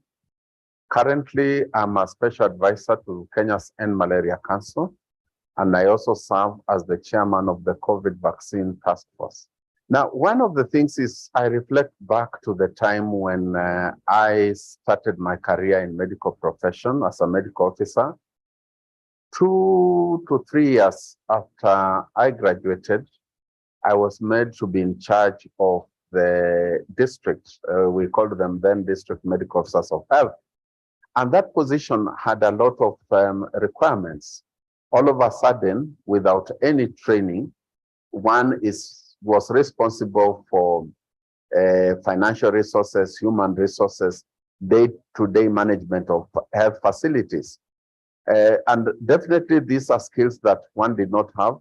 Currently, I'm a special advisor to Kenya's End Malaria Council, and I also serve as the chairman of the COVID vaccine task force. Now, one of the things is I reflect back to the time when I started my career in medical profession as a medical officer. 2 to 3 years after I graduated, I was made to be in charge of the district. We called them then district medical officers of health. And that position had a lot of requirements. All of a sudden, without any training, one was responsible for financial resources, human resources, day-to-day management of health facilities. And definitely these are skills that one did not have.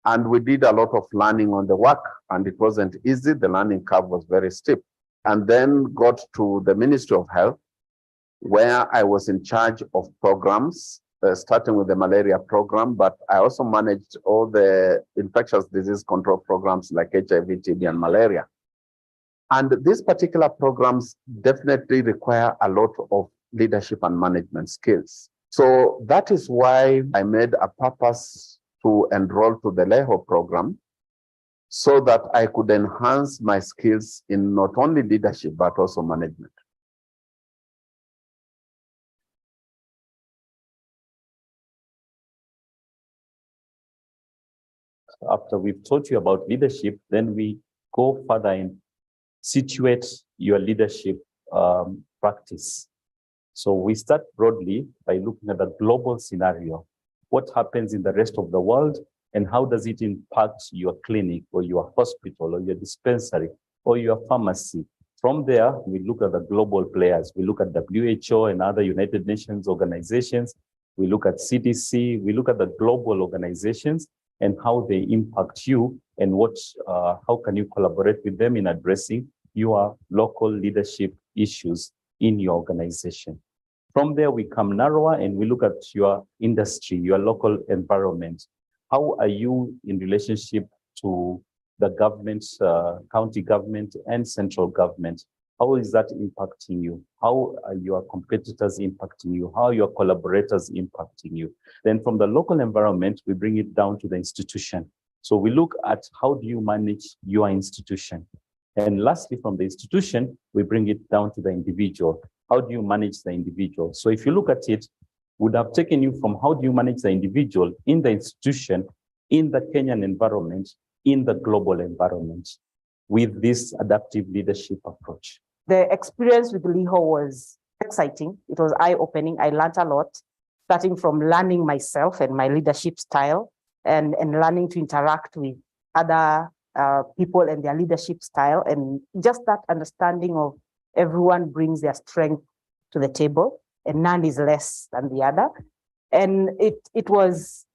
And we did a lot of learning on the work, and it wasn't easy. The learning curve was very steep. And then got to the Ministry of Health, where I was in charge of programs, starting with the malaria program, but I also managed all the infectious disease control programs like HIV, TB, and malaria. And these particular programs definitely require a lot of leadership and management skills. So that is why I made a purpose to enroll to the LIHO program, so that I could enhance my skills in not only leadership, but also management. After we've taught you about leadership, then we go further and situate your leadership practice. So we start broadly by looking at the global scenario. What happens in the rest of the world, and how does it impact your clinic or your hospital or your dispensary or your pharmacy? From there, we look at the global players. We look at WHO and other United Nations organizations. We look at CDC. We look at the global organizations and how they impact you, and how can you collaborate with them in addressing your local leadership issues in your organization. From there, we come narrower and we look at your industry, your local environment. How are you in relationship to the government, county government and central government? How is that impacting you? How are your competitors impacting you? How are your collaborators impacting you? Then from the local environment, we bring it down to the institution. So we look at how do you manage your institution? And lastly, from the institution, we bring it down to the individual. How do you manage the individual? So if you look at it, would have taken you from how do you manage the individual in the institution, in the Kenyan environment, in the global environment, with this adaptive leadership approach. The experience with LIHO was exciting. It was eye-opening. I learned a lot, starting from learning myself and my leadership style, and learning to interact with other people and their leadership style, and just that understanding of everyone brings their strength to the table and none is less than the other. And it was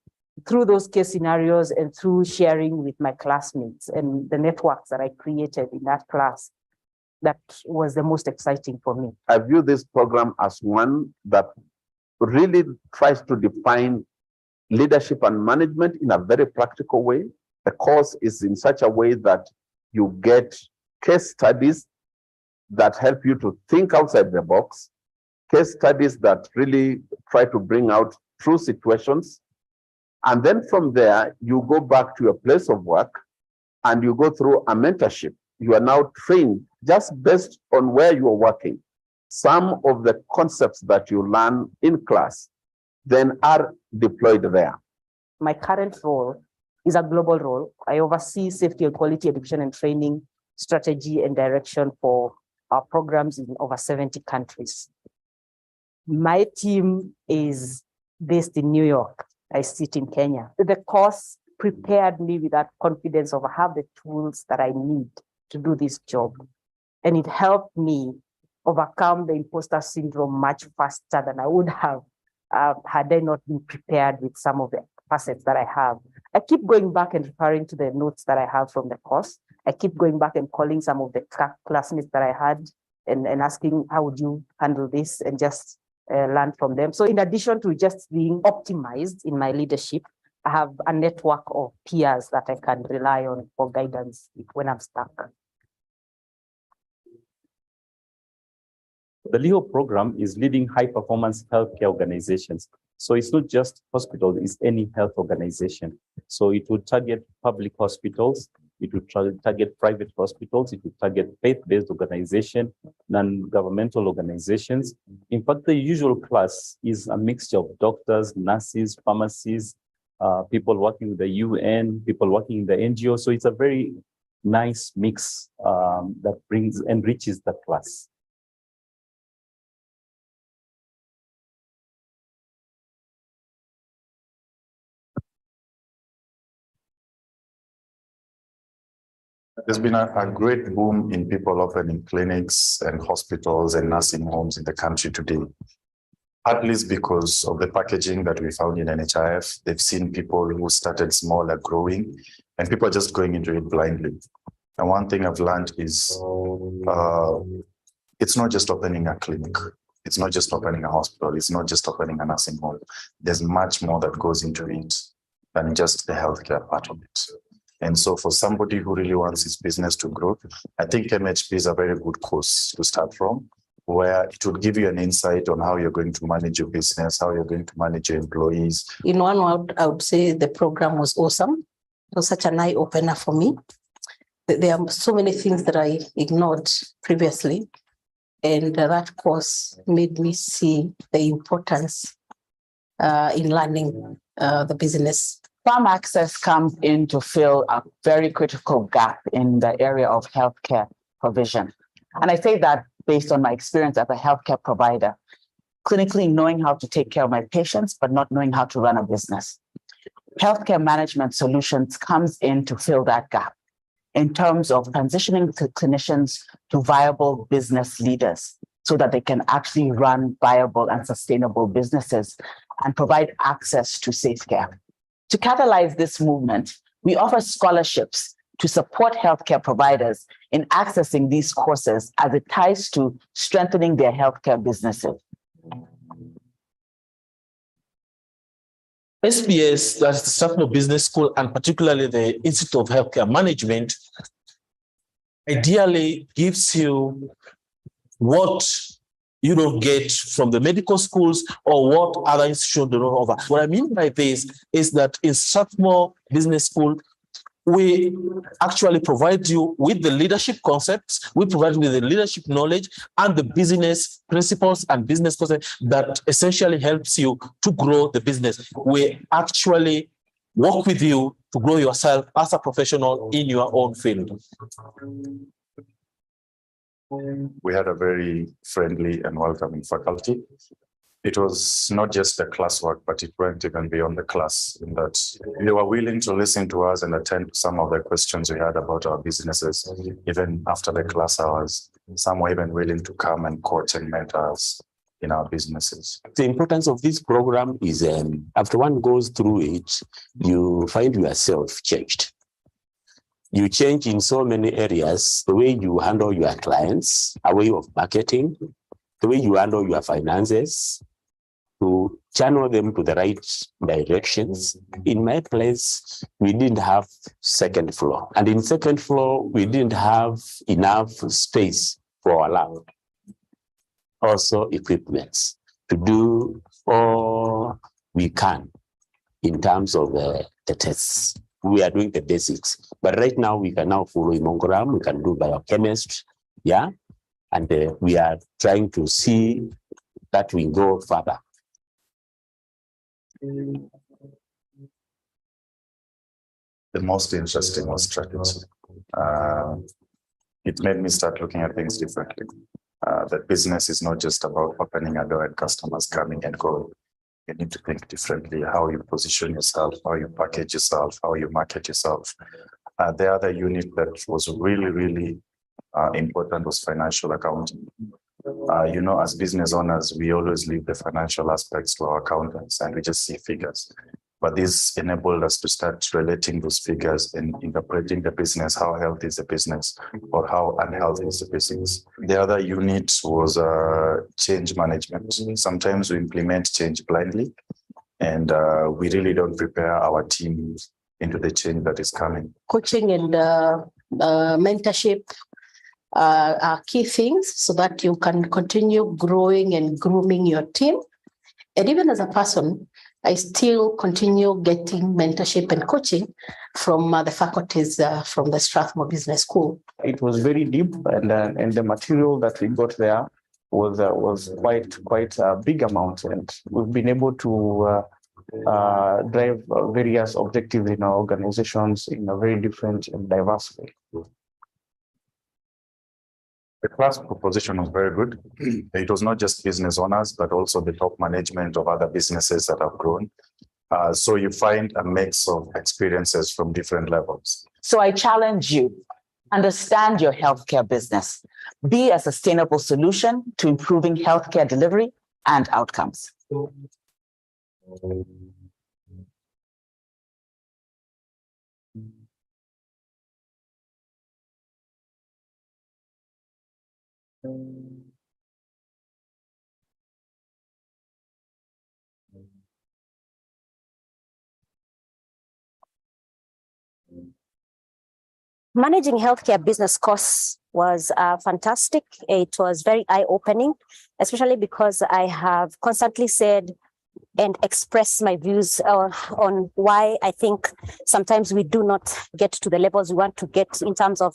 through those case scenarios and through sharing with my classmates and the networks that I created in that class, that was the most exciting for me. I view this program as one that really tries to define leadership and management in a very practical way. The course is in such a way that you get case studies that help you to think outside the box, case studies that really try to bring out true situations. And then from there, you go back to your place of work and you go through a mentorship. You are now trained just based on where you are working. Some of the concepts that you learn in class, then are deployed there? My current role is a global role. I oversee safety and quality education and training, strategy and direction for our programs in over 70 countries. My team is based in New York. I sit in Kenya. The course prepared me with that confidence of I have the tools that I need to do this job. And it helped me overcome the imposter syndrome much faster than I would have had I not been prepared with some of the facets that I have. I keep going back and referring to the notes that I have from the course. I keep going back and calling some of the classmates that I had and asking, how would you handle this, and just learn from them. So in addition to just being optimized in my leadership, I have a network of peers that I can rely on for guidance when I'm stuck. The LEO program is leading high-performance healthcare organizations. So it's not just hospitals, it's any health organization. So it would target public hospitals, it would target private hospitals, it would target faith-based organizations, non-governmental organizations. In fact, the usual class is a mixture of doctors, nurses, pharmacists, people working with the UN, people working in the NGO. So it's a very nice mix that enriches the class. There's been a great boom in people opening clinics and hospitals and nursing homes in the country today. At least because of the packaging that we found in NHIF, they've seen people who started small are growing, and people are just going into it blindly. And one thing I've learned is it's not just opening a clinic. It's not just opening a hospital. It's not just opening a nursing home. There's much more that goes into it than just the healthcare part of it. And so for somebody who really wants his business to grow, I think MHP is a very good course to start from, where it would give you an insight on how you're going to manage your business, how you're going to manage your employees. In one word, I would say the program was awesome. It was such an eye-opener for me. There are so many things that I ignored previously, and that course made me see the importance in learning the business. Farm access comes in to fill a very critical gap in the area of healthcare provision. And I say that based on my experience as a healthcare provider, clinically knowing how to take care of my patients, but not knowing how to run a business. Healthcare management solutions comes in to fill that gap in terms of transitioning clinicians to viable business leaders so that they can actually run viable and sustainable businesses and provide access to safe care. To catalyze this movement, we offer scholarships to support healthcare providers in accessing these courses as it ties to strengthening their healthcare businesses. SBS, that's the Strathmore Business School, and particularly the Institute of Healthcare Management, ideally gives you what you don't get from the medical schools or what other institutions do not offer. What I mean by this is that in Strathmore Business School, we actually provide you with the leadership concepts, we provide you with the leadership knowledge and the business principles and business concepts that essentially helps you to grow the business. We actually work with you to grow yourself as a professional in your own field. We had a very friendly and welcoming faculty. It was not just the classwork, but it went even beyond the class in that they were willing to listen to us and attend to some of the questions we had about our businesses. Even after the class hours, some were even willing to come and coach and mentor us in our businesses. The importance of this program is after one goes through it, you find yourself changed. You change in so many areas, the way you handle your clients, a way of marketing, the way you handle your finances, to channel them to the right directions. In my place, we didn't have second floor. And in second floor, we didn't have enough space for a lab. Also equipments to do all we can in terms of the tests. We are doing the basics, but right now we can now follow immunogram, we can do biochemistry, yeah, and we are trying to see that we go further. The most interesting was strategy. It made me start looking at things differently. That business is not just about opening a door and customers coming and going. You need to think differently, how you position yourself, how you package yourself, how you market yourself. The other unit that was really important was financial accounting. You know, as business owners, we always leave the financial aspects to our accountants and we just see figures. But this enabled us to start relating those figures and interpreting the business, how healthy is the business or how unhealthy is the business. The other unit was change management. Sometimes we implement change blindly and we really don't prepare our team into the change that is coming. Coaching and mentorship are key things so that you can continue growing and grooming your team. And even as a person, I still continue getting mentorship and coaching from the faculties from the Strathmore Business School. It was very deep, and the material that we got there was quite a big amount, and we've been able to drive various objectives in our organizations in a very different and diverse way. The class proposition was very good. It was not just business owners, but also the top management of other businesses that have grown. So you find a mix of experiences from different levels. So I challenge you, understand your healthcare business. Be a sustainable solution to improving healthcare delivery and outcomes. Managing healthcare business costs was fantastic. It was very eye-opening, especially because I have constantly said and expressed my views on why I think sometimes we do not get to the levels we want to get in terms of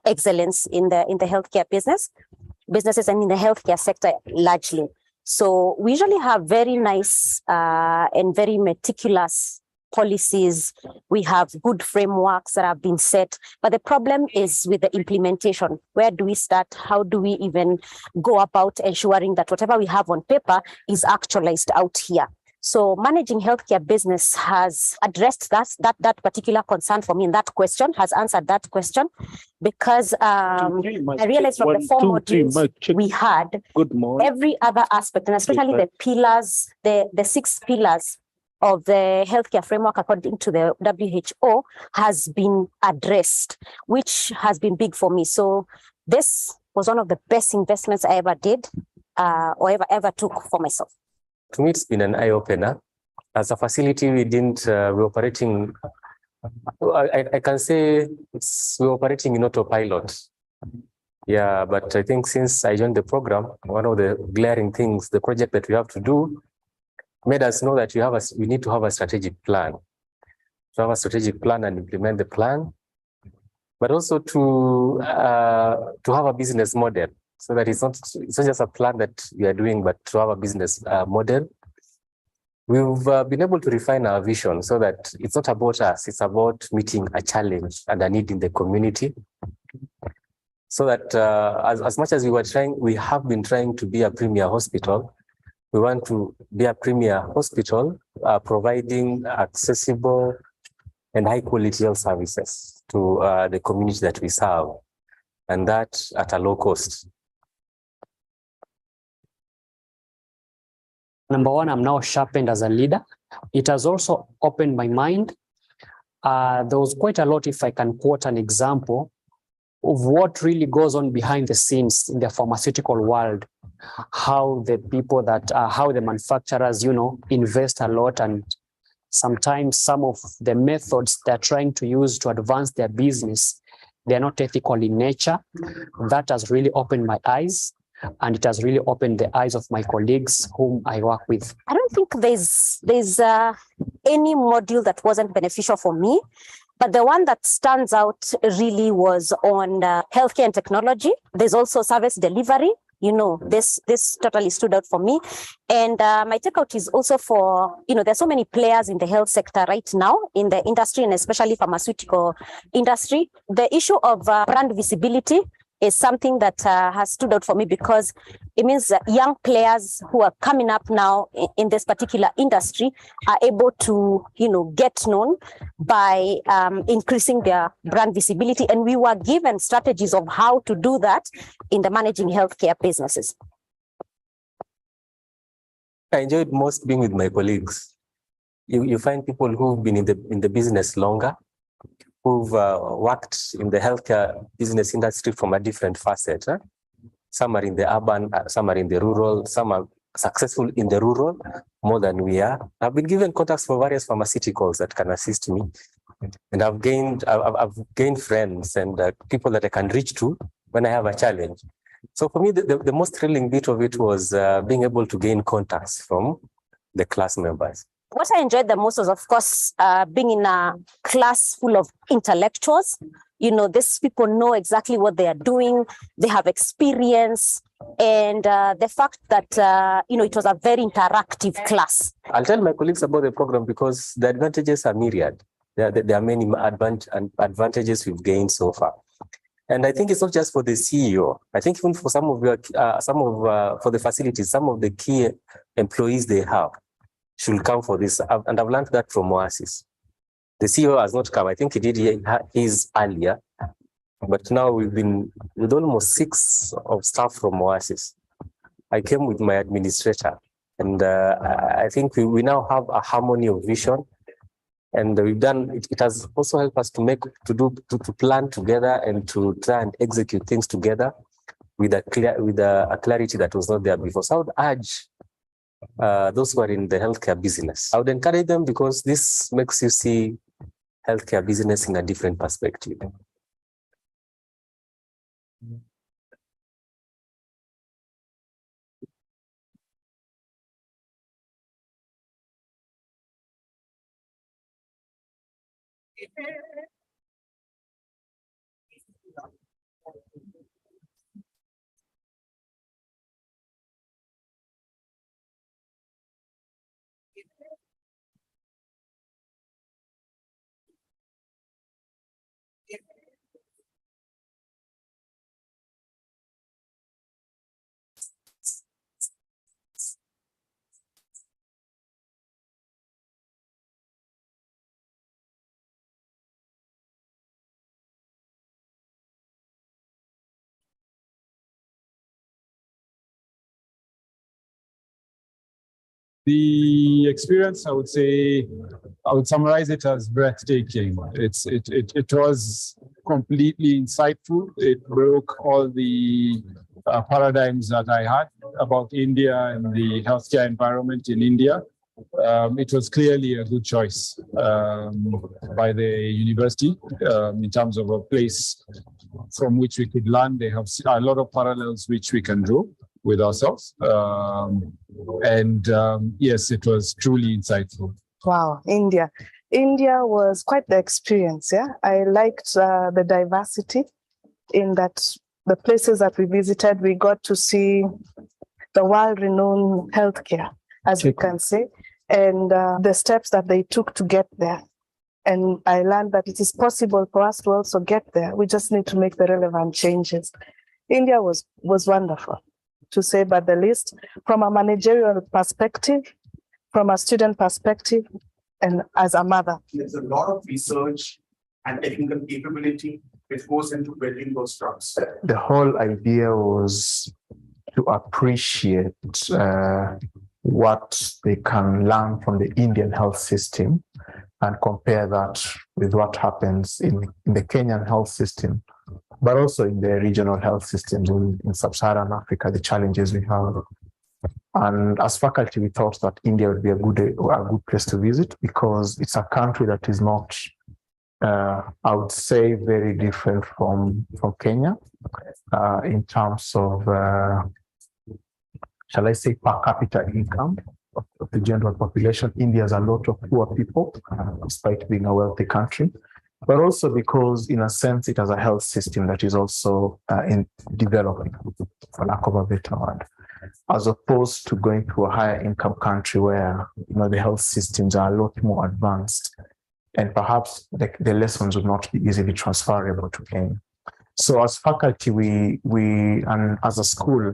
excellence in the healthcare businesses and in the healthcare sector largely. So we usually have very nice and very meticulous policies. We have good frameworks that have been set, but the problem is with the implementation. Where do we start? How do we even go about ensuring that whatever we have on paper is actualized out here? So managing healthcare business has addressed that particular concern for me, and that question has answered that question, because I realized from the four modules we had, every other aspect, and especially the pillars, the 6 pillars of the healthcare framework according to the WHO has been addressed, which has been big for me. So this was one of the best investments I ever did or ever took for myself. To me, it's been an eye-opener. As a facility, we're operating, I can say we're operating in autopilot. Yeah, but I think since I joined the program, one of the glaring things, the project that we have to do, made us know that we need to have a strategic plan. To have a strategic plan and implement the plan, but also to have a business model, so that it's not just a plan that we are doing, but to have a business model. We've been able to refine our vision so that it's not about us, it's about meeting a challenge and a need in the community. So that as much as we have been trying to be a premier hospital, we want to be a premier hospital, providing accessible and high quality health services to the community that we serve, and that at a low cost. Number one, I'm now sharpened as a leader. It has also opened my mind. There was quite a lot, if I can quote an example, of what really goes on behind the scenes in the pharmaceutical world, how the people how the manufacturers, invest a lot, and sometimes some of the methods they're trying to use to advance their business, they're not ethical in nature. That has really opened my eyes, and it has really opened the eyes of my colleagues whom I work with. I don't think there's any module that wasn't beneficial for me. But the one that stands out really was on healthcare and technology. There's also service delivery. this totally stood out for me. And my takeout is also for, there's so many players in the health sector right now in the industry, and especially pharmaceutical industry. The issue of brand visibility is something that has stood out for me, because it means that young players who are coming up now in this particular industry are able to, get known by increasing their brand visibility. And we were given strategies of how to do that in the managing healthcare businesses. I enjoyed most being with my colleagues. You find people who've been in the business longer, who've worked in the healthcare business industry from a different facet. Some are in the urban, some are in the rural, some are successful in the rural more than we are. I've been given contacts for various pharmaceuticals that can assist me. And I've gained friends and people that I can reach to when I have a challenge. So for me, the most thrilling bit of it was being able to gain contacts from the class members. What I enjoyed the most was, of course, being in a class full of intellectuals. These people know exactly what they are doing. They have experience. And the fact that, it was a very interactive class. I'll tell my colleagues about the program because the advantages are myriad. There are many advantages we've gained so far. And I think it's not just for the CEO. I think even for for the facilities, some of the key employees they have should come for this. And I've learned that from Oasis. The CEO has not come. I think he did his earlier. But now we've been with almost 6 of staff from Oasis. I came with my administrator. And I think we now have a harmony of vision. And we've done, it has also helped us to plan together and to try and execute things together with a clarity that was not there before. So I would urge those who are in the healthcare business, I would encourage them, because this makes you see healthcare business in a different perspective. The experience, I would say, I would summarize it as breathtaking. It was completely insightful. It broke all the paradigms that I had about India and the healthcare environment in India. It was clearly a good choice by the university in terms of a place from which we could learn. They have a lot of parallels which we can draw with ourselves. Yes, it was truly insightful. Wow, India. India was quite the experience, yeah. I liked the diversity in that the places that we visited, we got to see the world-renowned healthcare, as we can say, and the steps that they took to get there. And I learned that it is possible for us to also get there. We just need to make the relevant changes. India was wonderful, to say but the least, from a managerial perspective, from a student perspective, and as a mother. There's a lot of research and technical capability which goes into building those drugs. The whole idea was to appreciate what they can learn from the Indian health system and compare that with what happens in the Kenyan health system, but also in the regional health systems in sub-Saharan Africa, the challenges we have. And as faculty, we thought that India would be a good place to visit because it's a country that is not, I would say, very different from Kenya in terms of, shall I say, per capita income of the general population. India has a lot of poor people, despite being a wealthy country. but also because, in a sense, it has a health system that is also in developing, for lack of a better word, as opposed to going to a higher income country where the health systems are a lot more advanced, and perhaps the lessons would not be easily transferable to Kenya. So as faculty, and as a school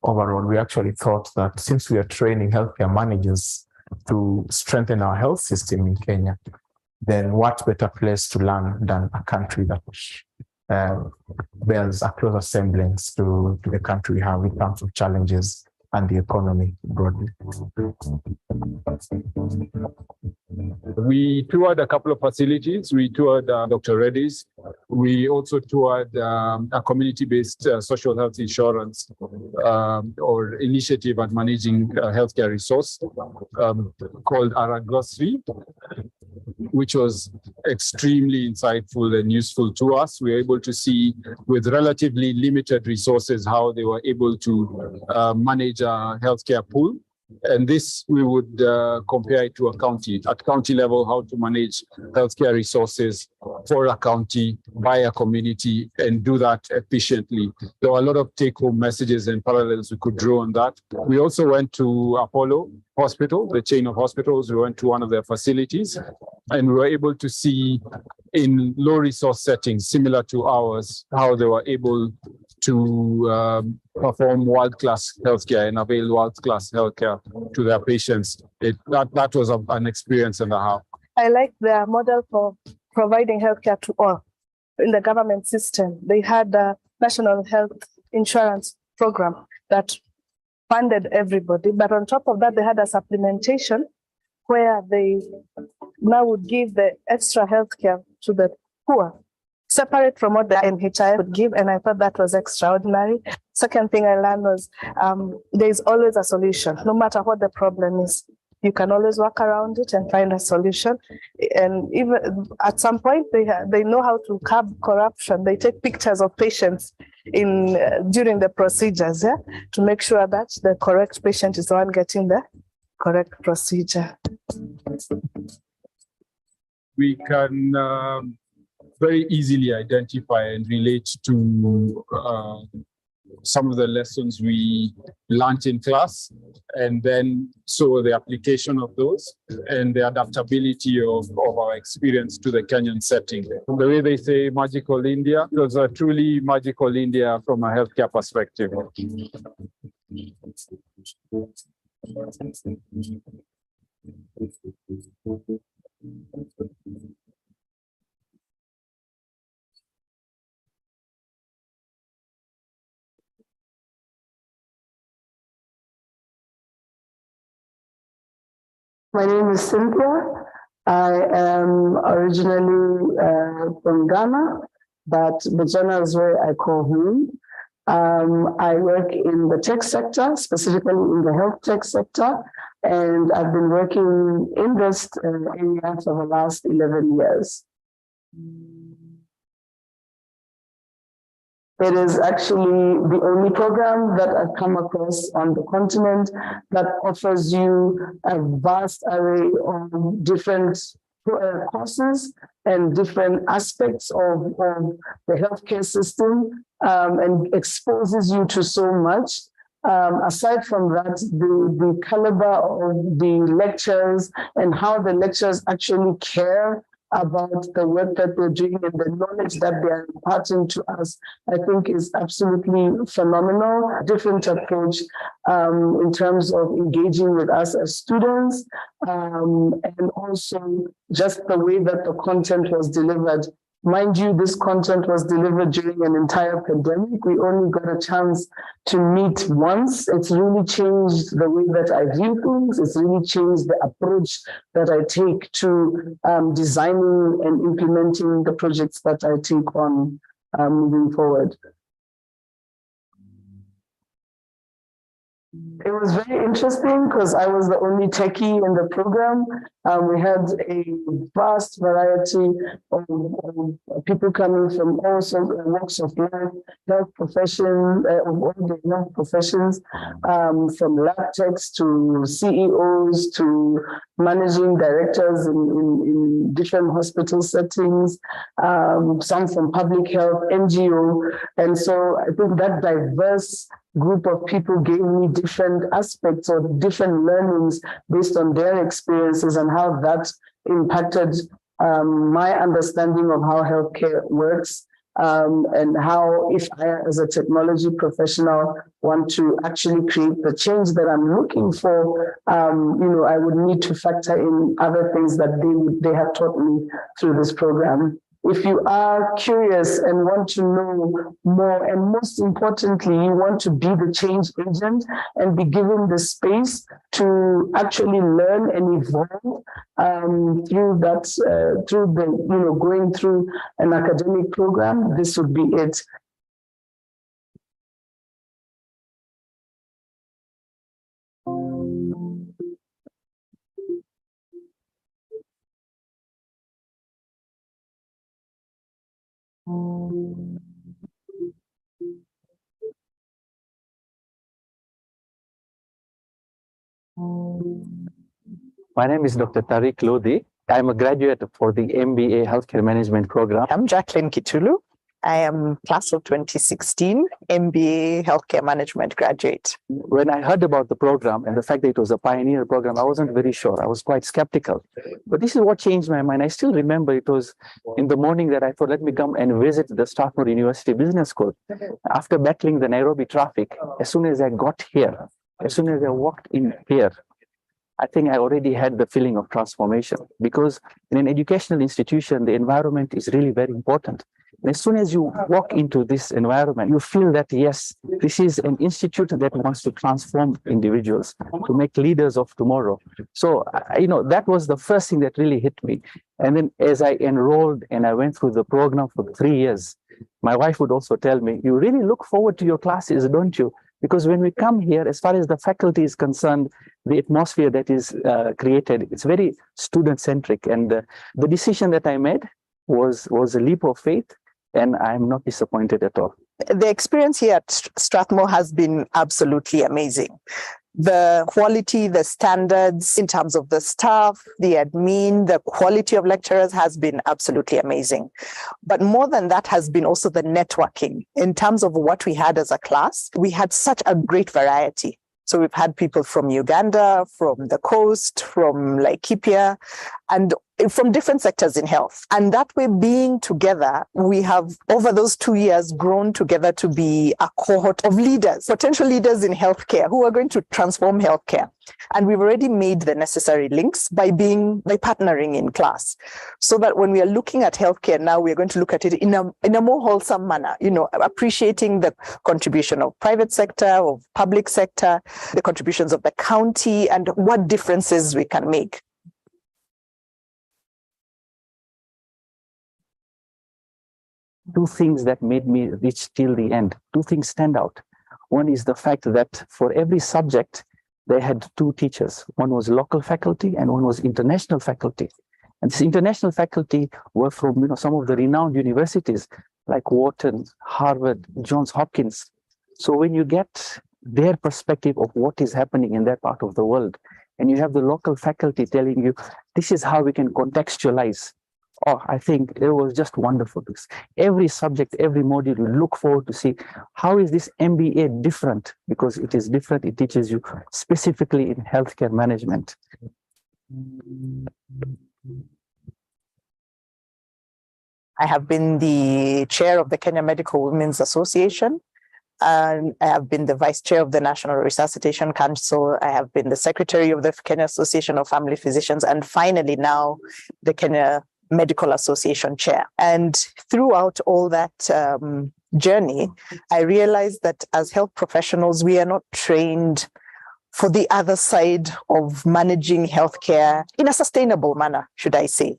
overall, we actually thought that since we are training healthcare managers to strengthen our health system in Kenya, then what better place to learn than a country that bears a closer semblance to the country we have in terms of challenges and the economy broadly. We toured a couple of facilities. We toured Dr. Reddy's. We also toured a community-based social health insurance or initiative at managing healthcare resource called Aragosri, which was extremely insightful and useful to us. We were able to see with relatively limited resources how they were able to manage a healthcare pool. And this, we would compare it to a county. At county level, how to manage healthcare resources for a county, by a community, and do that efficiently. There were a lot of take-home messages and parallels we could draw on that. We also went to Apollo Hospital, the chain of hospitals. We went to one of their facilities, and we were able to see in low-resource settings, similar to ours, how they were able to perform world-class healthcare and avail world-class healthcare to their patients. That was an experience and a half. I like their model for providing healthcare to all in the government system. They had a national health insurance program that funded everybody, but on top of that, they had a supplementation where they now would give the extra healthcare to the poor, separate from what the NHI would give, and I thought that was extraordinary. Second thing I learned was there is always a solution, no matter what the problem is. You can always work around it and find a solution. And even at some point, they know how to curb corruption. They take pictures of patients during the procedures, to make sure that the correct patient is the one getting the correct procedure. We can very easily identify and relate to some of the lessons we learned in class, and then so the application of those and the adaptability of our experience to the Kenyan setting. The way they say magical India, it was a truly magical India from a healthcare perspective. My name is Cynthia. I am originally from Ghana, but Botswana is where I call home. I work in the tech sector, specifically in the health tech sector, and I've been working in this area for the last 11 years. It is actually the only program that I've come across on the continent that offers you a vast array of different courses and different aspects of the healthcare system and exposes you to so much. Aside from that, the caliber of the lectures and how the lecturers actually care about the work that they're doing and the knowledge that they're imparting to us, I think is absolutely phenomenal. Different approach in terms of engaging with us as students, and also just the way that the content was delivered. Mind you, this content was delivered during an entire pandemic. We only got a chance to meet once. It's really changed the way that I view things. It's really changed the approach that I take to designing and implementing the projects that I take on moving forward. It was very interesting because I was the only techie in the program. We had a vast variety of people coming from all sorts of walks of life, health profession, all the health professions, from lab techs to CEOs to managing directors in different hospital settings, some from public health, NGO. And so I think that diverse group of people gave me different aspects or different learnings based on their experiences and how that impacted my understanding of how healthcare works, and how, if I, as a technology professional, want to actually create the change that I'm looking for, I would need to factor in other things that they have taught me through this program. If you are curious and want to know more, and most importantly, you want to be the change agent and be given the space to actually learn and evolve through that, through the, going through an academic program, this would be it. My name is Dr. Tariq Lodi. I'm a graduate for the MBA Healthcare Management program. I'm Jacqueline Kitulu. I am class of 2016 MBA Healthcare Management graduate. When I heard about the program and the fact that it was a pioneer program, I wasn't very sure. I was quite skeptical. But this is what changed my mind. I still remember it was in the morning that I thought, let me come and visit the Strathmore University Business School. After battling the Nairobi traffic, as soon as I got here, as soon as I walked in here, I think I already had the feeling of transformation, because in an educational institution, the environment is really very important. And as soon as you walk into this environment, you feel that, yes, this is an institute that wants to transform individuals, to make leaders of tomorrow. So, that was the first thing that really hit me. And then as I enrolled and I went through the program for 3 years, my wife would also tell me, you really look forward to your classes, don't you? Because when we come here, as far as the faculty is concerned, the atmosphere that is created, it's very student-centric. And the decision that I made was a leap of faith, and I'm not disappointed at all. The experience here at Strathmore has been absolutely amazing. The quality, the standards in terms of the staff, the admin, the quality of lecturers has been absolutely amazing. But more than that has been also the networking. In terms of what we had as a class, we had such a great variety. So we've had people from Uganda, from the coast, from Laikipia, and from different sectors in health. And that way, being together, we have, over those 2 years, grown together to be a cohort of leaders, potential leaders in healthcare who are going to transform healthcare. And we've already made the necessary links by partnering in class, so that when we are looking at healthcare now, we are going to look at it in a more wholesome manner, appreciating the contribution of private sector, of public sector, the contributions of the county, and what differences we can make. Two things that made me reach till the end. Two things stand out. One is the fact that for every subject, they had two teachers. One was local faculty and one was international faculty. And this international faculty were from some of the renowned universities like Wharton, Harvard, Johns Hopkins. So when you get their perspective of what is happening in that part of the world, and you have the local faculty telling you, this is how we can contextualize. Oh, I think it was just wonderful. Every subject, every module, you look forward to see how is this MBA different, because it is different. It teaches you specifically in healthcare management. I have been the chair of the Kenya Medical Women's Association. And I have been the vice chair of the National Resuscitation Council. I have been the secretary of the Kenya Association of Family Physicians. And finally now the Kenya Medical Association chair. And throughout all that journey, I realized that as health professionals, we are not trained for the other side of managing healthcare in a sustainable manner, should I say.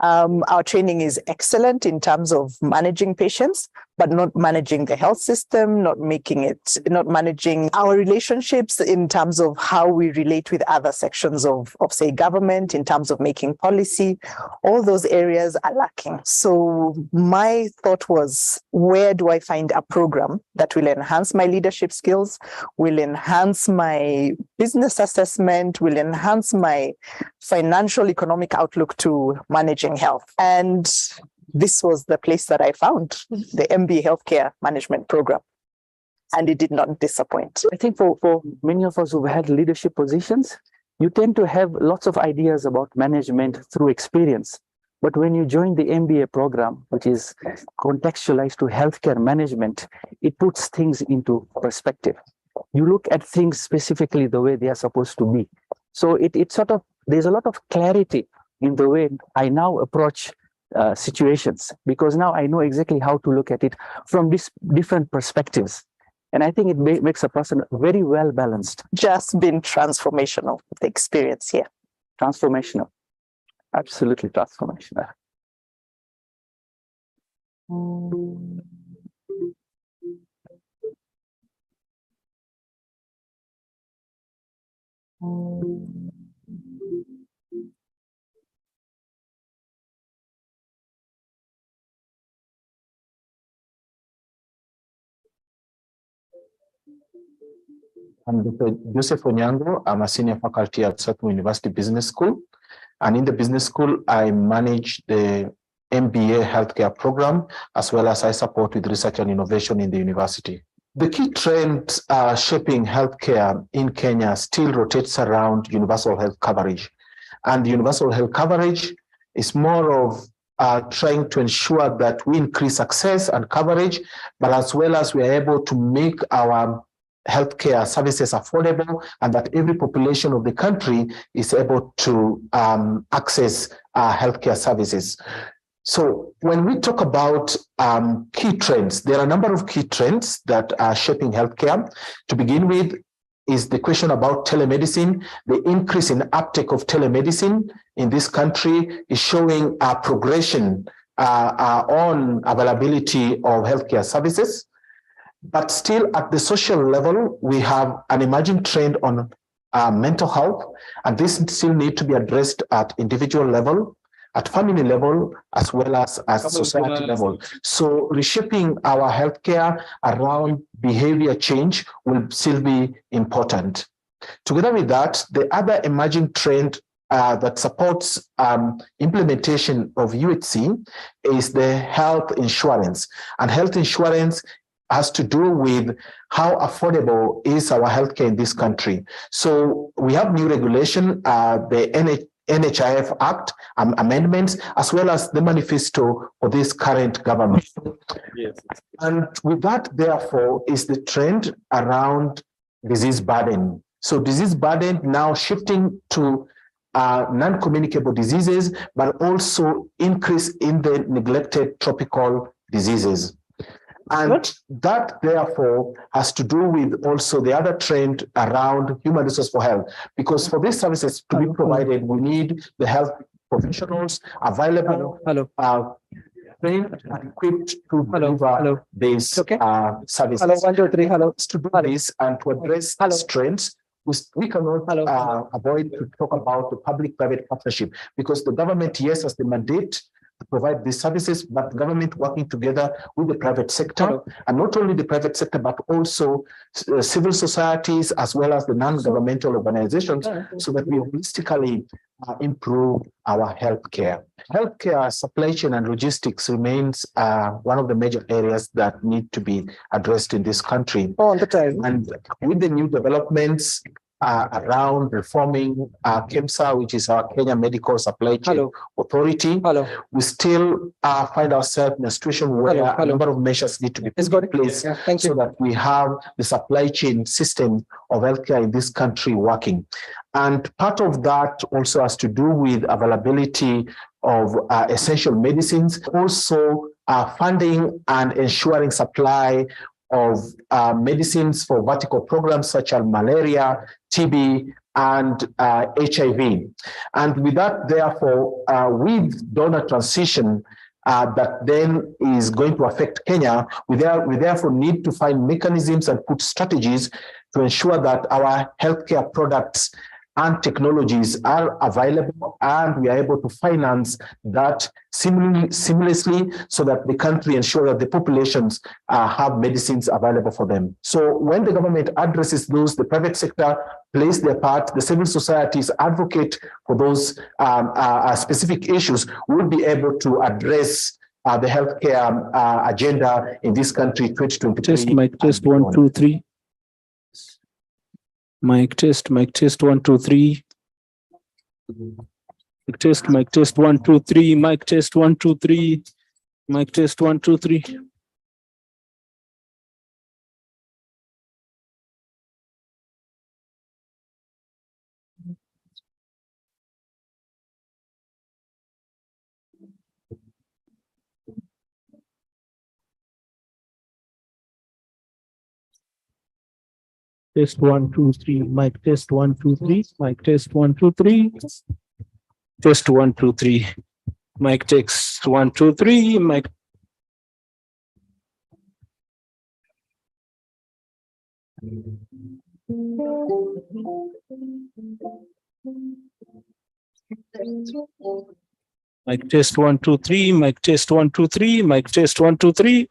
Our training is excellent in terms of managing patients, but not managing the health system, not managing our relationships in terms of how we relate with other sections of say, government, in terms of making policy. All those areas are lacking. So my thought was, where do I find a program that will enhance my leadership skills, will enhance my business assessment, will enhance my financial economic outlook to managing health? And this was the place that I found, the MBA Healthcare Management Program. And it did not disappoint. I think for many of us who've had leadership positions, you tend to have lots of ideas about management through experience. But when you join the MBA program, which is contextualized to healthcare management, it puts things into perspective. You look at things specifically the way they are supposed to be. So it sort of, there's a lot of clarity in the way I now approach situations, because now I know exactly how to look at it from these different perspectives. And I think it makes a person very well balanced. Just been transformational, the experience here. Transformational. Absolutely transformational. I'm Dr. Joseph Onyango. I'm a senior faculty at Strathmore University Business School. And in the business school, I manage the MBA healthcare program, as well as I support with research and innovation in the university. The key trend shaping healthcare in Kenya still rotates around universal health coverage. And universal health coverage is more of trying to ensure that we increase access and coverage, but as well as we are able to make our healthcare services affordable, and that every population of the country is able to access healthcare services. So when we talk about key trends, there are a number of key trends that are shaping healthcare. To begin with is the question about telemedicine. The increase in uptake of telemedicine in this country is showing a progression on availability of healthcare services. But still at the social level, we have an emerging trend on mental health, and this still need to be addressed at individual level, at family level, as well as at society level. So reshaping our healthcare around behavior change will still be important. Together with that, the other emerging trend that supports implementation of UHC is the health insurance. And health insurance has to do with how affordable is our healthcare in this country. So we have new regulation, the NHIF Act amendments, as well as the manifesto for this current government. Yes. And with that, therefore, is the trend around disease burden. So disease burden now shifting to non-communicable diseases, but also increase in the neglected tropical diseases. And that, therefore, has to do with also the other trend around human resource for health. Because for these services to be provided, we need the health professionals available, trained and equipped to deliver these services. Hello, 1, 2, 3, hello. To do this and to address these trends, we cannot avoid to talk about the public-private partnership, because the government, yes, has the mandate to provide these services, but government working together with the private sector, and not only the private sector, but also civil societies, as well as the non-governmental organizations, so that we holistically improve our healthcare. Healthcare supply chain and logistics remains one of the major areas that need to be addressed in this country. And with the new developments around reforming KEMSA, which is our Kenya Medical Supply Chain Authority, we still find ourselves in a situation where a number of measures need to be put in place so that we have the supply chain system of healthcare in this country working. And part of that also has to do with availability of essential medicines, also funding and ensuring supply of medicines for vertical programs such as malaria, TB, and HIV. And with that, therefore, with donor transition, that then is going to affect Kenya, we therefore need to find mechanisms and put strategies to ensure that our healthcare products and technologies are available, and we are able to finance that seamlessly so that the country ensure that the populations have medicines available for them. So when the government addresses those, the private sector plays their part, the civil societies advocate for those specific issues, we'll be able to address the healthcare agenda in this country 2023. Test, mic test, 1, 2, 3. Mic test, 1, 2, 3. Mic test, 1, 2, 3. Mic test, 1, 2, 3. Mic test, 1, 2, 3. Test 1, 2, 3. Mic test 1, 2, 3. Mic test 1, 2, 3. Test 1, 2, 3. Mic test 1, 2, 3. Mic. Mic test 1, 2, 3. Mic test 1, 2, 3. Mic test 1, 2, 3.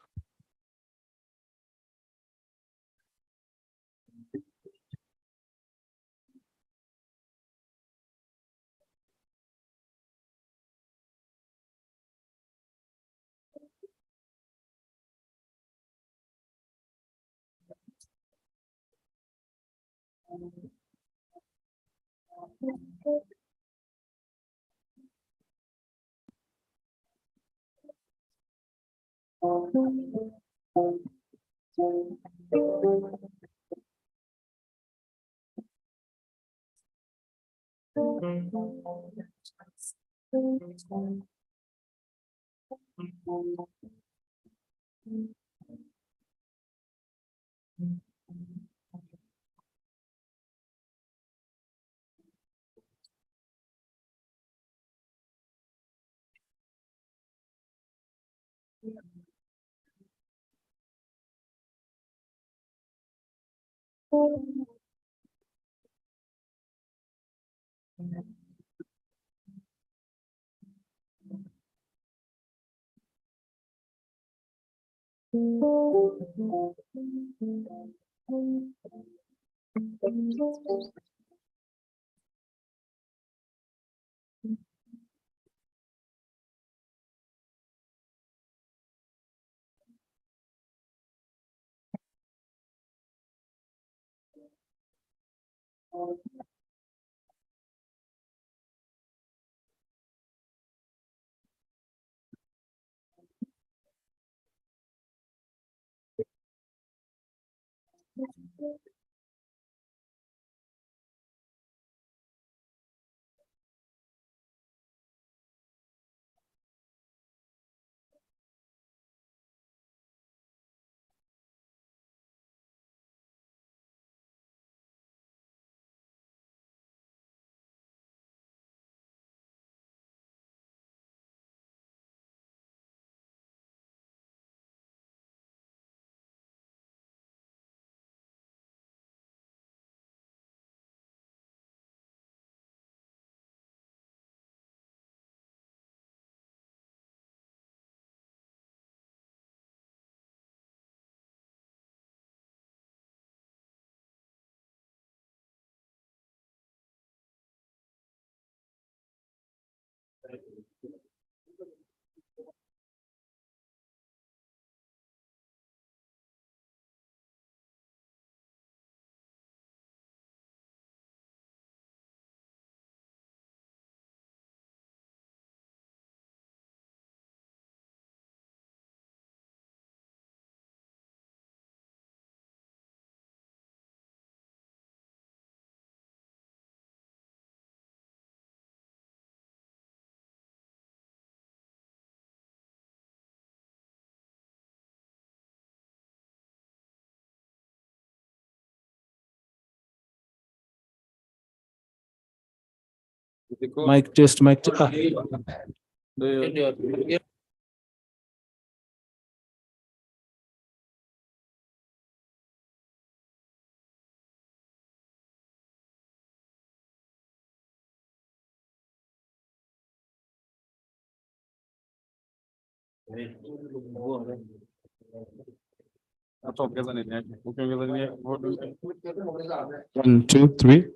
Mic test, mic. One, two, three.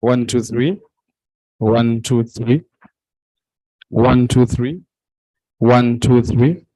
One, two, three. One, two, three. One, two, three. One, two, three.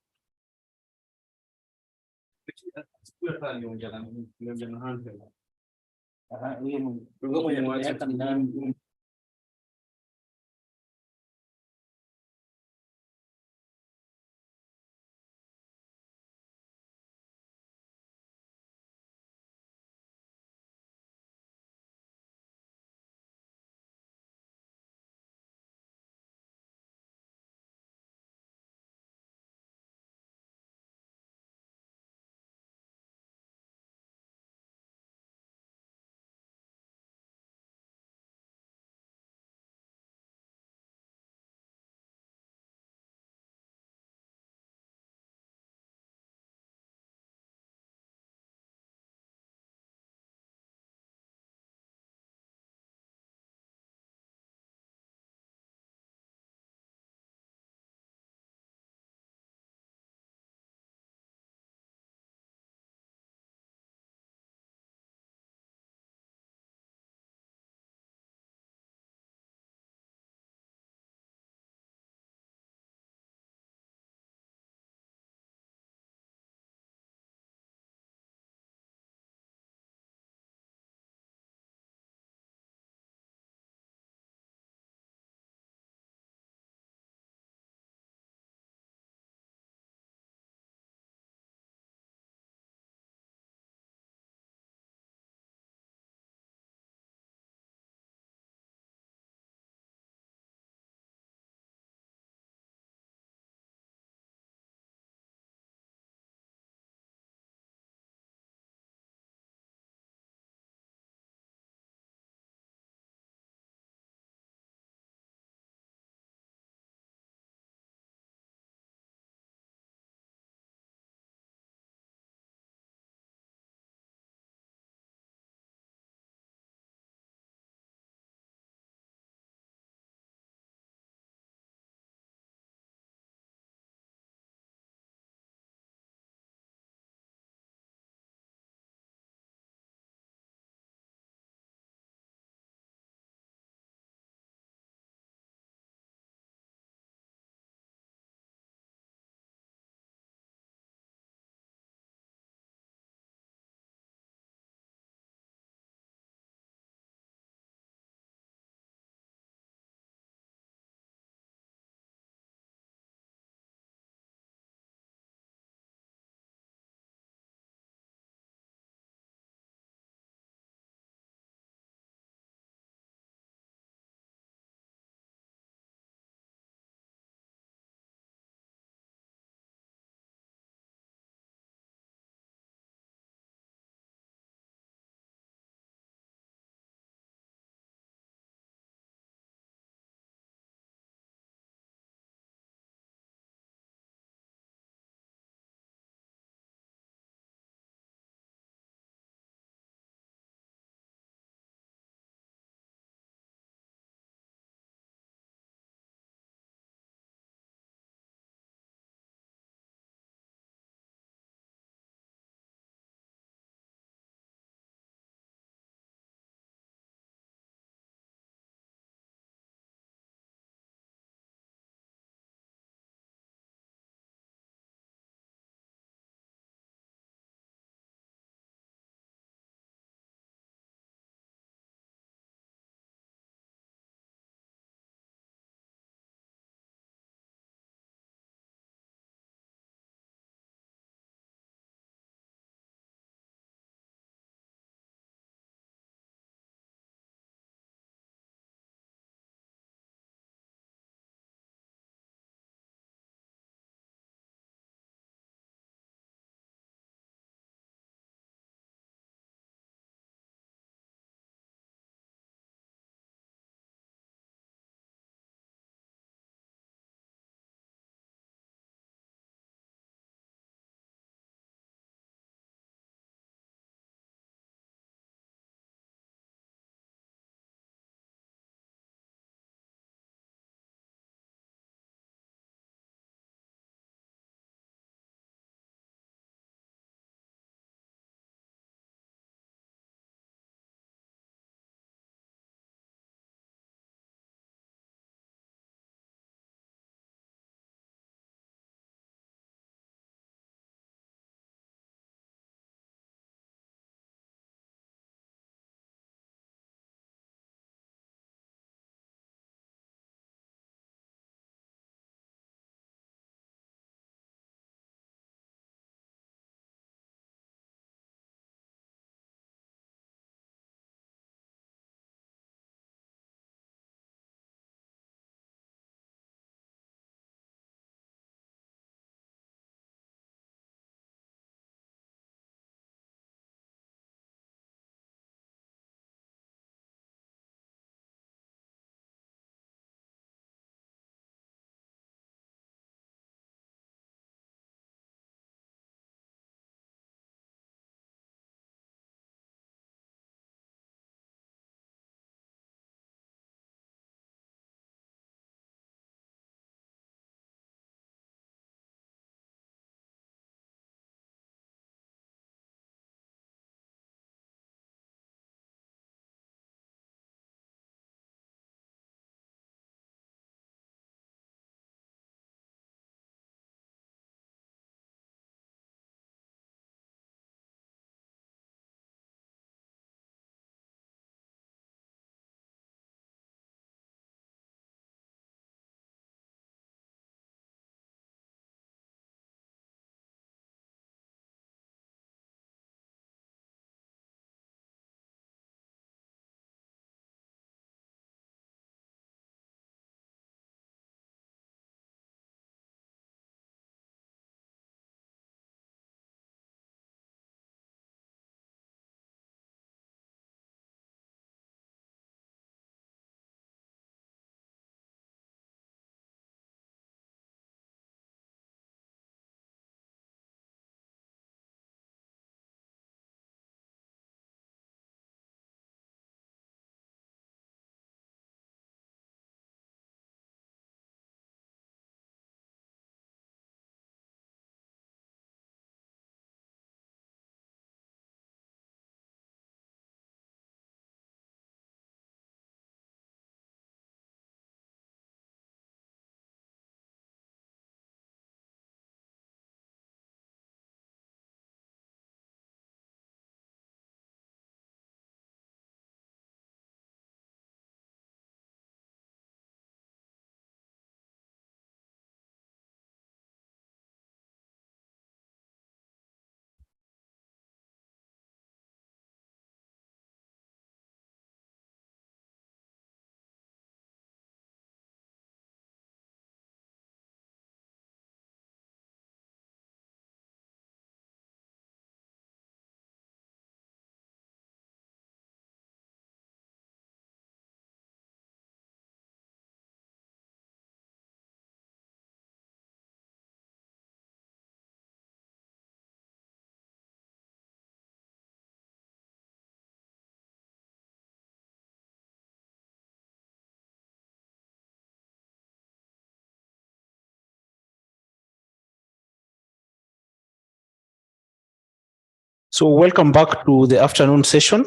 So welcome back to the afternoon session.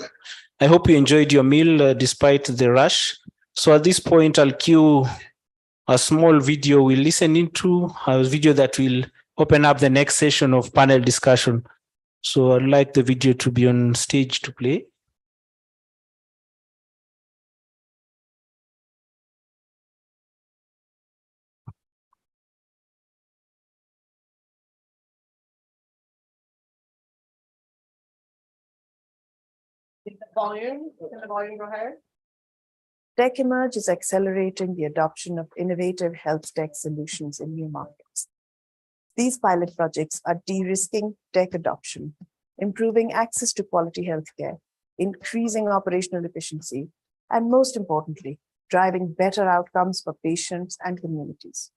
I hope you enjoyed your meal despite the rush. So at this point, I'll cue a small video we'll listen into, a video that will open up the next session of panel discussion. So I'd like the video to be on stage to play. Can the volume go higher? Tech Emerge is accelerating the adoption of innovative health tech solutions in new markets. These pilot projects are de-risking tech adoption, improving access to quality healthcare, increasing operational efficiency, and most importantly, driving better outcomes for patients and communities.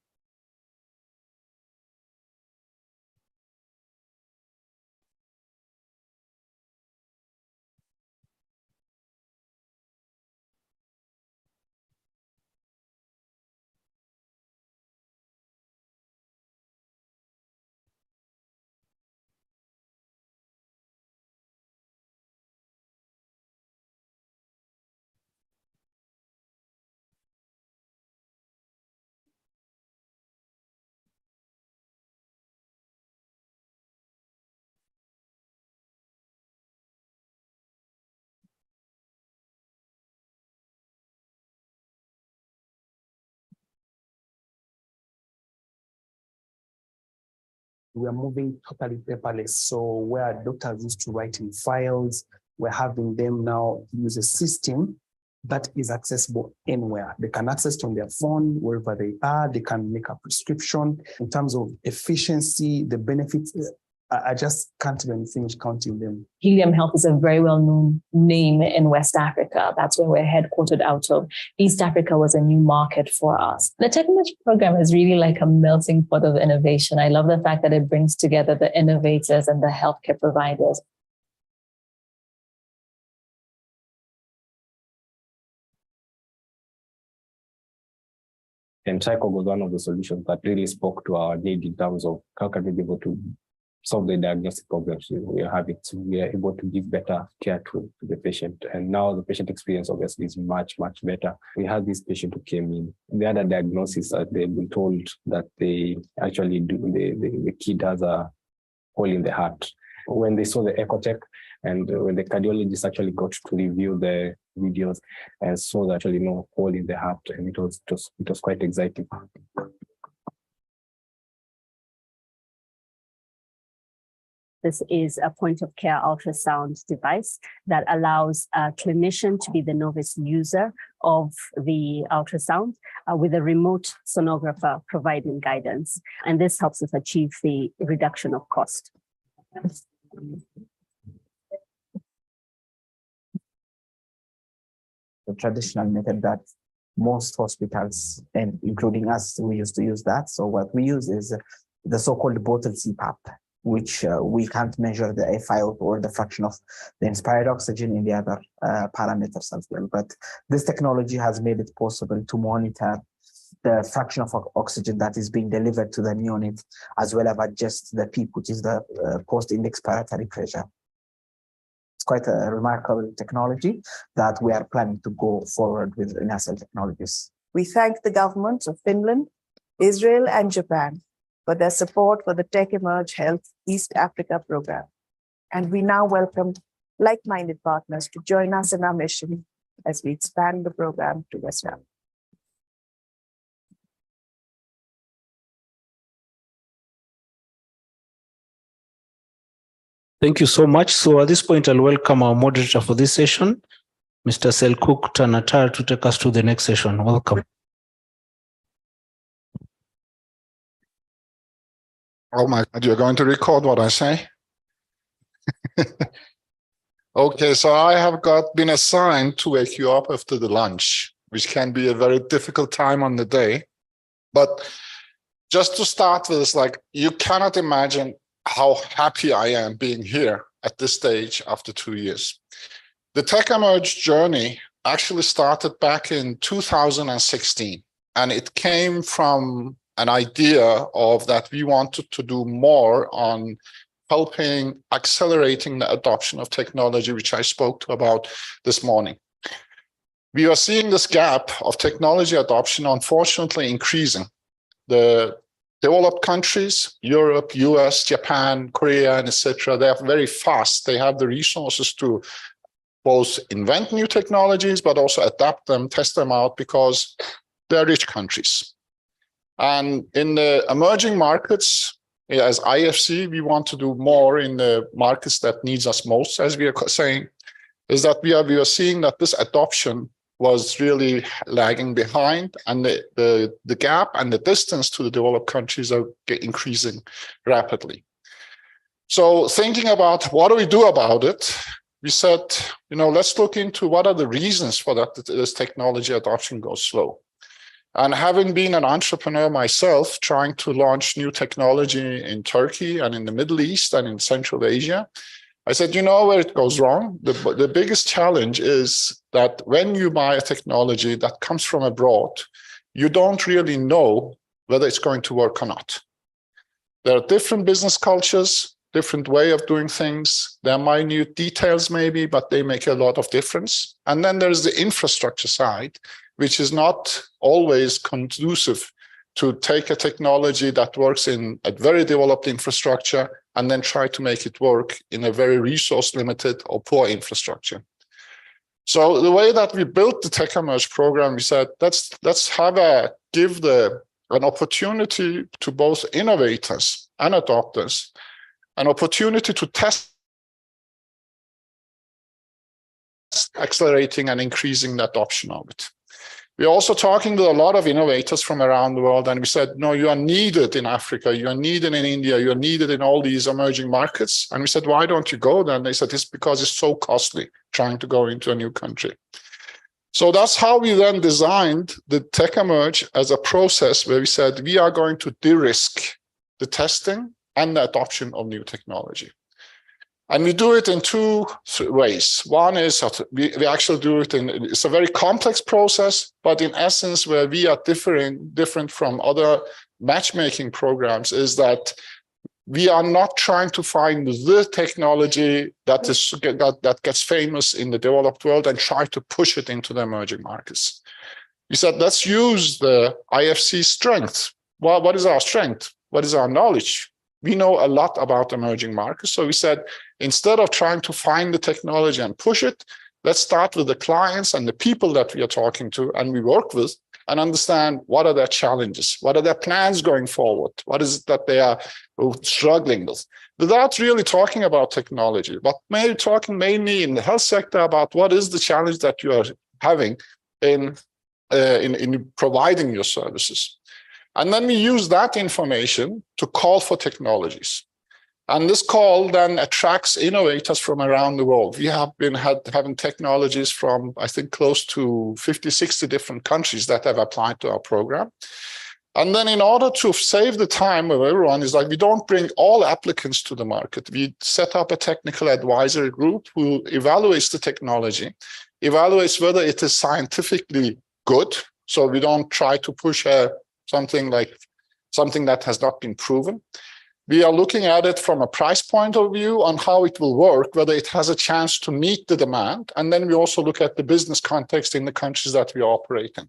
We are moving totally paperless. So where doctors used to write in files, we're having them now use a system that is accessible anywhere. They can access it on their phone, wherever they are. They can make a prescription. In terms of efficiency, the benefits, I just can't even finish counting them. Helium Health is a very well-known name in West Africa. That's where we're headquartered out of. East Africa was a new market for us. The Tech Emerge program is really like a melting pot of innovation. I love the fact that it brings together the innovators and the healthcare providers. And Psycho was one of the solutions that really spoke to our need in terms of how can we be able to solve the diagnostic problems we are having. So we are able to give better care to the patient. And now the patient experience obviously is much, much better. We had this patient who came in. They had a diagnosis that they've been told that they actually do, the kid has a hole in the heart. When they saw the ecotech and when the cardiologist actually got to review the videos and saw that actually no hole in the heart, and it was quite exciting. This is a point of care ultrasound device that allows a clinician to be the novice user of the ultrasound with a remote sonographer providing guidance. And this helps us achieve the reduction of cost. The traditional method that most hospitals, and including us, we used to use that. So what we use is the so-called bottle CPAP, which we can't measure the FiO2 or the fraction of the inspired oxygen in the other parameters as well. But this technology has made it possible to monitor the fraction of oxygen that is being delivered to the neonate, as well as adjust the PEEP, which is the post-index expiratory pressure. It's quite a remarkable technology that we are planning to go forward with in Nacelle Technologies. We thank the governments of Finland, Israel, and Japan for their support for the Tech Emerge Health East Africa program. And we now welcome like-minded partners to join us in our mission as we expand the program to West Africa. Thank you so much. So at this point, I'll welcome our moderator for this session, Mr. Selkuk Tanatar, to take us to the next session. Welcome. Oh my God, you're going to record what I say? Okay, so I have been assigned to wake you up after the lunch, which can be a very difficult time on the day. But just to start with, like, you cannot imagine how happy I am being here at this stage after 2 years. The Tech Emerge journey actually started back in 2016, and it came from an idea of that we wanted to do more on helping accelerating the adoption of technology, which I spoke to about this morning. We are seeing this gap of technology adoption, unfortunately, increasing. The developed countries, Europe, US, Japan, Korea, and etc., they are very fast. They have the resources to both invent new technologies, but also adapt them, test them out, because they're rich countries. And in the emerging markets, as IFC, we want to do more in the markets that needs us most, as we are saying, is that we are seeing that this adoption was really lagging behind, and the gap and the distance to the developed countries are increasing rapidly. So thinking about what do we do about it, we said, let's look into what are the reasons for that this technology adoption goes slow. And having been an entrepreneur myself, trying to launch new technology in Turkey and in the Middle East and in Central Asia, I said, where it goes wrong? The biggest challenge is that when you buy a technology that comes from abroad, you don't really know whether it's going to work or not. There are different business cultures, different way of doing things. There are minute details maybe, but they make a lot of difference. And then there's the infrastructure side, which is not always conducive to take a technology that works in a very developed infrastructure and then try to make it work in a very resource limited or poor infrastructure. So the way that we built the Tech Emerge program, we said, let's give an opportunity to both innovators and adopters, an opportunity to test accelerating and increasing the adoption of it. We're also talking to a lot of innovators from around the world, and we said, no, you are needed in Africa, you are needed in India, you are needed in all these emerging markets. And we said, why don't you go then? They said, it's because it's so costly trying to go into a new country. So that's how we then designed the Tech Emerge as a process where we said, we are going to de-risk the testing and the adoption of new technology. And we do it in two ways. One is we actually do it it's a very complex process, but in essence, where we are different from other matchmaking programs is that we are not trying to find the technology that gets famous in the developed world and try to push it into the emerging markets. We said, let's use the IFC strength. Well, what is our strength? What is our knowledge? We know a lot about emerging markets. So we said, instead of trying to find the technology and push it, let's start with the clients and the people that we are talking to and we work with and understand what are their challenges, what are their plans going forward, what is it that they are struggling with. Without really talking about technology, but maybe talking mainly in the health sector about what is the challenge that you are having in providing your services. And then we use that information to call for technologies. And this call then attracts innovators from around the world. We have been having technologies from, I think, close to 50, 60 different countries that have applied to our program. And then in order to save the time of everyone, is like we don't bring all applicants to the market. We set up a technical advisory group who evaluates the technology, evaluates whether it is scientifically good. So we don't try to push something that has not been proven. We are looking at it from a price point of view on how it will work, whether it has a chance to meet the demand. And then we also look at the business context in the countries that we operate in.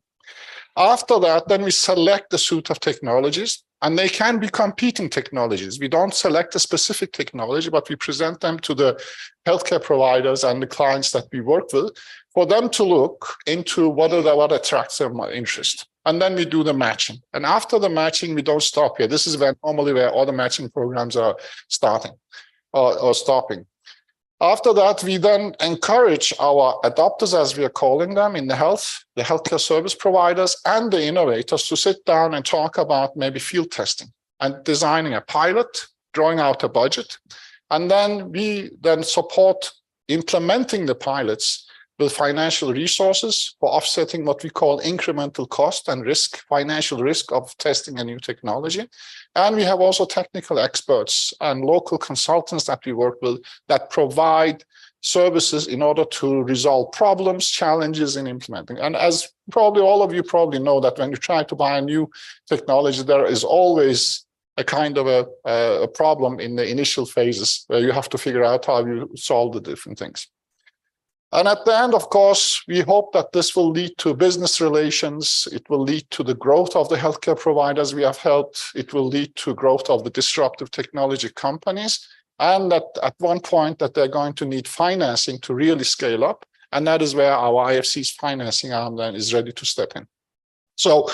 After that, then we select a suite of technologies, and they can be competing technologies. We don't select a specific technology, but we present them to the healthcare providers and the clients that we work with for them to look into what attracts their interest. And then we do the matching. And after the matching, we don't stop here. This is normally where all the matching programs are starting or stopping. After that, we then encourage our adopters, as we are calling them in the healthcare service providers and the innovators to sit down and talk about maybe field testing and designing a pilot, drawing out a budget. And then we then support implementing the pilots with financial resources for offsetting what we call incremental cost and risk, financial risk of testing a new technology. And we have also technical experts and local consultants that we work with that provide services in order to resolve problems, challenges in implementing. And as probably all of you probably know that when you try to buy a new technology, there is always a kind of a problem in the initial phases where you have to figure out how you solve the different things. And at the end, of course, we hope that this will lead to business relations. It will lead to the growth of the healthcare providers we have helped. It will lead to growth of the disruptive technology companies. And that at one point that they're going to need financing to really scale up. And that is where our IFC's financing arm then is ready to step in. So,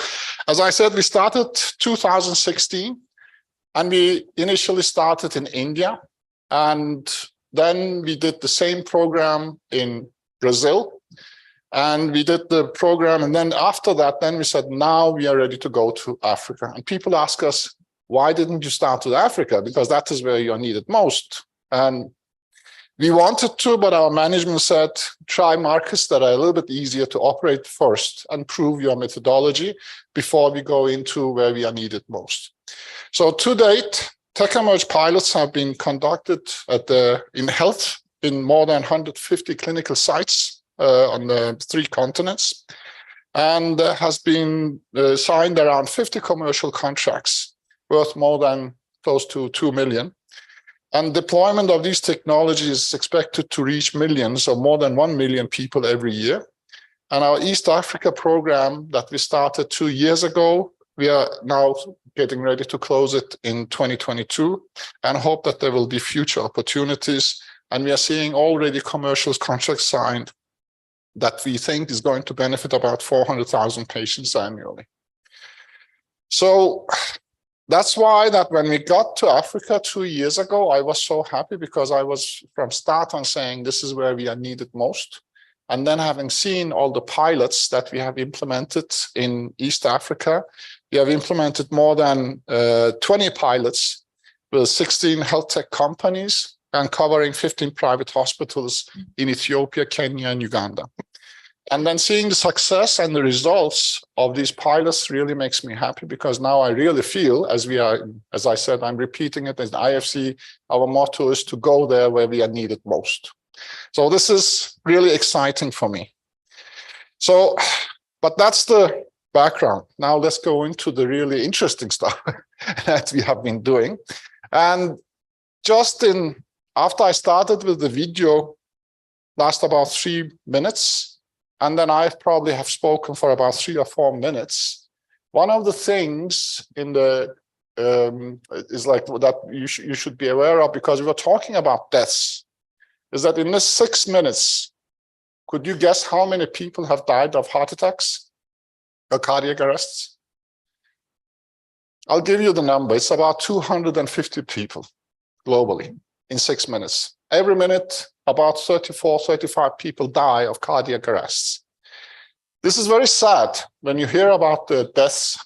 as I said, we started 2016, and we initially started in India. And then we did the same program in Brazil, and we did the program. And then after that, then we said, now we are ready to go to Africa. And people ask us, why didn't you start with Africa? Because that is where you're needed most. And we wanted to, but our management said, try markets that are a little bit easier to operate first and prove your methodology before we go into where we are needed most. So to date, TechEmerge pilots have been conducted in health in more than 150 clinical sites on the 3 continents, and has been signed around 50 commercial contracts worth more than close to 2 million. And deployment of these technologies is expected to reach millions or more than 1 million people every year. And our East Africa program that we started 2 years ago, we are now getting ready to close it in 2022 and hope that there will be future opportunities. And we are seeing already commercial contracts signed that we think is going to benefit about 400,000 patients annually. So that's why that when we got to Africa 2 years ago, I was so happy, because I was from start on saying this is where we are needed most. And then having seen all the pilots that we have implemented in East Africa, we have implemented more than 20 pilots with 16 health tech companies and covering 15 private hospitals in Ethiopia, Kenya, and Uganda. And then seeing the success and the results of these pilots really makes me happy, because now I really feel, as I said, I'm repeating it as the IFC, our motto is to go there where we are needed most. So this is really exciting for me. So, but that's the background. Now let's go into the really interesting stuff that we have been doing. And just after I started with the video, last about 3 minutes, and then I probably have spoken for about 3 or 4 minutes. One of the things in the is like that you should be aware of, because we were talking about deaths, is that in this 6 minutes, could you guess how many people have died of heart attacks or cardiac arrests? I'll give you the number. It's about 250 people globally in 6 minutes. Every minute, about 34, 35 people die of cardiac arrests. This is very sad when you hear about the deaths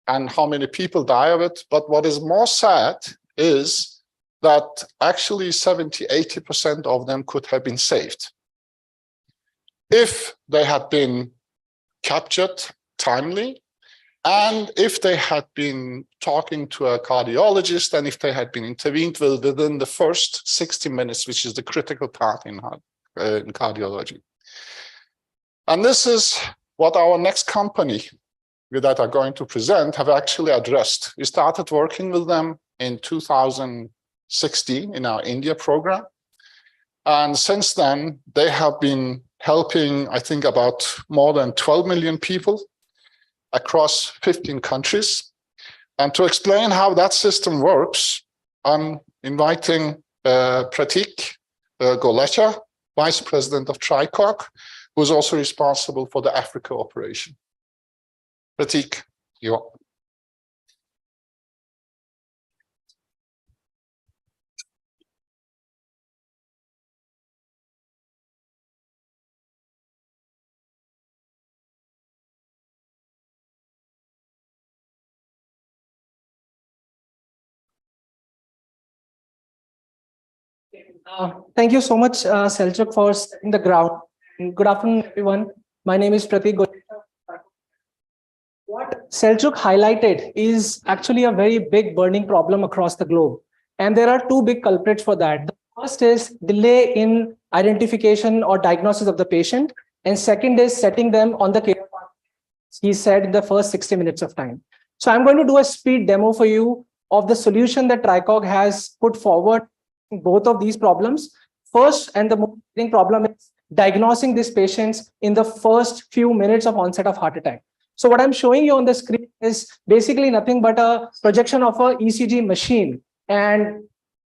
and how many people die of it. But what is more sad is that actually 70–80% of them could have been saved if they had been captured timely, and if they had been talking to a cardiologist, and if they had been intervened within the first 60 minutes, which is the critical part in cardiology. And this is what our next company that are going to present have actually addressed. We started working with them in 2016 in our India program. And since then, they have been helping, I think, about more than 12 million people across 15 countries. And to explain how that system works, I'm inviting Pratik Golecha, Vice President of TriCog, who's also responsible for the Africa operation. Pratik, you. Thank you so much, Selçuk, for setting the ground. Good afternoon, everyone. My name is Pratik. What Selçuk highlighted is actually a very big burning problem across the globe. And there are 2 big culprits for that. The first is delay in identification or diagnosis of the patient. And second is setting them on the care path, he said, in the first 60 minutes of time. So I'm going to do a speed demo for you of the solution that TriCog has put forward in both of these problems. First, and the most important problem is diagnosing these patients in the first few minutes of onset of heart attack. So what I'm showing you on the screen is basically nothing but a projection of a ECG machine, and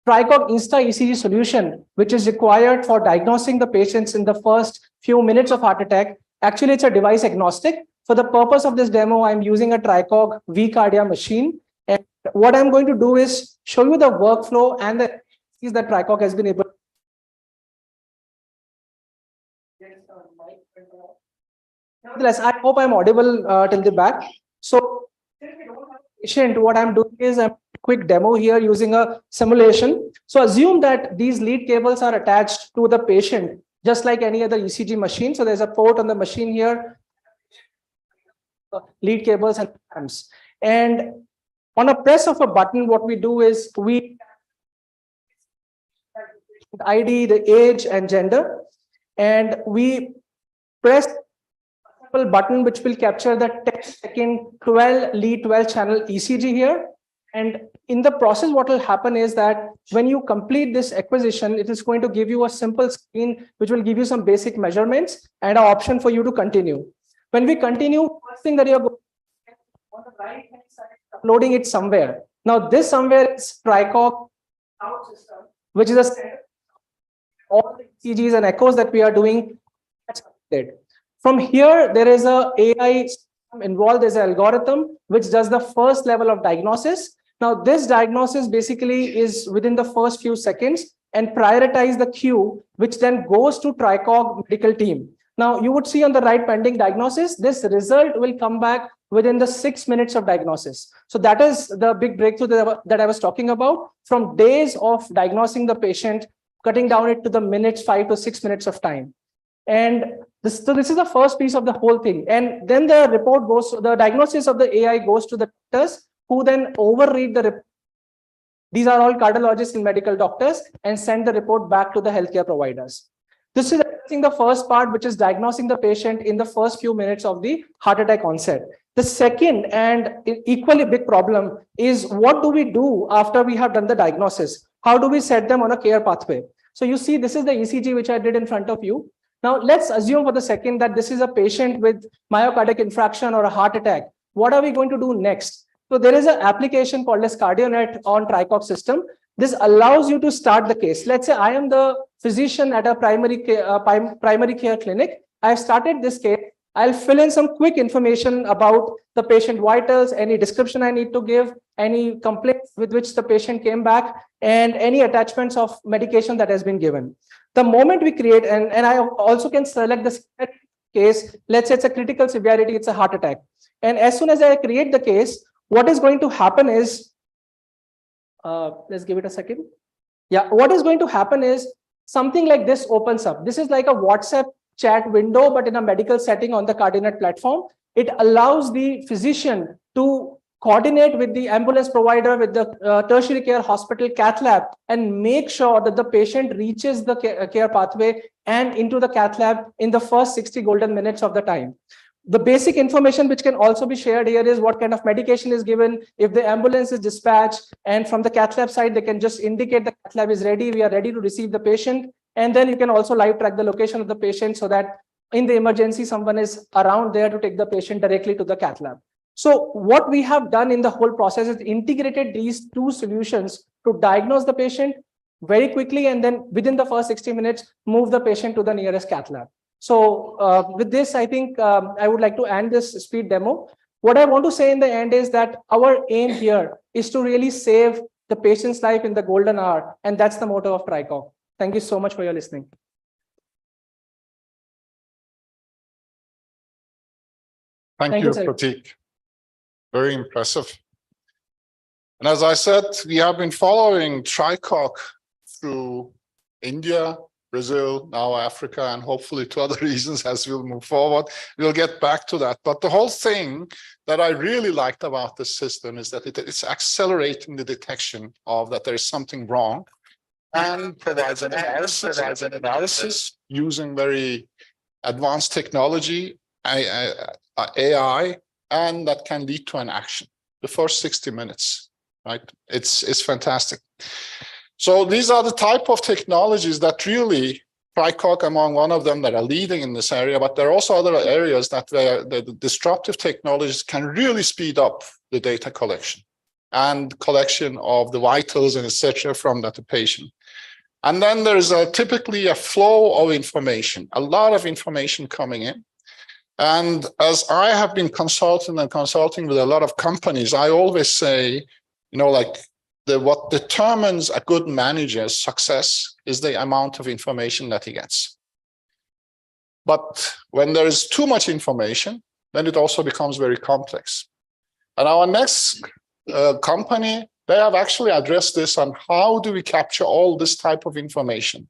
TriCog Insta ECG solution, which is required for diagnosing the patients in the first few minutes of heart attack. Actually, it's a device agnostic. For the purpose of this demo, I'm using a TriCog vCardia machine. And what I'm going to do is show you the workflow and the keys that TriCog has been able to. Nevertheless, I hope I'm audible till the back. So, patient, what I'm doing is a quick demo here using a simulation. So assume that these lead cables are attached to the patient, just like any other ECG machine. So there's a port on the machine here, lead cables and amps. And on a press of a button, what we do is we ID, the age and gender, and we press a button which will capture the 10-second 12 lead 12 channel ECG here. And in the process, what will happen is that when you complete this acquisition, it is going to give you a simple screen which will give you some basic measurements and an option for you to continue. When we continue, first thing that you're going on the right hand side, uploading it somewhere. Now this somewhere is TriCog cloud system, which is a all the ECGs and echoes that we are doing. From here, there is a AI involved. There's an algorithm which does the first level of diagnosis. Now, this diagnosis basically is within the first few seconds and prioritize the queue, which then goes to TriCog medical team. Now, you would see on the right pending diagnosis, this result will come back within the 6 minutes of diagnosis. So that is the big breakthrough that I was talking about, from days of diagnosing the patient, cutting down it to the minutes, 5 to 6 minutes of time. And this is the first piece of the whole thing. And then the report goes, the diagnosis of the AI goes to the doctors, who then overread the report. These are all cardiologists and medical doctors, and send the report back to the healthcare providers. This is, I think, the first part, which is diagnosing the patient in the first few minutes of the heart attack onset. The second and equally big problem is, what do we do after we have done the diagnosis? How do we set them on a care pathway? So you see, this is the ECG which I did in front of you. Now, let's assume for the second that this is a patient with myocardial infarction or a heart attack. What are we going to do next? So there is an application called as CardioNet on TriCog system. This allows you to start the case. Let's say I am the physician at a primary care clinic. I've started this case. I'll fill in some quick information about the patient vitals, any description I need to give, any complaints with which the patient came back, and any attachments of medication that has been given. The moment we create, and I also can select the case, let's say it's a critical severity, it's a heart attack. And as soon as I create the case, what is going to happen is, let's give it a second. Yeah, what is going to happen is something like this opens up. This is like a WhatsApp chat window, but in a medical setting on the CardioNet platform. It allows the physician to coordinate with the ambulance provider, with the tertiary care hospital cath lab, and make sure that the patient reaches the care pathway and into the cath lab in the first 60 golden minutes of the time. The basic information which can also be shared here is what kind of medication is given, if the ambulance is dispatched, and from the cath lab side, they can just indicate the cath lab is ready, we are ready to receive the patient. And then you can also live track the location of the patient so that in the emergency, someone is around there to take the patient directly to the cath lab. So what we have done in the whole process is integrated these two solutions to diagnose the patient very quickly, and then within the first 60 minutes, move the patient to the nearest cath lab. So with this, I think I would like to end this speed demo. What I want to say in the end is that our aim here is to really save the patient's life in the golden hour. And that's the motto of TriCog. Thank you so much for your listening. Thank you, Pratik. Very impressive. And as I said, we have been following TriCog through India, Brazil, now Africa, and hopefully to other regions as we'll move forward. We'll get back to that. But the whole thing that I really liked about this system is that it's accelerating the detection of that there is something wrong, and provides an analysis using very advanced technology, AI, and that can lead to an action the first 60 minutes. right? It's fantastic. So these are the type of technologies that really, TriCog among one of them, that are leading in this area, but there are also other areas that the disruptive technologies can really speed up the data collection and collection of the vitals and etc. from that patient. And then there's typically a flow of information, a lot of information coming in. And as I have been consulting with a lot of companies, I always say, like, what determines a good manager's success is the amount of information that he gets. But when there is too much information, then it also becomes very complex. And our next company, they have actually addressed this on how do we capture all this type of information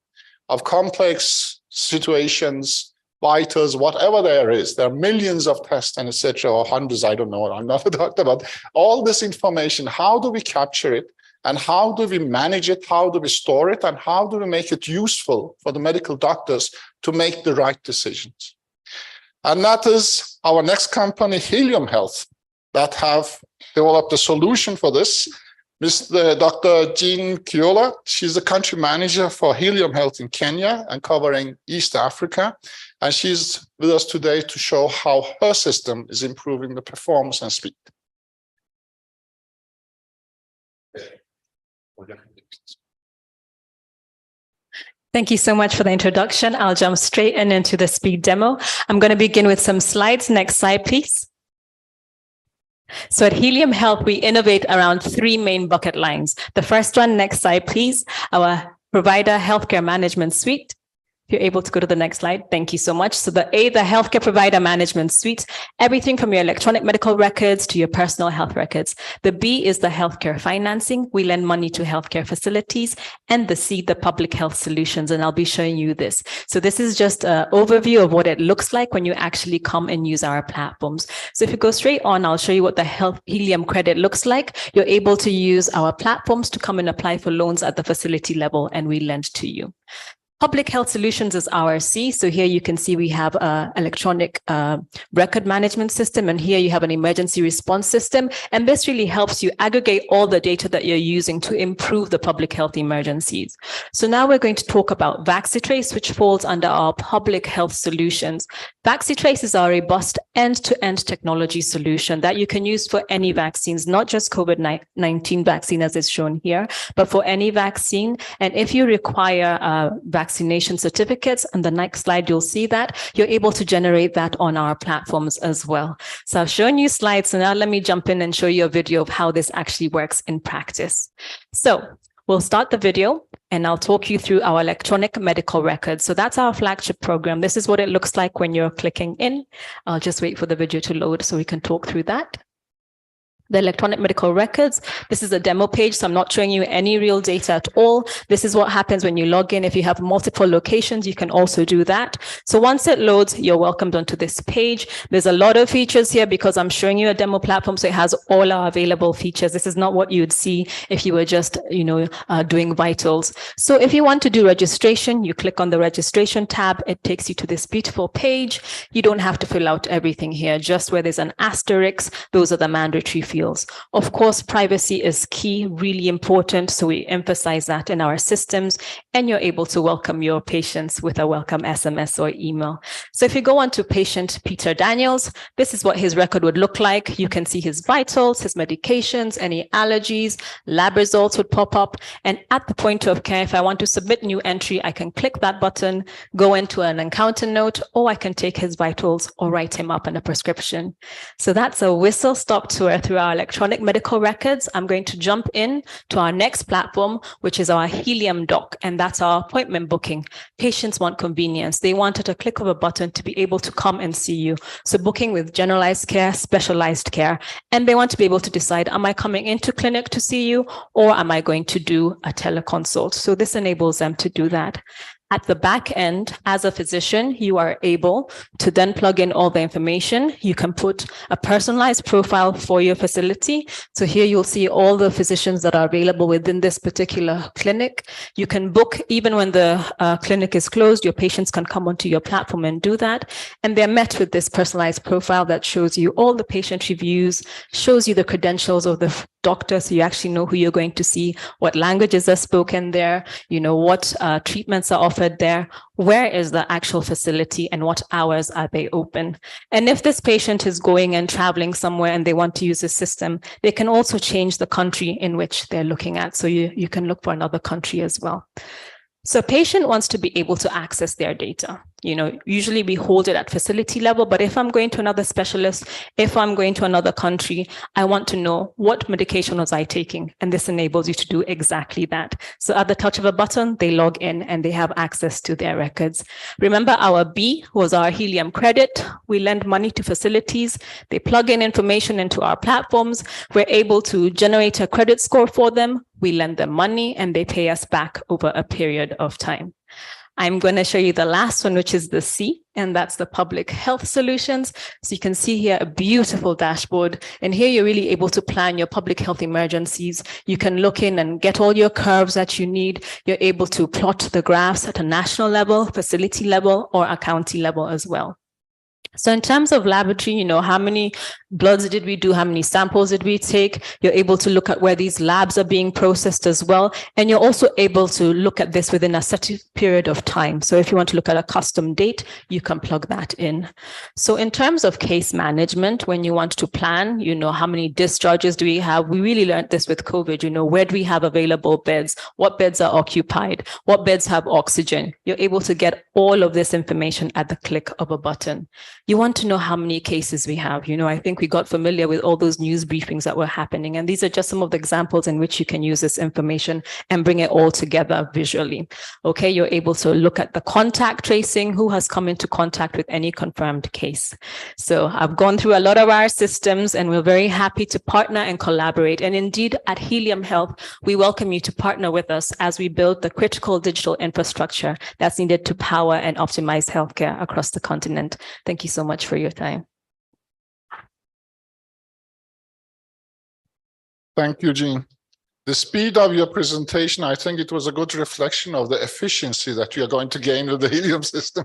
of complex situations, vitals, whatever there is. There are millions of tests and etc., or hundreds, I don't know, I'm not a doctor, but all this information, how do we capture it? And how do we manage it? How do we store it? And how do we make it useful for the medical doctors to make the right decisions? And that is our next company, Helium Health, that have developed a solution for this. Dr. Jean Kiola, she's the country manager for Helium Health in Kenya and covering East Africa. And she's with us today to show how her system is improving the performance and speed. Thank you so much for the introduction. I'll jump straight into the speed demo. I'm going to begin with some slides. Next slide, please. So at Helium Health, we innovate around 3 main bucket lines. The first one, next slide, please, our provider healthcare management suite. If you're able to go to the next slide, thank you so much. So the healthcare provider management suite, everything from your electronic medical records to your personal health records. The B is the healthcare financing. We lend money to healthcare facilities. And the C, the public health solutions. And I'll be showing you this. So this is just an overview of what it looks like when you actually come and use our platforms. So if you go straight on, I'll show you what the Helium credit looks like. You're able to use our platforms to come and apply for loans at the facility level, and we lend to you. Public Health Solutions is our C. So here you can see we have an electronic record management system, and here you have an emergency response system. And this really helps you aggregate all the data that you're using to improve the public health emergencies. So now we're going to talk about VaxiTrace, which falls under our Public Health Solutions. VaxiTrace is our robust end-to-end technology solution that you can use for any vaccines, not just COVID-19 vaccine as is shown here, but for any vaccine. And if you require vaccination certificates, on the next slide, you'll see that you're able to generate that on our platforms as well. So I've shown you slides. So now let me jump in and show you a video of how this actually works in practice. So we'll start the video and I'll talk you through our electronic medical records. So that's our flagship program. This is what it looks like when you're clicking in. I'll just wait for the video to load so we can talk through that. The electronic medical records. This is a demo page, so I'm not showing you any real data at all. This is what happens when you log in. If you have multiple locations, you can also do that. So once it loads, you're welcomed onto this page. There's a lot of features here because I'm showing you a demo platform, so it has all our available features. This is not what you'd see if you were just, doing vitals. So if you want to do registration, you click on the registration tab. It takes you to this beautiful page. You don't have to fill out everything here. Just where there's an asterisk, those are the mandatory fields. Of course, privacy is key, really important. So we emphasize that in our systems, and you're able to welcome your patients with a welcome SMS or email. So if you go on to patient Peter Daniels, this is what his record would look like. You can see his vitals, his medications, any allergies, lab results would pop up. And at the point of care, if I want to submit new entry, I can click that button, go into an encounter note, or I can take his vitals or write him up in a prescription. So that's a whistle-stop tour through our electronic medical records. I'm going to jump in to our next platform, which is our Helium Doc, and that's our appointment booking. Patients want convenience. They wanted a click of a button to be able to come and see you. So booking with generalized care, specialized care, and they want to be able to decide, am I coming into clinic to see you, or am I going to do a teleconsult? So this enables them to do that. At the back end, as a physician, you are able to then plug in all the information. You can put a personalized profile for your facility. So here you'll see all the physicians that are available within this particular clinic. You can book even when the clinic is closed. Your patients can come onto your platform and do that. And they're met with this personalized profile that shows you all the patient reviews, shows you the credentials of the doctor, so you actually know who you're going to see, what languages are spoken there, you know, what treatments are offered there, where is the actual facility, and what hours are they open. And if this patient is going and traveling somewhere and they want to use the system, they can also change the country in which they're looking at. So you can look for another country as well. So a patient wants to be able to access their data. You know, usually we hold it at facility level, but if I'm going to another specialist, if I'm going to another country, I want to know what medication was I taking. And this enables you to do exactly that. So at the touch of a button, they log in and they have access to their records. Remember, our B was our helium credit. We lend money to facilities. They plug in information into our platforms. We're able to generate a credit score for them. We lend them money and they pay us back over a period of time. I'm going to show you the last one, which is the C, and that's the public health solutions. So you can see here a beautiful dashboard. And here you're really able to plan your public health emergencies. You can look in and get all your curves that you need. You're able to plot the graphs at a national level, facility level, or a county level as well. So in terms of laboratory, you know, how many bloods did we do? How many samples did we take? You're able to look at where these labs are being processed as well. And you're also able to look at this within a certain period of time. So if you want to look at a custom date, you can plug that in. So in terms of case management, when you want to plan, you know, how many discharges do we have? We really learned this with COVID, you know, where do we have available beds? What beds are occupied? What beds have oxygen? You're able to get all of this information at the click of a button. You want to know how many cases we have. You know, I think we got familiar with all those news briefings that were happening. And these are just some of the examples in which you can use this information and bring it all together visually. Okay, you're able to look at the contact tracing, who has come into contact with any confirmed case. So I've gone through a lot of our systems and we're very happy to partner and collaborate. And indeed at Helium Health, we welcome you to partner with us as we build the critical digital infrastructure that's needed to power and optimize healthcare across the continent. Thank you so much for your time. Thank you, Jean. The speed of your presentation, I think it was a good reflection of the efficiency that you are going to gain with the helium system.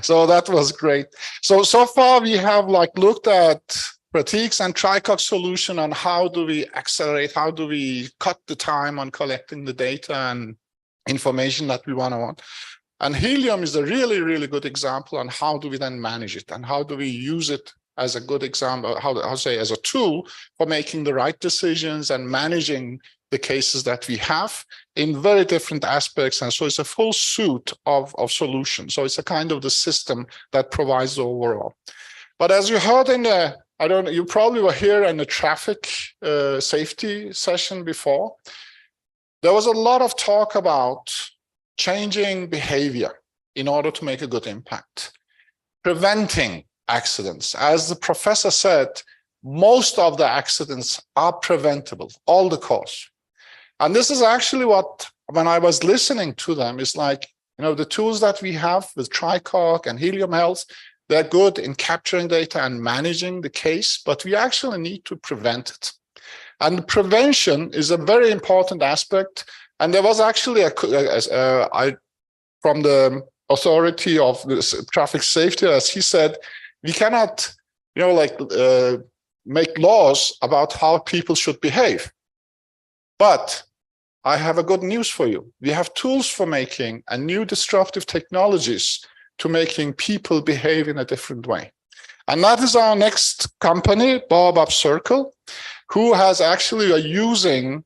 So that was great. So far we have looked at Pratik's and Tricock's solution on how do we accelerate, how do we cut the time on collecting the data and information that we want. And helium is a really, really good example on how do we then manage it and how do we use it as a good example, as a tool for making the right decisions and managing the cases that we have in very different aspects. And so it's a full suite of solutions. So it's a kind of the system that provides the overall. But as you heard in the, you probably were here in the traffic safety session before, there was a lot of talk about changing behavior in order to make a good impact, preventing accidents. As the professor said, most of the accidents are preventable, all the cause. And this is actually what, when I was listening to them, is like, you know, the tools that we have with Tricock and Helium Health, they're good in capturing data and managing the case, but we actually need to prevent it. And prevention is a very important aspect. And there was actually from the authority of the traffic safety, as he said, we cannot, you know, make laws about how people should behave. But I have a good news for you. We have tools for making a new disruptive technologies to making people behave in a different way. And that is our next company, Baobab Circle, who has actually using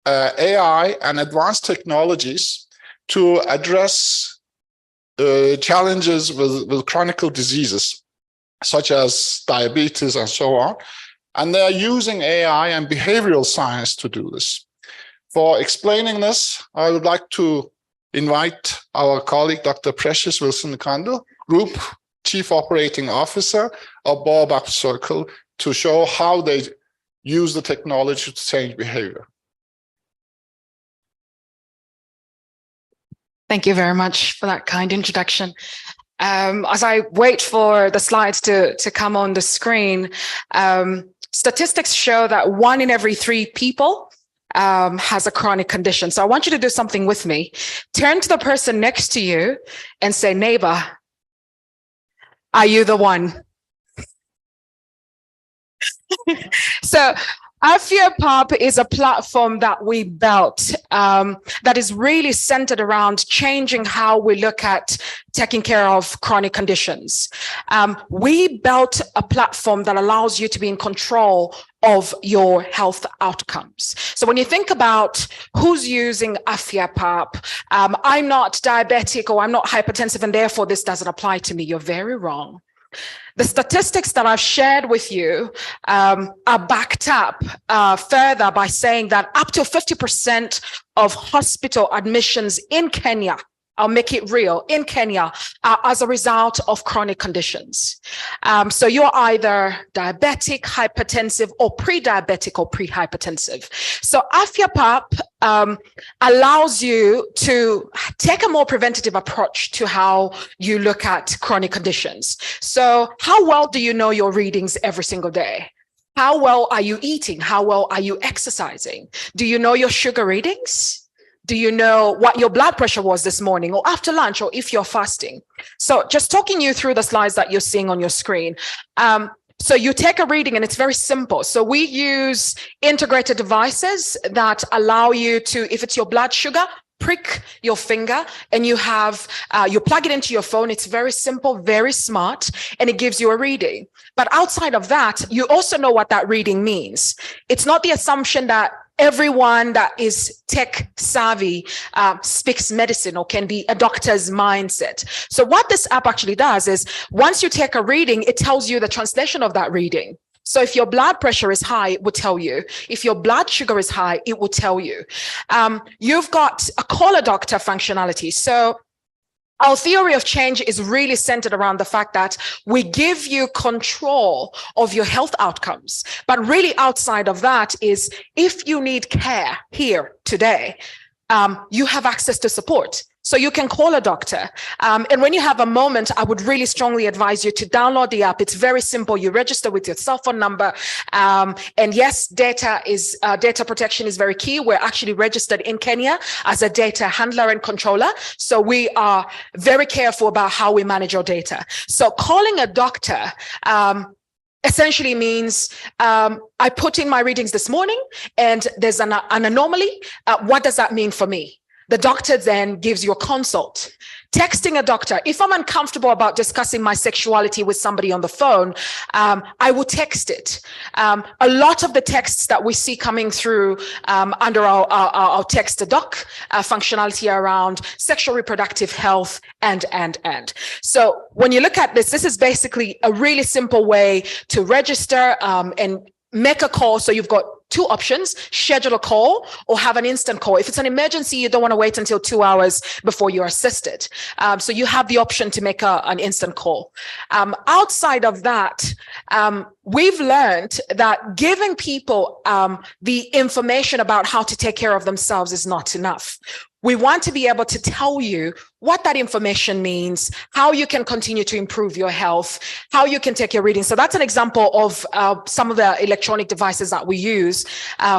AI and advanced technologies to address challenges with chronic diseases, such as diabetes and so on. And they are using AI and behavioral science to do this. For explaining this, I would like to invite our colleague, Dr. Precious Wilson-Kandel, Group Chief Operating Officer of Baobab Circle, to show how they use the technology to change behavior. Thank you very much for that kind introduction. As I wait for the slides to come on the screen, statistics show that 1 in every 3 people has a chronic condition. So I want you to do something with me. Turn to the person next to you and say, neighbor, are you the one? So AfyaPub is a platform that we built that is really centered around changing how we look at taking care of chronic conditions. We built a platform that allows you to be in control of your health outcomes. So when you think about who's using AfyaPub, I'm not diabetic or I'm not hypertensive and therefore this doesn't apply to me. You're very wrong. The statistics that I've shared with you are backed up further by saying that up to 50% of hospital admissions in Kenya, I'll make it real, in Kenya, as a result of chronic conditions. So you're either diabetic, hypertensive, or pre-diabetic or pre-hypertensive. So AfyaPub allows you to take a more preventative approach to how you look at chronic conditions. So how well do you know your readings every single day? How well are you eating? How well are you exercising? Do you know your sugar readings? Do you know what your blood pressure was this morning or after lunch or if you're fasting? So just talking you through the slides that you're seeing on your screen. So you take a reading and it's very simple. So we use integrated devices that allow you to, if it's your blood sugar, prick your finger and you have, you plug it into your phone. It's very simple, very smart, and it gives you a reading. But outside of that, you also know what that reading means. It's not the assumption that everyone that is tech savvy speaks medicine or can be a doctor's mindset. So what this app actually does is once you take a reading, it tells you the translation of that reading. So if your blood pressure is high, it will tell you. If your blood sugar is high, it will tell you. You've got a call a doctor functionality. So our theory of change is really centered around the fact that we give you control of your health outcomes. But really outside of that is if you need care here today, you have access to support. So you can call a doctor. And when you have a moment, I would really strongly advise you to download the app. It's very simple. You register with your cell phone number. And yes, data protection is very key. We're actually registered in Kenya as a data handler and controller. So we are very careful about how we manage our data. So calling a doctor, essentially means I put in my readings this morning and there's an anomaly. What does that mean for me? The doctor then gives you a consult. Texting a doctor, if I'm uncomfortable about discussing my sexuality with somebody on the phone, I will text it. A lot of the texts that we see coming through under our text to doc functionality around sexual reproductive health and. So when you look at this, this is basically a really simple way to register and make a call. So you've got two options: schedule a call or have an instant call. If it's an emergency, you don't want to wait until 2 hours before you're assisted. So you have the option to make an instant call. Outside of that, we've learned that giving people the information about how to take care of themselves is not enough. We want to be able to tell you what that information means, how you can continue to improve your health, how you can take your readings. So that's an example of some of the electronic devices that we use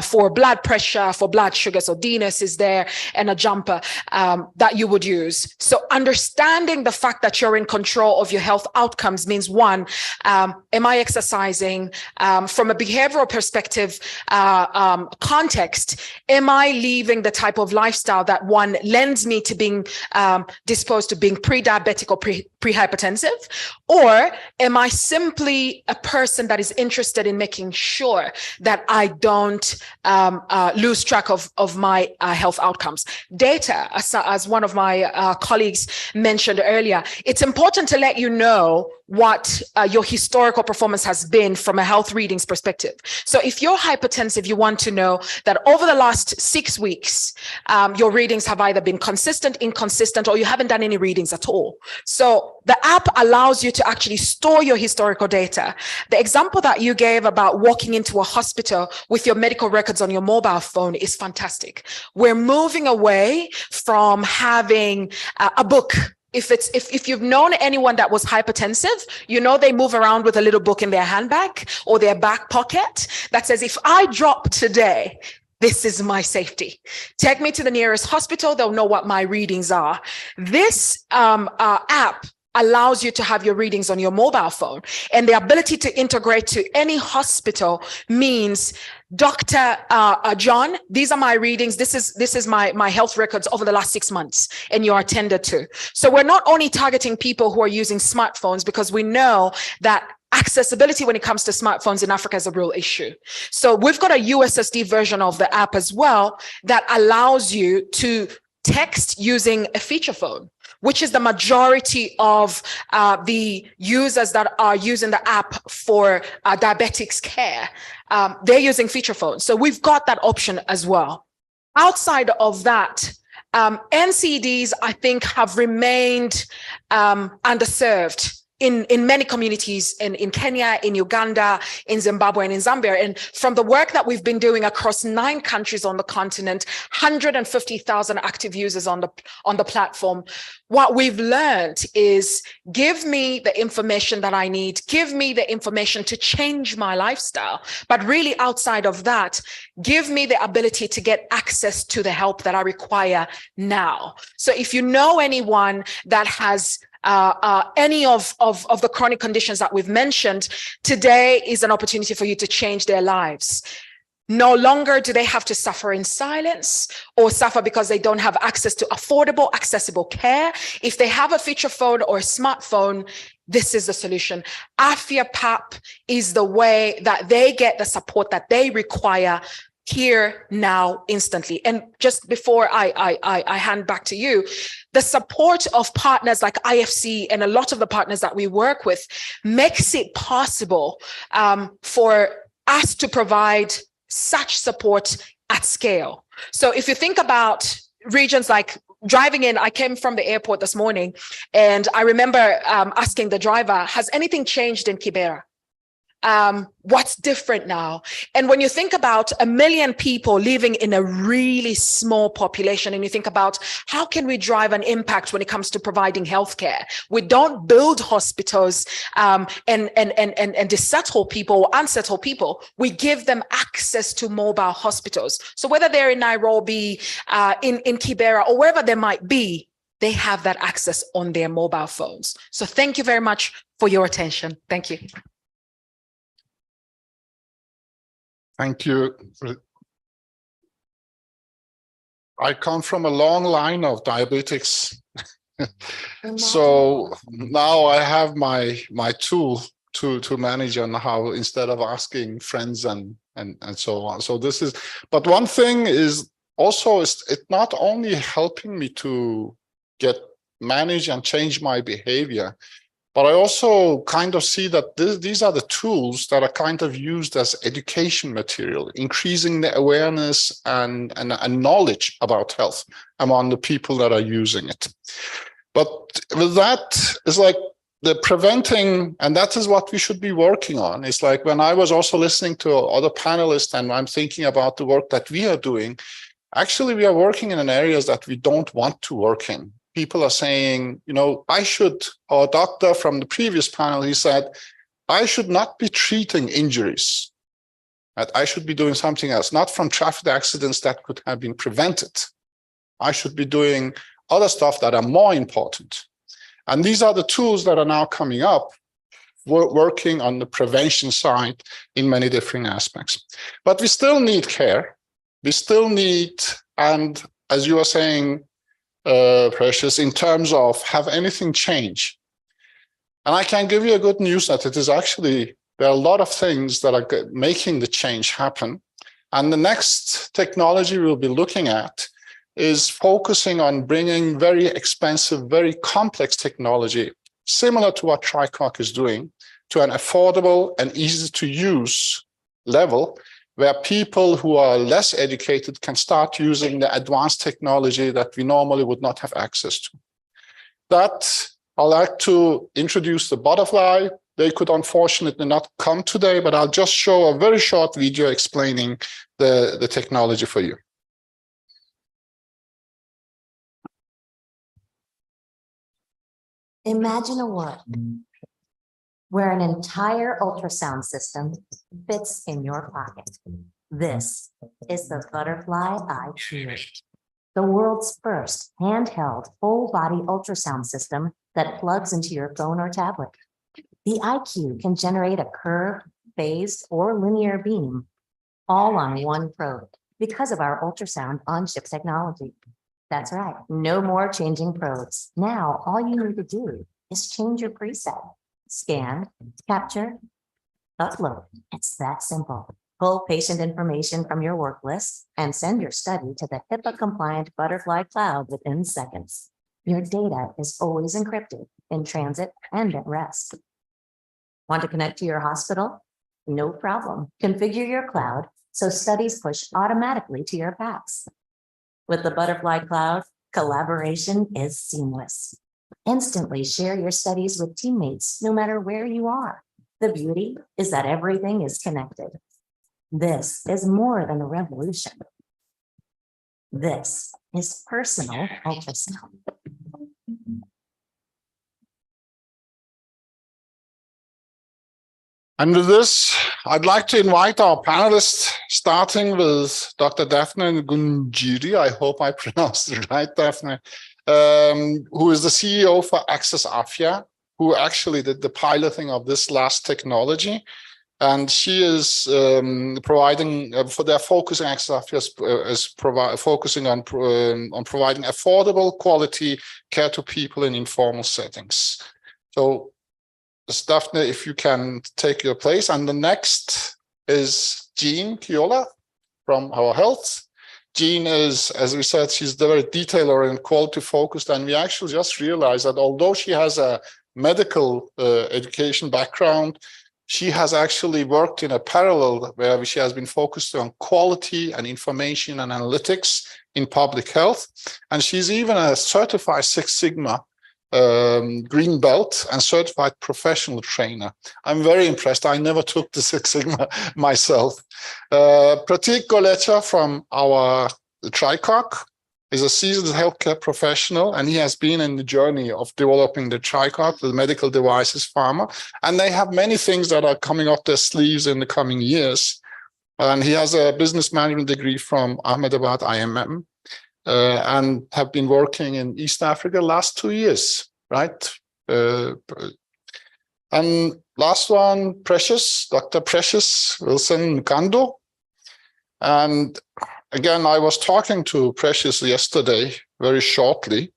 for blood pressure, for blood sugar. So DNS is there and a jumper that you would use. So understanding the fact that you're in control of your health outcomes means one, am I exercising? From a behavioral perspective context, am I living the type of lifestyle that one lends me to being disposed to being pre-diabetic or pre-hypertensive? Or am I simply a person that is interested in making sure that I don't lose track of my health outcomes? Data, as one of my colleagues mentioned earlier, it's important to let you know what your historical performance has been from a health readings perspective. So if you're hypertensive, you want to know that over the last 6 weeks, your readings have either been consistent, inconsistent, or you haven't done any readings at all. So the app allows you to actually store your historical data. The example that you gave about walking into a hospital with your medical records on your mobile phone is fantastic. We're moving away from having a book. If you've known anyone that was hypertensive, you know they move around with a little book in their handbag or their back pocket that says, if I drop today, this is my safety. Take me to the nearest hospital. They'll know what my readings are. This app allows you to have your readings on your mobile phone. And the ability to integrate to any hospital means, Dr. John, these are my readings. This is my health records over the last 6 months, and you are attended to. So we're not only targeting people who are using smartphones, because we know that accessibility when it comes to smartphones in Africa is a real issue. So we've got a USSD version of the app as well that allows you to text using a feature phone, which is the majority of the users that are using the app for diabetics care. They're using feature phones. So we've got that option as well. Outside of that, NCDs, I think, have remained underserved in many communities in Kenya, in Uganda, in Zimbabwe, and in Zambia. And from the work that we've been doing across 9 countries on the continent, 150,000 active users on the platform, what we've learned is, give me the information that I need, give me the information to change my lifestyle. But really outside of that, give me the ability to get access to the help that I require now. So if you know anyone that has any of the chronic conditions that we've mentioned, today is an opportunity for you to change their lives. No longer do they have to suffer in silence or suffer because they don't have access to affordable, accessible care. If they have a feature phone or a smartphone, this is the solution. Afia PAP is the way that they get the support that they require here, now, instantly. And just before I hand back to you, the support of partners like IFC and a lot of the partners that we work with makes it possible for us to provide such support at scale. So if you think about regions like driving in, I came from the airport this morning, and I remember asking the driver, has anything changed in Kibera? What's different now? And when you think about 1 million people living in a really small population, and you think about how can we drive an impact when it comes to providing healthcare? We don't build hospitals and settle people or unsettle people. We give them access to mobile hospitals. So whether they're in Nairobi, in Kibera, or wherever they might be, they have that access on their mobile phones. So thank you very much for your attention. Thank you. Thank you. I come from a long line of diabetics. So now I have my tool to manage on how, instead of asking friends and so on. So this is, but one thing is also, it's not only helping me to manage and change my behavior, but I also kind of see that these are the tools that are kind of used as education material, increasing the awareness and knowledge about health among the people that are using it. But with that, it's like the preventing, and that is what we should be working on. It's like when I was also listening to other panelists and I'm thinking about the work that we are doing, actually we are working in areas that we don't want to work in. People are saying, you know, our doctor from the previous panel, he said, I should not be treating injuries. That I should be doing something else, not from traffic accidents that could have been prevented. I should be doing other stuff that are more important. And these are the tools that are now coming up, working on the prevention side in many different aspects. But we still need care. We still need, and as you are saying, Precious, in terms of have anything changed? And I can give you a good news that it is actually, there are a lot of things that are making the change happen. And the next technology we'll be looking at is focusing on bringing very expensive, very complex technology, similar to what TriCock is doing, to an affordable and easy to use level, where people who are less educated can start using the advanced technology that we normally would not have access to. That, I'd like to introduce the butterfly. They could unfortunately not come today, but I'll just show a very short video explaining the technology for you. Imagine a world where an entire ultrasound system fits in your pocket. This is the butterfly I created, the world's first handheld full-body ultrasound system that plugs into your phone or tablet. The IQ can generate a curved, phased, or linear beam, all on one probe because of our ultrasound on-chip technology. That's right, no more changing probes. Now, all you need to do is change your preset. Scan, capture, upload. It's that simple. Pull patient information from your work list and send your study to the HIPAA-compliant Butterfly Cloud within seconds. Your data is always encrypted, in transit, and at rest. Want to connect to your hospital? No problem. Configure your cloud so studies push automatically to your PACS. With the Butterfly Cloud, collaboration is seamless. Instantly share your studies with teammates, no matter where you are. The beauty is that everything is connected. This is more than a revolution. This is personal ultrasound. And with this, I'd like to invite our panelists, starting with Dr. Daphne Gunjiri. I hope I pronounced it right, Daphne, who is the CEO for Access Afya, who actually did the piloting of this last technology. And she is providing, for their focus in Access Afya is focusing on providing affordable quality care to people in informal settings. So, Daphne, if you can take your place. And the next is Jean Kiola from our health. Jean is, as we said, she's very detail-oriented, quality-focused, and we actually just realized that although she has a medical education background, she has actually worked in a parallel where she has been focused on quality and information and analytics in public health. And she's even a certified Six Sigma green belt and certified professional trainer. I'm very impressed. I never took the Six Sigma myself. Pratik Golecha from our TriCock is a seasoned healthcare professional, and he has been in the journey of developing the TriCock, the medical devices pharma, and they have many things that are coming up their sleeves in the coming years. And he has a business management degree from Ahmedabad IMM. And have been working in East Africa last 2 years, right? And last one, Dr. Precious Wilson Nkando. And again, I was talking to Precious yesterday very shortly.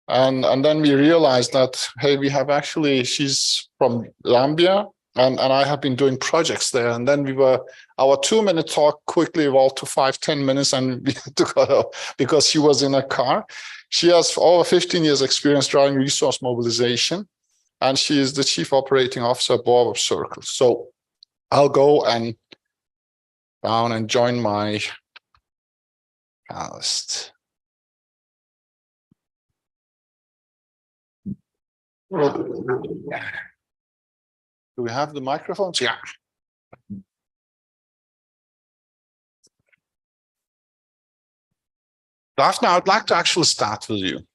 And then we realized that, hey, we have actually, she's from Zambia, and I have been doing projects there. And then our 2-minute talk quickly evolved to 5-10 minutes, and we had to cut off because she was in a car. She has over 15 years experience driving resource mobilization, and she is the Chief Operating Officer of Bob Circle. So I'll go and down and join my panelist. Do we have the microphones? Yeah. Daphne, I'd like to actually start with you,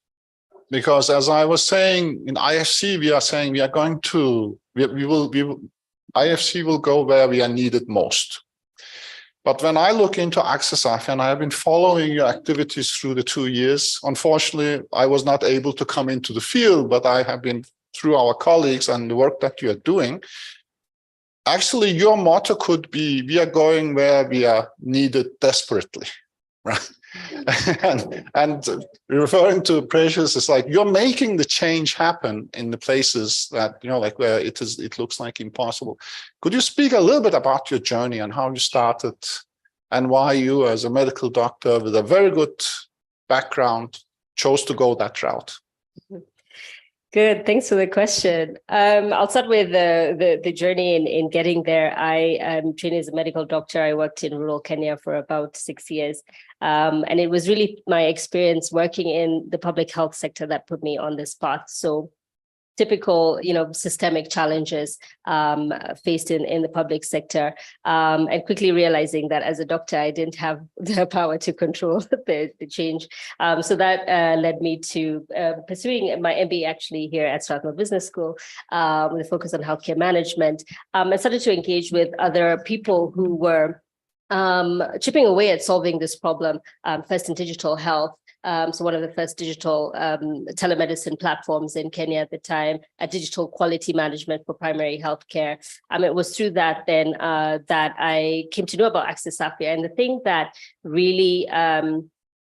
because as I was saying, in IFC, we are saying we are going to, IFC will go where we are needed most. But when I look into Access Afya, and I have been following your activities through the 2 years, unfortunately, I was not able to come into the field, but I have been through our colleagues and the work that you are doing. Actually, your motto could be, we are going where we are needed desperately, right? and referring to Precious, it's like you're making the change happen in the places that, like where it looks like impossible. Could you speak a little bit about your journey and how you started and why you, as a medical doctor with a very good background, chose to go that route? Good. Thanks for the question. I'll start with the journey in getting there. I am trained as a medical doctor. I worked in rural Kenya for about 6 years. And it was really my experience working in the public health sector that put me on this path. So typical, systemic challenges faced in the public sector, and quickly realizing that as a doctor, I didn't have the power to control the change. So that led me to pursuing my MBA actually here at Strathmore Business School with a focus on healthcare management. I started to engage with other people who were chipping away at solving this problem, first in digital health, So one of the first digital telemedicine platforms in Kenya at the time, a digital quality management for primary healthcare. It was through that then that I came to know about Access Safia. And the thing that really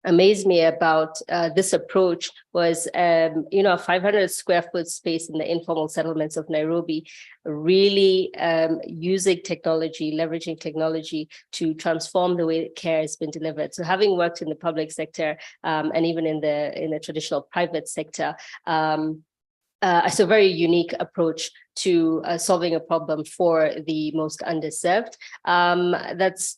amazed me about this approach was, a 500 square foot space in the informal settlements of Nairobi, really using technology, leveraging technology to transform the way care has been delivered. So having worked in the public sector and even in the traditional private sector, it's a very unique approach to solving a problem for the most underserved. That's,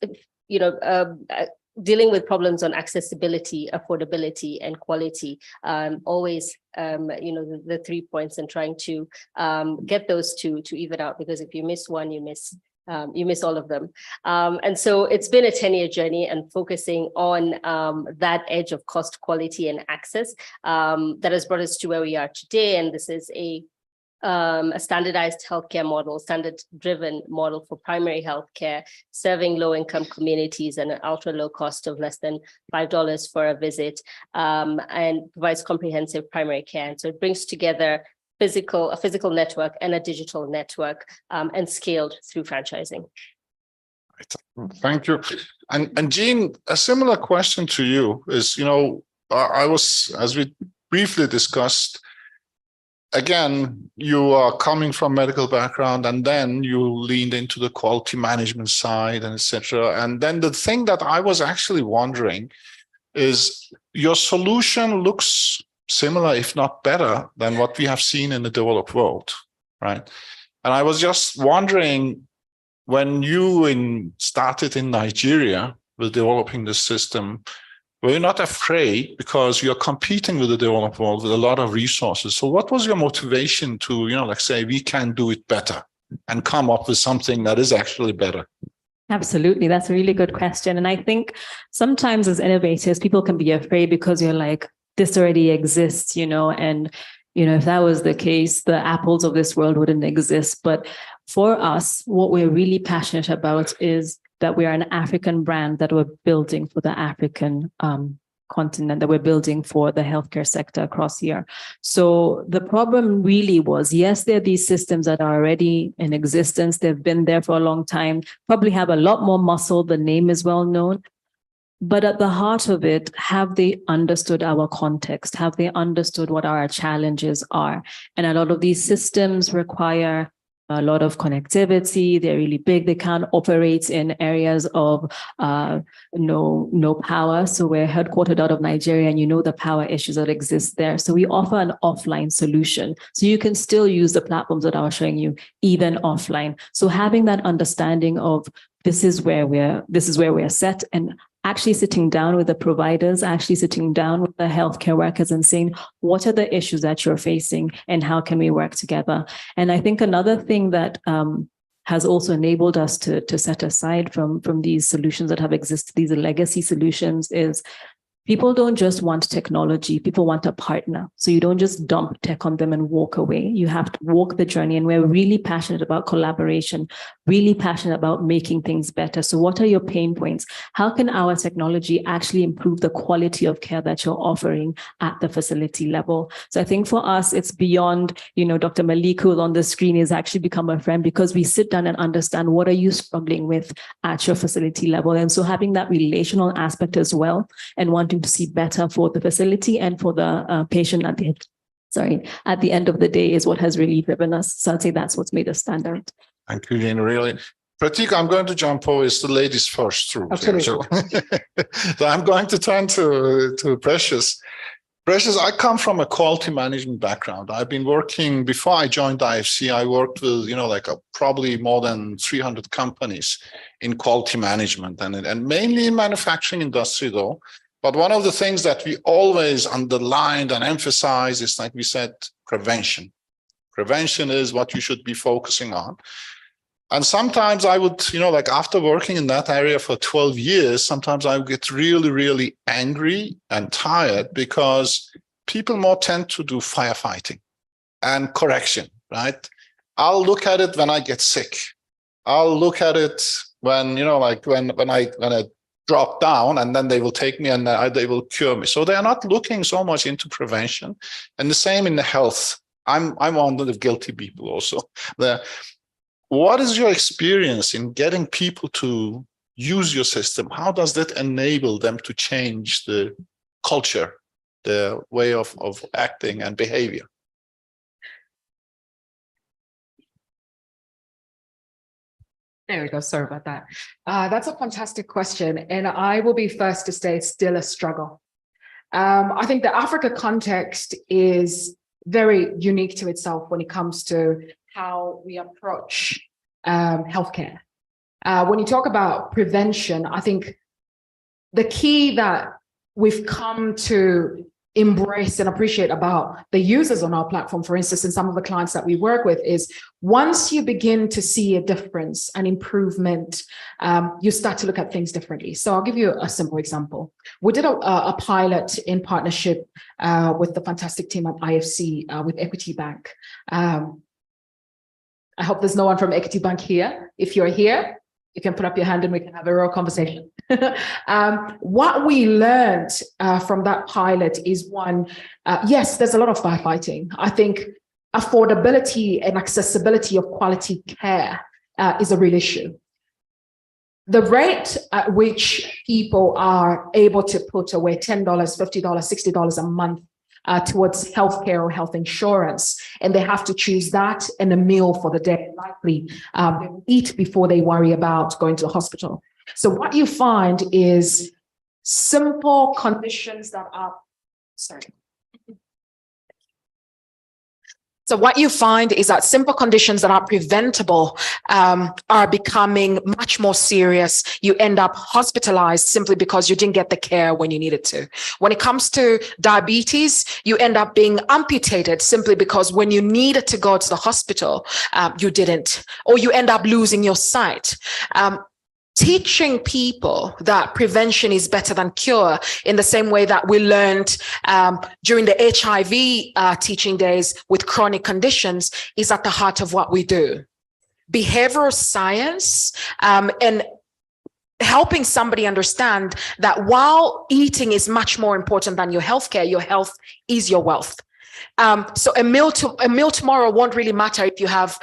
dealing with problems on accessibility, affordability, and quality, always, the 3 points, and trying to get those to even out, because if you miss one, you miss all of them. And so it's been a 10-year journey, and focusing on that edge of cost, quality, and access that has brought us to where we are today. And this is a standardized healthcare model, standard-driven model for primary healthcare, serving low-income communities and an ultra-low cost of less than $5 for a visit, and provides comprehensive primary care. And so it brings together a physical network and a digital network, and scaled through franchising. Thank you. And Jean, a similar question to you is, I was, as we briefly discussed, again, you are coming from medical background, and then you leaned into the quality management side, and etc. And then the thing that I was actually wondering is, your solution looks similar, if not better, than what we have seen in the developed world, right? And I was just wondering, when you started in Nigeria with developing the system, were you not afraid, because you're competing with the developed world with a lot of resources? So what was your motivation to, say, we can do it better and come up with something that is actually better? Absolutely. That's a really good question. And I think sometimes as innovators, people can be afraid because you're like, this already exists, and, if that was the case, the Apples of this world wouldn't exist. But for us, what we're really passionate about is that we are an African brand that we're building for the African continent, that we're building for the healthcare sector across here. So the problem really was, yes, there are these systems that are already in existence. They've been there for a long time, probably have a lot more muscle. The name is well known. But at the heart of it, have they understood our context? Have they understood what our challenges are? And a lot of these systems require a lot of connectivity. They're really big. They can't operate in areas of no power. So we're headquartered out of Nigeria, and the power issues that exist there. So we offer an offline solution. So you can still use the platforms that I was showing you, even offline. So having that understanding of this is where we're set, and actually sitting down with the providers, actually sitting down with the healthcare workers and saying, what are the issues that you're facing and how can we work together? And I think another thing that has also enabled us to set aside from these solutions that have existed, these legacy solutions, is people don't just want technology, people want a partner. So you don't just dump tech on them and walk away. You have to walk the journey. And we're really passionate about collaboration, really passionate about making things better. So what are your pain points? How can our technology actually improve the quality of care that you're offering at the facility level? So I think for us, it's beyond, Dr. Malik, who's on the screen, has actually become a friend, because we sit down and understand what are you struggling with at your facility level. And so having that relational aspect as well, and wanting to see better for the facility and for the patient at the end of the day, is what has really driven us. So I'd say that's what's made us stand out. Thank you, Jane. Really. Pratik, I'm going to jump over. It's the ladies first through. So I'm going to turn to Precious. Precious, I come from a quality management background. I've been working, before I joined IFC, I worked with, probably more than 300 companies in quality management, and mainly in manufacturing industry though. But one of the things that we always underlined and emphasized is, like we said, prevention. Prevention is what you should be focusing on. And sometimes I would, after working in that area for 12 years, sometimes I would get really, really angry and tired, because people more tend to do firefighting and correction, right? I'll look at it when I get sick. I'll look at it when, when a drop down and then they will take me and they will cure me. So they are not looking so much into prevention. And the same in the health. I'm one of the guilty people also. What is your experience in getting people to use your system? How does that enable them to change the culture, the way of acting and behavior? There we go. Sorry about that. That's a fantastic question. And I will be first to say it's still a struggle. I think the Africa context is very unique to itself when it comes to how we approach healthcare. When you talk about prevention, I think the key that we've come to embrace and appreciate about the users on our platform, for instance, and some of the clients that we work with, is once you begin to see a difference, an improvement, you start to look at things differently. So I'll give you a simple example. We did a pilot in partnership with the fantastic team at IFC with Equity Bank. I hope there's no one from Equity Bank here. If you're here, you can put up your hand and we can have a real conversation. What we learned from that pilot is one, yes, there's a lot of firefighting. I think affordability and accessibility of quality care is a real issue. The rate at which people are able to put away $10, $50, $60 a month towards healthcare or health insurance, and they have to choose that and a meal for the day. Likely they will eat before they worry about going to the hospital. So what you find is simple conditions that are, So what you find is that simple conditions that are preventable are becoming much more serious. You end up hospitalized simply because you didn't get the care when you needed to. When it comes to diabetes, you end up being amputated simply because when you needed to go to the hospital, you didn't, or you end up losing your sight. Teaching people that prevention is better than cure, in the same way that we learned during the HIV teaching days with chronic conditions, is at the heart of what we do. Behavioral science and helping somebody understand that while eating is much more important than your healthcare, your health is your wealth. So a meal tomorrow won't really matter if you have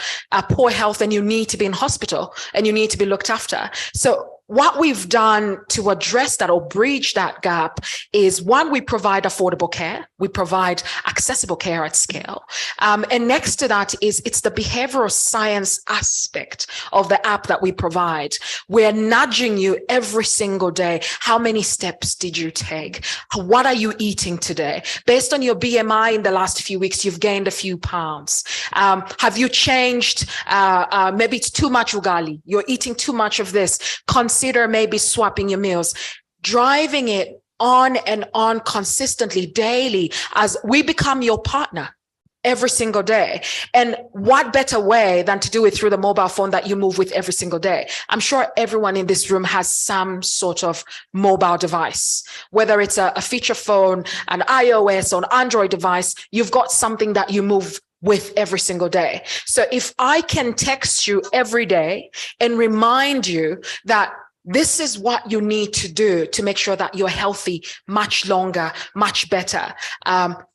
poor health and you need to be in hospital and you need to be looked after. So what we've done to address that or bridge that gap is, one, we provide affordable care. We provide accessible care at scale. And next to that is it's the behavioral science aspect of the app that we provide. We're nudging you every single day. How many steps did you take? What are you eating today? Based on your BMI in the last few weeks, you've gained a few pounds. Have you changed? Maybe it's too much ugali. You're eating too much of this. Consider maybe swapping your meals, driving it on and on consistently, daily, as we become your partner every single day. And what better way than to do it through the mobile phone that you move with every single day? I'm sure everyone in this room has some sort of mobile device, whether it's a feature phone, an iOS or an Android device. You've got something that you move with every single day. So if I can text you every day and remind you that this is what you need to do to make sure that you're healthy much longer, much better.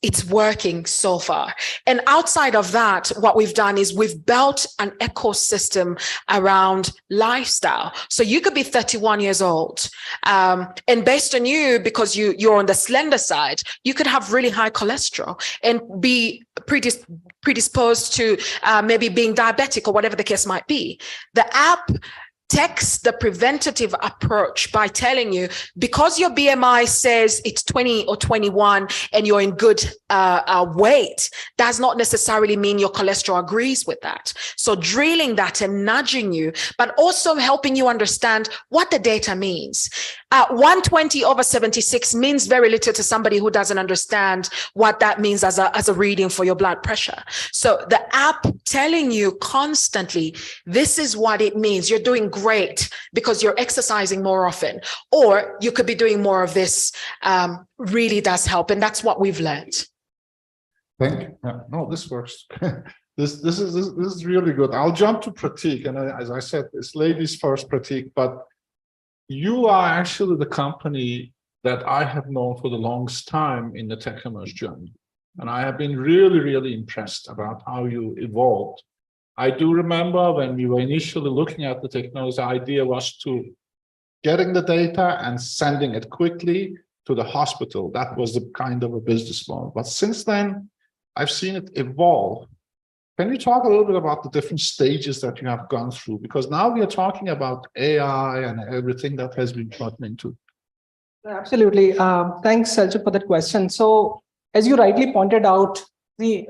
It's working so far. And outside of that, what we've done is we've built an ecosystem around lifestyle. So you could be 31 years old, and based on you, because you're on the slender side, you could have really high cholesterol and be predisposed to maybe being diabetic or whatever the case might be. The app takes the preventative approach by telling you, because your BMI says it's 20 or 21 and you're in good weight, does not necessarily mean your cholesterol agrees with that. So drilling that and nudging you, but also helping you understand what the data means. 120 over 76 means very little to somebody who doesn't understand what that means as a reading for your blood pressure. So the app telling you constantly, this is what it means. You're doing great because you're exercising more often, or you could be doing more of this, really does help. And that's what we've learned. Thank you. Yeah, no, this works. This is really good. I'll jump to Pratik, and as I said, it's ladies first, Pratik, but you are actually the company that I have known for the longest time in the tech commerce journey. And I have been really, really impressed about how you evolved. I do remember when we were initially looking at the technology, the idea was to getting the data and sending it quickly to the hospital. That was the kind of a business model. But since then, I've seen it evolve. Can you talk a little bit about the different stages that you have gone through? Because now we are talking about AI and everything that has been brought into. Absolutely. Thanks, Selchuk, for that question. So, as you rightly pointed out, the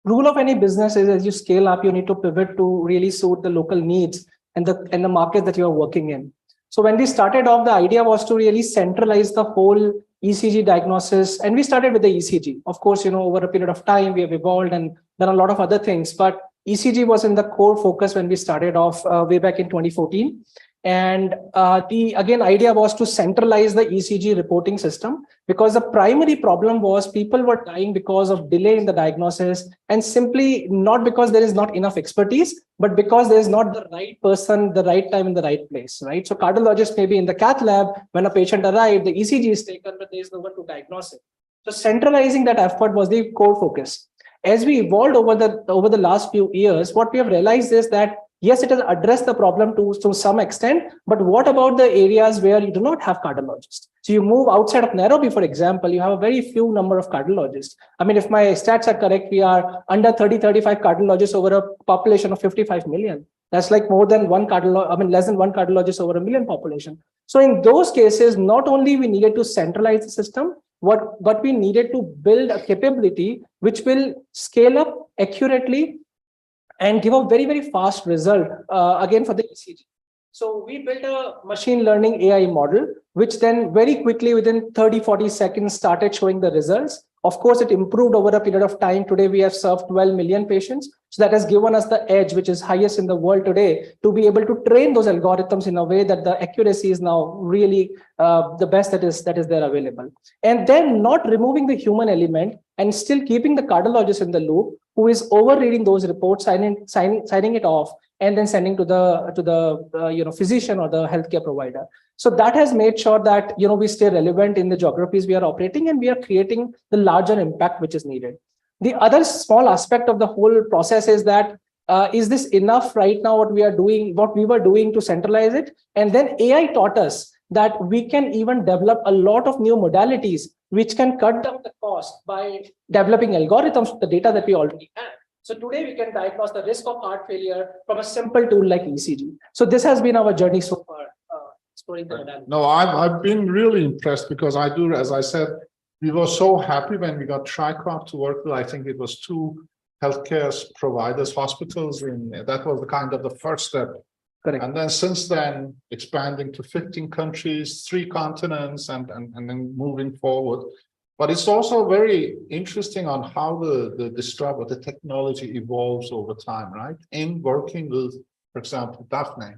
rule of any business is as you scale up, you need to pivot to really suit the local needs and the market that you are working in. So when we started off, the idea was to really centralize the whole ECG diagnosis. And we started with the ECG. Of course, over a period of time, we have evolved and done a lot of other things. But ECG was in the core focus when we started off way back in 2014. And the idea was to centralize the ECG reporting system, because the primary problem was people were dying because of delay in the diagnosis, and simply not because there is not enough expertise, but because there is not the right person, the right time in the right place, right? So cardiologist may be in the cath lab when a patient arrived, the ECG is taken, but there is no one to diagnose it. So centralizing that effort was the core focus. As we evolved over the last few years, what we have realized is that yes, it has addressed the problem to some extent, but what about the areas where you do not have cardiologists? So you move outside of Nairobi, for example, you have a very few number of cardiologists. I mean, if my stats are correct, we are under 30, 35 cardiologists over a population of 55 million. That's like less than one cardiologist over a million population. So in those cases, not only we needed to centralize the system, but we needed to build a capability which will scale up accurately and give a very, very fast result, again, for the ECG. So we built a machine learning AI model, which then very quickly within 30, 40 seconds started showing the results. Of course, it improved over a period of time. Today, we have served 12 million patients. So that has given us the edge, which is highest in the world today, to be able to train those algorithms in a way that the accuracy is now really the best that is there available. And then not removing the human element and still keeping the cardiologist in the loop, who is over-reading those reports, signing it off, and then sending to the physician or the healthcare provider. So that has made sure that we stay relevant in the geographies we are operating, and we are creating the larger impact which is needed. The other small aspect of the whole process is that is this enough right now? What we were doing to centralize it, and then AI taught us that we can even develop a lot of new modalities which can cut down the cost by developing algorithms with the data that we already have. So today we can diagnose the risk of heart failure from a simple tool like ECG. So this has been our journey so far, exploring the modality. No, I've been really impressed, because as I said, we were so happy when we got TriCorp to work with. I think it was 2 healthcare providers, hospitals, and that was the kind of the first step. Correct. And then since then, expanding to 15 countries, 3 continents, and then moving forward. But it's also very interesting on how the technology evolves over time, right? In working with, for example, Daphne.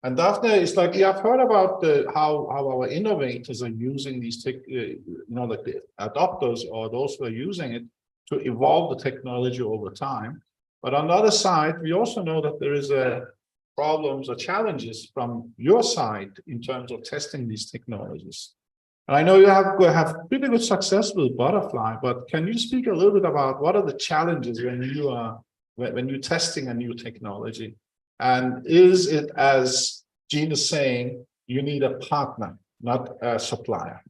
And Daphne is like, I've heard about how our innovators are using these like the adopters or those who are using it to evolve the technology over time. But on the other side, we also know that there is problems or challenges from your side in terms of testing these technologies. And I know you have pretty good success with Butterfly, but can you speak a little bit about what are the challenges when you're testing a new technology? And is it, as Jean is saying, you need a partner, not a supplier?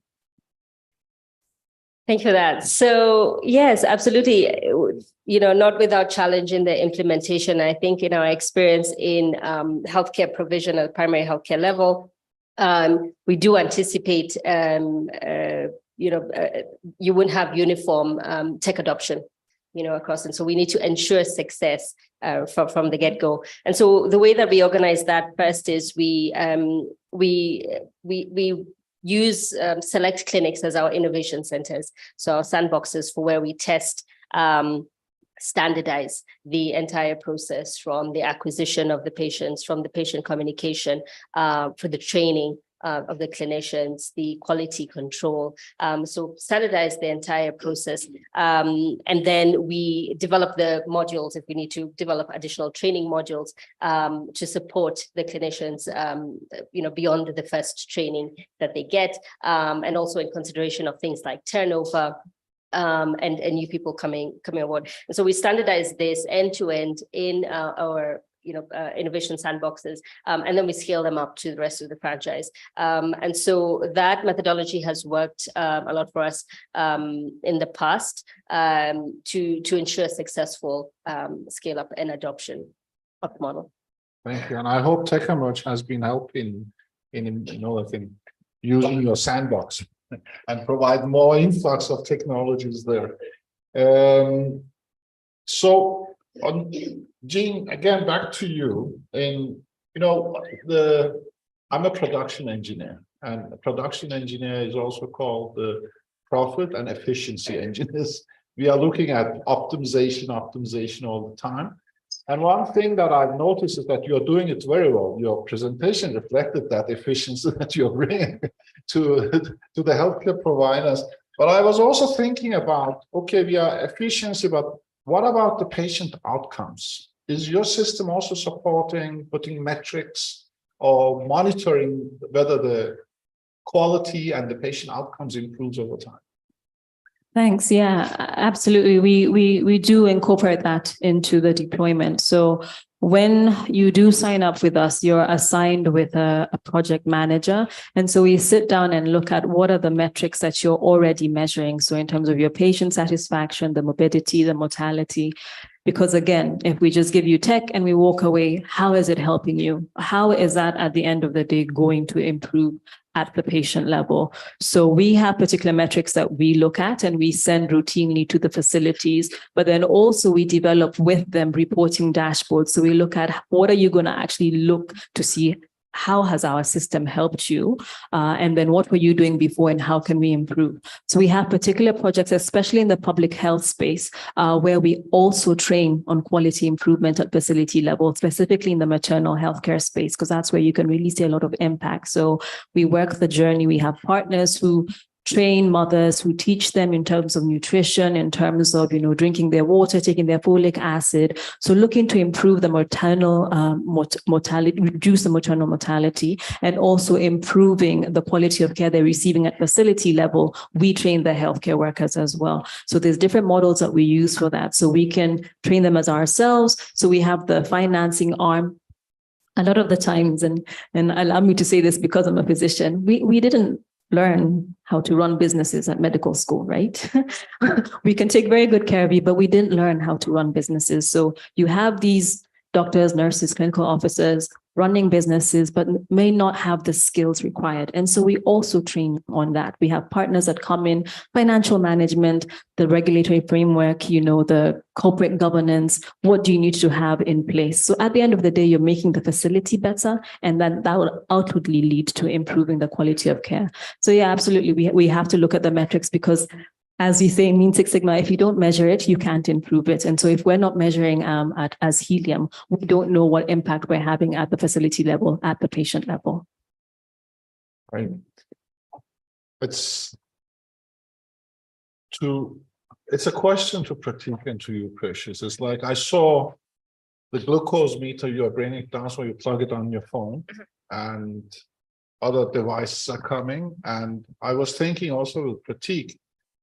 Thank you for that. So yes, absolutely. Not without challenge in the implementation. I think in our experience in healthcare provision at primary healthcare level, we do anticipate, you wouldn't have uniform tech adoption, across. And so we need to ensure success from the get-go. And so the way that we organize that first is we use select clinics as our innovation centers. So our sandboxes for where we test, standardize the entire process, from the acquisition of the patients, from the patient communication, for the training, of the clinicians, the quality control. So standardize the entire process. And then we develop the modules if we need to develop additional training modules to support the clinicians, beyond the first training that they get, and also in consideration of things like turnover, and new people coming on board. And so we standardize this end to end in our innovation sandboxes, and then we scale them up to the rest of the franchise. And so that methodology has worked a lot for us in the past to ensure successful scale up and adoption of the model. Thank you. And I hope TechEmerge has been helping in using your sandbox and provide more influx of technologies there. So Jean, again, back to you. And I'm a production engineer, and a production engineer is also called the profit and efficiency engineers. We are looking at optimization all the time. And one thing that I've noticed is that you're doing it very well. Your presentation reflected that efficiency that you're bringing to the healthcare providers. But I was also thinking about, okay, we are efficiency, but what about the patient outcomes? Is your system also supporting putting metrics or monitoring whether the quality and the patient outcomes improves over time? Thanks. Yeah, absolutely. We do incorporate that into the deployment. So when you do sign up with us, you're assigned with a project manager. And so we sit down and look at what are the metrics that you're already measuring. So in terms of your patient satisfaction, the morbidity, the mortality. Because again, if we just give you tech and we walk away, how is it helping you? How is that at the end of the day going to improve at the patient level? So we have particular metrics that we look at and we send routinely to the facilities, but then also we develop with them reporting dashboards. So we look at what are you going to actually look to see how has our system helped you? And then what were you doing before and how can we improve? So we have particular projects, especially in the public health space, where we also train on quality improvement at facility level, specifically in the maternal healthcare space, because that's where you can really see a lot of impact. So we work the journey. We have partners who train mothers, who teach them in terms of nutrition, in terms of, drinking their water, taking their folic acid. So looking to improve the maternal mortality, reduce the maternal mortality, and also improving the quality of care they're receiving at facility level. We train the healthcare workers as well. So there's different models that we use for that. So we can train them as ourselves. So we have the financing arm. A lot of the times, and allow me to say this because I'm a physician, we didn't learn how to run businesses at medical school, right? We can take very good care of you, but we didn't learn how to run businesses. So you have these doctors, nurses, clinical officers running businesses, but may not have the skills required. And so we also train on that. We have partners that come in, financial management, the regulatory framework, the corporate governance, what do you need to have in place? So at the end of the day, you're making the facility better, and then that will outwardly lead to improving the quality of care. So yeah, absolutely. We have to look at the metrics because, as you say in Lean Six Sigma, if you don't measure it, you can't improve it. And so if we're not measuring as Helium, we don't know what impact we're having at the facility level, at the patient level. Right. It's a question to Pratik and to you, Precious. It's like I saw the glucose meter, you're bringing it down, so you plug it on your phone, and other devices are coming. And I was thinking also with Pratik,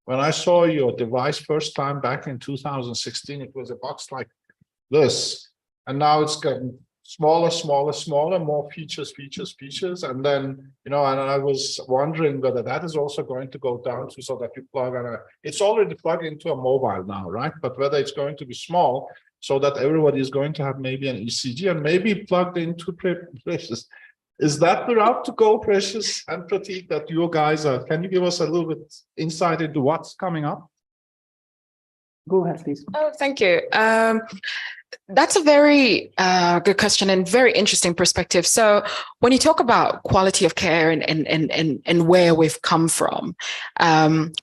when I saw your device first time back in 2016, it was a box like this. And now it's gotten smaller, more features. And then, and I was wondering whether that is also going to go down to so that you plug on it's already plugged into a mobile now, right? But whether it's going to be small so that everybody is going to have maybe an ECG and maybe plugged into Precious. Is that the route to go, Precious and Pratik, that you guys are? Can you give us a little bit insight into what's coming up? Go ahead, please. Oh, thank you. That's a very good question and very interesting perspective. So when you talk about quality of care and where we've come from,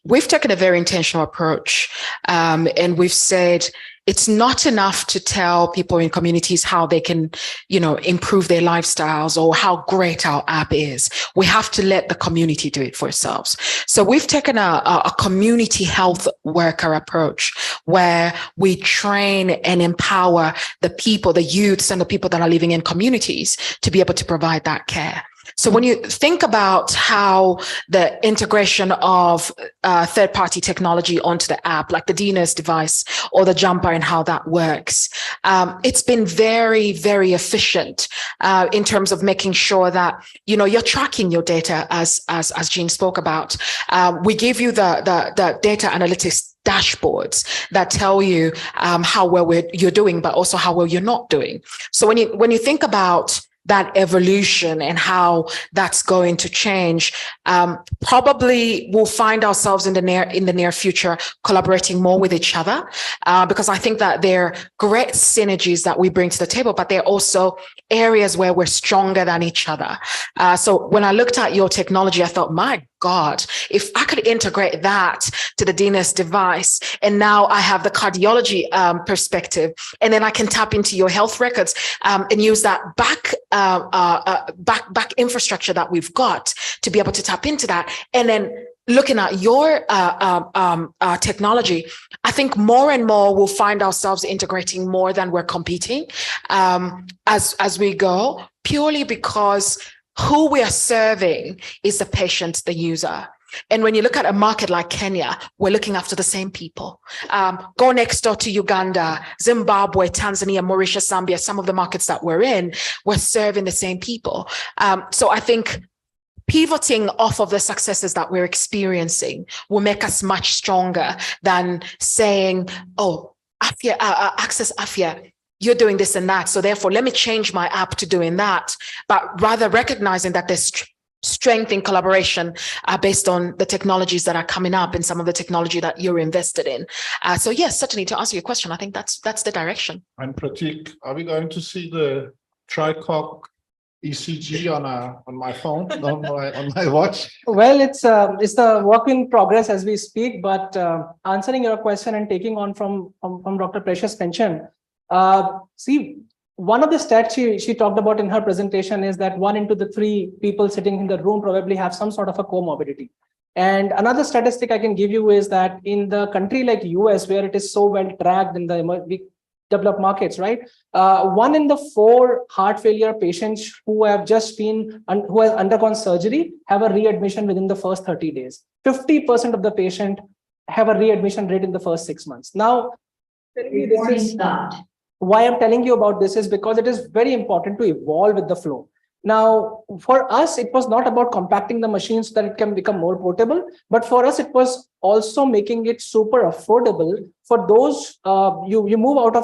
we've taken a very intentional approach, and we've said, it's not enough to tell people in communities how they can, improve their lifestyles or how great our app is. We have to let the community do it for ourselves. So we've taken a community health worker approach where we train and empower the people, the youths and the people that are living in communities to be able to provide that care. So when you think about how the integration of third-party technology onto the app, like the DNS device or the jumper and how that works, it's been very, very efficient in terms of making sure that, you're tracking your data as Jean spoke about. We give you the data analytics dashboards that tell you how well you're doing, but also how well you're not doing. So when you think about that evolution and how that's going to change, probably we'll find ourselves in the near future collaborating more with each other, because I think that there are great synergies that we bring to the table, but there are also areas where we're stronger than each other. So when I looked at your technology, I thought, my God, if I could integrate that to the DNS device, and now I have the cardiology perspective, and then I can tap into your health records and use that back infrastructure that we've got to be able to tap into that. And then looking at your technology, I think more and more we'll find ourselves integrating more than we're competing as we go, purely because who we are serving is the patient, the user. And when you look at a market like Kenya, we're looking after the same people. Go next door to Uganda, Zimbabwe, Tanzania, Mauritius, Zambia, some of the markets that we're in, we're serving the same people. So I think pivoting off of the successes that we're experiencing will make us much stronger than saying, oh, Afya, Access Afya, you're doing this and that, so therefore let me change my app to doing that, but rather recognizing that there's strength in collaboration based on the technologies that are coming up and some of the technology that you're invested in. So yes, certainly to answer your question, I think that's the direction. And Pratik, are we going to see the TriCock ECG on my phone, on my watch? Well, it's the work in progress as we speak, but answering your question and taking on from Dr. Precious mentioned, see, one of the stats she talked about in her presentation is that 1 into the 3 people sitting in the room probably have some sort of a comorbidity. And another statistic I can give you is that in the country like US, where it is so well tracked in the developed markets, right? 1 in the 4 heart failure patients who have who have undergone surgery have a readmission within the first 30 days. 50% of the patient have a readmission rate in the first 6 months. Now, why I'm telling you about this is because it is very important to evolve with the flow. Now, for us, it was not about compacting the machines so that it can become more portable, but for us, it was also making it super affordable for those, you move out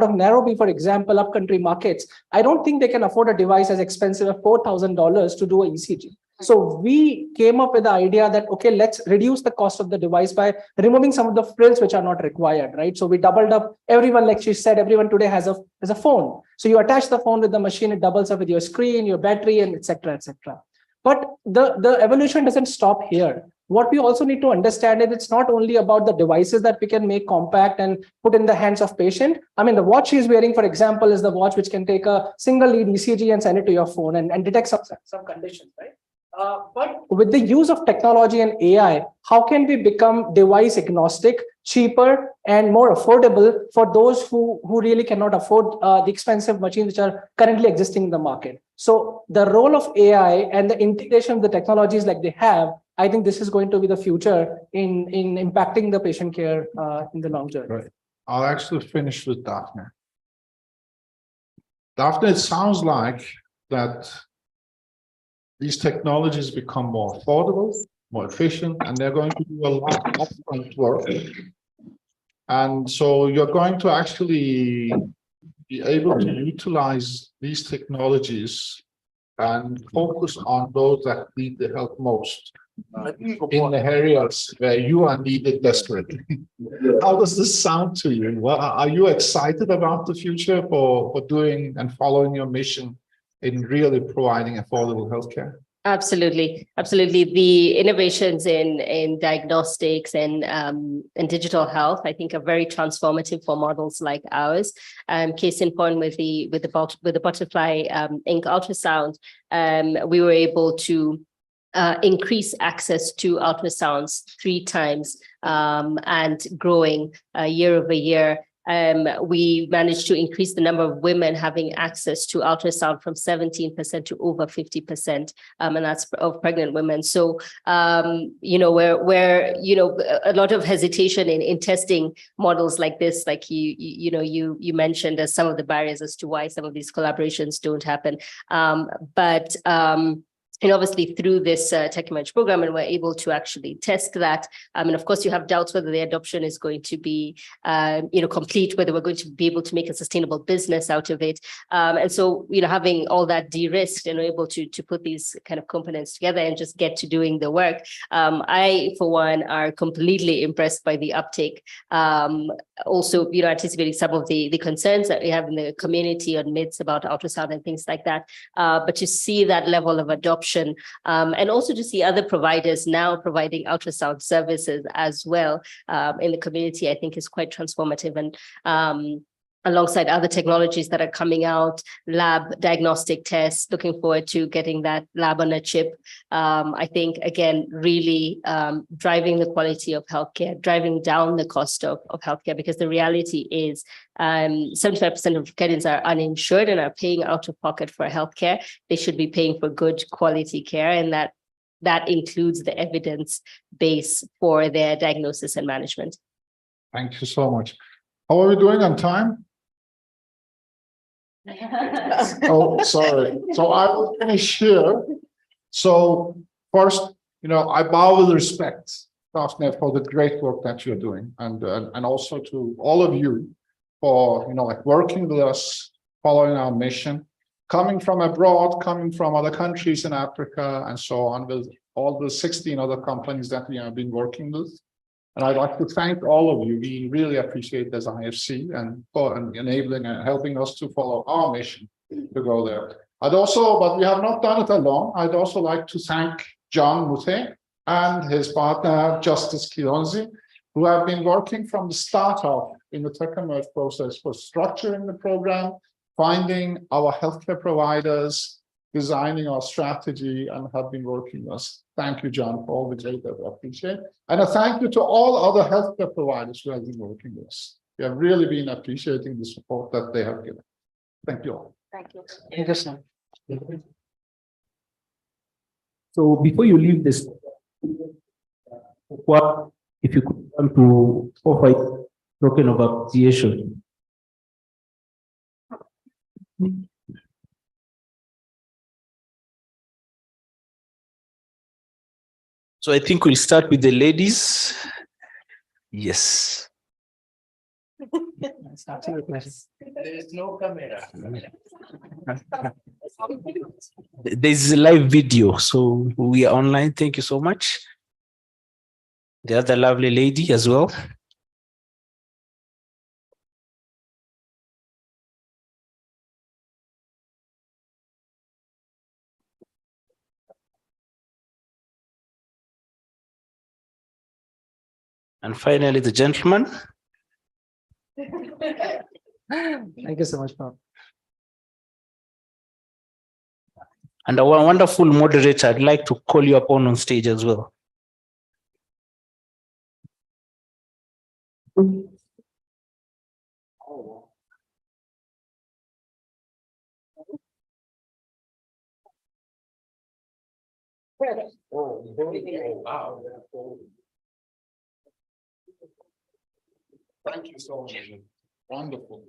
of Nairobi, for example, upcountry markets. I don't think they can afford a device as expensive as $4,000 to do an ECG. So we came up with the idea that, okay, let's reduce the cost of the device by removing some of the frills which are not required, right? So we doubled up everyone, like she said, everyone today has a phone. So you attach the phone with the machine, it doubles up with your screen, your battery, and etc., etc. But the evolution doesn't stop here. What we also need to understand is it's not only about the devices that we can make compact and put in the hands of patient. I mean, the watch she's wearing, for example, is the watch which can take a single lead ECG and send it to your phone and detect some conditions, right? But with the use of technology and AI, how can we become device agnostic, cheaper, and more affordable for those who really cannot afford the expensive machines which are currently existing in the market? So the role of AI and the integration of the technologies like they have, I think this is going to be the future in impacting the patient care in the long term. Right. I'll actually finish with Daphne. Daphne, it sounds like that these technologies become more affordable, more efficient, and they're going to do a lot of upfront work. And so you're going to actually be able to utilize these technologies and focus on those that need the help most in the areas where you are needed desperately. How does this sound to you? Well, are you excited about the future for doing and following your mission in really providing affordable healthcare? Absolutely, absolutely. The innovations in diagnostics and digital health, I think, are very transformative for models like ours. Case in point with the butterfly ink ultrasound, we were able to increase access to ultrasounds 3 times and growing year over year. We managed to increase the number of women having access to ultrasound from 17% to over 50%, and that's of pregnant women. So, where a lot of hesitation in testing models like this, like you mentioned as some of the barriers as to why some of these collaborations don't happen, and obviously through this TechEmerge program, and we're able to actually test that. And of course, you have doubts whether the adoption is going to be, complete, whether we're going to be able to make a sustainable business out of it. And so, having all that de-risked and able to put these kind of components together and just get to doing the work, I, for one, are completely impressed by the uptake. Also, anticipating some of the concerns that we have in the community on myths about ultrasound and things like that. But to see that level of adoption, and also to see other providers now providing ultrasound services as well in the community, I think is quite transformative. And alongside other technologies that are coming out, lab diagnostic tests, looking forward to getting that lab on a chip. I think, again, really driving the quality of healthcare, driving down the cost of healthcare, because the reality is 75% of Kenyans are uninsured and are paying out of pocket for healthcare. They should be paying for good quality care, and that includes the evidence base for their diagnosis and management. Thank you so much. How are we doing on time? Oh, sorry. So I will finish here. So first, I bow with respect, Daphne, for the great work that you're doing, and also to all of you for working with us, following our mission, coming from abroad, coming from other countries in Africa, and so on, with all the 16 other companies that we have been working with. And I'd like to thank all of you. We really appreciate this IFC and for enabling and helping us to follow our mission to go there. But we have not done it alone. I'd also like to thank John Mute and his partner, Justice Kilonzi, who have been working from the start of in the TechEmerge process for structuring the program, finding our healthcare providers, designing our strategy, and have been working with us. Thank you, John, for all the great that we appreciate. And a thank you to all other healthcare providers who have been working with us. We have really been appreciating the support that they have given. Thank you all. Thank you. Thank you, sir. So before you leave this, what if you could come to offer token of appreciation? So I think we'll start with the ladies. Yes. There's no camera. There's a live video, so we are online. Thank you so much. The other lovely lady as well. And finally, the gentleman. Thank you so much, Bob. And our wonderful moderator, I'd like to call you upon on stage as well. Wow. Thank you so much. Wonderful.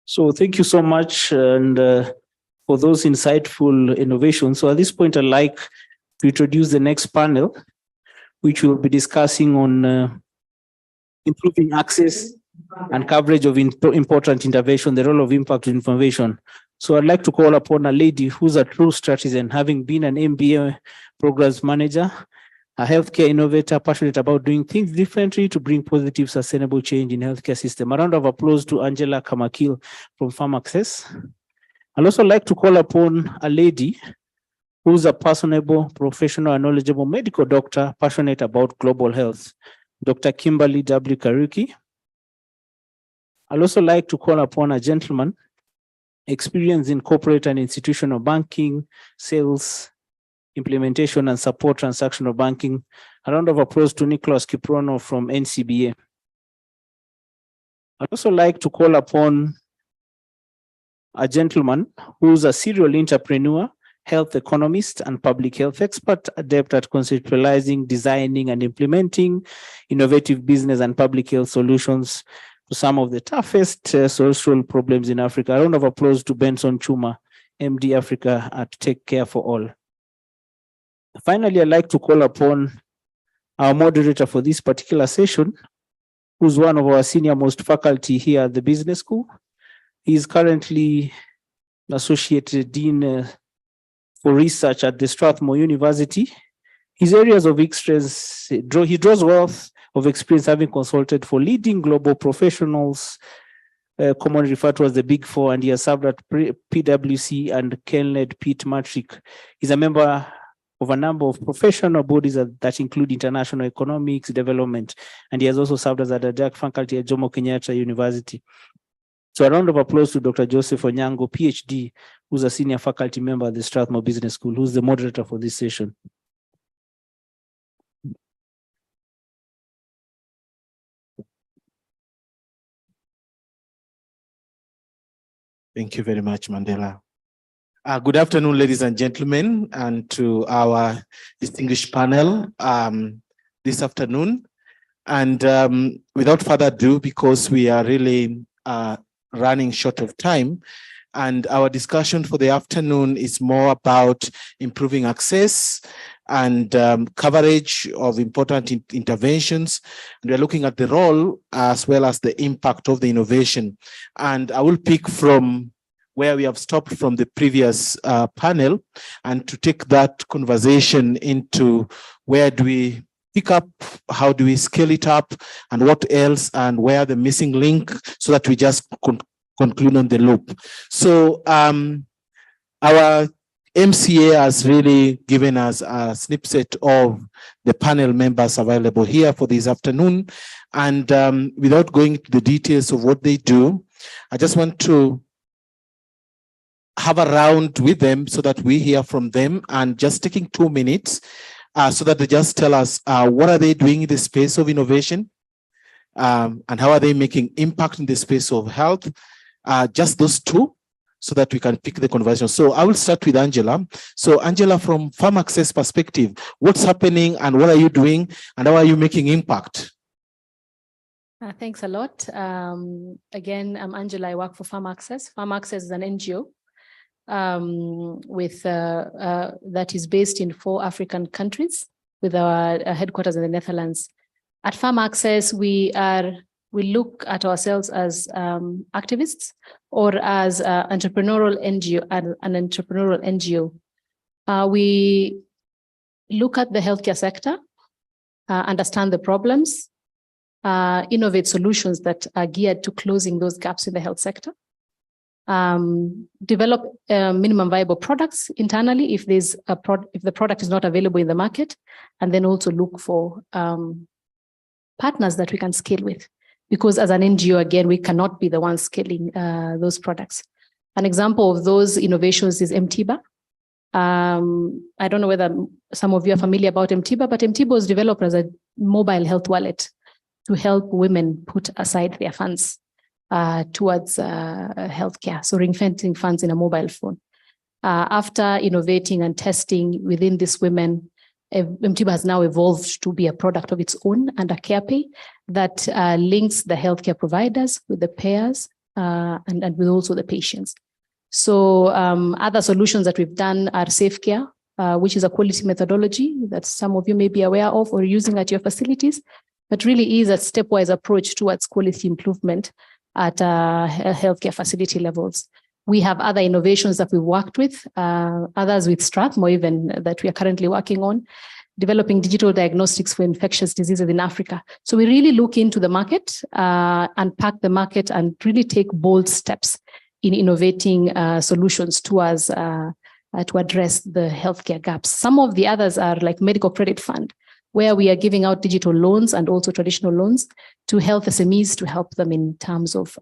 So thank you so much, and for those insightful innovations. So at this point, I'd like to introduce the next panel, which will be discussing on improving access and coverage of important intervention, the role of impact information. So I'd like to call upon a lady who's a true strategist, and having been an MBA programs manager, a healthcare innovator, passionate about doing things differently to bring positive, sustainable change in healthcare system. A round of applause to Angela Kamakil from Farm Access. I'd also like to call upon a lady who's a personable, professional, and knowledgeable medical doctor, passionate about global health, Dr. Kimberly W. Karuki. I'd also like to call upon a gentleman experienced in corporate and institutional banking, sales, implementation, and support transactional banking. A round of applause to Nicholas Kiprono from NCBA. I'd also like to call upon a gentleman who's a serial entrepreneur, health economist, and public health expert, adept at conceptualizing, designing, and implementing innovative business and public health solutions to some of the toughest social problems in Africa. A round of applause to Benson Chuma, MD Africa at Take Care for All. Finally, I'd like to call upon our moderator for this particular session, who's one of our senior most faculty here at the business school. He's currently Associate Dean for Research at the Strathmore University. His areas of interest, he draws wealth of experience having consulted for leading global professionals, commonly referred to as the Big Four, and he has served at PwC and Kellned Pitt Matrick. He's a member of a number of professional bodies that include international economics development, and he has also served as a adjunct faculty at Jomo Kenyatta University. So a round of applause to Dr. Joseph Onyango, PhD, who's a senior faculty member at the Strathmore Business School, who's the moderator for this session. Thank you very much, Mandela. Good afternoon, ladies and gentlemen, and to our distinguished panel this afternoon. And without further ado, because we are really running short of time, and our discussion for the afternoon is more about improving access and coverage of important interventions. And we are looking at the role as well as the impact of the innovation. And I will pick from where we have stopped from the previous panel, and to take that conversation into where do we pick up, how do we scale it up, and what else, and where the missing link, so that we just conclude on the loop. So our MCA has really given us a snippet of the panel members available here for this afternoon. And without going into the details of what they do, I just want to have a round with them so that we hear from them, and just taking 2 minutes so that they just tell us what are they doing in the space of innovation, and how are they making impact in the space of health. Just those two, so that we can pick the conversation. So I will start with Angela. So Angela, from Farm Access perspective, what's happening and what are you doing and how are you making impact? Thanks a lot. Again, I'm Angela. I work for Farm Access. Farm Access is an NGO that is based in 4 African countries, with our headquarters in the Netherlands. At Farm Access, we look at ourselves as activists or as entrepreneurial NGO, an entrepreneurial NGO. We look at the healthcare sector, understand the problems, innovate solutions that are geared to closing those gaps in the health sector, develop minimum viable products internally if there's if the product is not available in the market, and then also look for partners that we can scale with. Because as an NGO, again, we cannot be the ones scaling those products. An example of those innovations is MTIBA. I don't know whether some of you are familiar about MTIBA, but MTIBA was developed as a mobile health wallet to help women put aside their funds towards healthcare, so ring-fencing funds in a mobile phone. After innovating and testing within these women, MTIBA has now evolved to be a product of its own and a care pay that links the healthcare providers with the payers and with also the patients. So other solutions that we've done are Safe Care, which is a quality methodology that some of you may be aware of or using at your facilities, but really is a stepwise approach towards quality improvement at healthcare facility levels. We have other innovations that we worked with, others with Strathmore even that we are currently working on, developing digital diagnostics for infectious diseases in Africa. So we really look into the market, unpack the market, and really take bold steps in innovating solutions towards to address the healthcare gaps. Some of the others are like medical credit fund, where we are giving out digital loans and also traditional loans to health SMEs to help them in terms of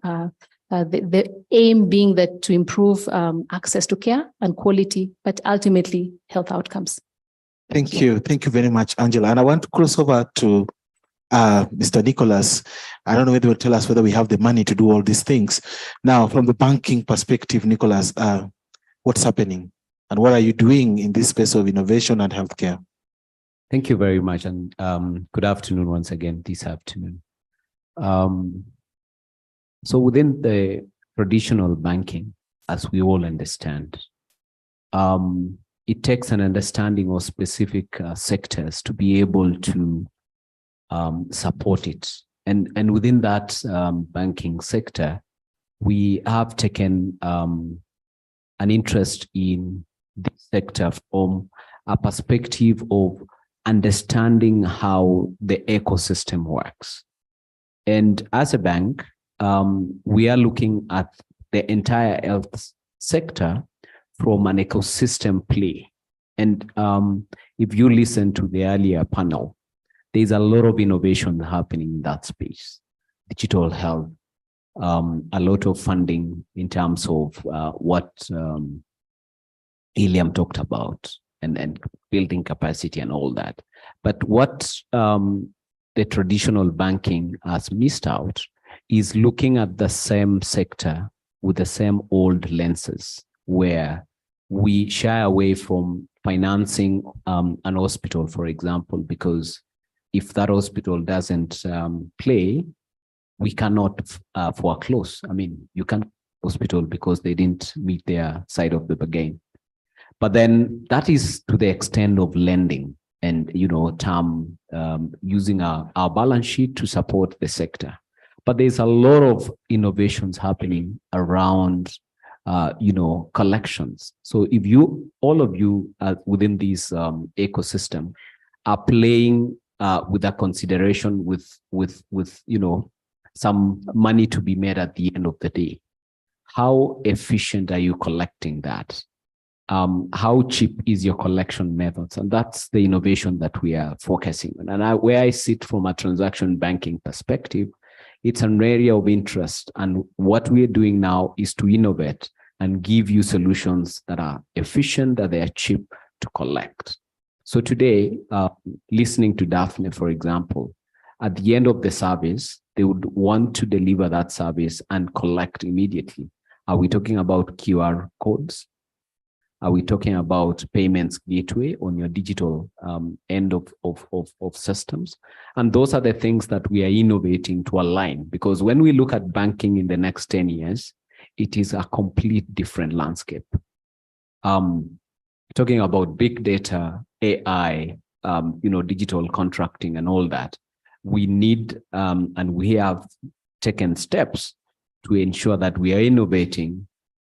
the aim being that to improve access to care and quality, but ultimately health outcomes. Thank you. Thank you very much, Angela. And I want to cross over to Mr. Nicholas. I don't know whether you'll tell us whether we have the money to do all these things. Now, from the banking perspective, Nicholas, what's happening? And what are you doing in this space of innovation and healthcare? Thank you very much. And good afternoon once again this afternoon. So within the traditional banking, as we all understand, it takes an understanding of specific sectors to be able to support it. And within that banking sector, we have taken an interest in this sector from a perspective of understanding how the ecosystem works. And as a bank, we are looking at the entire health sector from an ecosystem play. And if you listen to the earlier panel, there's a lot of innovation happening in that space. Digital health, a lot of funding in terms of what Iliam talked about, and building capacity and all that. But what the traditional banking has missed out is looking at the same sector with the same old lenses, where we shy away from financing an hospital, for example, because if that hospital doesn't play, we cannot foreclose. I mean, you can't hospital because they didn't meet their side of the bargain. But then that is to the extent of lending and, term using our balance sheet to support the sector. But there's a lot of innovations happening around, collections. So if all of you within this ecosystem are playing with a consideration with some money to be made at the end of the day, how efficient are you collecting that? How cheap is your collection methods? And that's the innovation that we are focusing on. And where I sit from a transaction banking perspective, it's an area of interest. And what we're doing now is to innovate and give you solutions that are efficient, that they are cheap to collect. So today, listening to Daphne, for example, at the end of the service, they would want to deliver that service and collect immediately. Are we talking about QR codes? Are we talking about payments gateway on your digital end of systems? And those are the things that we are innovating to align, because when we look at banking in the next 10 years, it is a complete different landscape. Talking about big data, AI, digital contracting and all that, we need, and we have taken steps to ensure that we are innovating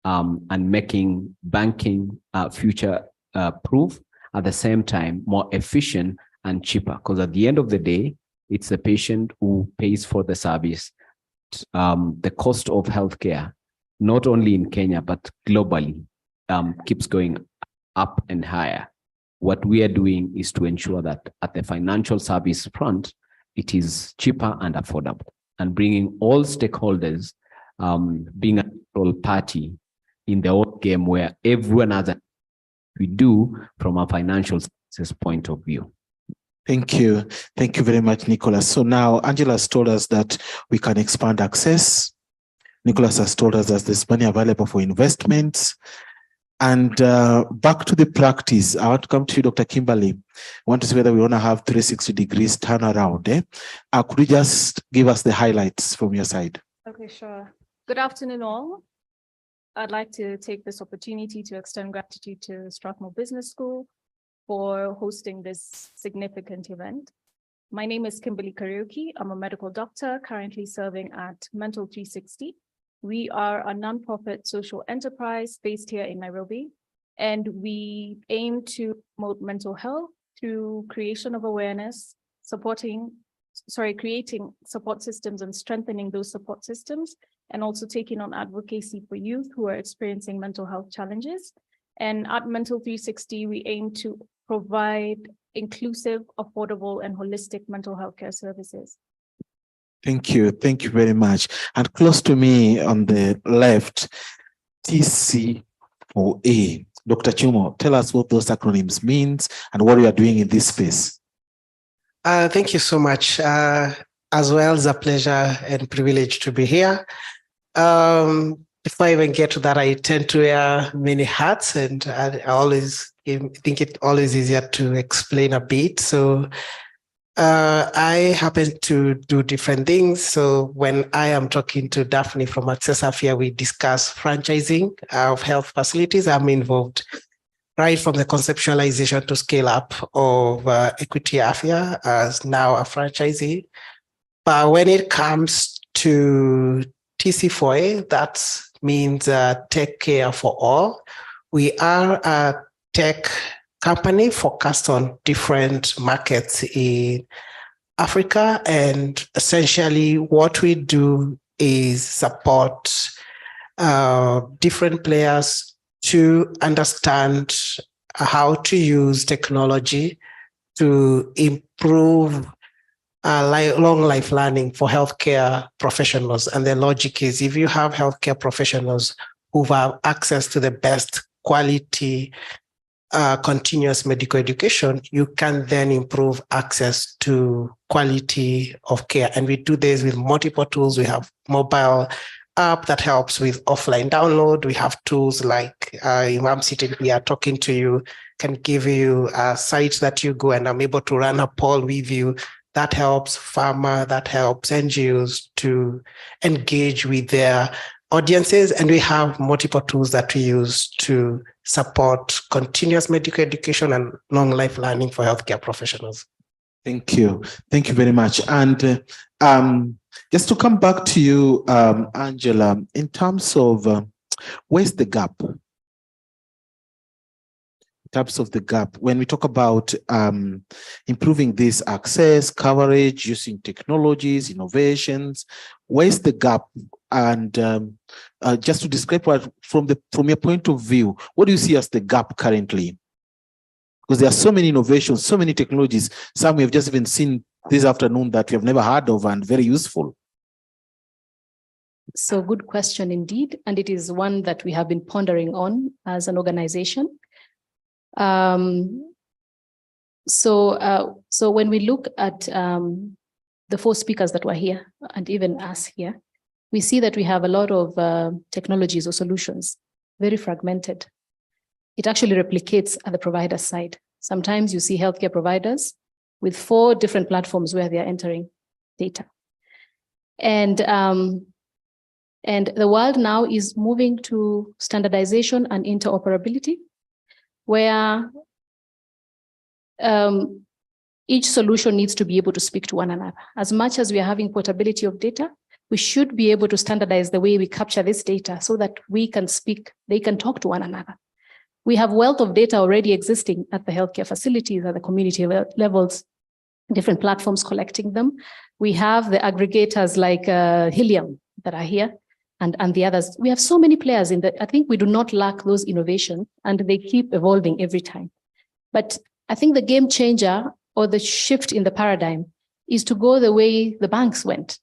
and making banking future proof, at the same time more efficient and cheaper. Because at the end of the day, it's the patient who pays for the service. The cost of healthcare, not only in Kenya, but globally, keeps going up and higher. What we are doing is to ensure that at the financial service front, it is cheaper and affordable, and bringing all stakeholders, being a neutral party in the whole game, where everyone has a we do from a financial services point of view. Thank you. Thank you very much, Nicholas. So now Angela has told us that we can expand access. Nicholas has told us that there's money available for investments. And back to the practice, I want to come to you, Dr. Kimberly. I want to see whether we want to have 360 degrees turnaround. Could you just give us the highlights from your side? Okay, sure. Good afternoon, all. I'd like to take this opportunity to extend gratitude to Strathmore Business School for hosting this significant event. My name is Kimberly Kariuki. I'm a medical doctor currently serving at Mental 360, We are a nonprofit social enterprise based here in Nairobi, and we aim to promote mental health through creation of awareness, creating support systems and strengthening those support systems, and also taking on advocacy for youth who are experiencing mental health challenges. And at Mental 360, we aim to provide inclusive, affordable, and holistic mental health care services. Thank you. Thank you very much. And close to me on the left, TC4A. Dr. Chumo, tell us what those acronyms means and what you are doing in this space. Thank you so much. As well, it's a pleasure and privilege to be here. Before I even get to that, I tend to wear many hats, and I always think it always easier to explain a bit. So I happen to do different things. So when I am talking to Daphne from Access Afia, we discuss franchising of health facilities. I'm involved right from the conceptualization to scale up of Equity Afia as now a franchisee. But when it comes to TC4A, that means Tech Care for All. We are a tech company focused on different markets in Africa. And essentially what we do is support different players to understand how to use technology to improve long life learning for healthcare professionals. And the logic is if you have healthcare professionals who have access to the best quality continuous medical education, you can then improve access to quality of care. And we do this with multiple tools. We have mobile app that helps with offline download. We have tools like I'm sitting here talking to you, can give you a site that you go, and I'm able to run a poll with you. That helps pharma, that helps NGOs to engage with their audiences. And we have multiple tools that we use to support continuous medical education and long life learning for healthcare professionals. Thank you. Thank you very much. And just to come back to you, Angela, in terms of where's the gap? In terms of the gap, when we talk about improving this access, coverage, using technologies, innovations, where's the gap? And just to describe what, from your point of view, what do you see as the gap currently? Because there are so many innovations, so many technologies, some we have just even seen this afternoon that we have never heard of and very useful. So good question indeed. And it is one that we have been pondering on as an organization. So when we look at the four speakers that were here and even us here, we see that we have a lot of technologies or solutions, very fragmented. It actually replicates at the provider side. Sometimes you see healthcare providers with 4 different platforms where they are entering data. And the world now is moving to standardization and interoperability, where each solution needs to be able to speak to one another. As much as we are having portability of data, we should be able to standardize the way we capture this data so that we can speak, they can talk to one another. We have wealth of data already existing at the healthcare facilities, at the community levels, different platforms collecting them. We have the aggregators like Helium that are here and the others. We have so many players in that. I think we do not lack those innovations, and they keep evolving every time. But I think the game changer or the shift in the paradigm is to go the way the banks went.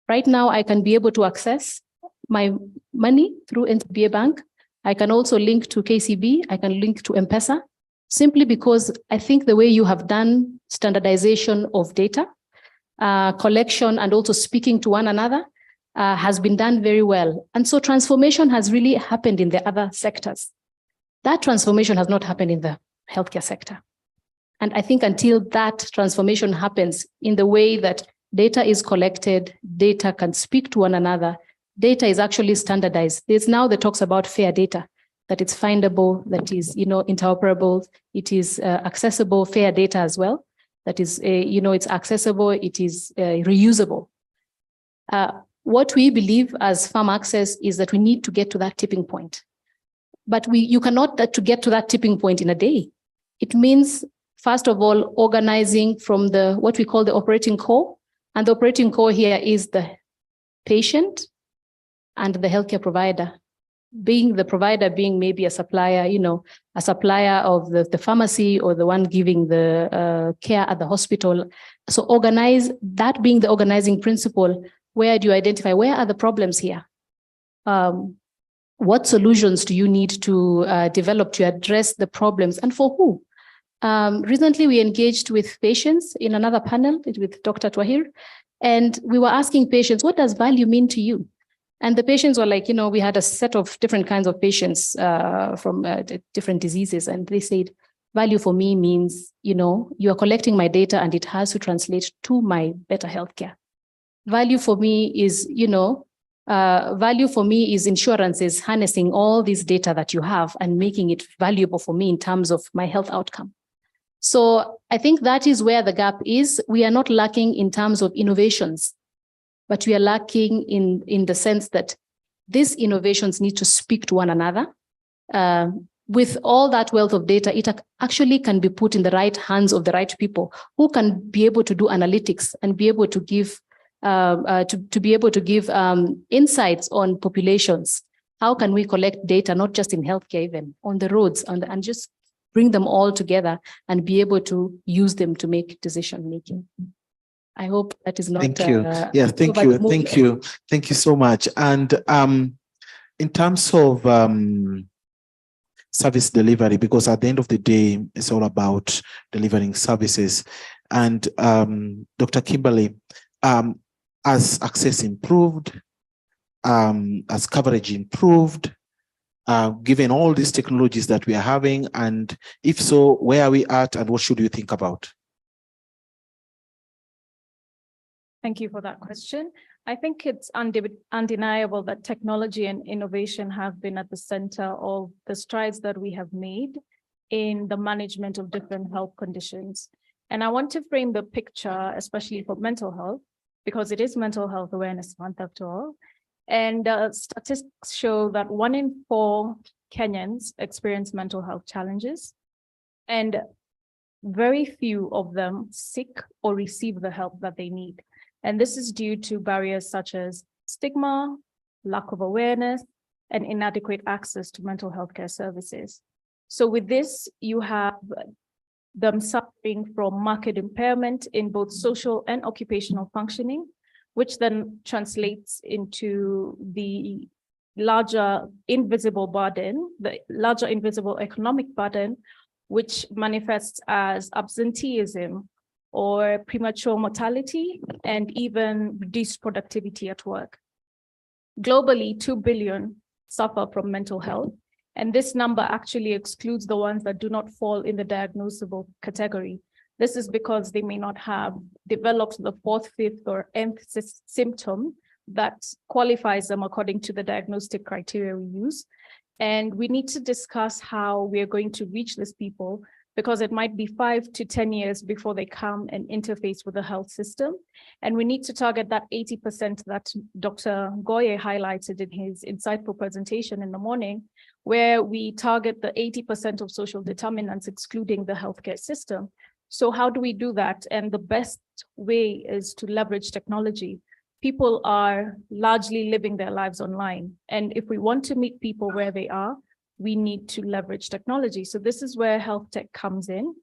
Right now, I can be able to access my money through NCBA Bank. I can also link to KCB. I can link to M-Pesa, simply because I think the way you have done standardization of data, collection, and also speaking to one another has been done very well. And so transformation has really happened in the other sectors. That transformation has not happened in the healthcare sector. And I think until that transformation happens in the way that data is collected, data can speak to one another, data is actually standardized. There's now the talks about fair data, that it's findable, that is, interoperable, it is accessible, fair data as well, that is, it's accessible, it is reusable. what we believe as farm access is that we need to get to that tipping point. But you cannot to get to that tipping point in a day. It means, first of all, organizing from what we call the operating core. And the operating core here is the patient and the healthcare provider. Being the provider, being maybe a supplier, a supplier of the pharmacy or the one giving the care at the hospital. So organize, that being the organizing principle, where do you identify, where are the problems here? What solutions do you need to develop to address the problems, and for who? Recently, we engaged with patients in another panel with Dr. Twahir, and we were asking patients, what does value mean to you? And the patients were like, we had a set of different kinds of patients from different diseases. And they said, value for me means, you are collecting my data and it has to translate to my better healthcare. Value for me is, insurance is harnessing all this data that you have and making it valuable for me in terms of my health outcome. So I think that is where the gap is. We are not lacking in terms of innovations, but we are lacking in the sense that these innovations need to speak to one another. With all that wealth of data, it actually can be put in the right hands of the right people who can be able to do analytics and be able to give insights on populations. How can we collect data, not just in healthcare, even on the roads, and just bring them all together and be able to use them to make decision making? I hope that is not. Thank you. Yes, thank you. Thank you. Thank you so much. And in terms of service delivery, because at the end of the day, it's all about delivering services. And Dr. Kimberly, as access improved, as coverage improved, given all these technologies that we are having, and if so, where are we at and what should we think about? Thank you for that question. I think it's undeniable that technology and innovation have been at the center of the strides that we have made in the management of different health conditions. And I want to frame the picture, especially for mental health, because it is Mental Health Awareness Month after all. And statistics show that 1 in 4 Kenyans experience mental health challenges, and very few of them seek or receive the help that they need. And this is due to barriers such as stigma, lack of awareness, and inadequate access to mental health care services. So with this, you have them suffering from marked impairment in both social and occupational functioning, which then translates into the larger invisible burden, the larger invisible economic burden, which manifests as absenteeism or premature mortality, and even reduced productivity at work. Globally, 2 billion suffer from mental health, and this number actually excludes the ones that do not fall in the diagnosable category. This is because they may not have developed the 4th, 5th, or 10th symptom that qualifies them according to the diagnostic criteria we use. And we need to discuss how we are going to reach these people, because it might be 5 to 10 years before they come and interface with the health system. And we need to target that 80% that Dr. Goye highlighted in his insightful presentation in the morning, where we target the 80% of social determinants excluding the healthcare system. So how do we do that? And the best way is to leverage technology. People are largely living their lives online. And if we want to meet people where they are, we need to leverage technology. So this is where health tech comes in.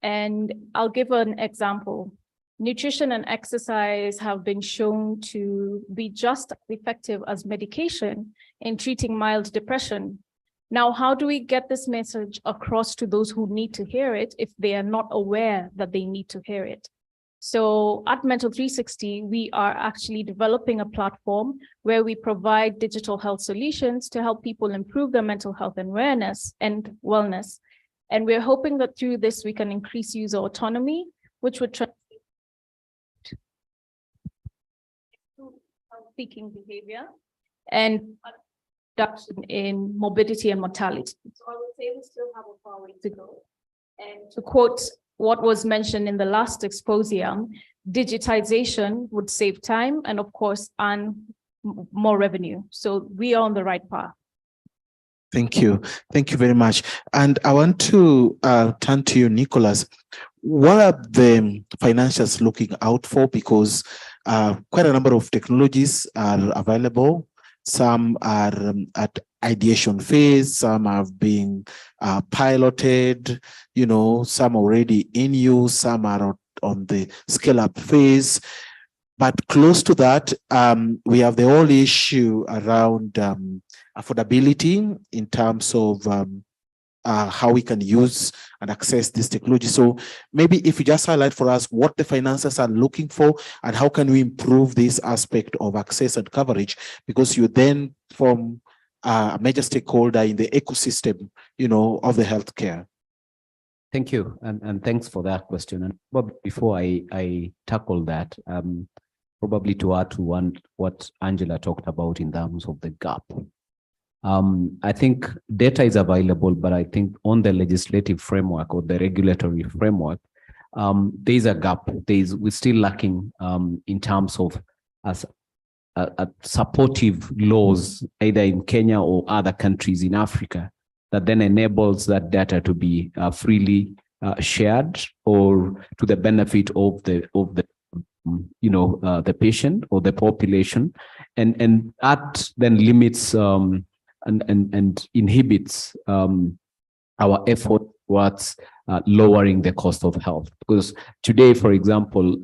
And I'll give an example. Nutrition and exercise have been shown to be just as effective as medication in treating mild depression. Now, how do we get this message across to those who need to hear it if they are not aware that they need to hear it? So at Mental 360, we are actually developing a platform where we provide digital health solutions to help people improve their mental health and awareness and wellness. And we're hoping that through this, we can increase user autonomy, which would translate to health-seeking behavior and reduction in morbidity and mortality. So I would say we still have a far way to go. And to quote what was mentioned in the last exposium, digitization would save time and of course earn more revenue. So we are on the right path. Thank you. Thank you very much. And I want to turn to you, Nicholas. What are the financials looking out for? Because quite a number of technologies are available. Some are at ideation phase, some have been piloted, some already in use, some are on the scale-up phase. But close to that, we have the whole issue around affordability in terms of how we can use and access this technology. So maybe if you just highlight for us what the finances are looking for and how can we improve this aspect of access and coverage, because you then form a major stakeholder in the ecosystem, of the healthcare. Thank you, and thanks for that question. And before I tackle that, probably to add to what Angela talked about in terms of the gap. I think data is available, but I think on the legislative framework or the regulatory framework, there is a gap. We're still lacking in terms of supportive laws, either in Kenya or other countries in Africa, that then enables that data to be freely shared or to the benefit of the patient or the population, and that then limits and inhibits our effort towards lowering the cost of health. Because today, for example,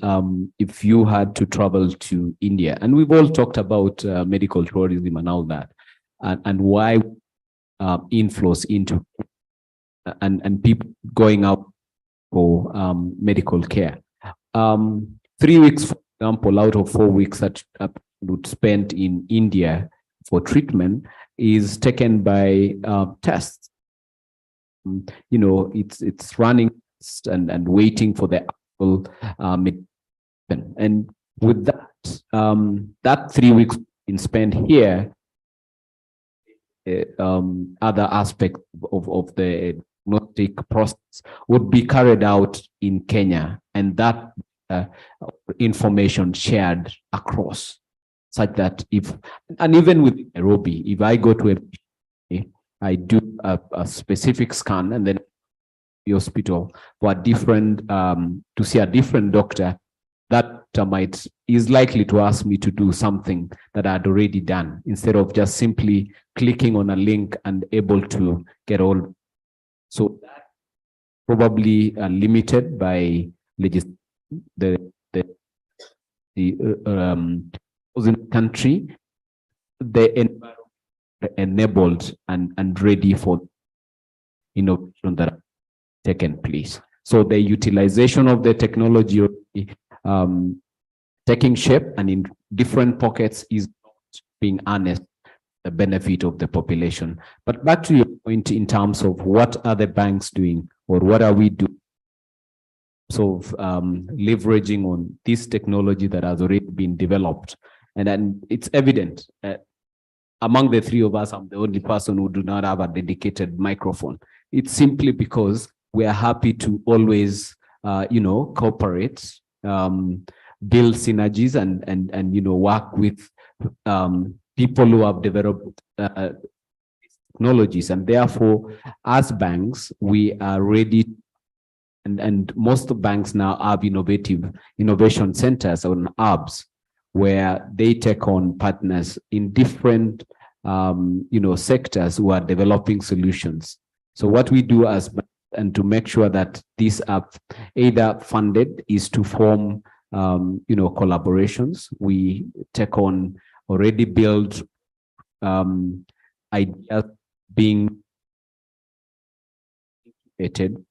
if you had to travel to India, and we've all talked about medical tourism and all that, and why inflows into and people going out for medical care. 3 weeks, for example, out of 4 weeks that would spend in India for treatment is taken by tests. It's running and waiting for the actual medicine. And with that, that 3 weeks in spent here, other aspect of the diagnostic process would be carried out in Kenya, and that information shared across, such that and even with Nairobi, if I go to I do a specific scan and then the hospital for a different to see a different doctor, that is likely to ask me to do something that I had already done, instead of just simply clicking on a link and able to get all. So that probably limited by the country, the environment enabled and ready for innovation that have taken place. So the utilization of the technology taking shape and in different pockets is not being harnessed the benefit of the population. But back to your point in terms of what are the banks doing or what are we doing? So leveraging on this technology that has already been developed. And then it's evident among the three of us, I'm the only person who do not have a dedicated microphone. It's simply because we are happy to always, cooperate, build synergies and work with people who have developed technologies. And therefore, as banks, we are ready. And most banks now have innovation centers on hubs where they take on partners in different sectors who are developing solutions. So what we do and to make sure that these are either funded is to form collaborations. We take on already built ideas being incubated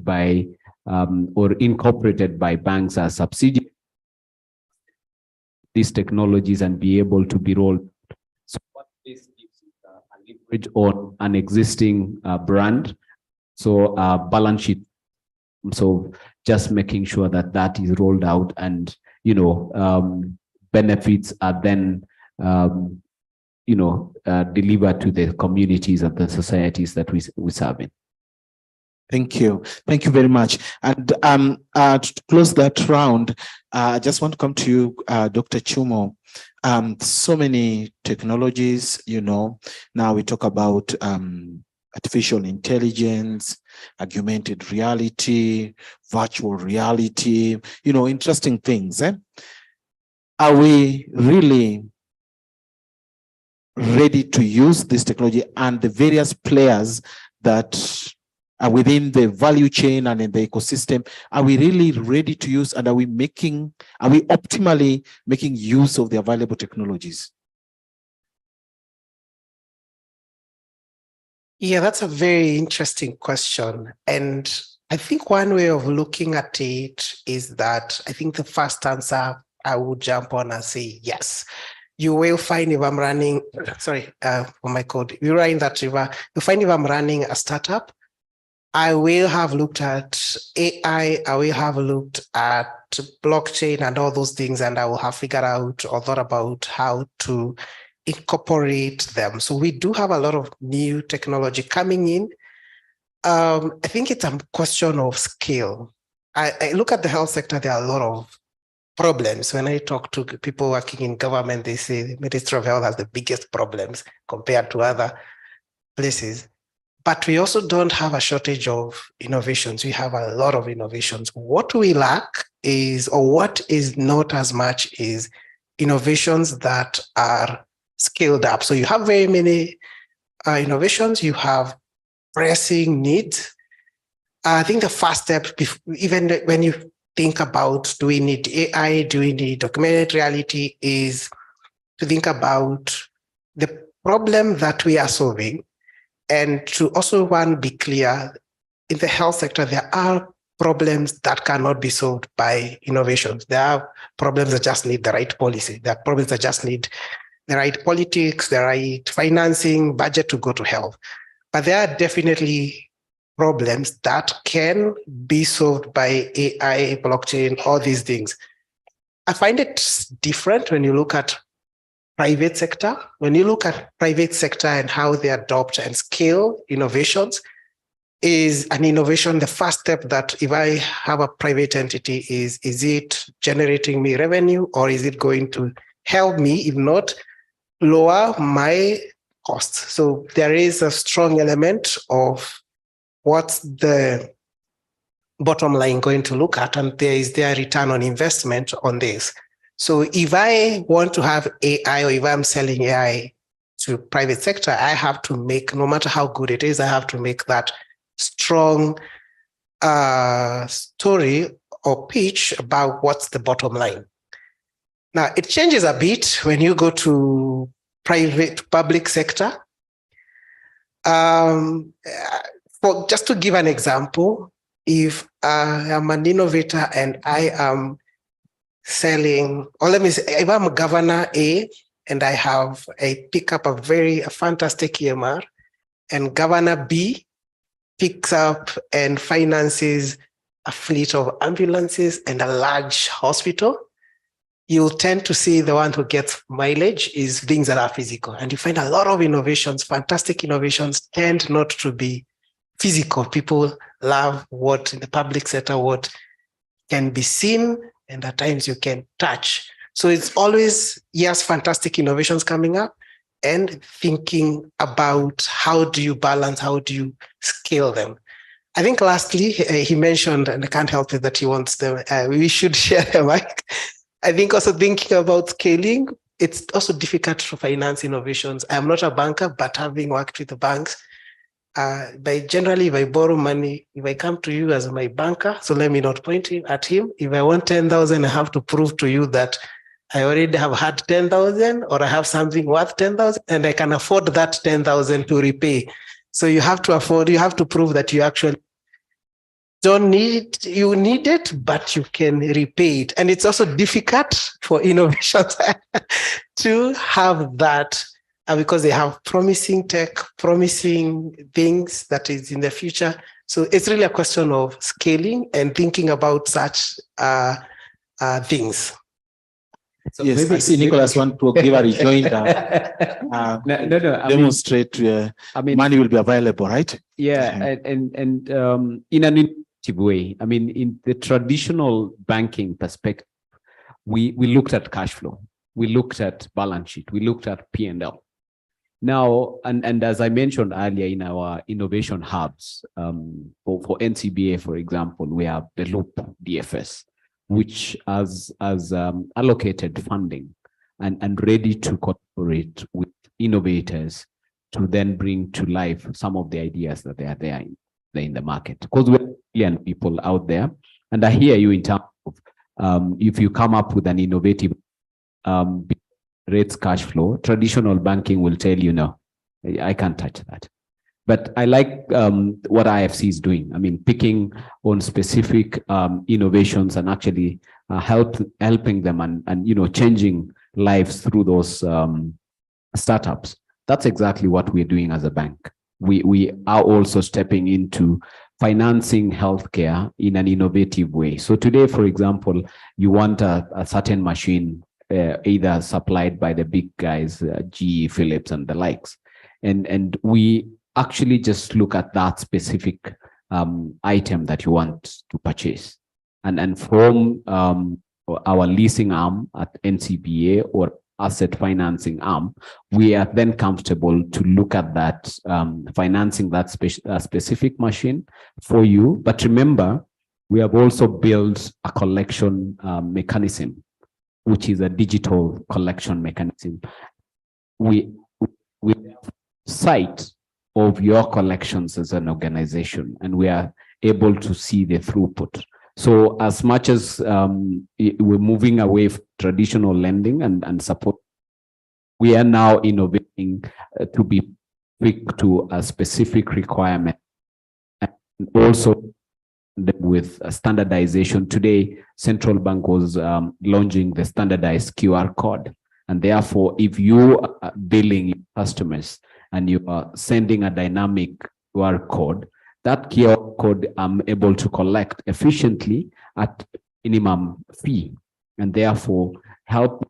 by or incorporated by banks as subsidiaries these technologies and be able to be rolled. So what this gives is a leverage on an existing brand, so balance sheet. So just making sure that that is rolled out and benefits are then delivered to the communities and the societies that we serve in. Thank you. Thank you very much. And to close that round, I just want to come to you, Dr. Chumo. So many technologies, now we talk about artificial intelligence, augmented reality, virtual reality, interesting things. Are we really ready to use this technology and the various players that are within the value chain and in the ecosystem? Are we really ready to use, and are we optimally making use of the available technologies? Yeah, that's a very interesting question. And I think one way of looking at it is that I think the first answer I would jump on and say yes. You will find if I'm running, sorry, for my code, you write that river, you find if I'm running a startup, I will have looked at AI, I will have looked at blockchain and all those things, and I will have figured out or thought about how to incorporate them. So we do have a lot of new technology coming in. I think it's a question of scale. I look at the health sector, there are a lot of problems. When I talk to people working in government, they say the Ministry of Health has the biggest problems compared to other places. But we also don't have a shortage of innovations. We have a lot of innovations. What we lack is, or what is not as much, is innovations that are scaled up. So you have very many innovations, you have pressing needs. I think the first step, even when you think about, do we need AI, do we need augmented reality, is to think about the problem that we are solving. And to also, be clear, in the health sector, there are problems that cannot be solved by innovations. There are problems that just need the right policy. There are problems that just need the right politics, the right financing, budget to go to health. But there are definitely problems that can be solved by AI, blockchain, all these things. I find it different when you look at private sector. When you look at private sector and how they adopt and scale innovations, is an innovation the first step that if I have a private entity is it generating me revenue, or is it going to help me, if not, lower my costs? So there is a strong element of what's the bottom line going to look at, and there is their return on investment on this. So if I want to have AI, or if I'm selling AI to private sector, I have to make, no matter how good it is, I have to make that strong story or pitch about what's the bottom line. Now, it changes a bit when you go to public sector. Just to give an example, if I am an innovator and I am selling, or let me say, if I'm a governor A and I pick up a fantastic EMR, and governor B picks up and finances a fleet of ambulances and a large hospital, you'll tend to see the one who gets mileage is things that are physical. And you find a lot of innovations, fantastic innovations, tend not to be physical. People love what in the public sector, what can be seen, and at times you can touch. So it's always, yes, fantastic innovations coming up, and thinking about how do you balance, how do you scale them. I think lastly, he mentioned, and I can't help it that he wants them, we should share the mic. I think also thinking about scaling, it's also difficult to finance innovations. I'm not a banker, but having worked with the banks, generally, if I borrow money, if I come to you as my banker, so let me not point at him. If I want 10,000, I have to prove to you that I already have had 10,000, or I have something worth 10,000, and I can afford that 10,000 to repay. So you have to prove that you actually don't need you need it, but you can repay it. And it's also difficult for innovations to have that, because they have promising tech, promising things that is in the future. So it's really a question of scaling and thinking about such things. So yes, maybe- I see Nicholas want to give a rejoinder. No. Demonstrate money will be available, right? Yeah, and in an innovative way. I mean, in the traditional banking perspective, we looked at cash flow, we looked at balance sheet, we looked at P&L. Now, and as I mentioned earlier in our innovation hubs, for NCBA, for example, we have the Loop DFS, which has allocated funding and ready to cooperate with innovators to then bring to life some of the ideas that they are there in the market. Because we're million people out there, and I hear you in terms of if you come up with an innovative rates cash flow, traditional banking will tell you, no, I can't touch that. But I like what IFC is doing. I mean, picking on specific innovations and actually helping them and changing lives through those startups. That's exactly what we're doing as a bank. We are also stepping into financing healthcare in an innovative way. So today, for example, you want a certain machine either supplied by the big guys, GE, Philips, and the likes. And we actually just look at that specific item that you want to purchase. And from our leasing arm at NCBA or asset financing arm, we are then comfortable to look at that, financing that specific machine for you. But remember, we have also built a collection mechanism, which is a digital collection mechanism. We have sight of your collections as an organization, and we are able to see the throughput. So as much as we're moving away from traditional lending and support, we are now innovating to be quick to a specific requirement, and also with standardization. Today, Central Bank was launching the standardized QR code. And therefore, if you are billing customers and you are sending a dynamic QR code, that QR code I'm able to collect efficiently at minimum fee, and therefore help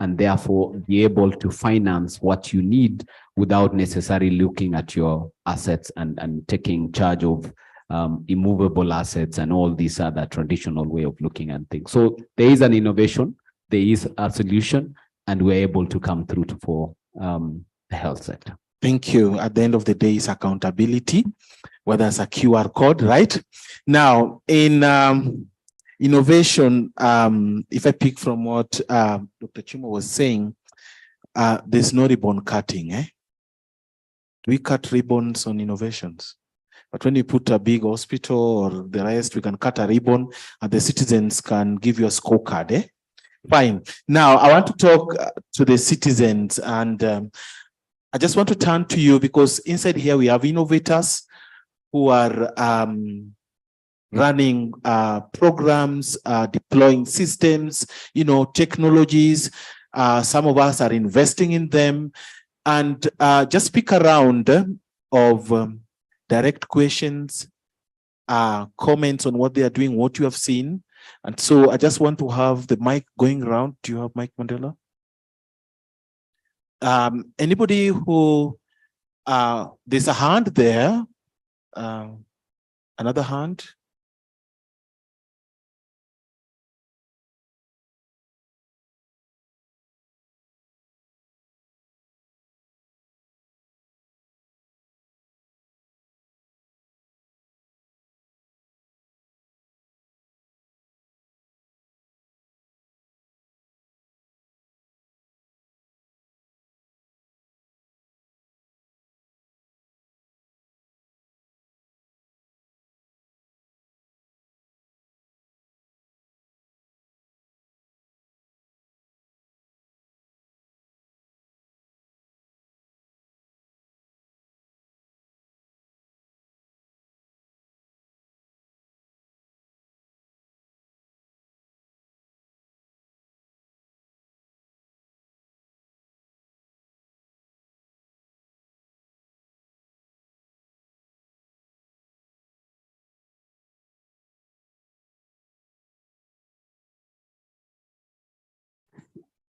and therefore be able to finance what you need without necessarily looking at your assets and taking charge of immovable assets and all these other traditional way of looking at things. So there is an innovation, there is a solution, and we're able to come through for the health sector. Thank you. At the end of the day, is accountability, whether it's a QR code, right? Now, in innovation, if I pick from what Dr. Chuma was saying, there's no ribbon cutting. We cut ribbons on innovations. But when you put a big hospital or the rest, we can cut a ribbon and the citizens can give you a scorecard. Fine. Now, I want to talk to the citizens, and I just want to turn to you because inside here we have innovators who are running programs, deploying systems, technologies. Some of us are investing in them, and just pick a round of direct questions, comments on what they are doing, what you have seen. And so I just want to have the mic going around. Do you have mic, Mandela? Anybody who, there's a hand there, another hand.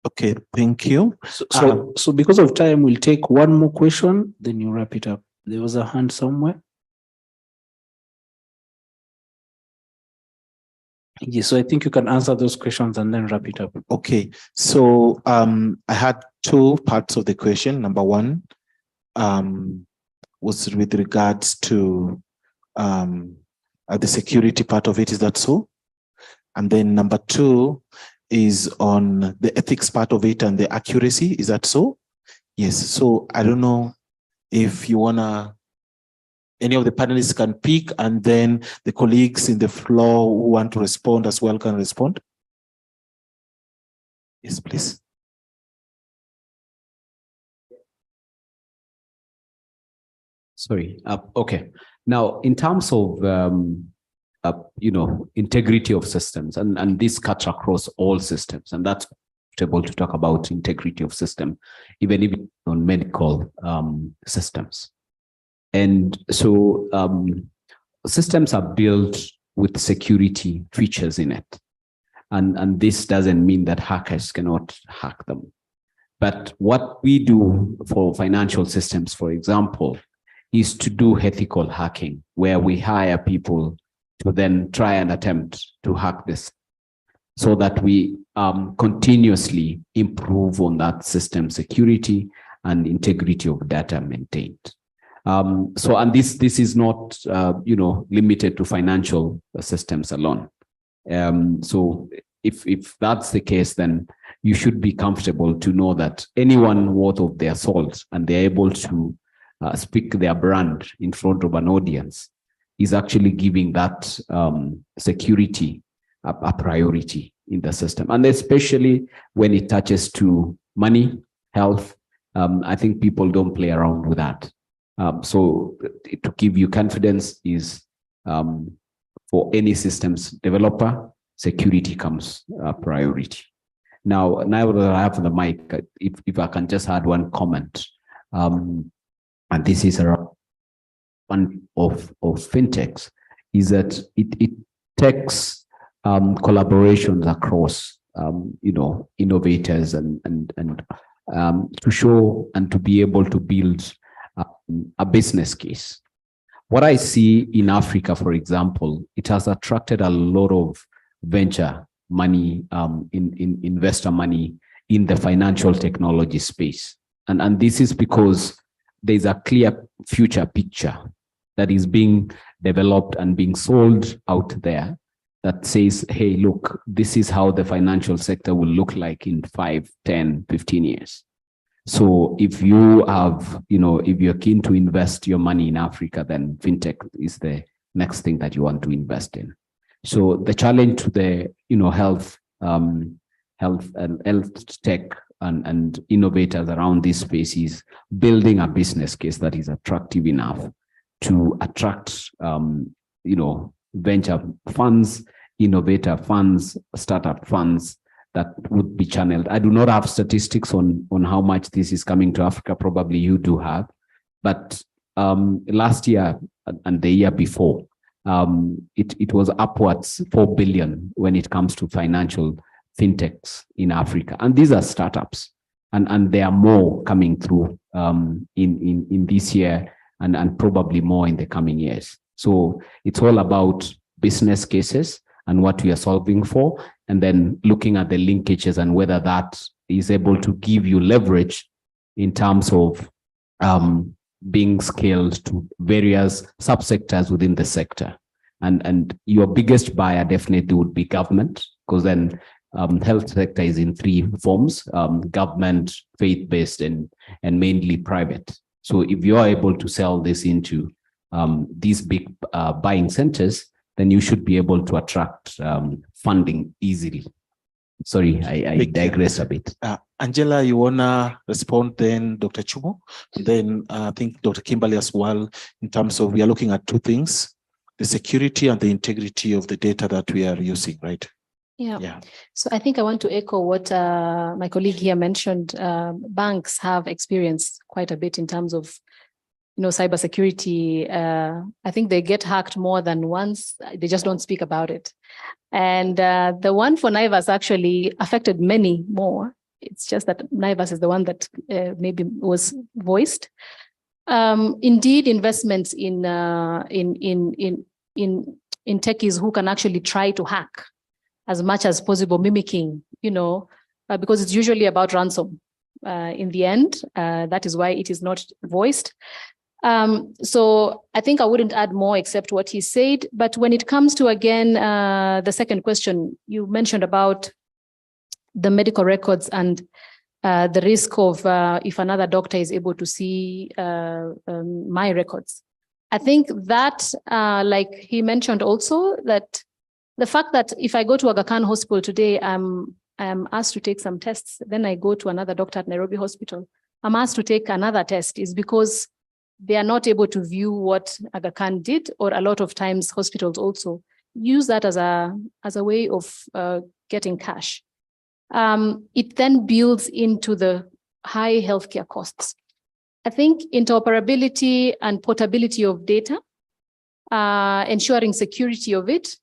Okay, thank you. So because of time, we'll take one more question, then you wrap it up. There was a hand somewhere. Yes, so I think you can answer those questions and then wrap it up. Okay, so I had two parts of the question. Number one was with regards to the security part of it. Is that so? And then number two is on the ethics part of it and the accuracy. Is that so? Yes. So I don't know if you wanna, any of the panelists can pick, and then the colleagues in the floor who want to respond as well can respond. Yes, please. Sorry. Okay. Now, in terms of integrity of systems, and this cuts across all systems, and that's able to talk about integrity of system, even on medical systems. And so systems are built with security features in it. And this doesn't mean that hackers cannot hack them. But what we do for financial systems, for example, is to do ethical hacking, where we hire people to then try and attempt to hack this, so that we continuously improve on that system security and integrity of data maintained. And this is not limited to financial systems alone. So if that's the case, then you should be comfortable to know that anyone worth of their salt and they're able to speak their brand in front of an audience is actually giving that security a priority in the system. And especially when it touches to money, health, I think people don't play around with that. So to give you confidence is for any systems developer, security comes priority. Now that I have the mic, if I can just add one comment, and this is around one of fintechs, is that it takes collaborations across innovators and to show and to be able to build a business case. What I see in Africa, for example, it has attracted a lot of venture money, in investor money in the financial technology space. And this is because there's a clear future picture that is being developed and being sold out there that says, hey, look, this is how the financial sector will look like in 5, 10, 15 years. So if you have, if you're keen to invest your money in Africa, then fintech is the next thing that you want to invest in. So the challenge to the, health and health tech and innovators around this space is building a business case that is attractive enough to attract, venture funds, innovator funds, startup funds that would be channeled. I do not have statistics on how much this is coming to Africa. Probably you do have, but last year and the year before, it was upwards 4 billion when it comes to financial fintechs in Africa. And these are startups, and there are more coming through in this year and probably more in the coming years. So it's all about business cases and what we are solving for, and then looking at the linkages and whether that is able to give you leverage in terms of being scaled to various subsectors within the sector. And your biggest buyer definitely would be government, because then health sector is in 3 forms: government, faith-based, and mainly private. So if you are able to sell this into these big buying centers, then you should be able to attract funding easily. Sorry, I digress a bit. Angela, you wanna respond, then Dr. Chumo, then I think Dr. Kimberly as well, in terms of we are looking at 2 things, the security and the integrity of the data that we are using, right? Yeah. So I think I want to echo what my colleague here mentioned. Banks have experienced quite a bit in terms of cybersecurity. I think they get hacked more than once. They just don't speak about it. And the one for Naivas actually affected many more It's just that NIVAS is the one that maybe was voiced. Indeed, investments in techies who can actually try to hack as much as possible, mimicking, because it's usually about ransom. In the end, that is why it is not voiced. So I think I wouldn't add more except what he said. But when it comes to, again, the second question, you mentioned about the medical records and the risk of if another doctor is able to see my records. I think that, like he mentioned also, that the fact that if I go to Aga Khan Hospital today, I'm asked to take some tests, then I go to another doctor at Nairobi Hospital, I'm asked to take another test, is because they are not able to view what Aga Khan did, or a lot of times hospitals also use that as a way of getting cash. It then builds into the high healthcare costs. I think interoperability and portability of data, ensuring security of it,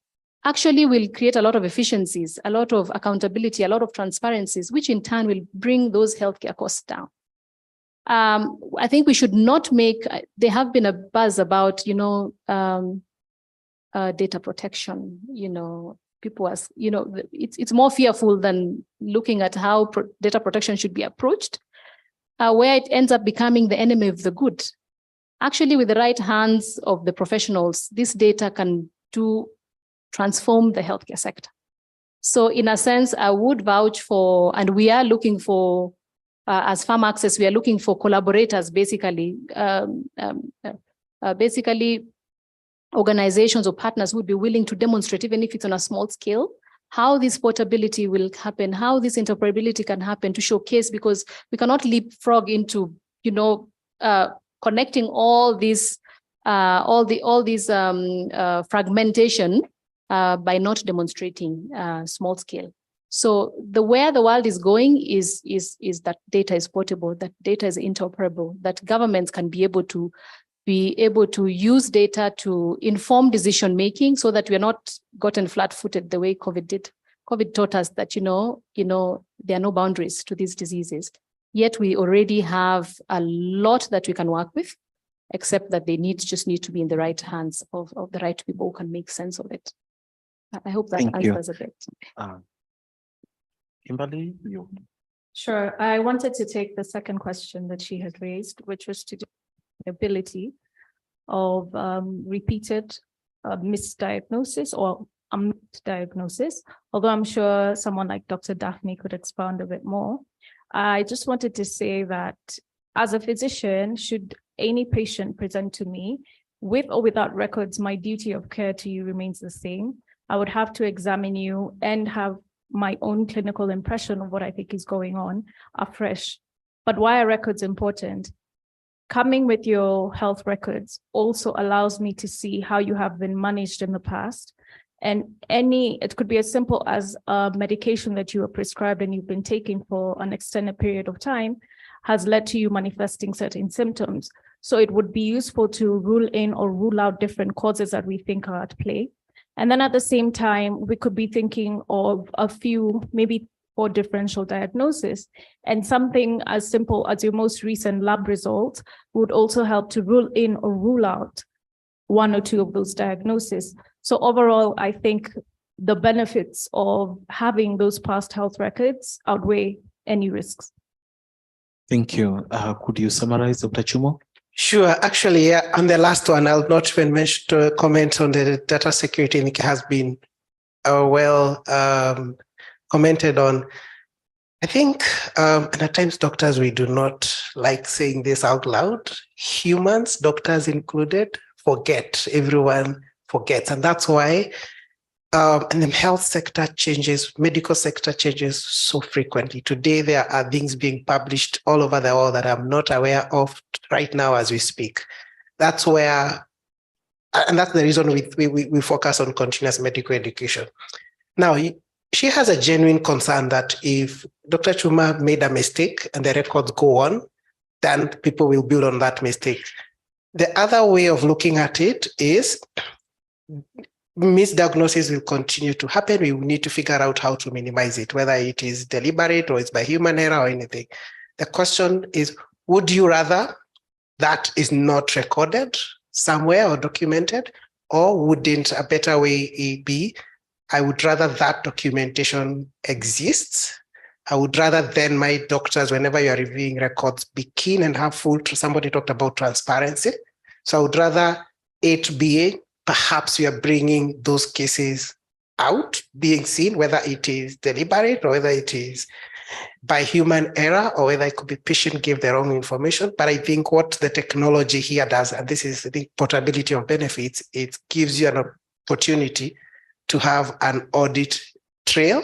actually will create a lot of efficiencies, a lot of accountability, a lot of transparencies, which in turn will bring those healthcare costs down. I think we should not make, there have been a buzz about, data protection, people as, it's more fearful than looking at how data protection should be approached, where it ends up becoming the enemy of the good. Actually, with the right hands of the professionals, this data can transform the healthcare sector. So in a sense, I would vouch for, and we are looking for, as Farm Access, we are looking for collaborators, basically organizations or partners who would be willing to demonstrate, even if it's on a small scale, how this portability will happen, how this interoperability can happen, to showcase, because we cannot leapfrog into, connecting all these fragmentation by not demonstrating small scale. So where the world is going is that data is portable, that data is interoperable, that governments can be able to use data to inform decision making, so that we are not gotten flat-footed the way COVID did. COVID taught us that there are no boundaries to these diseases. Yet we already have a lot that we can work with, except that they just need to be in the right hands of the right people who can make sense of it. I hope that answers a bit. Kimberly, you. Sure. I wanted to take the second question that she had raised, which was to do with the ability of repeated misdiagnosis or misdiagnosis, although I'm sure someone like Dr. Daphne could expound a bit more. I just wanted to say that as a physician, should any patient present to me with or without records, my duty of care to you remains the same. I would have to examine you and have my own clinical impression of what I think is going on afresh. But why are records important? Coming with your health records also allows me to see how you have been managed in the past. And it could be as simple as a medication that you were prescribed and you've been taking for an extended period of time has led to you manifesting certain symptoms. So it would be useful to rule in or rule out different causes that we think are at play. And then at the same time, we could be thinking of a few, maybe for differential diagnosis, and something as simple as your most recent lab result would also help to rule in or rule out one or two of those diagnoses. So overall, I think the benefits of having those past health records outweigh any risks. Thank you. Could you summarize, Dr. Chumo? Sure. Actually, on the last one, I'll not even mention to comment on the data security. I think it has been well commented on. I think, and at times doctors, we do not like saying this out loud. Humans, doctors included, forget. Everyone forgets. And that's why and the health sector changes, medical sector changes so frequently. Today, there are things being published all over the world that I'm not aware of right now as we speak. That's where, and that's the reason we focus on continuous medical education. Now, she has a genuine concern that if Dr. Chuma made a mistake and the records go on, then people will build on that mistake. The other way of looking at it is misdiagnosis will continue to happen. We will need to figure out how to minimize it, whether it is deliberate or it's by human error or anything. The question is, would you rather that is not recorded somewhere or documented, or wouldn't a better way be, I would rather that documentation exists. I would rather then my doctors, whenever you are reviewing records, be keen and have full, somebody talked about transparency. So I would rather it be, perhaps we are bringing those cases out, being seen, whether it is deliberate or whether it is by human error or whether it could be patient gave the wrong information. But I think what the technology here does, and this is the portability of benefits, it gives you an opportunity to have an audit trail,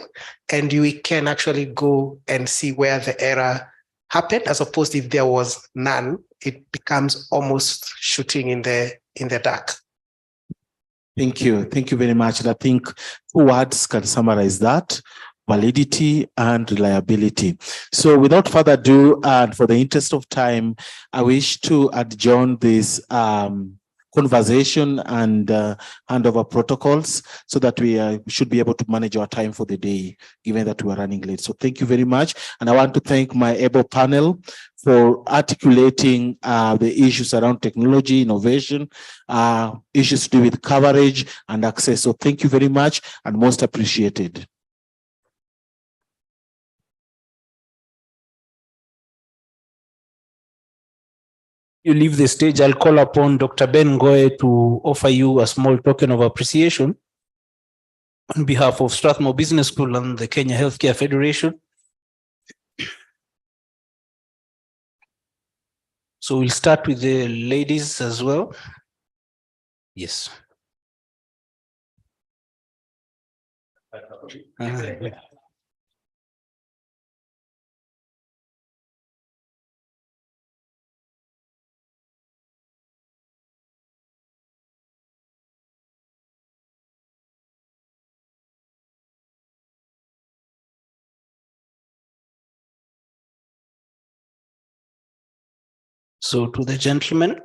and you can actually go and see where the error happened, as opposed to if there was none, it becomes almost shooting in the dark. Thank you. Thank you very much. And I think 2 words can summarize that: validity and reliability. So without further ado, and for the interest of time, I wish to adjourn this conversation and hand over protocols so that we should be able to manage our time for the day, given that we are running late. So thank you very much. And I want to thank my able panel for articulating the issues around technology, innovation, issues to do with coverage and access. So thank you very much and most appreciated. You leave the stage, I'll call upon Dr. Ben Ngoe to offer you a small token of appreciation on behalf of Strathmore Business School and the Kenya Healthcare Federation. So we'll start with the ladies as well. Yes. So to the gentleman.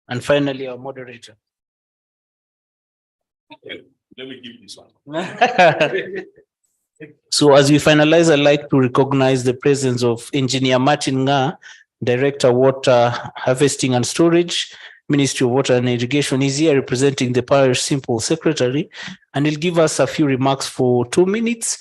And finally, our moderator. Let me give this one. So as we finalize, I'd like to recognize the presence of Engineer Martin Nga, Director, Water Harvesting and Storage, Ministry of Water and Irrigation. He's here representing the Parish Simple Secretary, and he'll give us a few remarks for 2 minutes,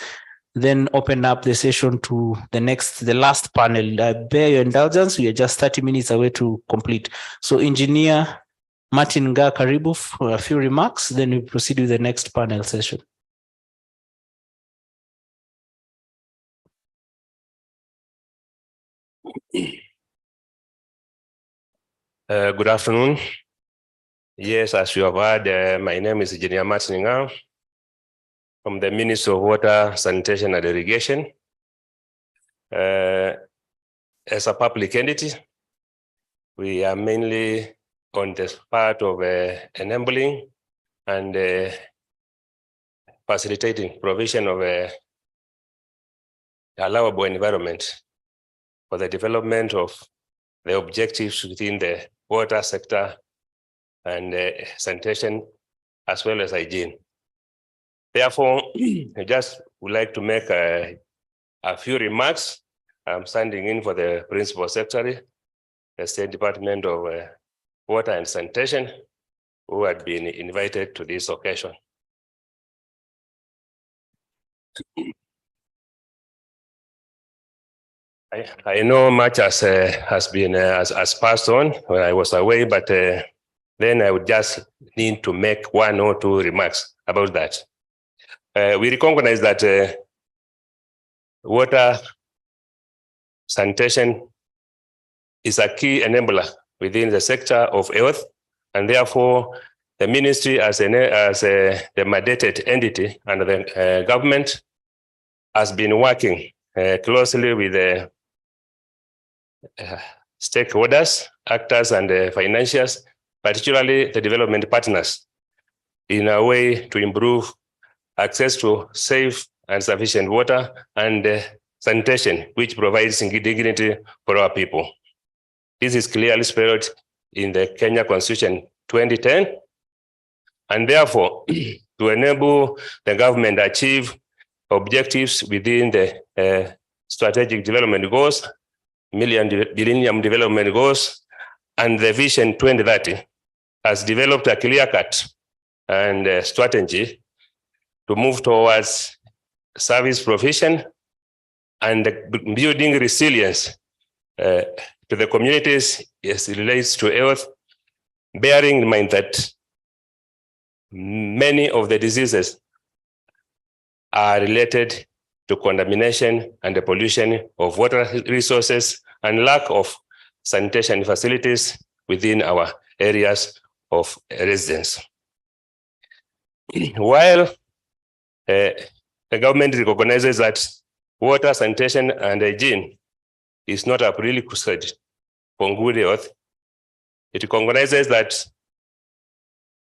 then open up the session to the last panel. I bear your indulgence, we are just 30 minutes away to complete. So Engineer Martin Nga, karibu for a few remarks, then we proceed with the next panel session. Good afternoon. Yes, as you have heard, my name is Engineer Martin Nga from the Ministry of Water, Sanitation and Irrigation. As a public entity, we are mainly on this part of enabling and facilitating provision of allowable environment for the development of the objectives within the water sector and sanitation, as well as hygiene. Therefore, I just would like to make a few remarks. I'm standing in for the Principal Secretary, the State Department of Water and Sanitation, who had been invited to this occasion. I know much has been as passed on when I was away, but then I would just need to make 1 or 2 remarks about that. We recognize that water sanitation is a key enabler within the sector of health, and therefore the ministry as the mandated entity under the government has been working closely with stakeholders, actors, and financiers, particularly the development partners, in a way to improve access to safe and sufficient water and sanitation, which provides dignity for our people. This is clearly spelled in the Kenya Constitution 2010, and therefore, to enable the government to achieve objectives within the strategic development goals, Millennium Development Goals, and the Vision 2030, has developed a clear-cut and strategy to move towards service provision and building resilience to the communities as it relates to health, bearing in mind that many of the diseases are related to contamination and the pollution of water resources and lack of sanitation facilities within our areas of residence. While the government recognizes that water, sanitation, and hygiene is not a prerequisite for good health, it recognizes that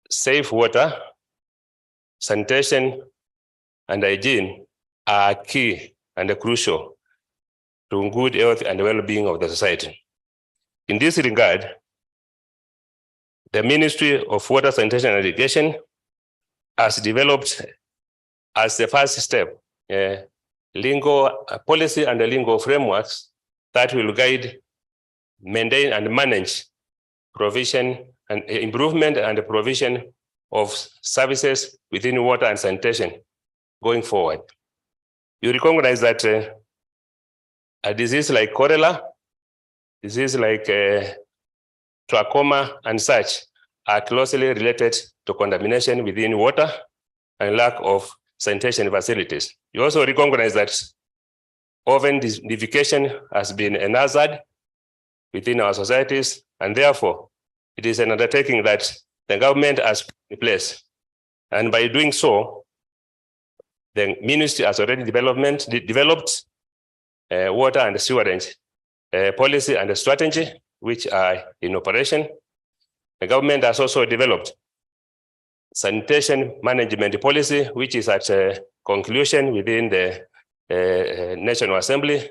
safe water, sanitation, and hygiene are key and crucial to good health and well-being of the society. In this regard, the Ministry of Water, Sanitation, and Irrigation has developed as the first step policy and legal frameworks that will guide, maintain, and manage provision and improvement and provision of services within water and sanitation going forward. You recognize that a disease like cholera, disease like trachoma and such are closely related to contamination within water and lack of sanitation facilities. You also recognize that open defecation has been a hazard within our societies, and therefore it is an undertaking that the government has put in place. And by doing so, the ministry has already developed water and sewerage policy and strategy, which are in operation. The government has also developed sanitation management policy, which is at conclusion within the National Assembly,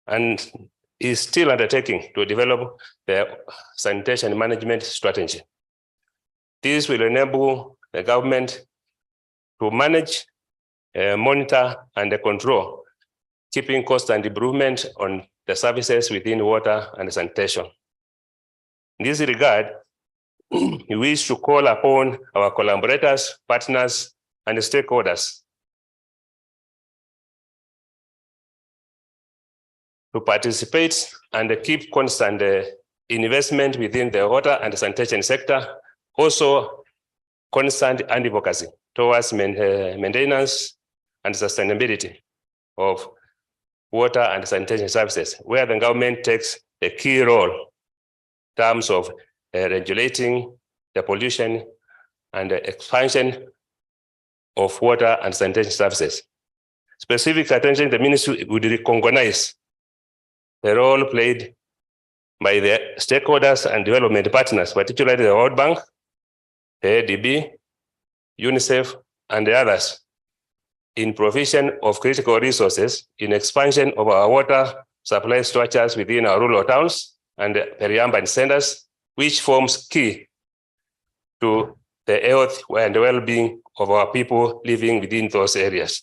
and is still undertaking to develop the sanitation management strategy. This will enable the government to manage, monitor, and control, keeping constant improvement on the services within water and sanitation. In this regard, we wish to call upon our collaborators, partners, and stakeholders to participate and keep constant investment within the water and sanitation sector, also constant advocacy towards maintenance and sustainability of water and sanitation services, where the government takes a key role in terms of regulating the pollution and the expansion of water and sanitation services. Specific attention, the ministry would recognize the role played by the stakeholders and development partners, particularly the World Bank, the ADB, UNICEF, and the others, in provision of critical resources in expansion of our water supply structures within our rural towns and peri-urban centers, which forms key to the health and well-being of our people living within those areas.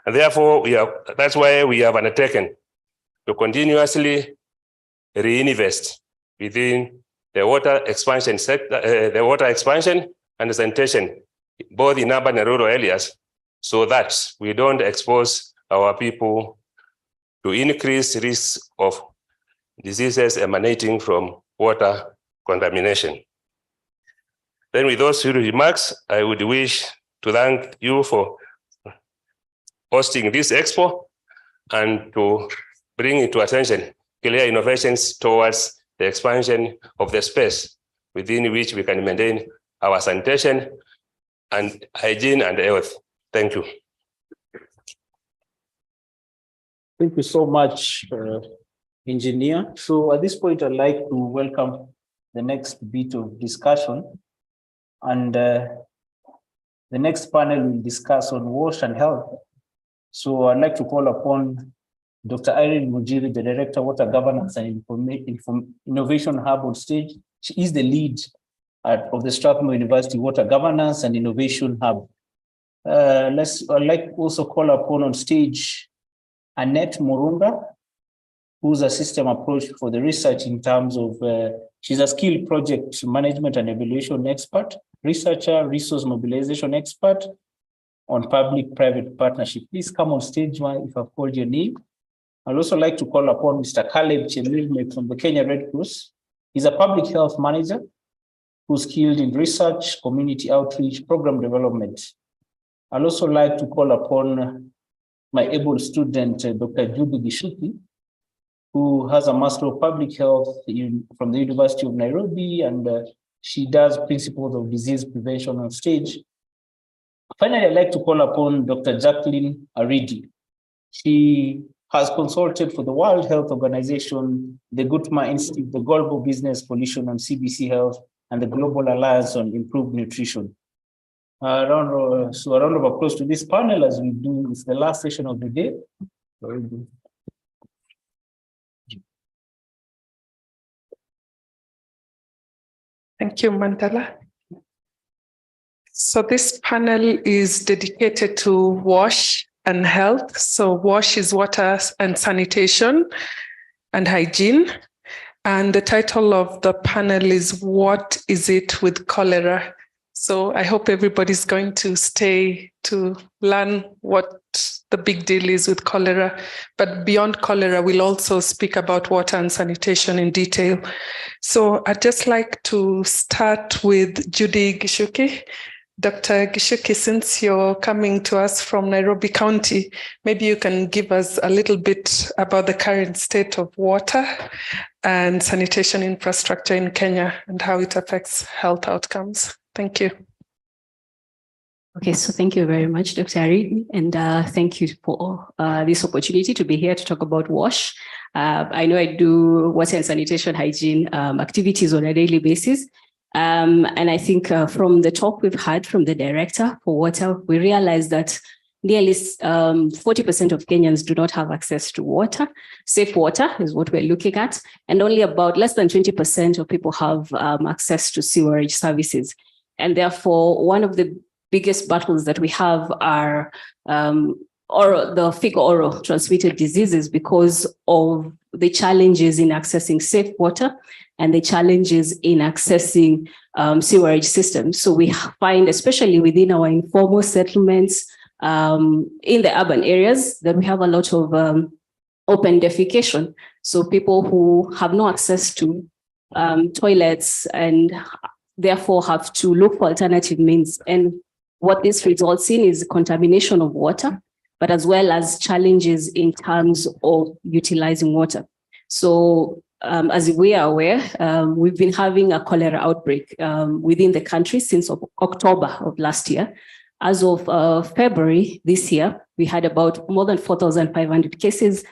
And therefore, that's why we have undertaken to continuously reinvest within the water expansion sector, the water expansion and sanitation, both in urban and rural areas, so that we don't expose our people to increased risk of diseases emanating from water contamination. Then with those few remarks, I would wish to thank you for hosting this expo and to bring into attention clear innovations towards the expansion of the space within which we can maintain our sanitation and hygiene and health. Thank you. Thank you so much, engineer. So at this point, I'd like to welcome the next bit of discussion. And the next panel will discuss on wash and health. So I'd like to call upon Dr. Irene Mujiri, the Director, Water Governance and Innovation Hub on stage. She is the lead of the Strathmore University Water Governance and Innovation Hub. I'd like also call upon on stage Annette Murunga, who's a system approach for the research in terms of, she's a skilled project management and evaluation expert, researcher, resource mobilization expert on public-private partnership. Please come on stage if I've called your name. I'd also like to call upon Mr. Caleb Chemilme from the Kenya Red Cross. He's a public health manager who's skilled in research, community outreach, program development. I'd also like to call upon my able student, Dr. Judy Gishuki, who has a Master of Public Health from the University of Nairobi, and she does principles of disease prevention on stage. Finally, I'd like to call upon Dr. Jacqueline Aridi. She has consulted for the World Health Organization, the Guttma Institute, the Global Business Coalition on CBC Health, and the Global Alliance on Improved Nutrition. So a round of applause to this panel as we do, it's the last session of the day. Very good. Thank you, Mandela. So this panel is dedicated to WASH and health. So WASH is water and sanitation and hygiene. And the title of the panel is What is it with cholera? So I hope everybody's going to stay to learn what the big deal is with cholera. But beyond cholera, we'll also speak about water and sanitation in detail. So I'd just like to start with Judy Gishuki. Dr. Gishuki, since you're coming to us from Nairobi County, maybe you can give us a little bit about the current state of water and sanitation infrastructure in Kenya and how it affects health outcomes. Thank you. Okay, so thank you very much, Dr. Ari, and thank you for this opportunity to be here to talk about WASH. I know I do water and sanitation hygiene activities on a daily basis. And I think from the talk we've had from the director for water, we realized that nearly 40% of Kenyans do not have access to water. Safe water is what we're looking at. And only about less than 20% of people have access to sewerage services. And therefore, one of the biggest battles that we have are the fecal-oral transmitted diseases because of the challenges in accessing safe water and the challenges in accessing sewerage systems. So we find, especially within our informal settlements in the urban areas, that we have a lot of open defecation. So people who have no access to toilets and therefore have to look for alternative means. And what this results in is contamination of water, but as well as challenges in terms of utilizing water. So as we are aware, we've been having a cholera outbreak within the country since October of last year. As of February this year, we had about more than 4,500 cases,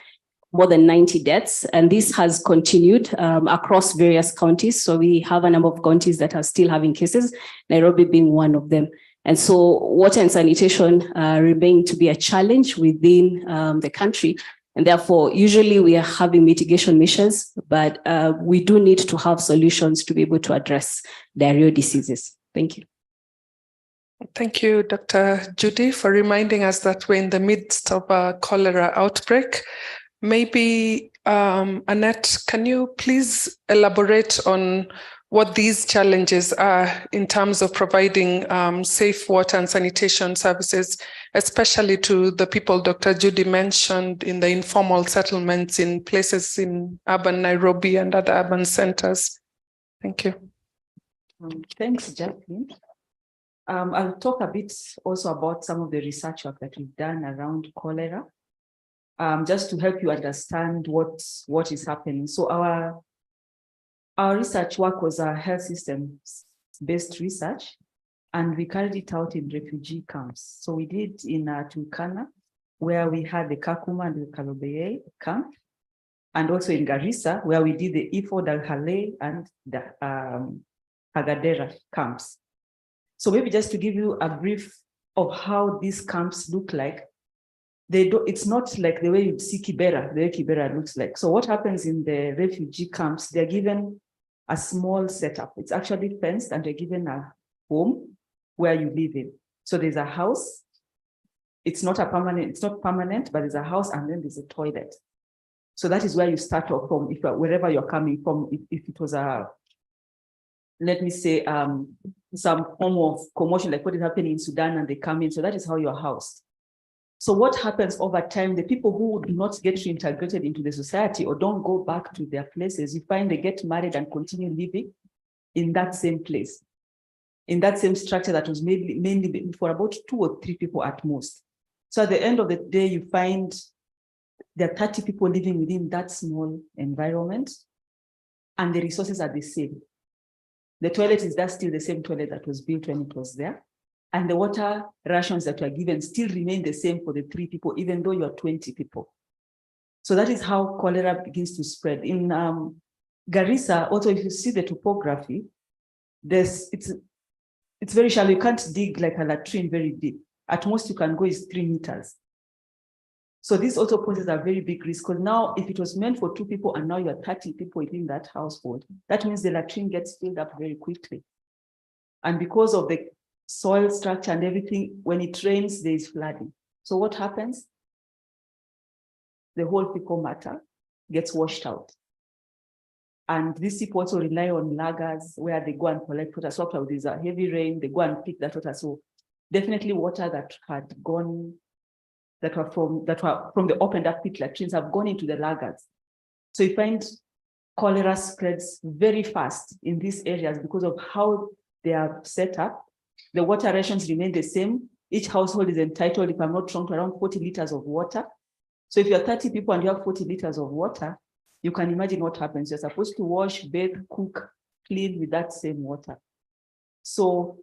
more than 90 deaths, and this has continued across various counties. So we have a number of counties that are still having cases, Nairobi being one of them. And so water and sanitation remain to be a challenge within the country. And therefore, usually we are having mitigation measures, but we do need to have solutions to be able to address diarrheal diseases. Thank you. Thank you, Dr. Judy, for reminding us that we're in the midst of a cholera outbreak. Maybe, Annette, can you please elaborate on what these challenges are in terms of providing safe water and sanitation services, especially to the people Dr. Judy mentioned in the informal settlements in places in urban Nairobi and other urban centers? Thank you. Thanks, Jacqueline. I'll talk a bit also about some of the research work that we've done around cholera, just to help you understand what is happening. So our research work was a health systems-based research, and we carried it out in refugee camps. So we did in Turkana, where we had the Kakuma and the Kalobeye camp. and also in Garissa, where we did the Ifo, Dalhale, and the Hagadera camps. So maybe just to give you a brief of how these camps look like, it's not like the way you'd see Kibera, the way Kibera looks like. So what happens in the refugee camps, they're given a small setup. It's actually fenced and they're given a home where you live in. So there's a house. It's not permanent, but there's a house and then there's a toilet. So that is where you start off from, wherever you're coming from. If it was let me say, some form of commotion, like what is happening in Sudan, and they come in. So that is how you're housed. So what happens over time, the people who do not get reintegrated into the society or don't go back to their places, you find they get married and continue living in that same place, in that same structure that was mainly for about 2 or 3 people at most. So at the end of the day, you find there are 30 people living within that small environment, and the resources are the same. The toilet is still the same toilet that was built when it was there. And the water rations that were given still remain the same for the 3 people, even though you're 20 people. So that is how cholera begins to spread. In Garissa, also, if you see the topography, it's very shallow. You can't dig like a latrine very deep. At most you can go is 3 meters. So this also poses a very big risk, because now if it was meant for 2 people and now you're 30 people within that household, that means the latrine gets filled up very quickly. And because of the soil structure and everything, when it rains, there is flooding. So what happens? The whole fecal matter gets washed out. And these people also rely on lagers where they go and collect water. So after there's a heavy rain, they go and pick that water. So definitely water that had gone, that were from the opened up pit latrines have gone into the lagers. So you find cholera spreads very fast in these areas because of how they are set up. The water rations remain the same. Each household is entitled, if I'm not wrong, to around 40 liters of water. So if you're 30 people and you have 40 liters of water, you can imagine what happens. You're supposed to wash, bathe, cook, clean with that same water. So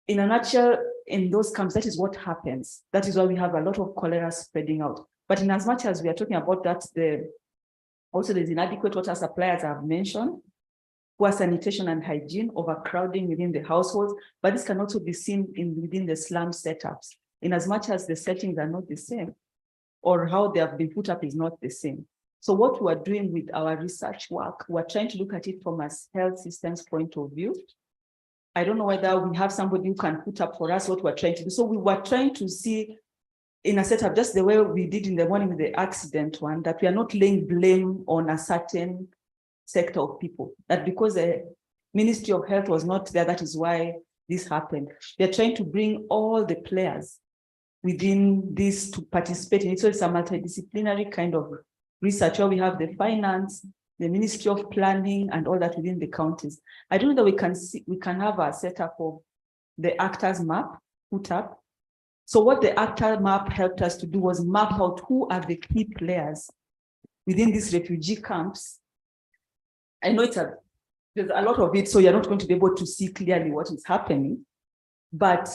in a nutshell, in those camps, that is what happens. That is why we have a lot of cholera spreading out. But in as much as we are talking about that, also there's inadequate water supply, as I've mentioned, poor sanitation and hygiene, overcrowding within the households, but this can also be seen within the slum setups, in as much as the settings are not the same, or how they have been put up is not the same. So what we're doing with our research work, we're trying to look at it from a health systems point of view. I don't know whether we have somebody who can put up for us what we're trying to do. So we were trying to see in a setup, just the way we did in the morning with the accident one, that we are not laying blame on a certain sector of people, that because the Ministry of Health was not there, that is why this happened. They're trying to bring all the players within this to participate in it. So it's a multidisciplinary kind of research where we have the finance, the Ministry of Planning, and all that within the counties. I don't know that we can have a setup of the actors map put up. So what the actor map helped us to do was map out who are the key players within these refugee camps. I know there's a lot of it, so you're not going to be able to see clearly what is happening, but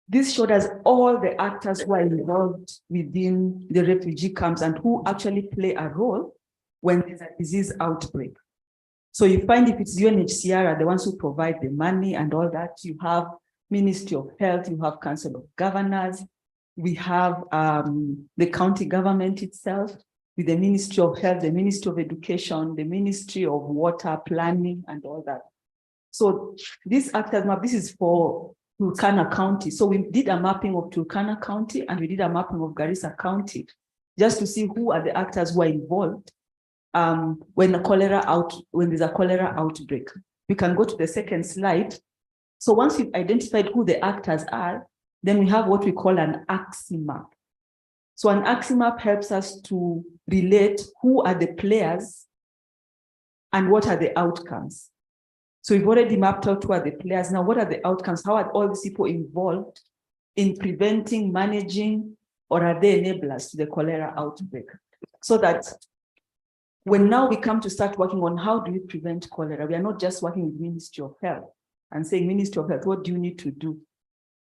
this showed us all the actors who are involved within the refugee camps and who actually play a role when there's a disease outbreak. So you find if it's UNHCR are the ones who provide the money and all that, you have Ministry of Health, you have Council of Governors, we have the county government itself, with the Ministry of Health, the Ministry of Education, the Ministry of Water, Planning, and all that. So this actors map, this is for Turkana County. So we did a mapping of Turkana County and we did a mapping of Garissa County, just to see who are the actors who are involved when there's a cholera outbreak. We can go to the second slide. So once we've identified who the actors are, then we have what we call an axis map. So an axis map helps us to relate who are the players and what are the outcomes. So we've already mapped out who are the players. Now, what are the outcomes? How are all these people involved in preventing, managing, or are they enablers to the cholera outbreak? So that when now we come to start working on how do we prevent cholera, we are not just working with Ministry of Health and saying, Ministry of Health, what do you need to do?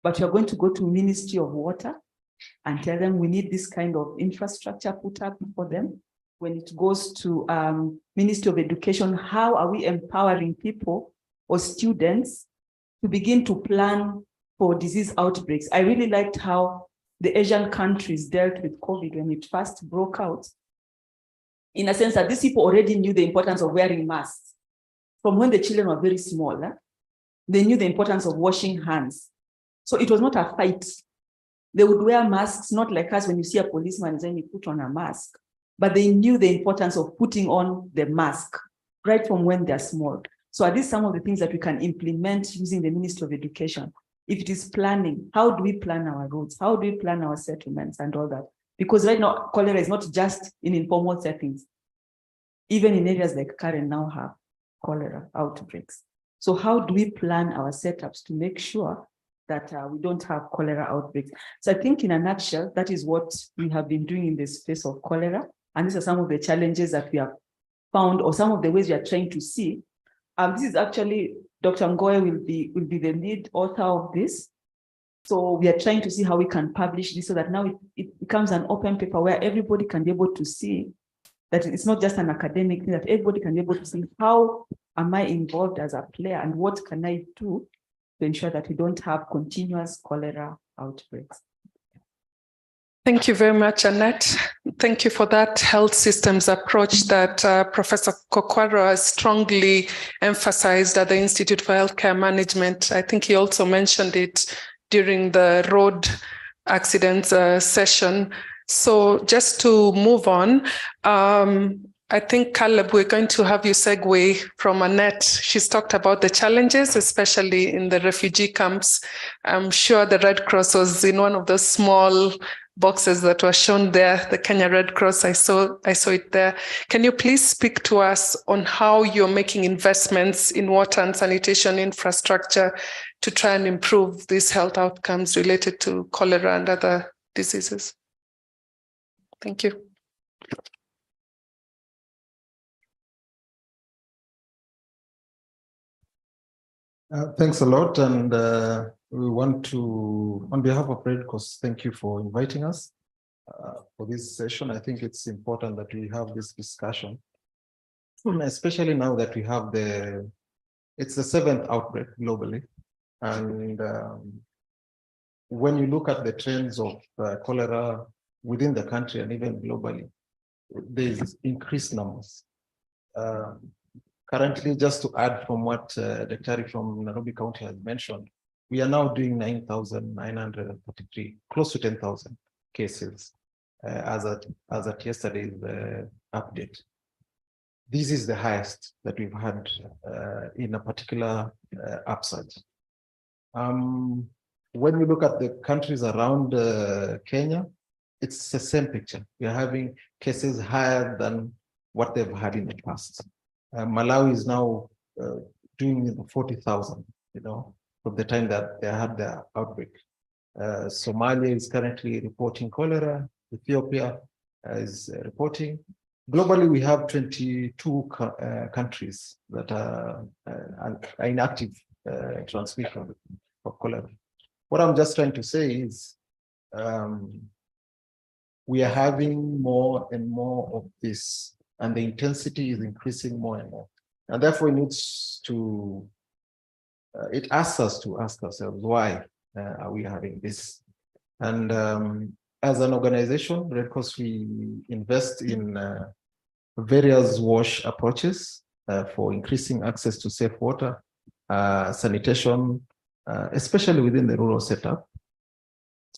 But you're going to go to Ministry of Water and tell them we need this kind of infrastructure put up for them. when it goes to Ministry of Education, how are we empowering people or students to begin to plan for disease outbreaks? I really liked how the Asian countries dealt with COVID when it first broke out, in a sense that these people already knew the importance of wearing masks. From when the children were very small, they knew the importance of washing hands. So it was not a fight. They would wear masks, not like us when you see a policeman and then you put on a mask, but they knew the importance of putting on the mask right from when they're small. So are these some of the things that we can implement using the Ministry of Education? If it is planning, how do we plan our roads? How do we plan our settlements and all that? Because right now, cholera is not just in informal settings. Even in areas like Karen now have cholera outbreaks. So how do we plan our setups to make sure that we don't have cholera outbreaks? So I think in a nutshell, that is what we have been doing in the space of cholera. And these are some of the challenges that we have found, or some of the ways we are trying to see. This is actually, Dr. Ngoe will be the lead author of this. So we are trying to see how we can publish this so that now it becomes an open paper where everybody can be able to see that it's not just an academic thing, that everybody can be able to see how am I involved as a player and what can I do to ensure that we don't have continuous cholera outbreaks. Thank you very much, Annette. Thank you for that health systems approach that Professor Kokwaro has strongly emphasized at the Institute for Healthcare Management. I think he also mentioned it during the road accidents session. So just to move on, I think, Caleb, we're going to have you segue from Annette. She's talked about the challenges, especially in the refugee camps. I'm sure the Red Cross was in one of those small boxes that were shown there, the Kenya Red Cross. I saw it there. Can you please speak to us on how you're making investments in water and sanitation infrastructure to try and improve these health outcomes related to cholera and other diseases? Thank you. Thanks a lot. And we want to, on behalf of Red Cross, thank you for inviting us for this session. I think it's important that we have this discussion, especially now that we have it's the 7th outbreak globally. And when you look at the trends of cholera within the country and even globally, there's increased numbers. Currently, just to add from what Dr. from Nairobi County has mentioned, we are now doing 9,933, close to 10,000 cases as at yesterday's update. This is the highest that we've had in a particular upsurge. When we look at the countries around Kenya, it's the same picture. We are having cases higher than what they've had in the past. Malawi is now doing 40,000, from the time that they had the outbreak. Somalia is currently reporting cholera. Ethiopia is reporting. Globally, we have 22 countries that are in active transmission of cholera. What I'm just trying to say is we are having more and more of this, and the intensity is increasing more and more. And therefore, it asks us to ask ourselves, why are we having this? And as an organization, Red Cross, we invest in various WASH approaches for increasing access to safe water, sanitation, especially within the rural setup,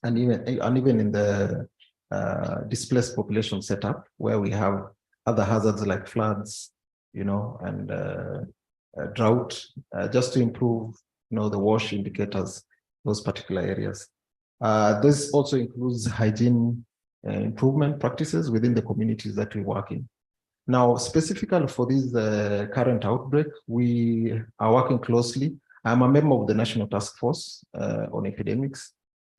and even in the displaced population setup, where we have other hazards like floods, and drought, just to improve, the WASH indicators, those particular areas. This also includes hygiene improvement practices within the communities that we work in. Now, specifically for this current outbreak, we are working closely. I'm a member of the National Task Force on Epidemics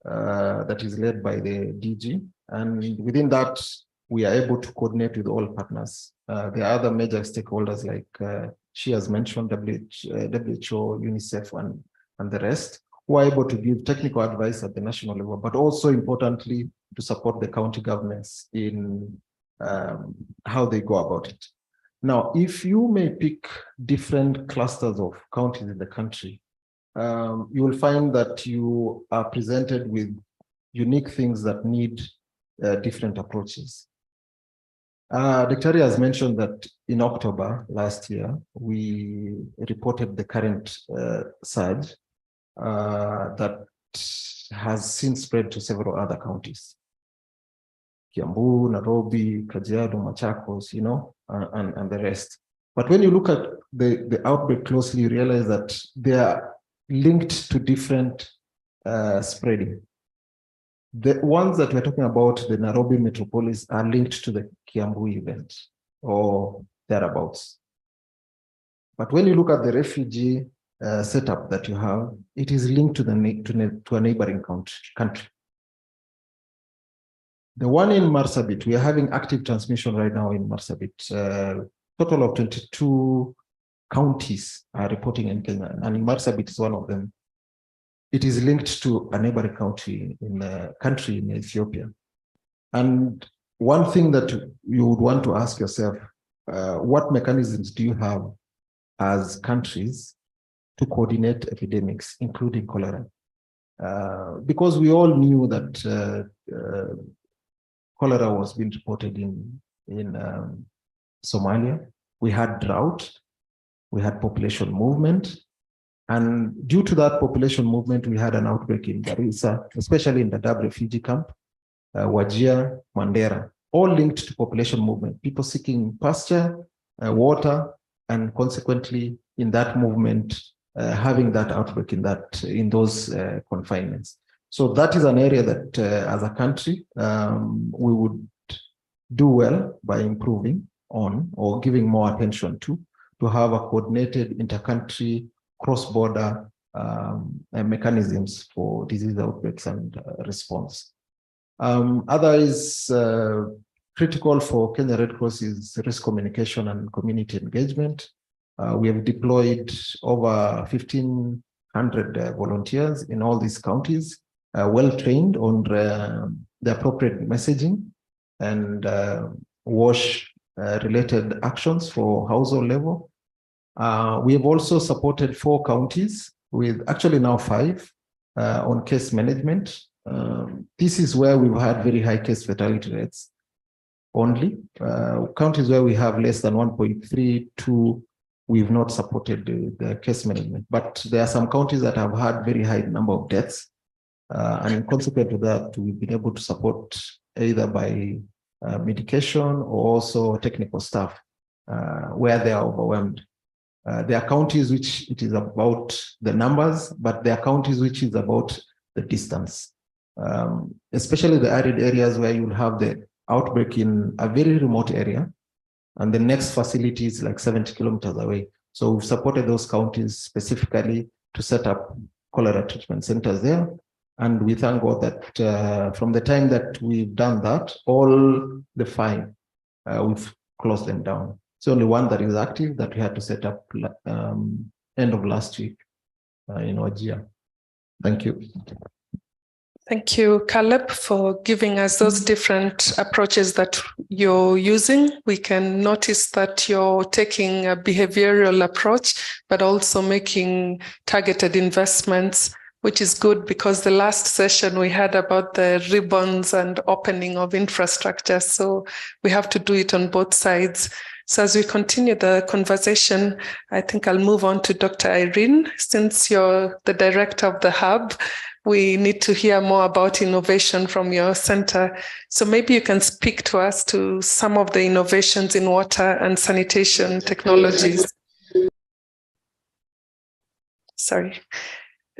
that is led by the DG. And within that, we are able to coordinate with all partners. There are other major stakeholders like she has mentioned, WHO, UNICEF, and the rest, who are able to give technical advice at the national level, but also importantly, to support the county governments in how they go about it. Now, if you may pick different clusters of counties in the country, you will find that you are presented with unique things that need different approaches. Dr. has mentioned that in October last year, we reported the current surge that has since spread to several other counties. Kiambu, Nairobi, Kajiado, Machakos, you know, and the rest. But when you look at the outbreak closely, you realize that they are linked to different spreading. The ones that we're talking about, the Nairobi metropolis, are linked to the Kiambu event or thereabouts. But when you look at the refugee setup that you have, it is linked to a neighboring country. The one in Marsabit, we are having active transmission right now in Marsabit. Total of 22 counties are reporting in Kenya, and Marsabit is one of them. It is linked to a neighboring country in Ethiopia. And one thing that you would want to ask yourself, what mechanisms do you have as countries to coordinate epidemics, including cholera? Because we all knew that cholera was being reported in Somalia. We had drought, we had population movement, and due to that population movement, we had an outbreak in Garissa, especially in the Dadaab refugee camp, Wajir, Mandera, all linked to population movement, people seeking pasture, water, and consequently in that movement, having that outbreak in those confinements. So that is an area that as a country, we would do well by improving on or giving more attention to have a coordinated inter-country cross-border mechanisms for disease outbreaks and response. Other is critical for Kenya Red Cross is risk communication and community engagement. We have deployed over 1,500 volunteers in all these counties, well trained on the appropriate messaging and WASH related actions for household level. We have also supported 4 counties with actually now 5 on case management. This is where we've had very high case fatality rates only. Counties where we have less than 1.32, we've not supported the case management. But there are some counties that have had very high number of deaths. And in consequence of that, we've been able to support either by medication or also technical staff where they are overwhelmed. There are counties which it is about the numbers, but there are counties which is about the distance. Especially the arid areas where you'll have the outbreak in a very remote area, and the next facility is like 70 kilometers away. So we've supported those counties specifically to set up cholera treatment centers there. And we thank God that from the time that we've done that, all the 5, we've closed them down. It's only one that is active that we had to set up end of last week in Wajir. Thank you. Thank you, Caleb, for giving us those different approaches that you're using. We can notice that you're taking a behavioral approach, but also making targeted investments, which is good because the last session we had about the ribbons and opening of infrastructure. So we have to do it on both sides. So as we continue the conversation, I think I'll move on to Dr. Irene. Since you're the director of the hub, we need to hear more about innovation from your center. So maybe you can speak to us to some of the innovations in water and sanitation technologies.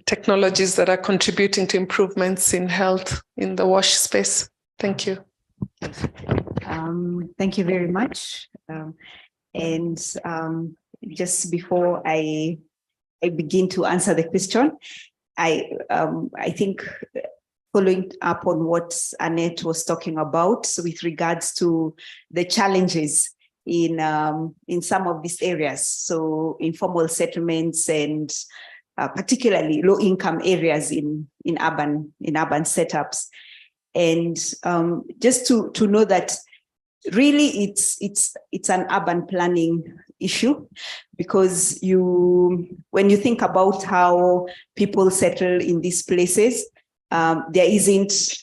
Technologies that are contributing to improvements in health in the WASH space. Thank you. Thank you very much. Just before I begin to answer the question, I think following up on what Annette was talking about with regards to the challenges in some of these areas, so informal settlements and particularly low-income areas in urban setups, and just to know that really it's an urban planning issue, because when you think about how people settle in these places, there isn't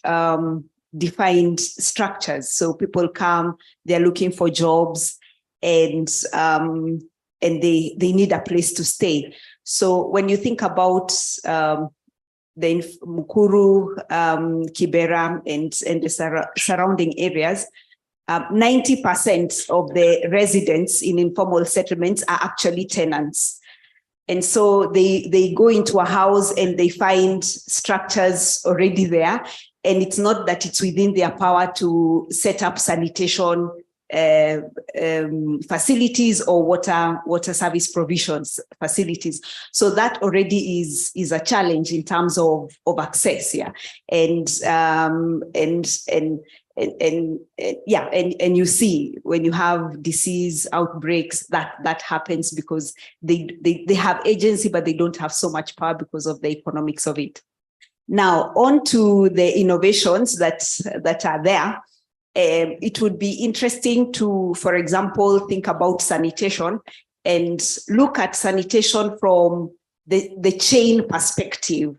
defined structures. So people come, they're looking for jobs, and they need a place to stay. So when you think about the Mukuru, Kibera, and the surrounding areas, 90% of the residents in informal settlements are actually tenants. And so they go into a house and they find structures already there. And it's not that it's within their power to set up sanitation facilities or water service provisions facilities. So that already is a challenge in terms of access, yeah. And you see when you have disease outbreaks that happens because they have agency, but they don't have so much power because of the economics of it. Now, on to the innovations that are there. It would be interesting to, for example, think about sanitation and look at sanitation from the chain perspective.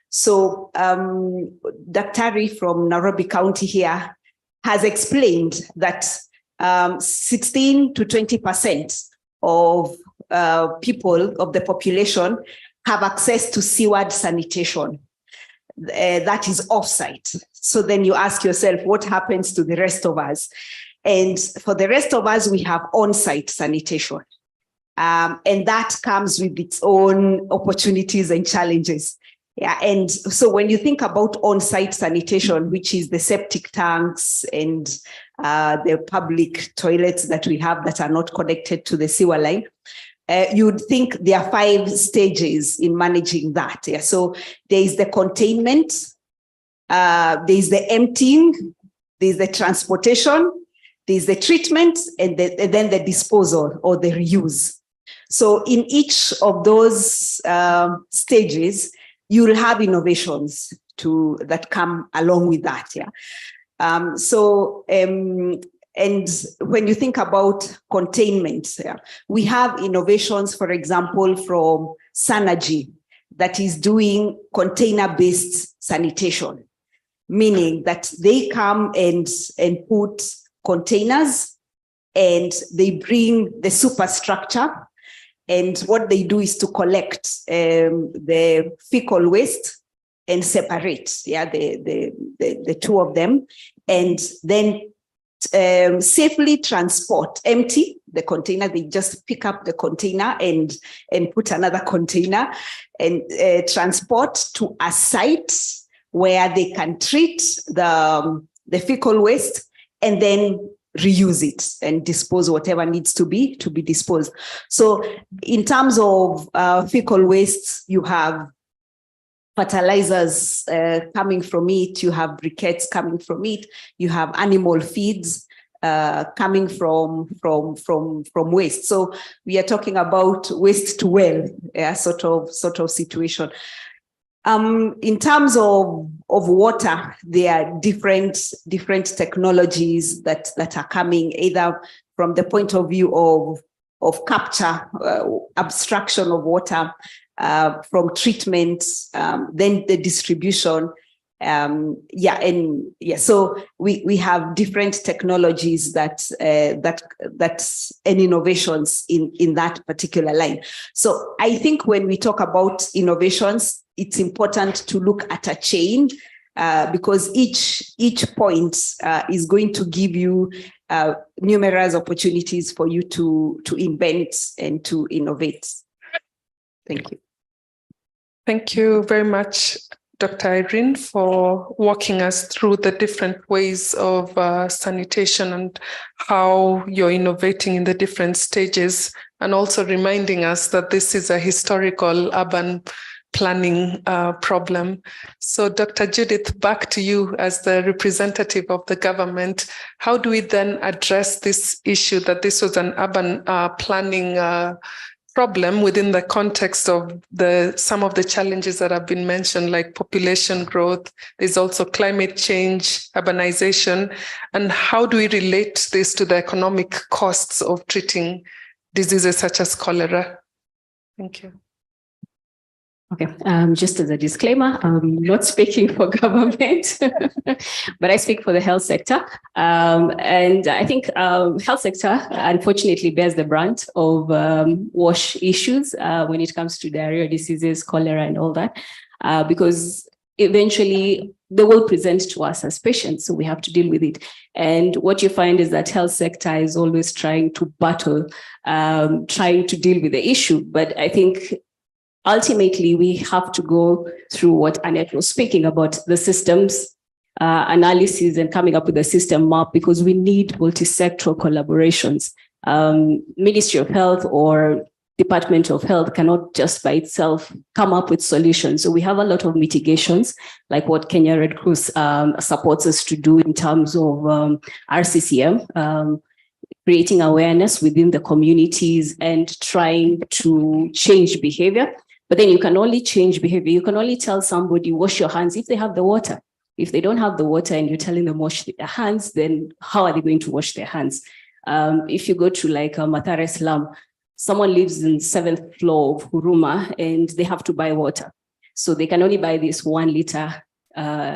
So Daktari from Nairobi County here has explained that 16 to 20% of people, of the population, have access to seaward sanitation. That is offsite. So then you ask yourself, what happens to the rest of us? And for the rest of us, we have on-site sanitation. And that comes with its own opportunities and challenges. Yeah, and so when you think about on-site sanitation, which is the septic tanks and the public toilets that we have that are not connected to the sewer line, you'd think there are 5 stages in managing that. Yeah. So there is the containment, there is the emptying, there is the transportation, there is the treatment, and then the disposal or the reuse. So in each of those stages, you'll have innovations that come along with that. Yeah. And when you think about containment, we have innovations, for example, from Sanergy that is doing container-based sanitation, meaning that they come and put containers and they bring the superstructure. And what they do is to collect the fecal waste and separate, the two of them, and then safely empty the container. They just pick up the container and put another container and transport to a site where they can treat the fecal waste and then reuse it and dispose whatever needs to be disposed. So in terms of fecal waste, you have fertilizers coming from it, you have briquettes coming from it, you have animal feeds coming from waste. So we are talking about waste to well, sort of situation. In terms of water, there are different technologies that are coming, either from the point of view of capture, abstraction of water, from treatment, then the distribution. So we have different technologies that and innovations in that particular line. So I think when we talk about innovations, it's important to look at a chain because each point is going to give you numerous opportunities for you to invent and to innovate. Thank you. Thank you very much, Dr. Irene, for walking us through the different ways of sanitation and how you're innovating in the different stages, and also reminding us that this is a historical urban planning problem. So Dr. Judith, back to you as the representative of the government. How do we then address this issue that this was an urban planning problem within the context of some of the challenges that have been mentioned, like population growth. There's also climate change, urbanization, and how do we relate this to the economic costs of treating diseases such as cholera? Thank you. Okay, just as a disclaimer, I'm not speaking for government, but I speak for the health sector. And I think health sector, unfortunately, bears the brunt of WASH issues when it comes to diarrhea diseases, cholera, and all that, because eventually they will present to us as patients, so we have to deal with it. And what you find is that health sector is always trying to battle, trying to deal with the issue. But I think ultimately, we have to go through what Annette was speaking about, the systems analysis and coming up with a system map, because we need multi-sectoral collaborations. Ministry of Health or Department of Health cannot just by itself come up with solutions. So we have a lot of mitigations, like what Kenya Red Cross supports us to do in terms of RCCM, creating awareness within the communities and trying to change behavior. But then you can only change behavior. You can only tell somebody, wash your hands if they have the water. If they don't have the water and you're telling them wash their hands, then how are they going to wash their hands? If you go to like Mathare slum, someone lives in 7th floor of Huruma and they have to buy water. So they can only buy this 1 liter,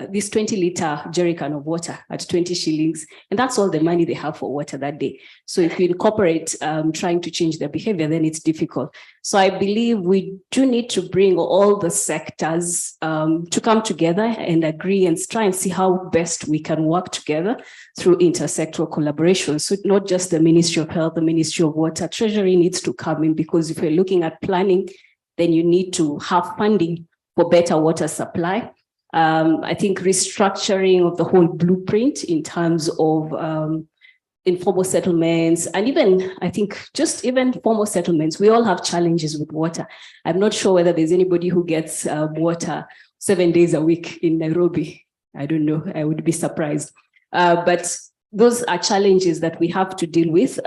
this 20-liter jerrycan of water at 20 shillings. And that's all the money they have for water that day. So if you incorporate trying to change their behavior, then it's difficult. So I believe we do need to bring all the sectors to come together and agree and try and see how best we can work together through intersectoral collaboration. So not just the Ministry of Health, the Ministry of Water, Treasury needs to come in, because if you're looking at planning, then you need to have funding for better water supply. I think restructuring of the whole blueprint in terms of informal settlements, and even, I think, just even formal settlements. We all have challenges with water. I'm not sure whether there's anybody who gets water 7 days a week in Nairobi. I don't know. I would be surprised. But those are challenges that we have to deal with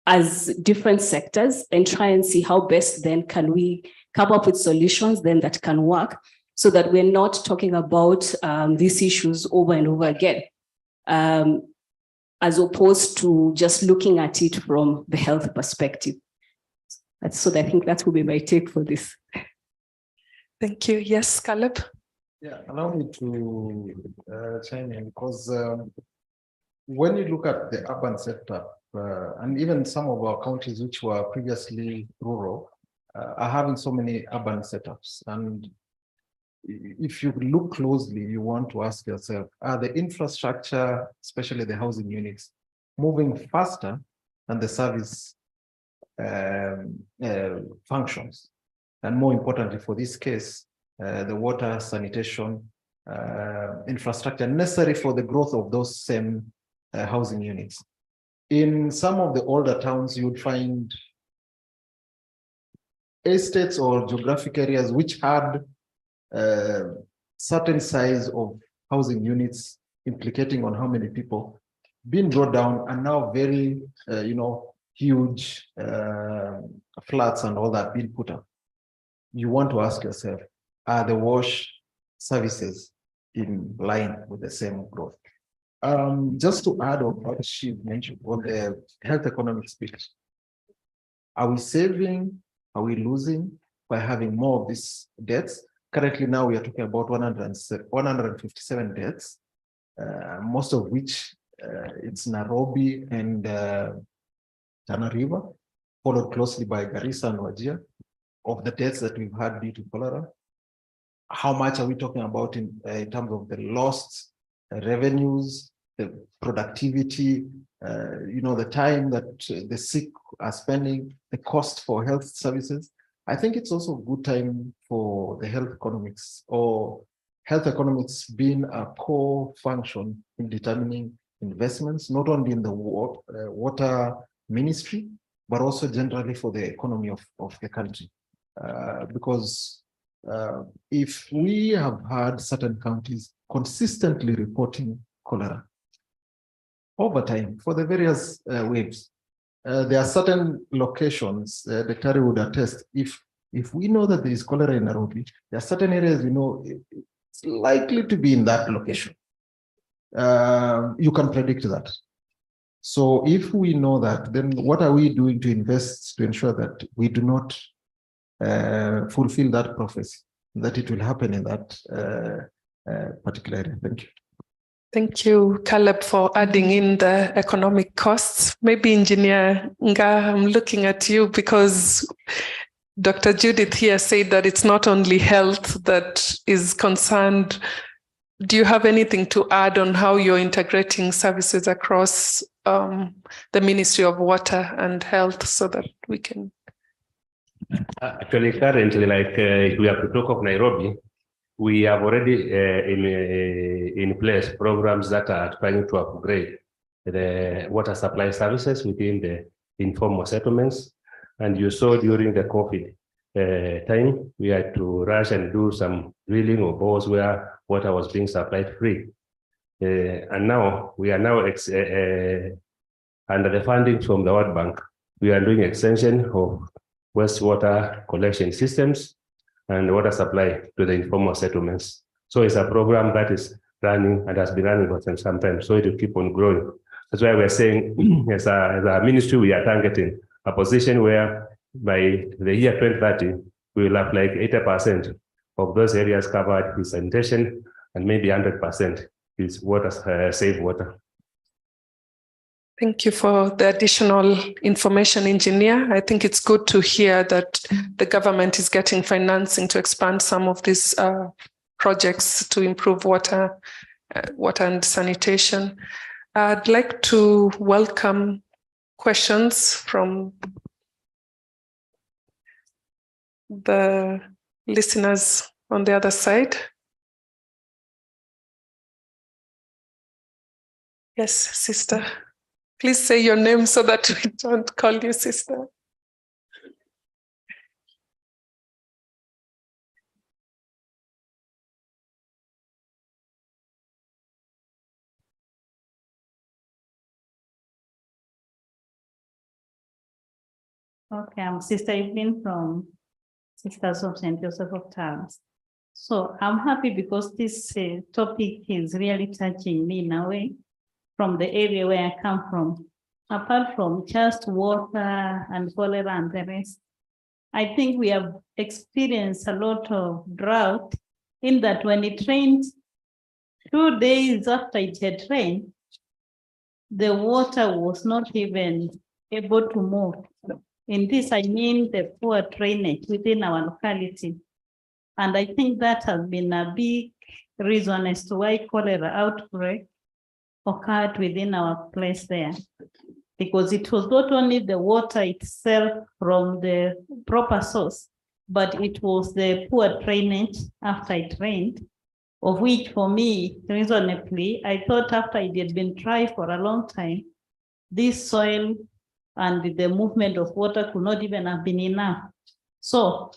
as different sectors, and try and see how best then can we come up with solutions then that can work, so that we're not talking about these issues over and over again, as opposed to just looking at it from the health perspective. So I think that will be my take for this. Thank you. Yes, Caleb? Yeah, allow me to chime in, because when you look at the urban sector, and even some of our counties which were previously rural, are having so many urban setups. And if you look closely, you want to ask yourself, are the infrastructure, especially the housing units, moving faster than the service functions? And more importantly, for this case, the water, sanitation, infrastructure necessary for the growth of those same housing units. In some of the older towns, you would find estates or geographic areas which had certain size of housing units implicating on how many people being brought down, and now very huge flats and all that being put up. You want to ask yourself, are the wash services in line with the same growth? Just to add on what she mentioned on the health economics piece, are we saving, are we losing by having more of these deaths? Currently now we are talking about 157 deaths, most of which it's Nairobi and Tana River, followed closely by Garissa and Wajir. Of the deaths that we've had due to cholera, how much are we talking about in terms of the lost revenues, the productivity, the time that the sick are spending, the cost for health services? I think it's also a good time for the health economics, or health economics being a core function in determining investments, not only in the water ministry, but also generally for the economy of the country. Because if we have had certain counties consistently reporting cholera over time for the various waves, there are certain locations, Daktari would attest, if we know that there is cholera in Nairobi, there are certain areas we know it's likely to be in that location. You can predict that. So if we know that, then what are we doing to invest to ensure that we do not fulfill that prophecy, that it will happen in that particular area? Thank you. Thank you, Caleb, for adding in the economic costs. Maybe Engineer Nga, I'm looking at you because Dr. Judith here said that it's not only health that is concerned. Do you have anything to add on how you're integrating services across the Ministry of Water and Health so that we can? Actually, currently, like if we have to talk of Nairobi, we have already in place programs that are trying to upgrade the water supply services within the informal settlements. And you saw during the COVID time, we had to rush and do some drilling of bores where water was being supplied free. And now we are now under the funding from the World Bank, we are doing extension of wastewater collection systems and water supply to the informal settlements. So it's a program that is running and has been running for some time. So it will keep on growing. That's why we're saying as a ministry, we are targeting a position where by the year 2030, we will have like 80% of those areas covered with sanitation and maybe 100% is water, safe water. Thank you for the additional information, Engineer. I think it's good to hear that the government is getting financing to expand some of these projects to improve water and sanitation. I'd like to welcome questions from the listeners on the other side. Yes, sister. Please say your name so that we don't call you sister. Okay, I'm Sister Evelyn from Sisters of St. Joseph of Towns. So I'm happy because this topic is really touching me in a way from the area where I come from. Apart from just water and cholera and the rest, I think we have experienced a lot of drought in that when it rained, 2 days after it had rained, the water was not even able to move. In this, I mean the poor drainage within our locality. And I think that has been a big reason as to why cholera outbreak occurred within our place there. Because it was not only the water itself from the proper source, but it was the poor drainage after it rained, of which for me, reasonably, I thought after it had been dry for a long time, this soil and the movement of water could not even have been enough. So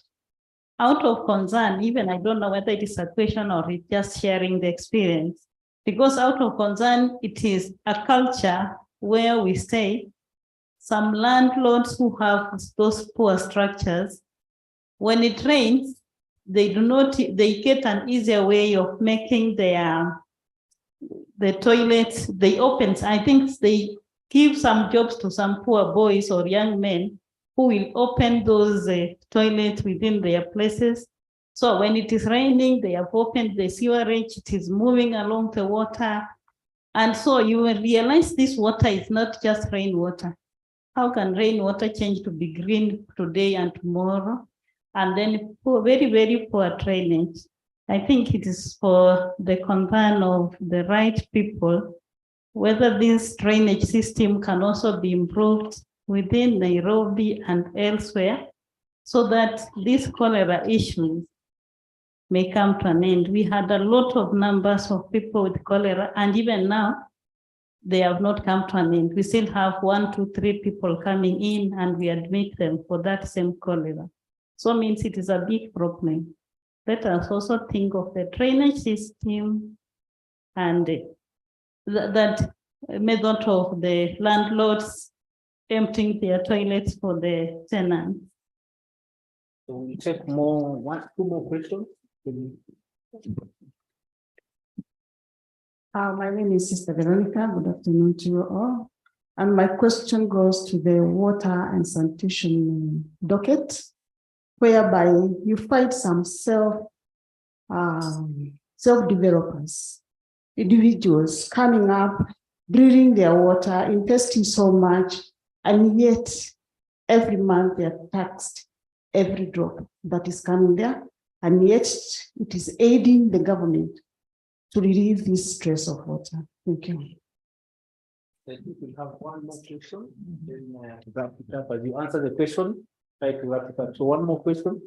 out of concern, even I don't know whether it is a question or it's just sharing the experience, because out of concern, it is a culture where we stay. Some landlords who have those poor structures, when it rains, they get an easier way of making the toilets, they open, I think they give some jobs to some poor boys or young men who will open those toilets within their places. So when it is raining, they have opened the sewerage, it is moving along the water. And so you will realize this water is not just rainwater. How can rainwater change to be green today and tomorrow? And then poor, very, very poor drainage. I think it is for the concern of the right people, whether this drainage system can also be improved within Nairobi and elsewhere, so that these cholera issues may come to an end. We had a lot of numbers of people with cholera, and even now, they have not come to an end. We still have 1, 2, 3 people coming in, and we admit them for that same cholera. So it means it is a big problem. Let us also think of the drainage system and that method of the landlords emptying their toilets for the tenants. So we take two more questions. My name is Sister Veronica. Good afternoon to you all. And my question goes to the water and sanitation docket, whereby you find some self-developers, individuals coming up, drilling their water, investing so much, and yet every month they are taxed every drop that is coming there, and yet it is aiding the government to relieve this stress of water. Thank you. I think we have one more question. Then wrap it up. As you answer the question, try to wrap it up. So one more question.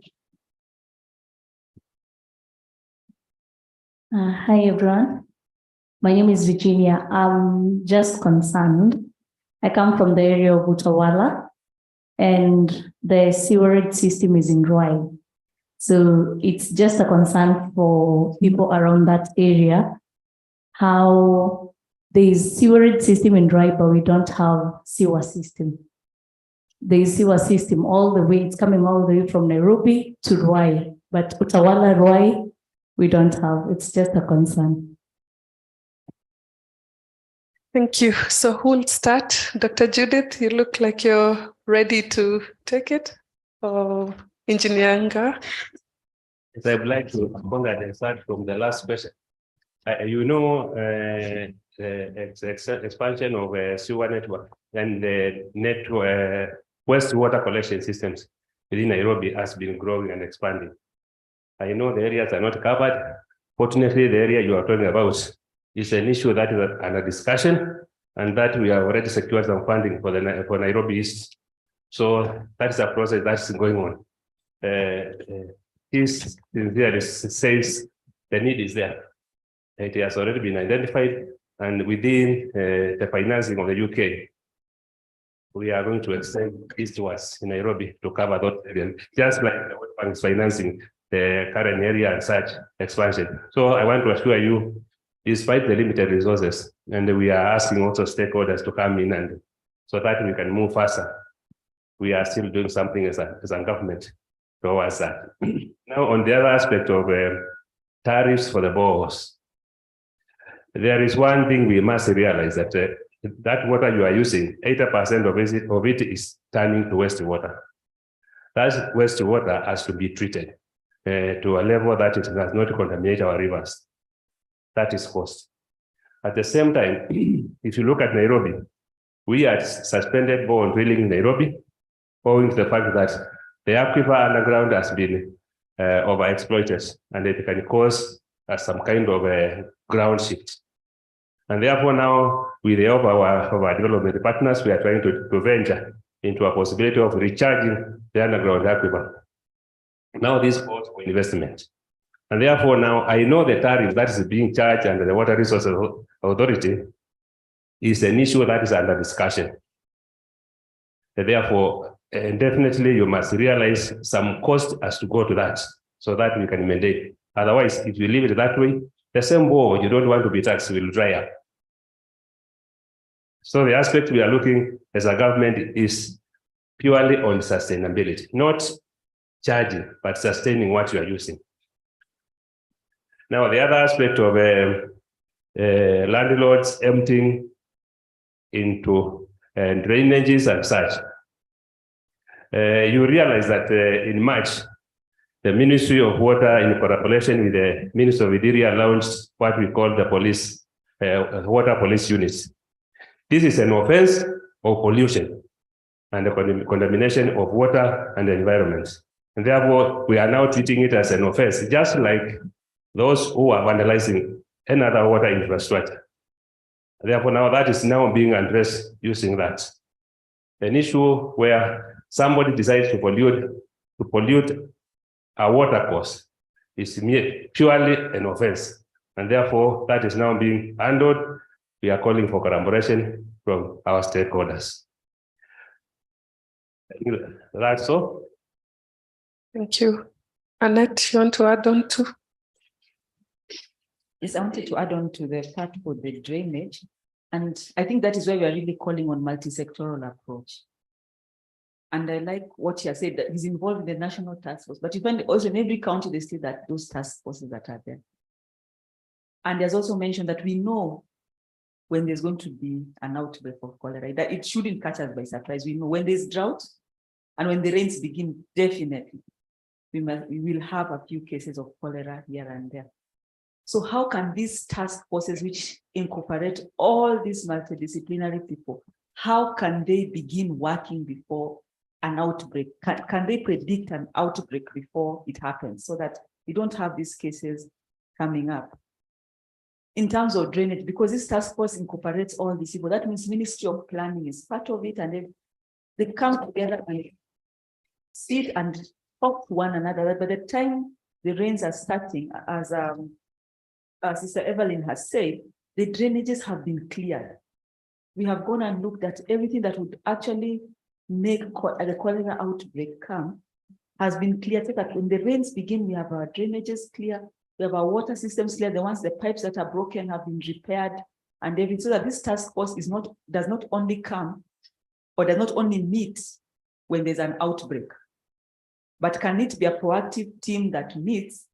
Hi, everyone. My name is Virginia. I'm just concerned. I come from the area of Utawala, and the sewerage system is in Ruai. So it's just a concern for people around that area, how there is sewerage system in Ruai, but we don't have sewer system. There is sewer system all the way, it's coming all the way from Nairobi to Ruai, but Utawala, Ruai, we don't have. It's just a concern. Thank you. So who'll start? Dr. Judith, you look like you're ready to take it. Or Engineer Anga? Yes, I would like to respond and start from the last question. Expansion of sewer network and the wastewater collection systems within Nairobi has been growing and expanding. I know the areas are not covered. Fortunately, the area you are talking about is an issue that is under discussion, and that we have already secured some funding for Nairobi East. So that's a process that's going on. This says the need is there. It has already been identified, and within the financing of the UK, we are going to extend eastwards in Nairobi to cover that area, just like the World Bank is financing the current area and such expansion. So I want to assure you, despite the limited resources, and we are asking also stakeholders to come in, and so that we can move faster. We are still doing something as a government towards that. Now, on the other aspect of tariffs for the boreholes, there is one thing we must realize, that that water you are using, 80% of it is turning to wastewater. That wastewater has to be treated to a level that it does not contaminate our rivers. That is cost. At the same time, if you look at Nairobi, we had suspended bore drilling in Nairobi, owing to the fact that the aquifer underground has been overexploited, and it can cause some kind of a ground shift. And therefore now, with the help of our development partners, we are trying to venture into a possibility of recharging the underground aquifer. Now this calls for investment. And therefore now, I know the tariff that is being charged under the Water Resources Authority is an issue that is under discussion. And therefore, definitely you must realize some cost has to go to that, so that we can maintain. Otherwise, if you leave it that way, the same bore you don't want to be taxed will dry up. So the aspect we are looking as a government is purely on sustainability, not charging, but sustaining what you are using. Now, the other aspect of landlords emptying into drainages and such, you realize that in March, the Ministry of Water, in collaboration with the Ministry of Interior, launched what we call the police, water police units. This is an offense of pollution and the contamination of water and the environment. And therefore, we are now treating it as an offense, just like those who are vandalizing another water infrastructure. Therefore, now that is now being addressed using that. An issue where somebody decides to pollute a water course is purely an offense. And therefore, that is now being handled. We are calling for collaboration from our stakeholders. That's all. Thank you. Annette, you want to add on to? Yes, I wanted to add on to the part for the drainage. And I think that is why we are really calling on multi-sectoral approach. And I like what he has said, that he's involved in the national task force. But you find also in every county, they still that those task forces that are there. And there's also mentioned that we know when there's going to be an outbreak of cholera, that it shouldn't catch us by surprise. We know when there's drought and when the rains begin, definitely, we will have a few cases of cholera here and there. So how can these task forces, which incorporate all these multidisciplinary people, how can they begin working before an outbreak? Can they predict an outbreak before it happens so that we don't have these cases coming up? In terms of drainage, because this task force incorporates all these people, that means Ministry of Planning is part of it, and they come together and sit and talk to one another. By the time the rains are starting, as Sister Evelyn has said, the drainages have been cleared. We have gone and looked at everything that would actually make the cholera outbreak come has been cleared, so that when the rains begin, we have our drainages clear, we have our water systems clear, the ones, the pipes that are broken have been repaired, and everything, so that this task force does not only come or does not only meet when there's an outbreak, but can it be a proactive team that meets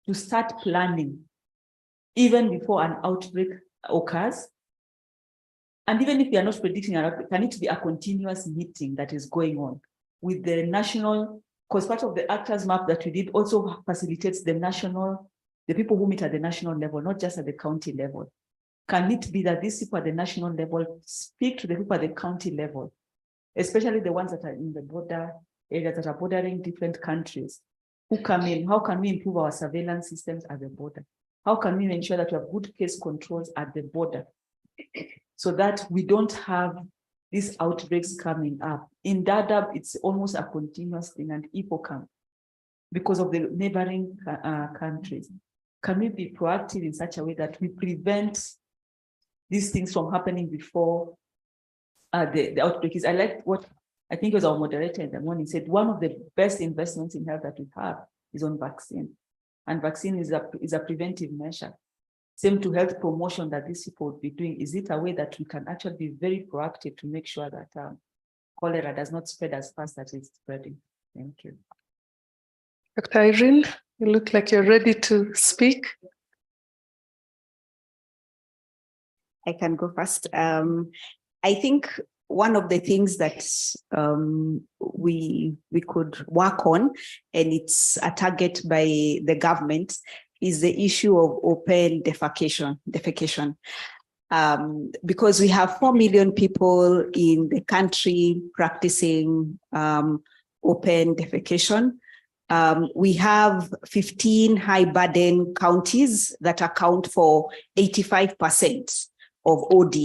to start planning even before an outbreak occurs? And even if we are not predicting an outbreak, can it be a continuous meeting that is going on with the national, because part of the actors map that we did also facilitates the people who meet at the national level, not just at the county level. Can it be that these people at the national level speak to the people at the county level, especially the ones that are in the border areas that are bordering different countries, who come in? How can we improve our surveillance systems at the border? How can we ensure that we have good case controls at the border so that we don't have these outbreaks coming up? In Dadaab, it's almost a continuous thing, and people come because of the neighboring countries. Can we be proactive in such a way that we prevent these things from happening before the outbreak is? I like what I think it was our moderator in the morning said, one of the best investments in health that we have is on vaccine. And vaccine is a preventive measure. Same to health promotion that these people would be doing. Is it a way that we can actually be very proactive to make sure that cholera does not spread as fast as it's spreading? Thank you. Dr. Irene, you look like you're ready to speak. I can go first. I think one of the things that we could work on, and it's a target by the government, is the issue of open defecation. Because we have 4 million people in the country practicing open defecation. We have 15 high burden counties that account for 85% of OD.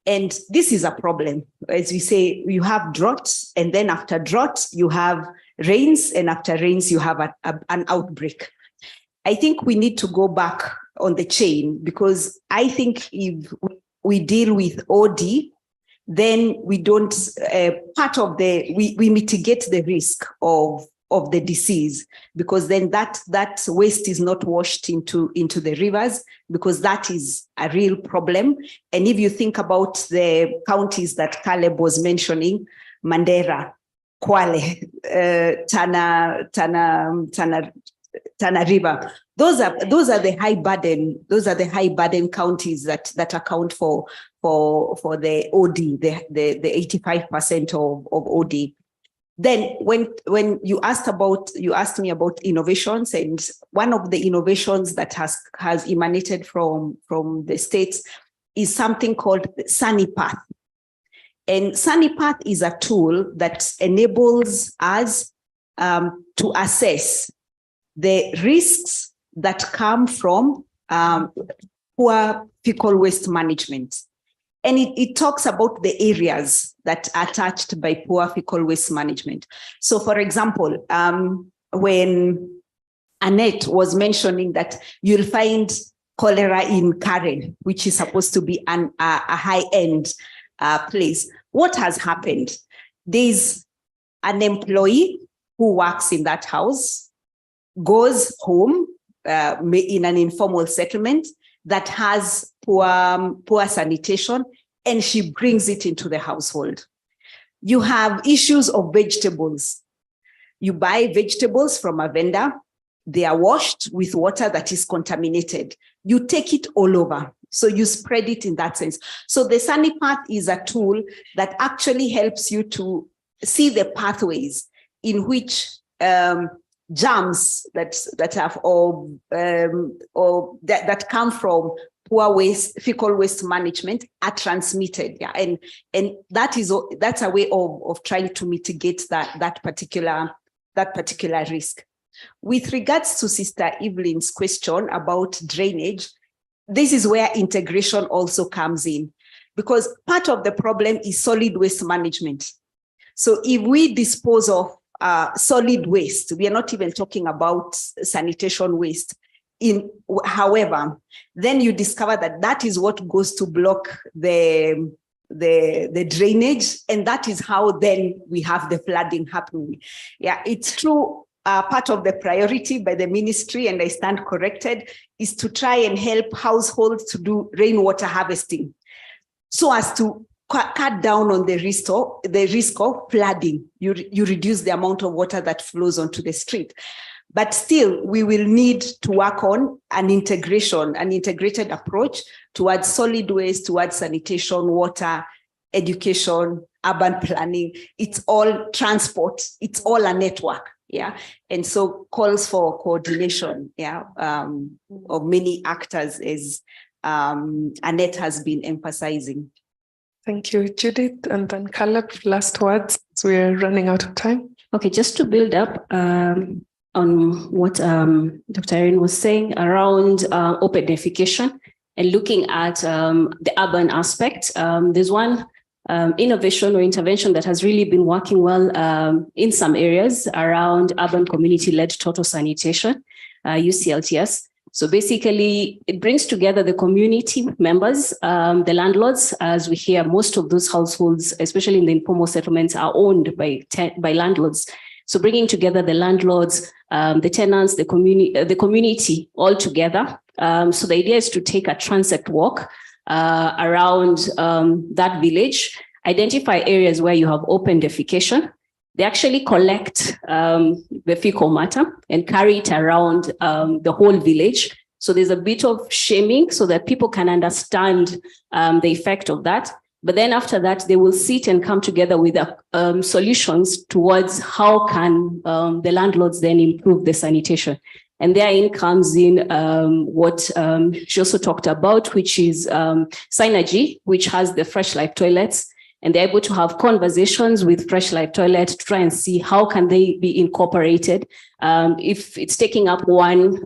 And this is a problem. As we say, you have droughts, and then after drought, you have rains, and after rains, you have an outbreak. I think we need to go back on the chain, because I think if we deal with OD, then we don't, we mitigate the risk of the disease, because then that waste is not washed into the rivers, because that is a real problem. And if you think about the counties that Caleb was mentioning, Mandera, Kwale, Tana River, those are the high burden counties that account for the OD, the 85% of OD. Then when you asked me about innovations, and one of the innovations that has emanated from the states is something called SunnyPath. And SunnyPath is a tool that enables us to assess the risks that come from poor fecal waste management. And it talks about the areas that are touched by poor fecal waste management. So for example, when Annette was mentioning that you'll find cholera in Karen, which is supposed to be a high-end place, what has happened? There's an employee who works in that house, goes home in an informal settlement that has poor sanitation, and she brings it into the household. You have issues of vegetables. You buy vegetables from a vendor. They are washed with water that is contaminated. You take it all over. So you spread it in that sense. So the SaniPath is a tool that actually helps you to see the pathways in which germs that have or that come from poor waste, fecal waste management are transmitted. Yeah, and that's a way of trying to mitigate that particular risk. With regards to Sister Evelyn's question about drainage, this is where integration also comes in, because part of the problem is solid waste management. So if we dispose of solid waste, we are not even talking about sanitation waste. However, then you discover that is what goes to block the drainage, and that is how then we have the flooding happening. Yeah, it's true. Part of the priority by the ministry, and I stand corrected, is to try and help households to do rainwater harvesting, so as to cut down on the risk of flooding. You reduce the amount of water that flows onto the street. But still, we will need to work on an integrated approach towards solid waste, towards sanitation, water, education, urban planning. It's all transport. It's all a network. Yeah. And so calls for coordination, of many actors, as Annette has been emphasizing. Thank you, Judith. And then Caleb, last words. We're running out of time. Okay, just to build up on what Dr. Erin was saying around open defecation and looking at the urban aspect, there's one innovation or intervention that has really been working well in some areas around urban community-led total sanitation, UCLTS. So basically, it brings together the community members, the landlords, as we hear most of those households, especially in the informal settlements, are owned by landlords. So bringing together the landlords, the tenants, the community all together. So the idea is to take a transect walk around that village, identify areas where you have open defecation. They actually collect the fecal matter and carry it around the whole village. So there's a bit of shaming so that people can understand the effect of that. But then after that, they will sit and come together with solutions towards how can the landlords then improve the sanitation. And therein comes in what she also talked about, which is Synergy, which has the Fresh Life toilets. And they're able to have conversations with Fresh Life Toilet to try and see how can they be incorporated if it's taking up one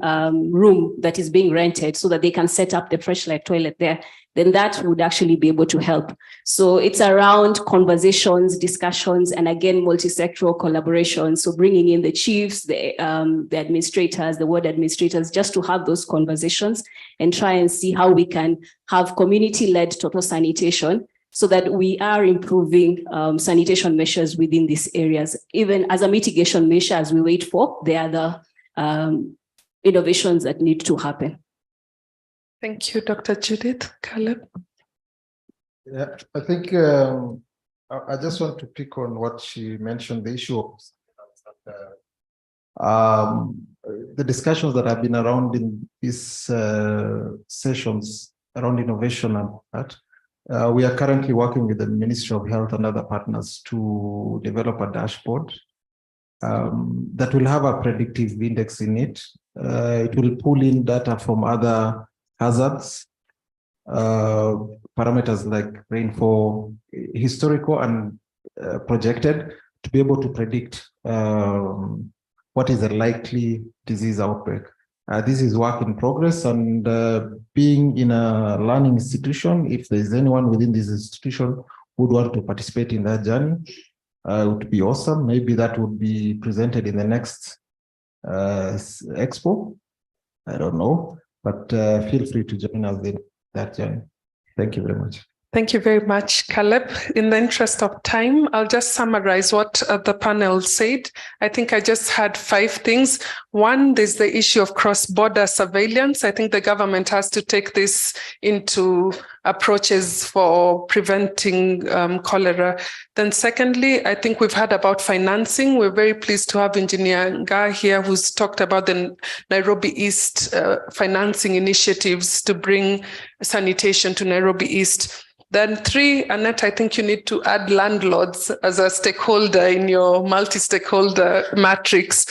room that is being rented, so that they can set up the Fresh Life Toilet there. Then that would actually be able to help. So it's around conversations, discussions, and again, multi-sectoral collaboration. So bringing in the chiefs, the administrators, the ward administrators, just to have those conversations and try and see how we can have community-led total sanitation, so that we are improving sanitation measures within these areas, even as a mitigation measure as we wait for the other innovations that need to happen. Thank you, Dr. Judith. Caleb? Yeah, I think I just want to pick on what she mentioned, the issue of the discussions that have been around in these sessions around innovation and that. We are currently working with the Ministry of Health and other partners to develop a dashboard that will have a predictive index in it. It will pull in data from other hazards, parameters like rainfall, historical and projected, to be able to predict what is a likely disease outbreak. This is work in progress, and being in a learning institution, if there's anyone within this institution who would want to participate in that journey, it would be awesome. Maybe that would be presented in the next Expo. I don't know, but feel free to join us in that journey. Thank you very much. Thank you very much, Caleb. In the interest of time, I'll just summarize what the panel said. I think I just had 5 things. One, there's the issue of cross-border surveillance. I think the government has to take this into approaches for preventing cholera. Then secondly, I think we've heard about financing. We're very pleased to have Engineer Nga here, who's talked about the Nairobi East financing initiatives to bring sanitation to Nairobi East. Then 3, Annette, I think you need to add landlords as a stakeholder in your multi-stakeholder matrix.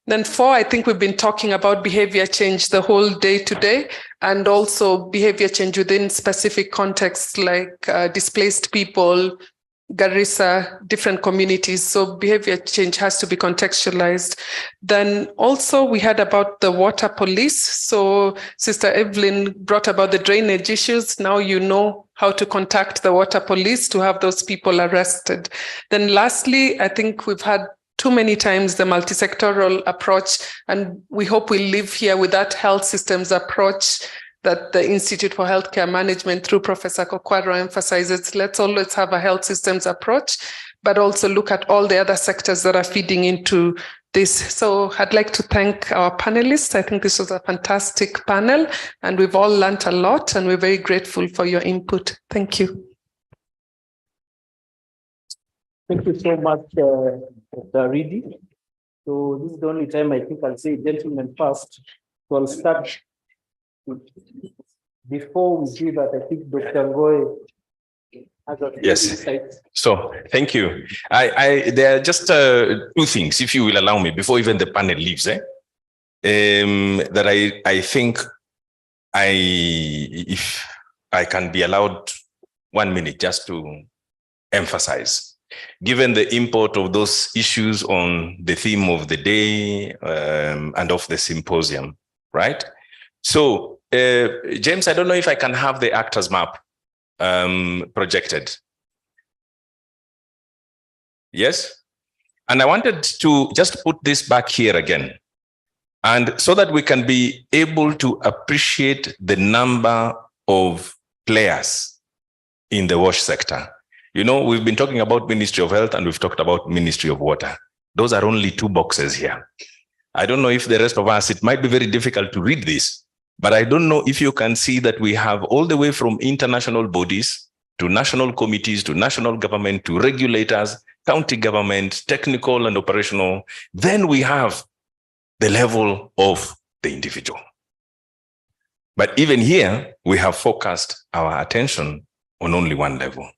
Then 4, I think we've been talking about behavior change the whole day today, and also behavior change within specific contexts like displaced people, Garissa, different communities. So behavior change has to be contextualized. Then also we heard about the water police. So Sister Evelyn brought about the drainage issues. Now you know how to contact the water police to have those people arrested. Then lastly, I think we've had too many times the multi-sectoral approach, and we hope we live here with that health systems approach that the Institute for Healthcare Management through Professor Kokwaro emphasizes. Let's always have a health systems approach, but also look at all the other sectors that are feeding into this. So I'd like to thank our panelists. I think this was a fantastic panel, and we've all learned a lot, and we're very grateful for your input. Thank you. Thank you so much, Dr. Reedy. So this is the only time I think I'll say gentlemen first. So I'll start. Before we do that, I think Dr. Roy has a few insights. So thank you. There are just 2 things, if you will allow me, before even the panel leaves, that I think if I can be allowed 1 minute just to emphasize, given the import of those issues on the theme of the day and of the symposium, right? So, James, I don't know if I can have the actors map projected. Yes? And I wanted to just put this back here again, and so that we can be able to appreciate the number of players in the WASH sector. You know, we've been talking about Ministry of Health and we've talked about Ministry of Water. Those are only 2 boxes here. I don't know if the rest of us, it might be very difficult to read this, but I don't know if you can see that we have all the way from international bodies to national committees, to national government, to regulators, county government, technical and operational. Then we have the level of the individual. But even here, we have focused our attention on only one level.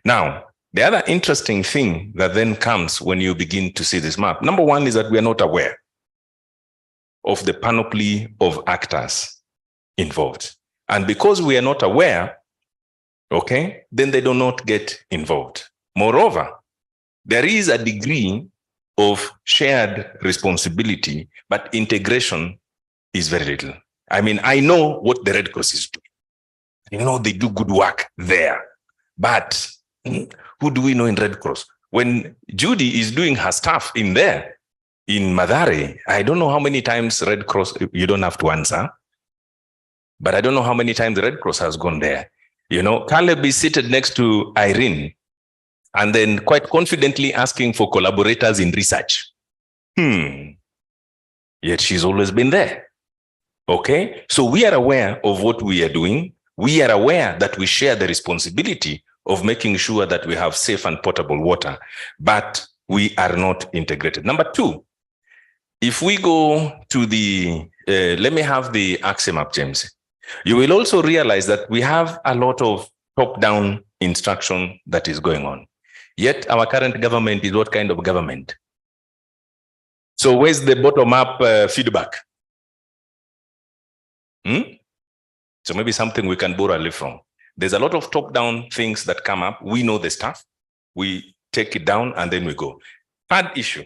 Now, the other interesting thing that then comes when you begin to see this map, number 1 is that we are not aware of the panoply of actors involved. And because we are not aware, okay, then they do not get involved. Moreover, there is a degree of shared responsibility, but integration is very little. I mean, I know what the Red Cross is doing. You know, they do good work there. But who do we know in Red Cross? When Judy is doing her stuff in there, in Madare, I don't know how many times Red Cross, you don't have to answer, but I don't know how many times the Red Cross has gone there. You know, Caleb is seated next to Irene and then quite confidently asking for collaborators in research. Yet she's always been there. Okay, so we are aware of what we are doing. We are aware that we share the responsibility of making sure that we have safe and potable water, but we are not integrated. Number 2, if we go to the, let me have the axis map, James. You will also realize that we have a lot of top-down instruction that is going on. Yet our current government is what kind of government? So where's the bottom-up feedback? So maybe something we can borrow a little from. There's a lot of top-down things that come up. We know the stuff. We take it down and then we go. Third issue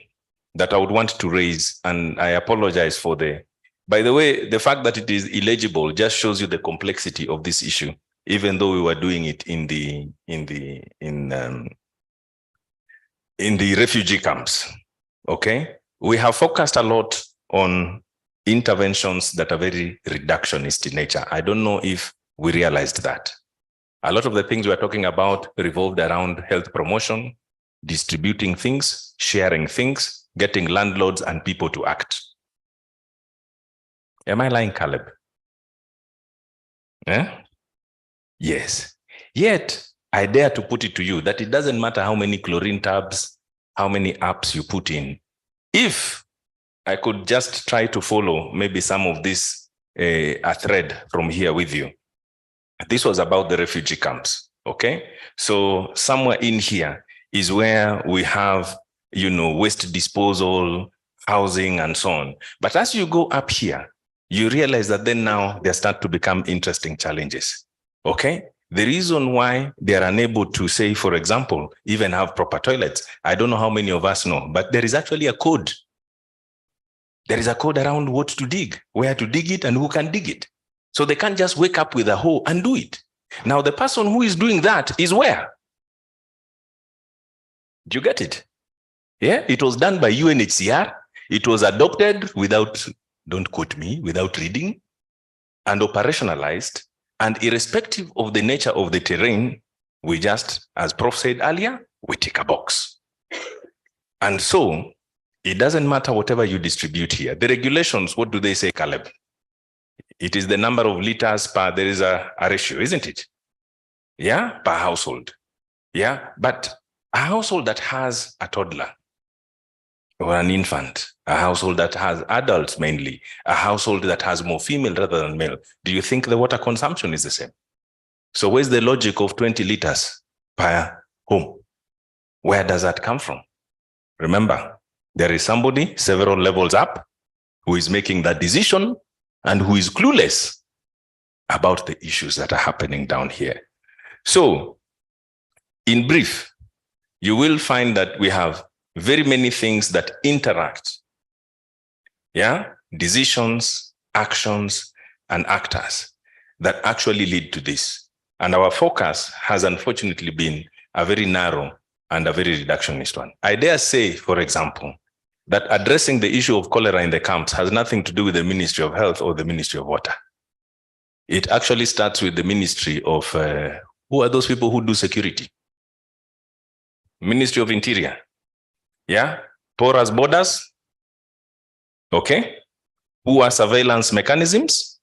that I would want to raise, and I apologize for by the way, the fact that it is illegible just shows you the complexity of this issue, even though we were doing it in the refugee camps. Okay, we have focused a lot on interventions that are very reductionist in nature. I don't know if we realized that. A lot of the things we are talking about revolved around health promotion, distributing things, sharing things, getting landlords and people to act. Am I lying, Caleb? Yes. Yet, I dare to put it to you that it doesn't matter how many chlorine tabs, how many apps you put in. If I could just try to follow maybe some of this, a thread from here with you. This was about the refugee camps, okay? So somewhere in here is where we have, waste disposal, housing, and so on. But as you go up here, you realize that then now there start to become interesting challenges, okay? The reason why they are unable to say, for example, even have proper toilets, I don't know how many of us know, but there is actually a code. There is a code around what to dig, where to dig it, and who can dig it. So they can't just wake up with a hoe and do it. Now, the person who is doing that is where? Do you get it? Yeah, it was done by UNHCR. It was adopted without, don't quote me, without reading, and operationalized. And irrespective of the nature of the terrain, we just, as Prof said earlier, we tick a box. And so it doesn't matter whatever you distribute here. The regulations, what do they say, Caleb? It is the number of liters per, there is a ratio, isn't it? Yeah, per household. Yeah, but a household that has a toddler or an infant, a household that has adults mainly, a household that has more female rather than male, do you think the water consumption is the same? So where's the logic of 20 liters per home? Where does that come from? Remember, there is somebody several levels up who is making that decision and who is clueless about the issues that are happening down here. So, in brief, you will find that we have very many things that interact. Yeah, decisions, actions, and actors that actually lead to this. And our focus has unfortunately been a very narrow and a very reductionist one. I dare say, for example, that addressing the issue of cholera in the camps has nothing to do with the Ministry of Health or the Ministry of Water. It actually starts with the Ministry of, who are those people who do security? Ministry of Interior. Yeah, porous borders. Okay. Who are surveillance mechanisms?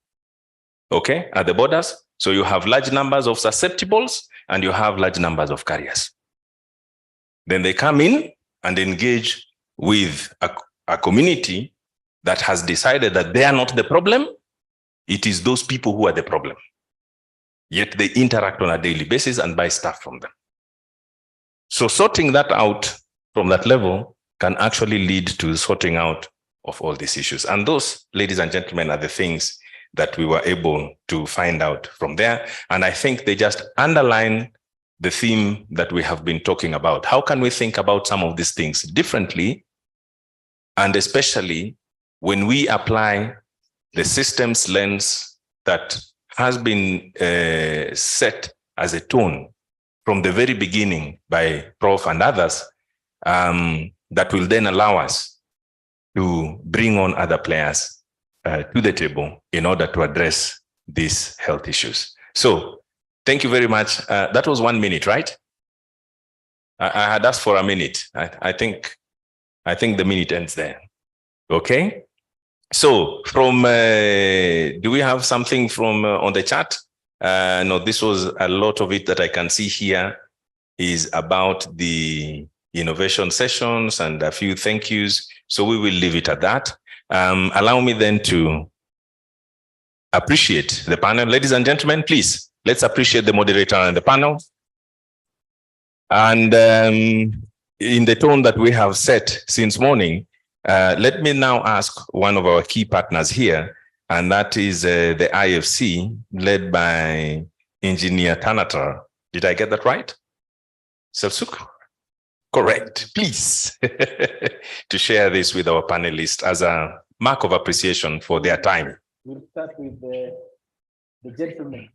Okay, at the borders. So you have large numbers of susceptibles and you have large numbers of carriers. Then they come in and engage with a community that has decided that they are not the problem. It is those people who are the problem. Yet they interact on a daily basis and buy stuff from them. So sorting that out from that level can actually lead to sorting out of all these issues. And those, ladies and gentlemen, are the things that we were able to find out from there. And I think they just underline the theme that we have been talking about. How can we think about some of these things differently? And especially when we apply the systems lens that has been set as a tone from the very beginning by Prof and others, that will then allow us to bring on other players to the table in order to address these health issues. So thank you very much. That was 1 minute, right? I had asked for a minute. I think the minute ends there. Okay. So from, do we have something from on the chat? No, this was a lot of it that I can see here is about the innovation sessions and a few thank yous. So we will leave it at that. Allow me then to appreciate the panel. Ladies and gentlemen, please, let's appreciate the moderator and the panel. And in the tone that we have set since morning, let me now ask one of our key partners here, and that is the IFC, led by Engineer Tanatar. Did I get that right? Selsuk? Correct. Please, to share this with our panelists as a mark of appreciation for their time. We'll start with the gentleman.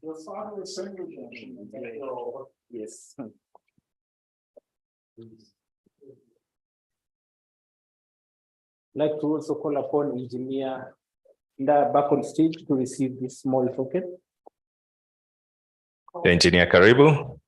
Yes. Like to also call upon Engineer back on stage to receive this small token. Engineer Karibu.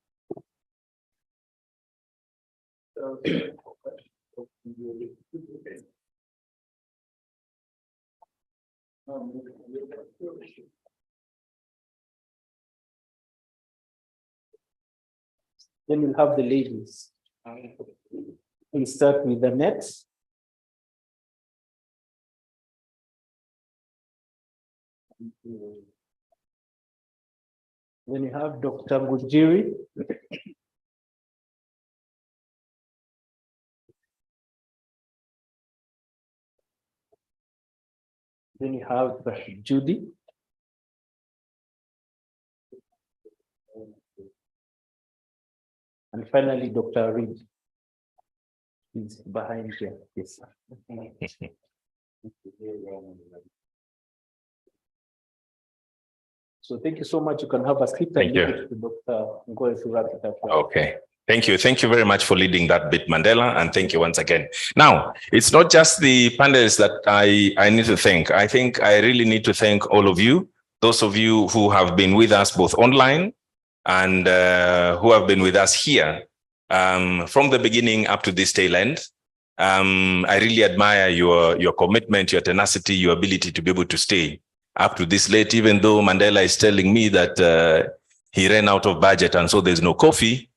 Then we'll have the ladies. We'll start with the net. Then you have Dr. Gujiri. Then you have Judy. And finally, Dr. Reed. He's behind here. Yes. So thank you so much. You can have a seat. Thank you. To Dr. Ngoe to wrap it up. Okay. Thank you. Thank you very much for leading that bit, Mandela. And thank you once again. Now, it's not just the panelists that I need to thank. I think I really need to thank all of you, those of you who have been with us both online and who have been with us here from the beginning up to this tail end. I really admire your commitment, your tenacity, your ability to be able to stay up to this late, even though Mandela is telling me that he ran out of budget and so there's no coffee.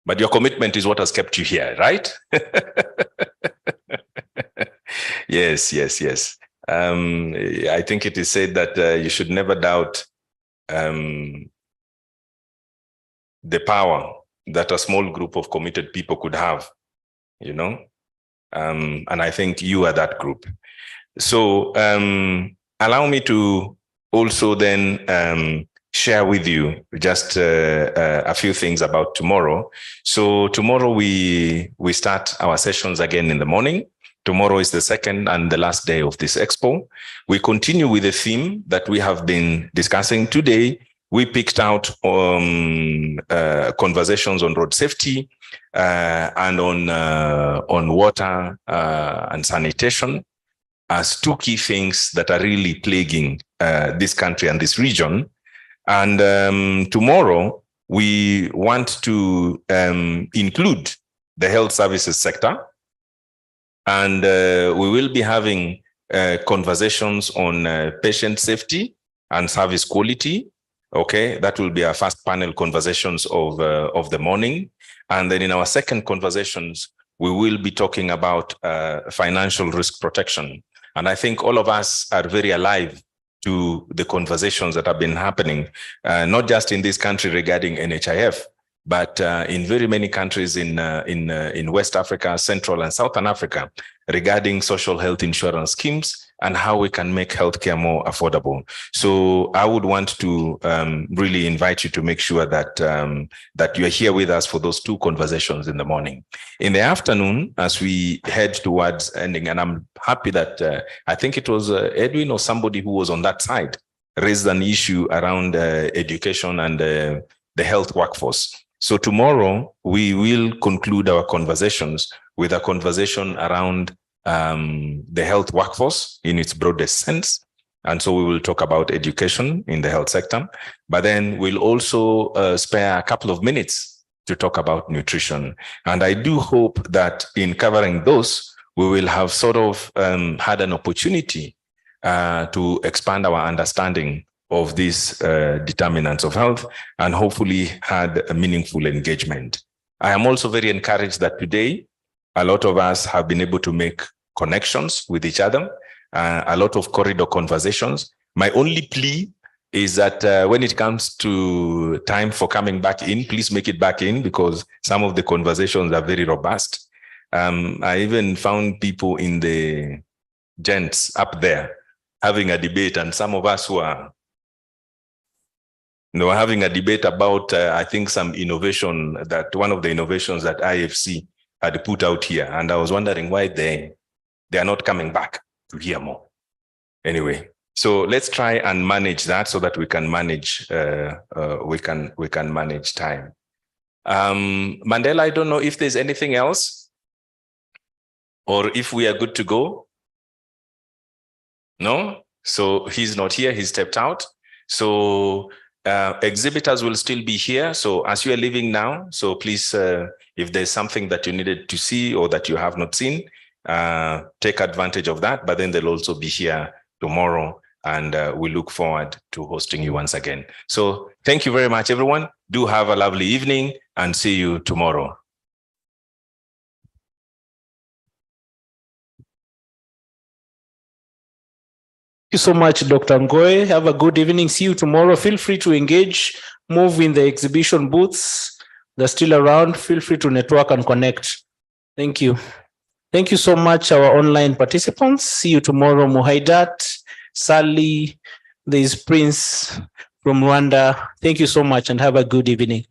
But your commitment is what has kept you here, right? Yes, yes, yes. I think it is said that you should never doubt the power that a small group of committed people could have, you know? And I think you are that group. So allow me to also then share with you just a few things about tomorrow. So tomorrow we start our sessions again in the morning. Tomorrow is the second and the last day of this expo. We continue with the theme that we have been discussing today. We picked out conversations on road safety and on water and sanitation as two key things that are really plaguing this country and this region. And tomorrow, we want to include the health services sector. And we will be having conversations on patient safety and service quality. Okay, that will be our first panel conversations of the morning. And then in our second conversations, we will be talking about financial risk protection. And I think all of us are very alive to the conversations that have been happening, not just in this country regarding NHIF, but in very many countries in West Africa, Central and Southern Africa, regarding social health insurance schemes and how we can make healthcare more affordable. So I would want to really invite you to make sure that that you're here with us for those two conversations in the morning. In the afternoon, as we head towards ending, and I'm happy that I think it was Edwin or somebody who was on that side raised an issue around education and the health workforce. So tomorrow we will conclude our conversations with a conversation around the health workforce in its broadest sense. And so we will talk about education in the health sector, but then we'll also spare a couple of minutes to talk about nutrition. And I do hope that in covering those, we will have sort of had an opportunity to expand our understanding of these determinants of health and hopefully had a meaningful engagement. I am also very encouraged that today, a lot of us have been able to make connections with each other, a lot of corridor conversations. My only plea is that when it comes to time for coming back in, please make it back in because some of the conversations are very robust. I even found people in the gents up there having a debate, and some of us who are having a debate about, I think, some innovation, that one of the innovations that IFC had put out here. And I was wondering why they are not coming back to hear more. Anyway, so let's try and manage that so that we can manage, we can manage time. Mandela, I don't know if there's anything else or if we are good to go. No? So he's not here, he stepped out. So Exhibitors will still be here. So as you are leaving now, so please, if there's something that you needed to see or that you have not seen, take advantage of that. But then they'll also be here tomorrow, and we look forward to hosting you once again. So thank you very much, everyone. Do have a lovely evening and see you tomorrow. Thank you so much, Dr. Ngoe. Have a good evening. See you tomorrow. Feel free to engage, move in the exhibition booths. They're still around. Feel free to network and connect. Thank you. Thank you so much, our online participants. See you tomorrow, Muhaidat, Sally, there is Prince from Rwanda. Thank you so much and have a good evening.